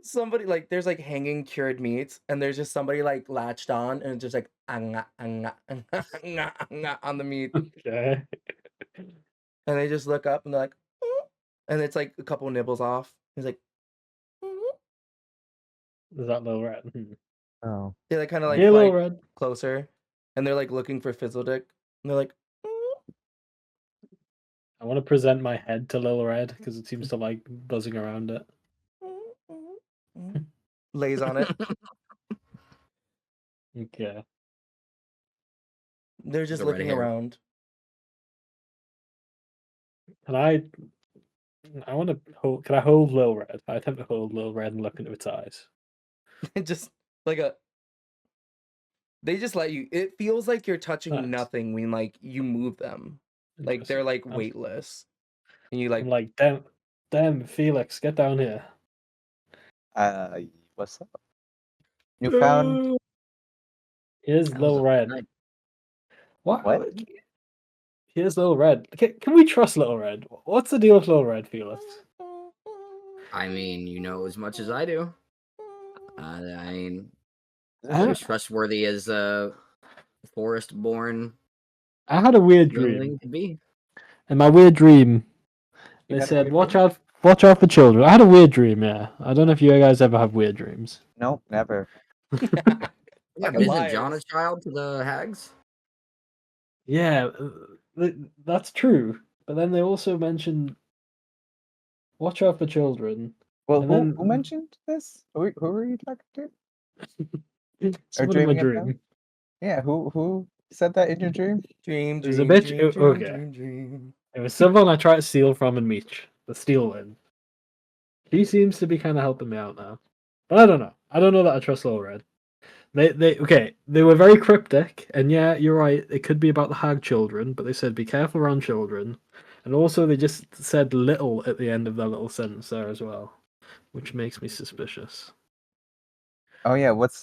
somebody like there's like hanging cured meats, and there's just somebody like latched on and just like anga, anga, anga, anga, anga, on the meat, Okay. and they just look up and they're like, "Mm," and it's like a couple nibbles off. He's like, "Mm." Is that Little Red? Oh. They like kind of like Hey, Little fly Red. closer, and they're like looking for Fizzledick, and they're like, "Mm." I want to present my head to Little Red because it seems to like buzzing around it. Lays on it. Okay. They're just The red looking hair. around. Can I want to hold. Can I hold Little Red? I attempt to hold Little Red and look into its eyes. Just like a. They just let you. It feels like you're touching Nice. nothing when like you move them. Like they're like Interesting. weightless. And you I'm like, like, damn, Felix, get down here. What's up? You found Here's That was Little a Red. night. what? Here's Little Red. Can we trust Little Red? What's the deal with Little Red, Felix? I mean, you know as much as I do. I mean, I, as trustworthy as forest-born I had a weird dream. youngling could be. In my weird dream, You they had a said, weird watch dream? out for children. I had a weird dream, yeah. I don't know if you guys ever have weird dreams. Nope, never. Yeah, Fucking but isn't John a liars. child to the hags? Yeah, that's true. But then they also mentioned, watch out for children. Well, And who then mentioned this? Who were you talking to? someone in my dreaming about? dream. Yeah, who said that in your dream? Dream, There's a dream, bitch. dream, dream, Okay. dream, dream. It was someone I tried to steal from in Meech. The steal win. She seems to be kind of helping me out now. But I don't know. I don't know that I trust Little Red. They were very cryptic, and yeah, you're right, it could be about the hag children, but they said be careful around children. And also they just said little at the end of their little sentence there as well, which makes me suspicious. Oh yeah, what's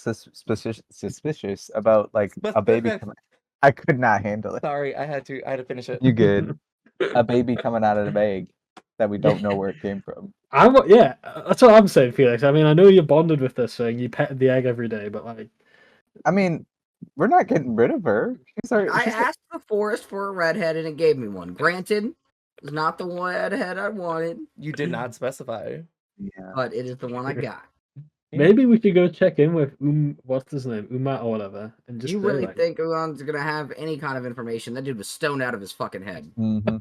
suspicious about like a baby coming? I could not handle it. Sorry, I had to finish it. You good? A baby coming out of the bag that we don't know where it came from. Yeah, that's what I'm saying, Felix. I mean, I know you're bonded with this thing, you pet the egg every day, but like, I mean, we're not getting rid of her. I asked the forest for a redhead and it gave me one. Granted, it's not the one redhead I wanted, You did not specify. Yeah. but it is the one I got. maybe we could go check in with what's his name, Umat or whatever, and just You say, really like, think Ulan's gonna have any kind of information? That dude was stoned out of his fucking head. Mm-hmm.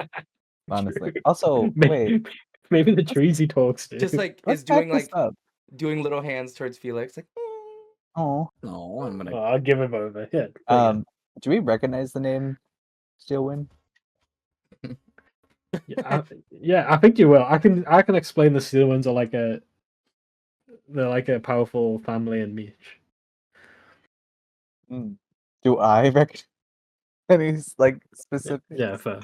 Honestly. Also, maybe, wait. maybe the trees he talks to. Just like Let's is doing back this like up. doing little hands towards Felix, like Oh. No, I'm gonna. Oh, I'll give him over. Yeah. Do we recognize the name Steelwind? Yeah, I think you will. I can explain the Steel Ones are they're like a powerful family in Meech. Do I recognize any like specific? Yeah, fair.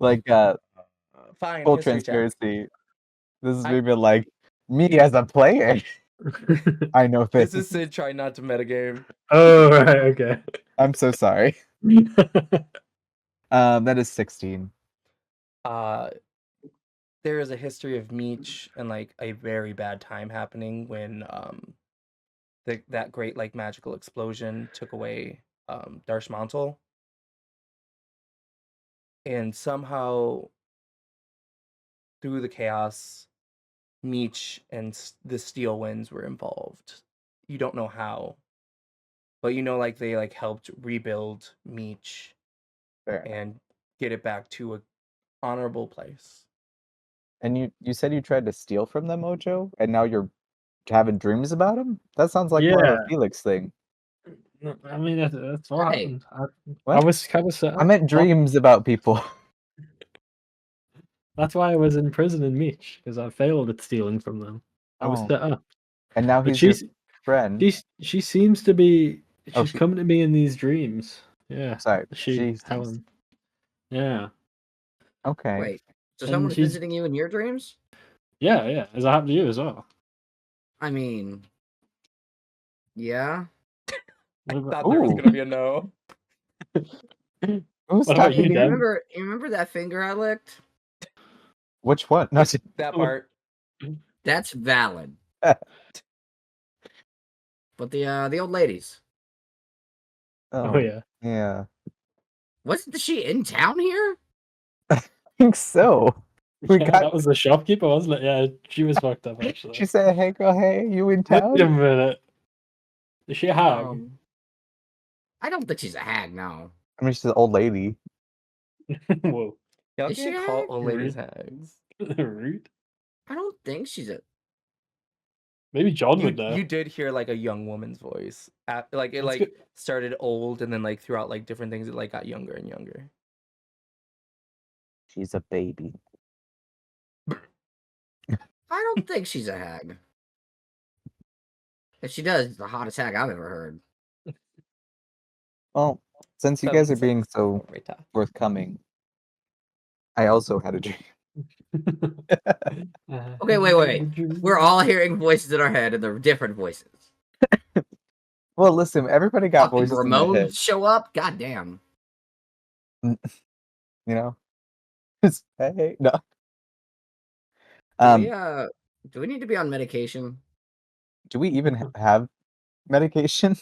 Like fine. full History check. transparency. This is me being like me as a player. I know This things. is Sid trying not to metagame. Oh right, okay. I'm so sorry. That is 16. There is a history of Meech and like a very bad time happening when that great like magical explosion took away Darshmantle. And somehow through the chaos, Meech and the Steel Winds were involved. You don't know how, but you know like they like helped rebuild Meech Fair. and get it back to a honorable place. And you said you tried to steal from them, Ocho, and now you're having dreams about them? That sounds like more of a Yeah. Felix thing. No, I mean that's what Hey. happened. I What? was kind of set. I meant dreams about people. That's why I was in prison in Meech, because I failed at stealing from them. I was Oh. set up. And now But he's your friend. she seems to be Oh, she's coming to me in these dreams. Yeah. Sorry. Helen. Yeah. Okay. Wait. So And someone's she's- visiting you in your dreams? Yeah. As that happened to you as well. I mean, yeah. What about- Thought there was Ooh. gonna be a no. Who's What about talking? you, You Dan? remember that finger I licked? Which one? No, That part. That's valid. But the old ladies. Oh yeah. Yeah. Wasn't she in town here? I think so. We Yeah, got. that was the shopkeeper, wasn't it? Yeah, she was fucked up actually. She said, "Hey, girl, hey, you in Wait a town?" minute. Is she a hag? I don't think she's a hag, no. I mean, she's an old lady. Whoa. Y'all Is she can't call hag? old ladies hags. Rude. I don't think she's a. Maybe John would know. You did hear like a young woman's voice. Like it That's like good. started old and then like throughout like different things it like got younger and younger. She's a baby. I don't think she's a hag. If she does, it's the hottest hag I've ever heard. Well, since you guys are being so forthcoming, I also had a dream Okay, wait. We're all hearing voices in our head, and they're different voices. Well, listen, everybody got Fucking voices in their head, Ramones show up? God damn. you know? Hey, no. Do we need to be on medication? Do we even have medication?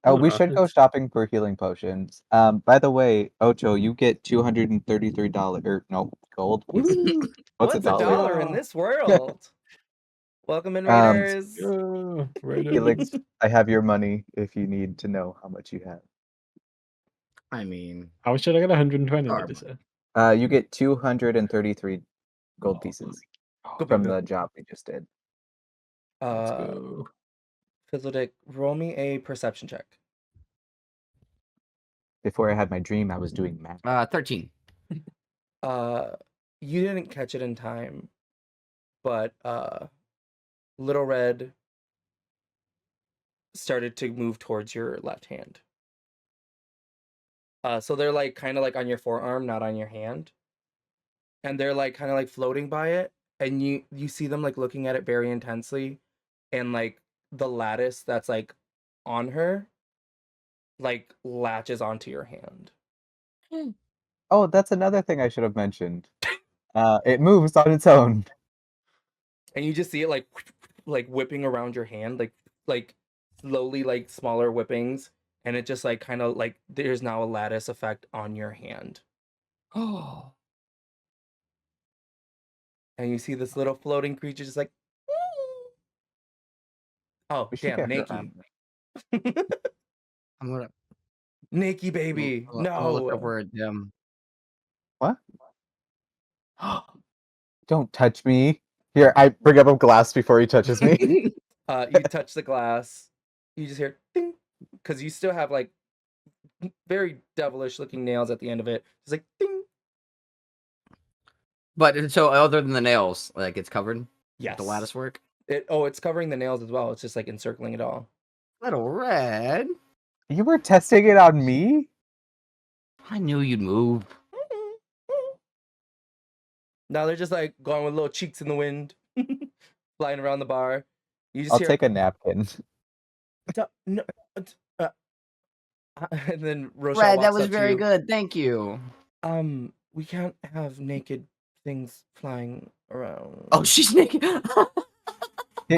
Oh, we should go shopping for healing potions. By the way, Ocho, you get $233 or no gold pieces. What's a What's a dollar? dollar in this world? Welcome in, Um, Raiders. Helix, I have your money if you need to know how much you have. I mean, How much did I get? 120, Sorry. did you say? You get 233 gold pieces Oh, from the job we just did. let's go. Fizzledick, roll me a perception check. Before I had my dream, I was doing math. 13. You didn't catch it in time, but Little Red started to move towards your left hand. So they're like kind of like on your forearm, not on your hand. And they're like kind of like floating by it, and you see them like looking at it very intensely, and like the lattice that's like on her like latches onto your hand. Oh, that's another thing I should have mentioned. It moves on its own. And you just see it like whipping around your hand, like slowly, like smaller whippings, and it just like kind of like there's now a lattice effect on your hand. Oh. And you see this little floating creature just like, oh We should damn, get her Nikki. I'm gonna Nikki baby, I'm gonna look no. over at them. What? Don't touch me. Here, I bring up a glass before he touches me. You touch the glass, you just hear ding, because you still have like very devilish looking nails at the end of it. It's like ding. But so other than the nails, like it's covered with Yes. the lattice work. It's covering the nails as well. It's just like encircling it all. Little Red, You were testing it on me? I knew you'd move. Now they're just like going with little cheeks in the wind, flying around the bar. You just I'll hear take a napkin. no, and then Rochelle Red, walks that was up to very you. good. Thank you. We can't have naked things flying around. Oh, she's naked.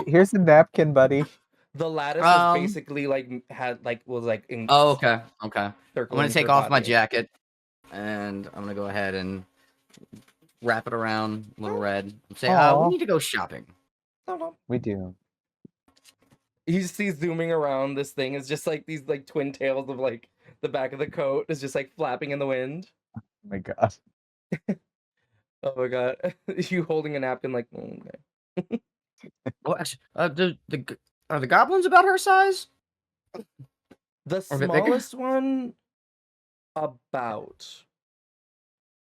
Here's the napkin, buddy. The lattice was basically like was like in. Oh, okay. I'm gonna circling take her off my body. jacket, and I'm gonna go ahead and wrap it around Little Red and say, Aw. we need to go shopping. No. We do. You see zooming around this thing is just like these like twin tails of like the back of the coat is just like flapping in the wind. Oh my god. Oh my god. You holding a napkin like okay. Well, actually, are the goblins about her size? The Or a bit bigger? smallest one about.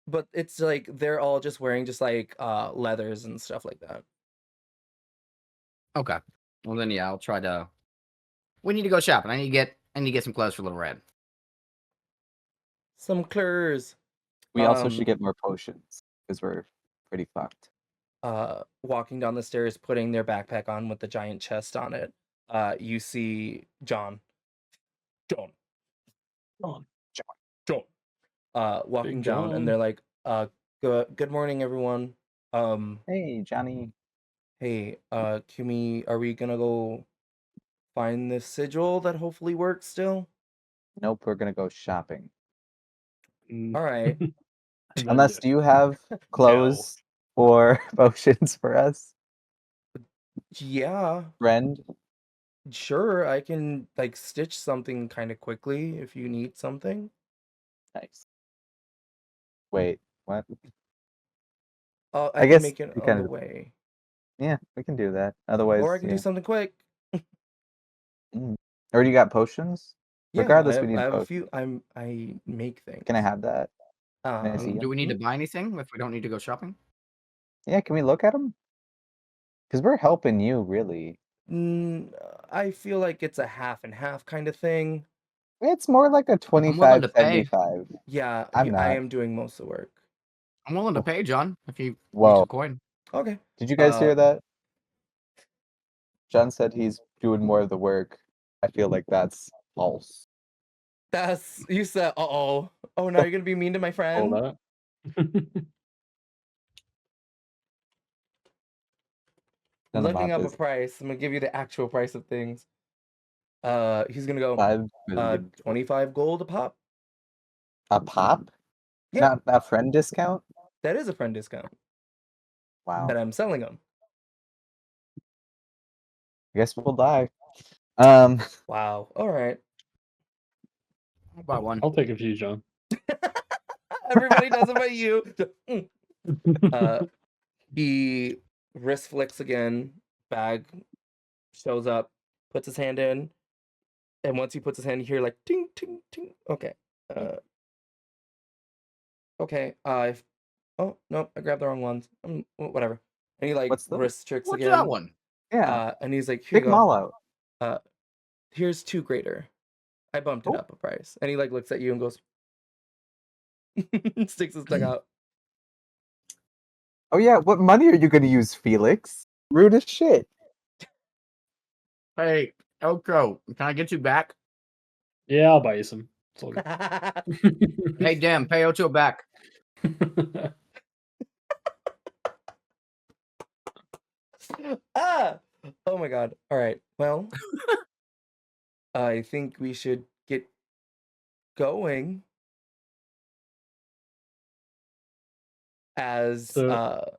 But it's like they're all just wearing just like leathers and stuff like that. Okay. Well then, yeah, I'll try to. We need to go shopping. I need to get some clothes for Little Red. Some clothes. We also should get more potions because we're pretty fucked. Walking down the stairs, putting their backpack on with the giant chest on it. You see John. Walking down, and they're like, good morning, everyone. Hey, Johnny. Hey, are we gonna go find this sigil that hopefully works still? Nope, we're gonna go shopping. All right. Unless, do you have clothes or potions for us, Yeah, friend? sure. I can like stitch something kind of quickly if you need something. Nice. Wait, what? I can guess make it we on kind the of- way, Yeah, we can do that. Otherwise, or I can do yeah. something quick. Or you got potions? Yeah, Regardless, I we need have a potions. few. I make things. Can I have that? I see Do we need to buy anything if we don't need to go shopping? Yeah, can we look at them? Because we're helping you, really. I feel like it's a half and half kind of thing. It's more like a I'm willing 25, to pay. 75. Yeah, I'm I not. am doing most of the work. I'm willing to pay, John, if you need Whoa. some coin. Okay. Did you guys hear Uh, that? John said he's doing more of the work. I feel like that's false. That's you said. Oh, now you're gonna be mean to my All friend. that. Looking up a Is price. I'm gonna give you the actual price of things. He's gonna go 5 million. 25 gold a pop. A pop? Yeah. Not a friend discount? That is a friend discount Wow. that I'm selling them. I guess we'll die. Wow. All right. I'll buy one. I'll take a few, John. Everybody does it but you. He wrist flicks again. Bag shows up, puts his hand in, and once he puts his hand, you hear like ting ting ting. Okay. Okay. Oh no, I grabbed the wrong ones. Whatever. And he like What's the- wrist tricks What's again. that one? Yeah. And he's like, here Pick you them go. all out. Here's 2 greater. I bumped it Oh. up a price. And he like looks at you and goes, sticks his tongue out. Oh yeah, what money are you gonna use, Felix? Rude as shit. Hey, Elko, can I get you back? Yeah, I'll buy you some. It's all good. Hey, damn, pay Ocho back. Oh my god. All right. Well, I think we should get going. As So-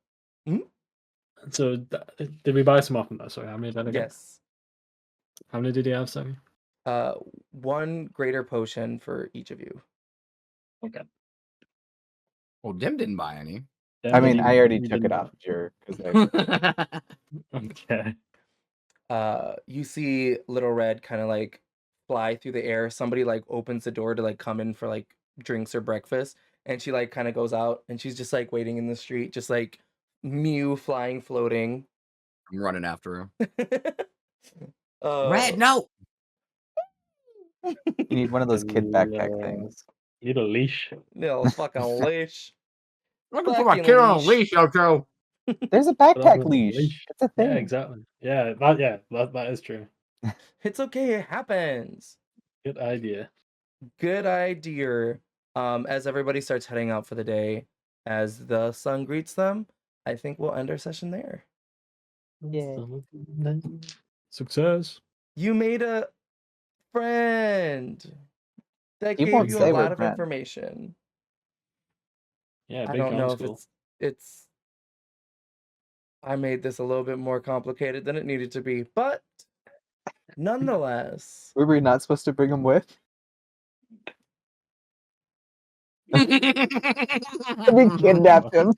So, did we buy some off him though? Sorry, how many did I get? yes. How many did he have, sorry? 1 greater potion for each of you. Okay. Well, Dim didn't buy any. I mean, I already he took it didn't off Jer. 'Cause I- Okay. You see Little Red kind of like fly through the air. Somebody like opens the door to like come in for like drinks or breakfast, and she like kind of goes out, and she's just like waiting in the street, just like Mew flying, floating. I'm running after him. Uh, Red, no! You need one of those kid backpack Yeah. things. Need a leash. little fucking leash. I'm looking for my Fucking kid on a leash. leash, Ocho. There's a Put up backpack with a leash. It's a thing. Yeah, exactly. Yeah, that is true. It's okay. It happens. Good idea. Good idea. As everybody starts heading out for the day, as the sun greets them, I think we'll end our session there. Yeah. Success. You made a friend that He gave won't you a say we're lot of friends. information. Yeah, I big don't know if school. it's I made this a little bit more complicated than it needed to be, but nonetheless. Were we not supposed to bring him with? We kidnapped him.